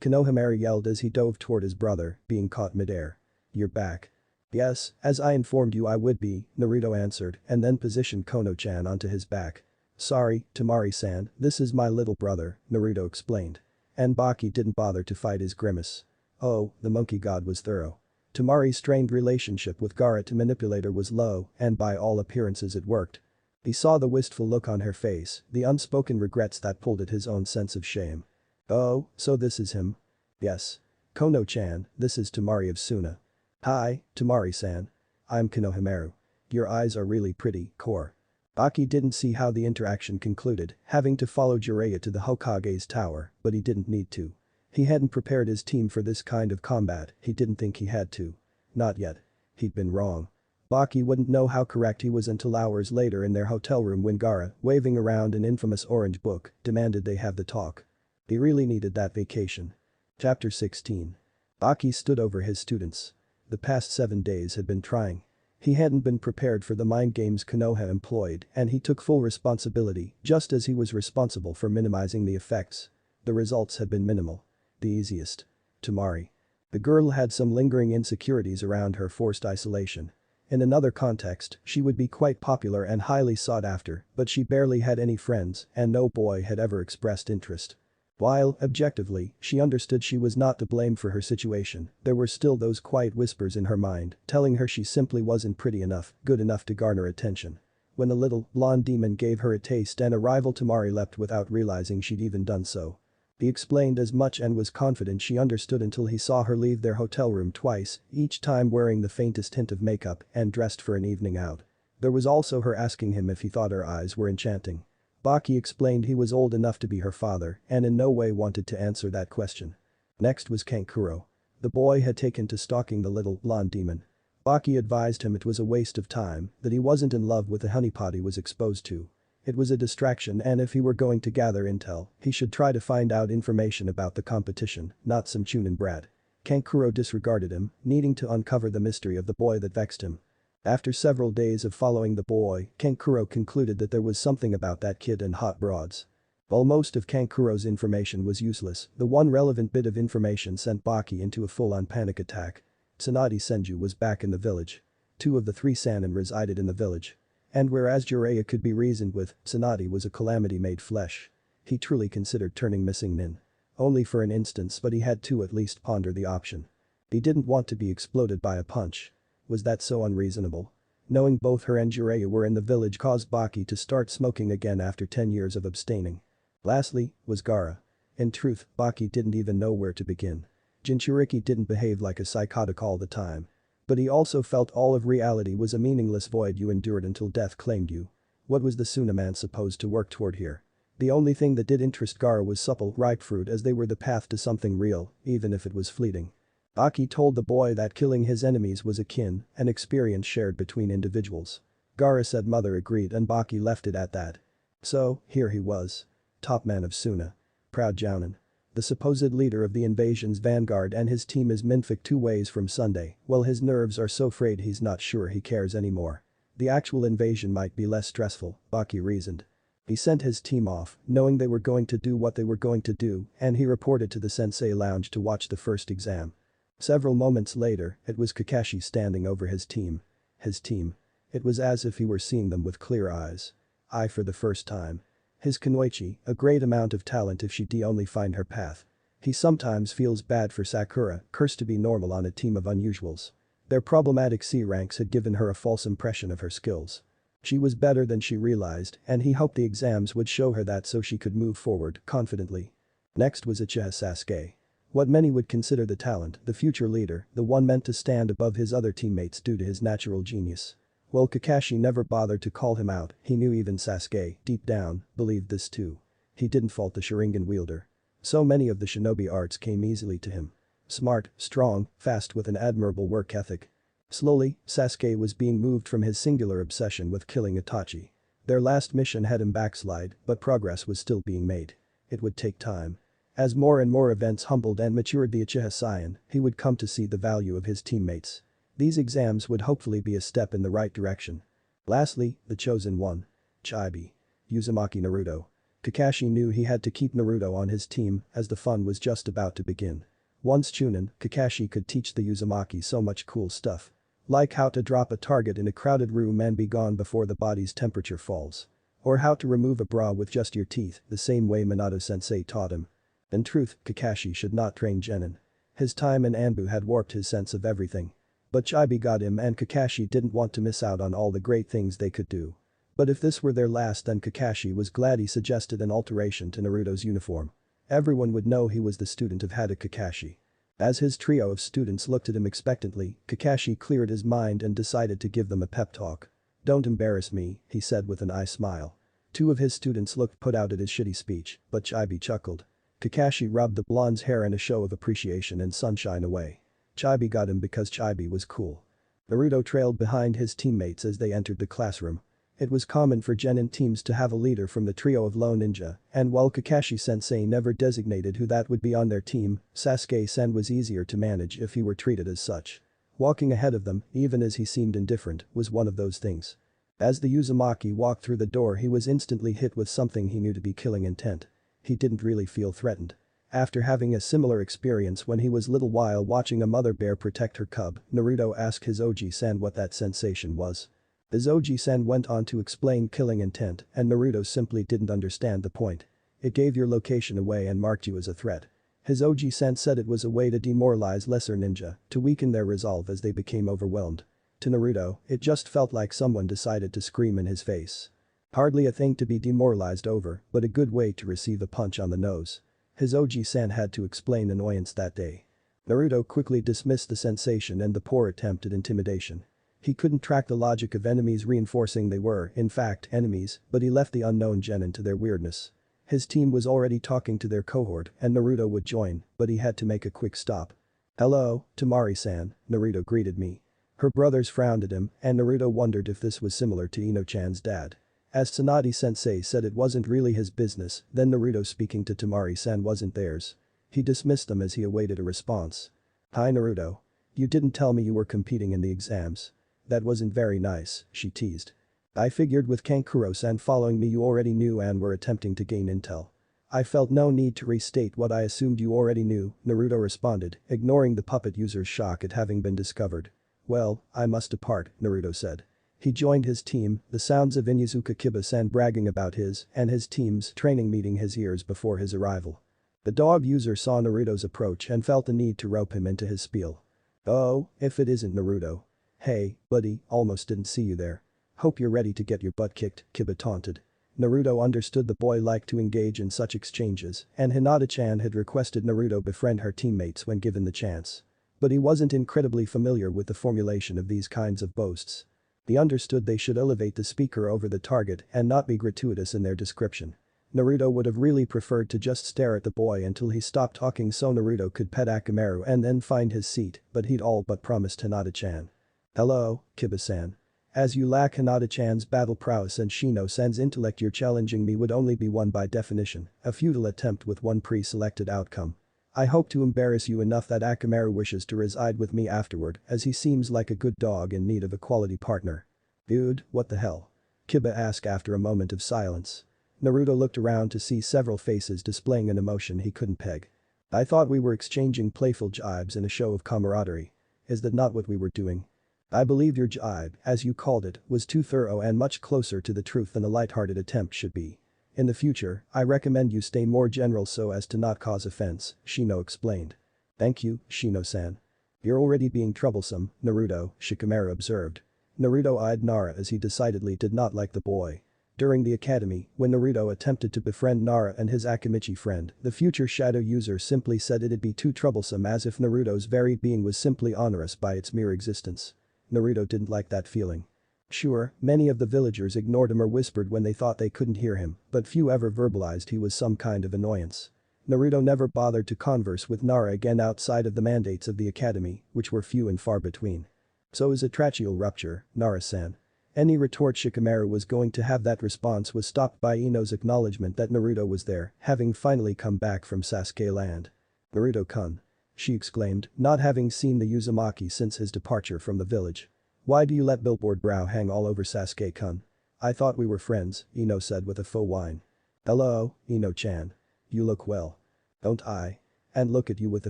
Konohamaru yelled as he dove toward his brother, being caught midair. You're back. Yes, as I informed you I would be, Naruto answered and then positioned Kono-chan onto his back. Sorry, Temari-san, this is my little brother, Naruto explained. And Baki didn't bother to fight his grimace. Oh, the monkey god was thorough. Temari's strained relationship with Gaara to manipulate her was low and by all appearances it worked. He saw the wistful look on her face, the unspoken regrets that pulled at his own sense of shame. Oh, so this is him? Yes. Kono-chan, this is Temari of Suna. Hi, Temari-san. I'm Konohamaru. Your eyes are really pretty, core. Baki didn't see how the interaction concluded, having to follow Jiraiya to the Hokage's tower, but he didn't need to. He hadn't prepared his team for this kind of combat, he didn't think he had to. Not yet. He'd been wrong. Baki wouldn't know how correct he was until hours later in their hotel room when Gaara, waving around an infamous orange book, demanded they have the talk. He really needed that vacation. Chapter 16. Baki stood over his students. The past 7 days had been trying. He hadn't been prepared for the mind games Konoha employed and he took full responsibility just as he was responsible for minimizing the effects. The results had been minimal. The easiest. Tamari. The girl had some lingering insecurities around her forced isolation. In another context, she would be quite popular and highly sought after, but she barely had any friends and no boy had ever expressed interest. While, objectively, she understood she was not to blame for her situation, there were still those quiet whispers in her mind telling her she simply wasn't pretty enough, good enough to garner attention. When the little, blonde demon gave her a taste and a rival Tamari leapt without realizing she'd even done so. He explained as much and was confident she understood until he saw her leave their hotel room twice, each time wearing the faintest hint of makeup and dressed for an evening out. There was also her asking him if he thought her eyes were enchanting. Baki explained he was old enough to be her father and in no way wanted to answer that question. Next was Kankuro. The boy had taken to stalking the little, blonde demon. Baki advised him it was a waste of time, that he wasn't in love with the honeypot he was exposed to. It was a distraction and if he were going to gather intel, he should try to find out information about the competition, not some Chunin brat. Kankuro disregarded him, needing to uncover the mystery of the boy that vexed him. After several days of following the boy, Kankuro concluded that there was something about that kid and hot broads. While most of Kankuro's information was useless, the one relevant bit of information sent Baki into a full-on panic attack. Tsunade Senju was back in the village. 2 of the 3 Sannin resided in the village. And whereas Jiraiya could be reasoned with, Tsunade was a calamity made flesh. He truly considered turning missing Nin. Only for an instance but he had to at least ponder the option. He didn't want to be exploded by a punch. Was that so unreasonable? Knowing both her and Jiraiya were in the village caused Baki to start smoking again after 10 years of abstaining. Lastly, was Gaara. In truth, Baki didn't even know where to begin. Jinchuriki didn't behave like a psychotic all the time. But he also felt all of reality was a meaningless void you endured until death claimed you. What was the Tsunaman supposed to work toward here? The only thing that did interest Gaara was supple, ripe fruit as they were the path to something real, even if it was fleeting. Baki told the boy that killing his enemies was akin, an experience shared between individuals. Gaara said mother agreed and Baki left it at that. So, here he was. Top man of Suna. Proud Jounin. The supposed leader of the invasion's vanguard and his team is Minfic 2 ways from Sunday, well his nerves are so frayed he's not sure he cares anymore. The actual invasion might be less stressful, Baki reasoned. He sent his team off, knowing they were going to do what they were going to do, and he reported to the sensei lounge to watch the first exam. Several moments later, it was Kakashi standing over his team. His team. It was as if he were seeing them with clear eyes. I for the first time. His Kunoichi, a great amount of talent if she'd only find her path. He sometimes feels bad for Sakura, cursed to be normal on a team of unusuals. Their problematic C ranks had given her a false impression of her skills. She was better than she realized and he hoped the exams would show her that so she could move forward confidently. Next was Uchiha Sasuke. What many would consider the talent, the future leader, the one meant to stand above his other teammates due to his natural genius. While Kakashi never bothered to call him out, he knew even Sasuke, deep down, believed this too. He didn't fault the Sharingan wielder. So many of the shinobi arts came easily to him. Smart, strong, fast with an admirable work ethic. Slowly, Sasuke was being moved from his singular obsession with killing Itachi. Their last mission had him backslide, but progress was still being made. It would take time. As more and more events humbled and matured the Uchiha Saiyan, he would come to see the value of his teammates. These exams would hopefully be a step in the right direction. Lastly, the chosen one. Chibi. Uzumaki Naruto. Kakashi knew he had to keep Naruto on his team as the fun was just about to begin. Once Chunin, Kakashi could teach the Uzumaki so much cool stuff. Like how to drop a target in a crowded room and be gone before the body's temperature falls. Or how to remove a bra with just your teeth, the same way Minato-sensei taught him. In truth, Kakashi should not train genin. His time in Anbu had warped his sense of everything. But Chibi got him and Kakashi didn't want to miss out on all the great things they could do. But if this were their last then Kakashi was glad he suggested an alteration to Naruto's uniform. Everyone would know he was the student of Hada Kakashi. As his trio of students looked at him expectantly, Kakashi cleared his mind and decided to give them a pep talk. "Don't embarrass me," he said with an eye smile. Two of his students looked put out at his shitty speech, but Chibi chuckled. Kakashi rubbed the blonde's hair in a show of appreciation and sunshine away. Chibi got him because Chibi was cool. Naruto trailed behind his teammates as they entered the classroom. It was common for genin teams to have a leader from the trio of lone ninja, and while Kakashi-sensei never designated who that would be on their team, Sasuke-sen was easier to manage if he were treated as such. Walking ahead of them, even as he seemed indifferent, was one of those things. As the Uzumaki walked through the door, he was instantly hit with something he knew to be killing intent. He didn't really feel threatened. After having a similar experience when he was little while watching a mother bear protect her cub, Naruto asked his Oji-san what that sensation was. His Oji-san went on to explain killing intent, and Naruto simply didn't understand the point. It gave your location away and marked you as a threat. His Oji-san said it was a way to demoralize lesser ninja, to weaken their resolve as they became overwhelmed. To Naruto, it just felt like someone decided to scream in his face. Hardly a thing to be demoralized over, but a good way to receive a punch on the nose. His Oji-san had to explain annoyance that day. Naruto quickly dismissed the sensation and the poor attempt at intimidation. He couldn't track the logic of enemies reinforcing they were, in fact, enemies, but he left the unknown genin to their weirdness. His team was already talking to their cohort and Naruto would join, but he had to make a quick stop. "Hello, Temari-san," Naruto greeted me. Her brothers frowned at him, and Naruto wondered if this was similar to Ino-chan's dad. As Tsunade-sensei said it wasn't really his business, then Naruto speaking to Temari-san wasn't theirs. He dismissed them as he awaited a response. "Hi Naruto. You didn't tell me you were competing in the exams. That wasn't very nice," she teased. "I figured with Kankuro-san following me you already knew and were attempting to gain intel. I felt no need to restate what I assumed you already knew," Naruto responded, ignoring the puppet user's shock at having been discovered. "Well, I must depart," Naruto said. He joined his team, the sounds of Inuzuka Kiba-san bragging about his and his team's training meeting his ears before his arrival. The dog user saw Naruto's approach and felt the need to rope him into his spiel. "Oh, if it isn't Naruto. Hey, buddy, almost didn't see you there. Hope you're ready to get your butt kicked," Kiba taunted. Naruto understood the boy liked to engage in such exchanges, and Hinata-chan had requested Naruto befriend her teammates when given the chance. But he wasn't incredibly familiar with the formulation of these kinds of boasts. He understood they should elevate the speaker over the target and not be gratuitous in their description. Naruto would have really preferred to just stare at the boy until he stopped talking so Naruto could pet Akamaru and then find his seat, but he'd all but promised Hinata-chan. "Hello, Kiba-san. As you lack Hinata-chan's battle prowess and Shino-san's intellect, your challenging me would only be one by definition, a futile attempt with one pre-selected outcome. I hope to embarrass you enough that Akamaru wishes to reside with me afterward as he seems like a good dog in need of a quality partner." "Dude, what the hell?" Kiba asked after a moment of silence. Naruto looked around to see several faces displaying an emotion he couldn't peg. "I thought we were exchanging playful jibes in a show of camaraderie. Is that not what we were doing? I believe your jibe, as you called it, was too thorough and much closer to the truth than a lighthearted attempt should be. In the future, I recommend you stay more general so as to not cause offense," Shino explained. "Thank you, Shino-san. You're already being troublesome, Naruto," Shikamaru observed. Naruto eyed Nara as he decidedly did not like the boy. During the academy, when Naruto attempted to befriend Nara and his Akamichi friend, the future shadow user simply said it'd be too troublesome as if Naruto's very being was simply onerous by its mere existence. Naruto didn't like that feeling. Sure, many of the villagers ignored him or whispered when they thought they couldn't hear him, but few ever verbalized he was some kind of annoyance. Naruto never bothered to converse with Nara again outside of the mandates of the academy, which were few and far between. "So is a tracheal rupture, Nara-san." Any retort Shikamaru was going to have that response was stopped by Ino's acknowledgement that Naruto was there, having finally come back from Sasuke land. "Naruto-kun," she exclaimed, not having seen the Uzumaki since his departure from the village. "Why do you let billboard brow hang all over Sasuke-kun? I thought we were friends," Ino said with a faux whine. "Hello, Ino-chan. You look well. Don't I? And look at you with the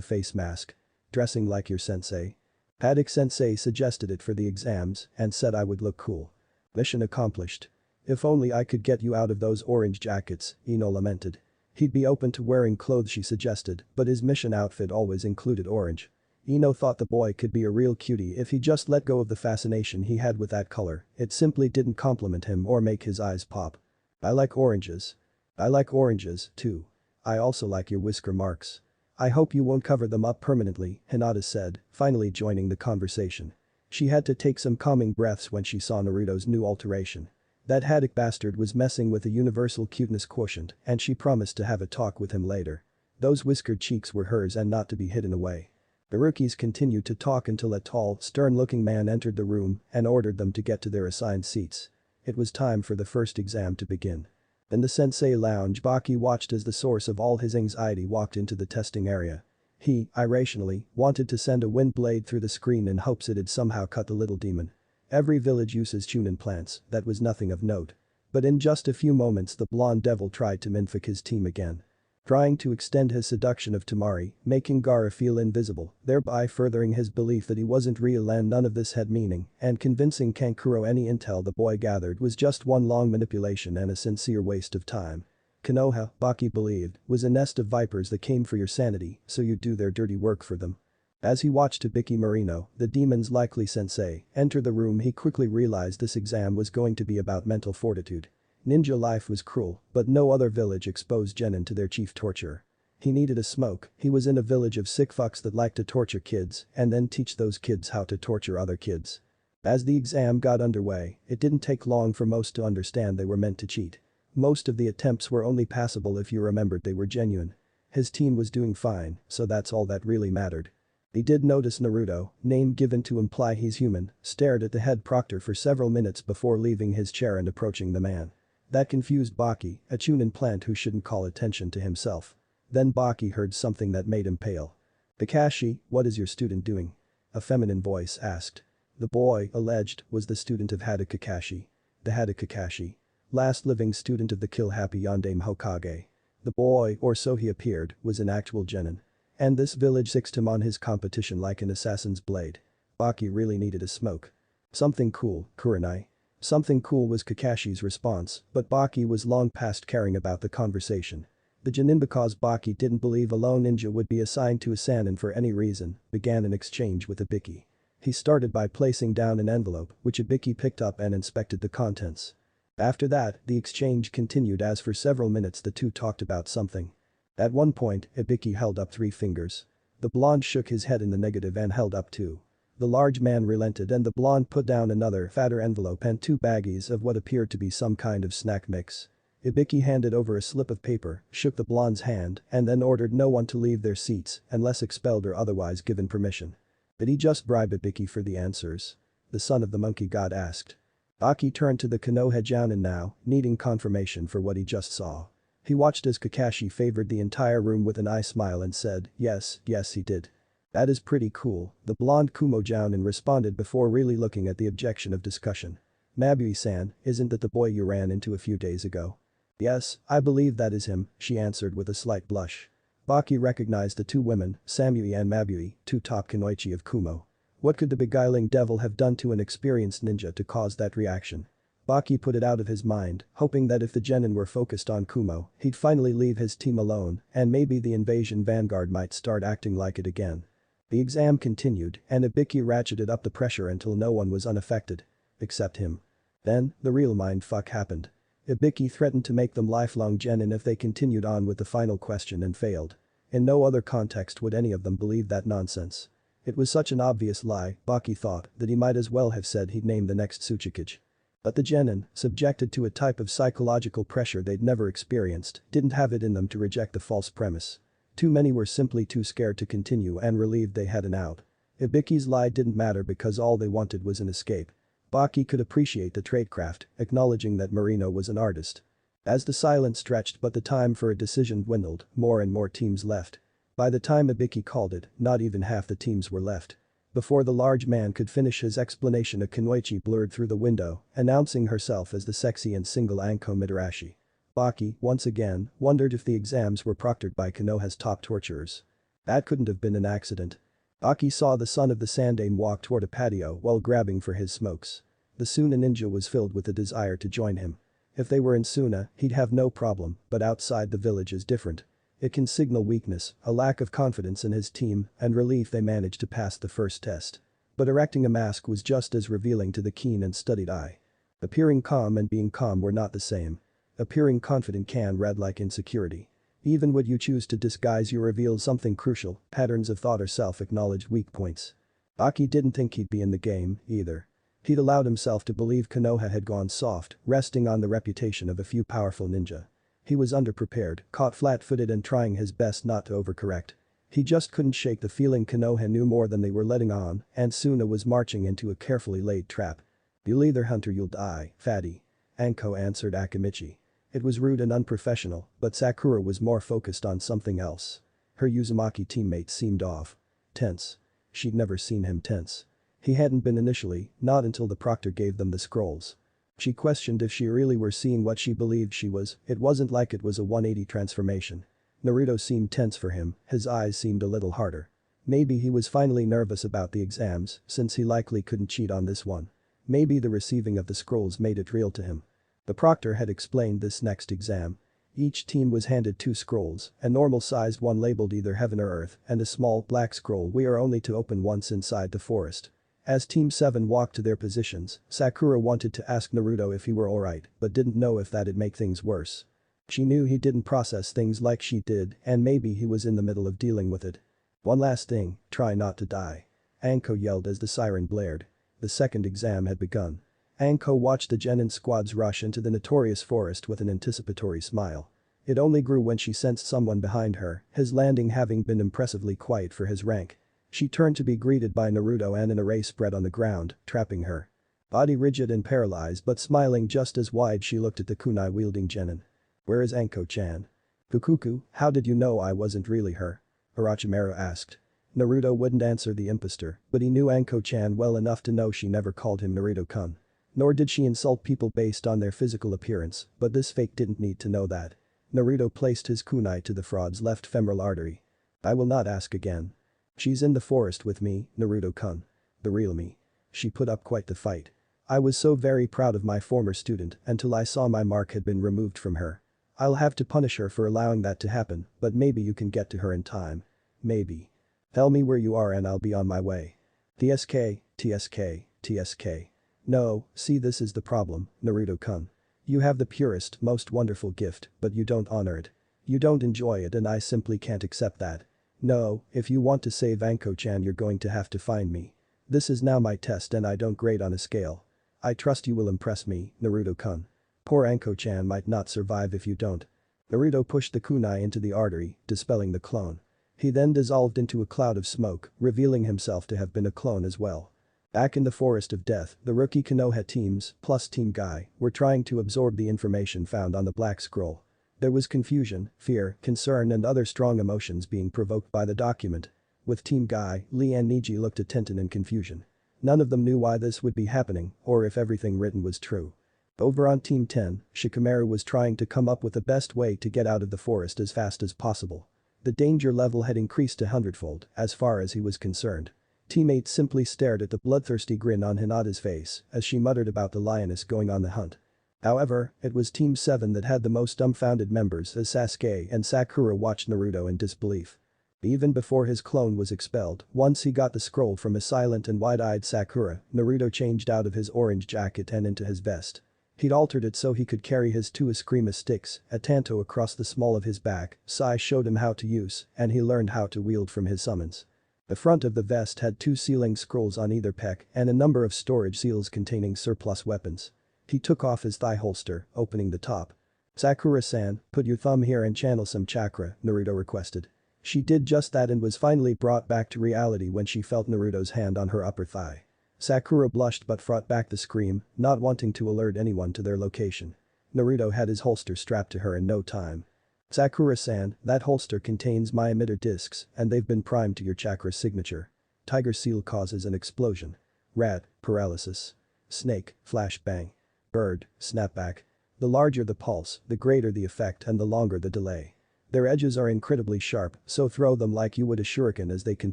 face mask. Dressing like your sensei." Paddock-sensei suggested it for the exams and said I would look cool. Mission accomplished. "If only I could get you out of those orange jackets," Ino lamented. He'd be open to wearing clothes she suggested, but his mission outfit always included orange. Ino thought the boy could be a real cutie if he just let go of the fascination he had with that color, it simply didn't compliment him or make his eyes pop. "I like oranges. I like oranges, too. I also like your whisker marks. I hope you won't cover them up permanently," Hinata said, finally joining the conversation. She had to take some calming breaths when she saw Naruto's new alteration. That Haddock bastard was messing with the universal cuteness quotient and she promised to have a talk with him later. Those whiskered cheeks were hers and not to be hidden away. The rookies continued to talk until a tall, stern-looking man entered the room and ordered them to get to their assigned seats. It was time for the first exam to begin. In the sensei lounge, Baki watched as the source of all his anxiety walked into the testing area. He, irrationally, wanted to send a wind blade through the screen in hopes it'd somehow cut the little demon. Every village uses Chunin plants, that was nothing of note. But in just a few moments the blonde devil tried to minfuck his team again. Trying to extend his seduction of Temari, making Gaara feel invisible, thereby furthering his belief that he wasn't real and none of this had meaning, and convincing Kankuro any intel the boy gathered was just one long manipulation and a sincere waste of time. Konoha, Baki believed, was a nest of vipers that came for your sanity, so you'd do their dirty work for them. As he watched Hibiki Marino, the demon's likely sensei, enter the room, he quickly realized this exam was going to be about mental fortitude. Ninja life was cruel, but no other village exposed genin to their chief torturer. He needed a smoke, he was in a village of sick fucks that like to torture kids and then teach those kids how to torture other kids. As the exam got underway, it didn't take long for most to understand they were meant to cheat. Most of the attempts were only passable if you remembered they were genuine. His team was doing fine, so that's all that really mattered. He did notice Naruto, name given to imply he's human, stared at the head proctor for several minutes before leaving his chair and approaching the man. That confused Baki, a Chunin plant who shouldn't call attention to himself. Then Baki heard something that made him pale. "Kakashi, what is your student doing?" A feminine voice asked. The boy, alleged, was the student of Haddock Kakashi. The Haddock Kakashi. Last living student of the kill-happy Yondaime Hokage. The boy, or so he appeared, was an actual genin. And this village fixed him on his competition like an assassin's blade. Baki really needed a smoke. "Something cool, Kurenai." Something cool was Kakashi's response, but Baki was long past caring about the conversation. The genin, because Baki didn't believe a lone ninja would be assigned to a sannin for any reason, began an exchange with Hibiki. He started by placing down an envelope, which Hibiki picked up and inspected the contents. After that, the exchange continued as for several minutes the two talked about something. At one point, Hibiki held up 3 fingers. The blonde shook his head in the negative and held up 2. The large man relented and the blonde put down another fatter envelope and 2 baggies of what appeared to be some kind of snack mix. Hibiki handed over a slip of paper, shook the blonde's hand, and then ordered no one to leave their seats unless expelled or otherwise given permission. Did he just bribe Hibiki for the answers? The son of the monkey god asked. Baki turned to the Konoha Jounin now, needing confirmation for what he just saw. He watched as Kakashi favored the entire room with an eye smile and said, yes, he did. "That is pretty cool," the blonde Kumo Jounin responded before really looking at the objection of discussion. "Mabui-san, isn't that the boy you ran into a few days ago?" "Yes, I believe that is him," she answered with a slight blush. Baki recognized the 2 women, Samui and Mabui, 2 top kunoichi of Kumo. What could the beguiling devil have done to an experienced ninja to cause that reaction? Baki put it out of his mind, hoping that if the genin were focused on Kumo, he'd finally leave his team alone and maybe the invasion vanguard might start acting like it again. The exam continued and Hibiki ratcheted up the pressure until no one was unaffected. Except him. Then, the real mindfuck happened. Hibiki threatened to make them lifelong genin if they continued on with the final question and failed. In no other context would any of them believe that nonsense. It was such an obvious lie, Baki thought, that he might as well have said he'd name the next Tsuchikage. But the genin, subjected to a type of psychological pressure they'd never experienced, didn't have it in them to reject the false premise. Too many were simply too scared to continue and relieved they had an out. Hibiki's lie didn't matter because all they wanted was an escape. Baki could appreciate the tradecraft, acknowledging that Marino was an artist. As the silence stretched but the time for a decision dwindled, more and more teams left. By the time Hibiki called it, not even half the teams were left. Before the large man could finish his explanation, a kunoichi blurred through the window, announcing herself as the sexy and single Anko Midarashi. Baki, once again, wondered if the exams were proctored by Konoha's top torturers. That couldn't have been an accident. Baki saw the son of the Sandaime walk toward a patio while grabbing for his smokes. The Suna ninja was filled with a desire to join him. If they were in Suna, he'd have no problem, but outside the village is different. It can signal weakness, a lack of confidence in his team, and relief they managed to pass the first test. But erecting a mask was just as revealing to the keen and studied eye. Appearing calm and being calm were not the same. Appearing confident can read like insecurity. Even when you choose to disguise you reveal something crucial, patterns of thought or self-acknowledged weak points. Aki didn't think he'd be in the game, either. He'd allowed himself to believe Konoha had gone soft, resting on the reputation of a few powerful ninja. He was underprepared, caught flat-footed and trying his best not to overcorrect. He just couldn't shake the feeling Konoha knew more than they were letting on, and Suna was marching into a carefully laid trap. "You'll either hunt or you'll die, fatty." Anko answered Akimichi. It was rude and unprofessional, but Sakura was more focused on something else. Her Uzumaki teammate seemed off. Tense. She'd never seen him tense. He hadn't been initially, not until the proctor gave them the scrolls. She questioned if she really were seeing what she believed she was. It wasn't like it was a 180 transformation. Naruto seemed tense for him, his eyes seemed a little harder. Maybe he was finally nervous about the exams, since he likely couldn't cheat on this one. Maybe the receiving of the scrolls made it real to him. The proctor had explained this next exam. Each team was handed 2 scrolls, a normal-sized one labeled either heaven or earth, and a small black scroll we are only to open once inside the forest. As Team 7 walked to their positions, Sakura wanted to ask Naruto if he were alright, but didn't know if that'd make things worse. She knew he didn't process things like she did, and maybe he was in the middle of dealing with it. "One last thing, try not to die." Anko yelled as the siren blared. The second exam had begun. Anko watched the genin squads rush into the notorious forest with an anticipatory smile. It only grew when she sensed someone behind her, his landing having been impressively quiet for his rank. She turned to be greeted by Naruto and an array spread on the ground, trapping her. Body rigid and paralyzed but smiling just as wide, she looked at the kunai-wielding genin. "Where is Anko-chan?" "Fukuku, how did you know I wasn't really her?" Orochimaru asked. Naruto wouldn't answer the impostor, but he knew Anko-chan well enough to know she never called him Naruto-kun. Nor did she insult people based on their physical appearance, but this fake didn't need to know that. Naruto placed his kunai to the fraud's left femoral artery. "I will not ask again." "She's in the forest with me, Naruto-kun. The real me." She put up quite the fight. "I was so very proud of my former student until I saw my mark had been removed from her. I'll have to punish her for allowing that to happen, but maybe you can get to her in time. Maybe. Tell me where you are and I'll be on my way." "TSK, TSK, TSK. No, see, this is the problem, Naruto-kun. You have the purest, most wonderful gift, but you don't honor it. You don't enjoy it and I simply can't accept that. No, if you want to save Anko-chan you're going to have to find me. This is now my test and I don't grade on a scale. I trust you will impress me, Naruto-kun. Poor Anko-chan might not survive if you don't." Naruto pushed the kunai into the artery, dispelling the clone. He then dissolved into a cloud of smoke, revealing himself to have been a clone as well. Back in the Forest of Death, the rookie Konoha teams, plus Team Guy, were trying to absorb the information found on the Black Scroll. There was confusion, fear, concern and other strong emotions being provoked by the document. With Team Guy, Lee and Niji looked at Tenten in confusion. None of them knew why this would be happening, or if everything written was true. Over on Team 10, Shikamaru was trying to come up with the best way to get out of the forest as fast as possible. The danger level had increased 100-fold, as far as he was concerned. Teammates simply stared at the bloodthirsty grin on Hinata's face as she muttered about the lioness going on the hunt. However, it was Team 7 that had the most dumbfounded members as Sasuke and Sakura watched Naruto in disbelief. Even before his clone was expelled, once he got the scroll from a silent and wide-eyed Sakura, Naruto changed out of his orange jacket and into his vest. He'd altered it so he could carry his 2 Eskrima sticks, a tanto across the small of his back. Sai showed him how to use, and he learned how to wield from his summons. The front of the vest had 2 sealing scrolls on either pec and a number of storage seals containing surplus weapons. He took off his thigh holster, opening the top. "Sakura-san, put your thumb here and channel some chakra," Naruto requested. She did just that and was finally brought back to reality when she felt Naruto's hand on her upper thigh. Sakura blushed but fought back the scream, not wanting to alert anyone to their location. Naruto had his holster strapped to her in no time. "Sakura-san, that holster contains my emitter discs and they've been primed to your chakra signature. Tiger seal causes an explosion. Rat, paralysis. Snake, flashbang. Bird, snapback. The larger the pulse, the greater the effect and the longer the delay. Their edges are incredibly sharp, so throw them like you would a shuriken as they can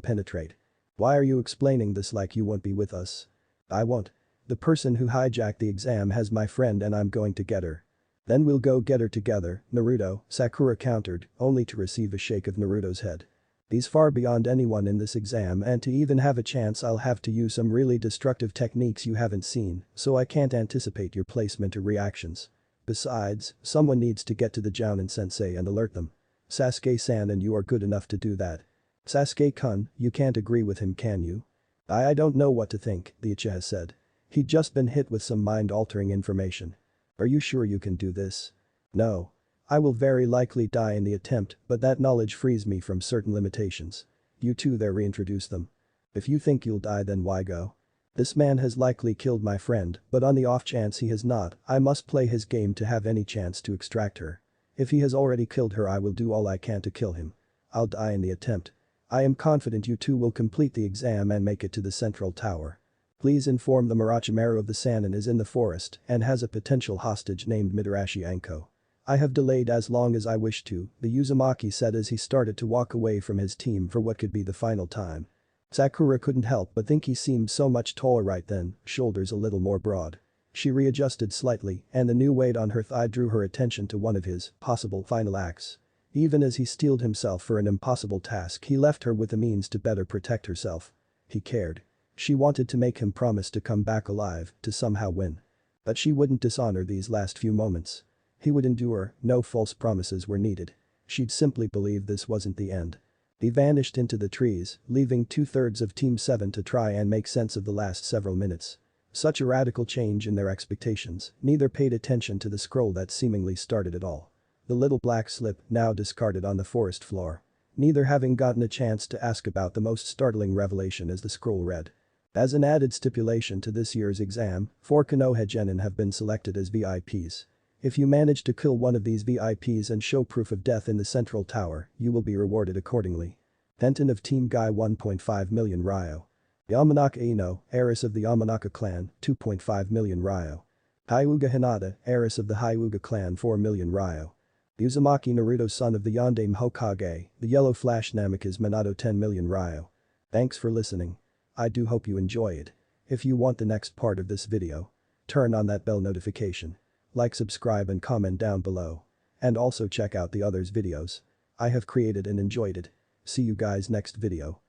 penetrate." "Why are you explaining this like you won't be with us?" "I won't. The person who hijacked the exam has my friend and I'm going to get her." "Then we'll go get her together, Naruto," Sakura countered, only to receive a shake of Naruto's head. "He's far beyond anyone in this exam and to even have a chance I'll have to use some really destructive techniques you haven't seen, so I can't anticipate your placement or reactions. Besides, someone needs to get to the Jounin-sensei and alert them. Sasuke-san and you are good enough to do that." "Sasuke-kun, you can't agree with him can you?" I don't know what to think, the uchiha said. He'd just been hit with some mind-altering information. Are you sure you can do this? No. I will very likely die in the attempt, but that knowledge frees me from certain limitations. You two there reintroduce them. If you think you'll die then why go? This man has likely killed my friend, but on the off chance he has not, I must play his game to have any chance to extract her. If he has already killed her I will do all I can to kill him. I'll die in the attempt. I am confident you two will complete the exam and make it to the central tower. Please inform the Orochimaru of the Sannin is in the forest and has a potential hostage named Midarashi Anko. I have delayed as long as I wish to, the Uzumaki said as he started to walk away from his team for what could be the final time. Sakura couldn't help but think he seemed so much taller right then, shoulders a little more broad. She readjusted slightly and the new weight on her thigh drew her attention to one of his possible final acts. Even as he steeled himself for an impossible task he left her with the means to better protect herself. He cared. She wanted to make him promise to come back alive, to somehow win. But she wouldn't dishonor these last few moments. He would endure, no false promises were needed. She'd simply believe this wasn't the end. He vanished into the trees, leaving 2/3 of Team 7 to try and make sense of the last several minutes. Such a radical change in their expectations, neither paid attention to the scroll that seemingly started it all. The little black slip now discarded on the forest floor. Neither having gotten a chance to ask about the most startling revelation as the scroll read. As an added stipulation to this year's exam, 4 Konoha have been selected as VIPs. If you manage to kill one of these VIPs and show proof of death in the central tower, you will be rewarded accordingly. Fenton of Team Guy 1.5 million Ryo. Yamanaka Ino, heiress of the Yamanaka clan, 2.5 million Ryo. Hyuga Hinata, heiress of the Hyuga clan 4 million Ryo. Uzumaki Naruto son of the Yondaime Hokage, the Yellow Flash Namikaze Minato 10 million Ryo. Thanks for listening. I do hope you enjoy it. If you want the next part of this video, turn on that bell notification. Like, subscribe and comment down below. And also check out the others videos I have created and enjoyed it. See you guys next video.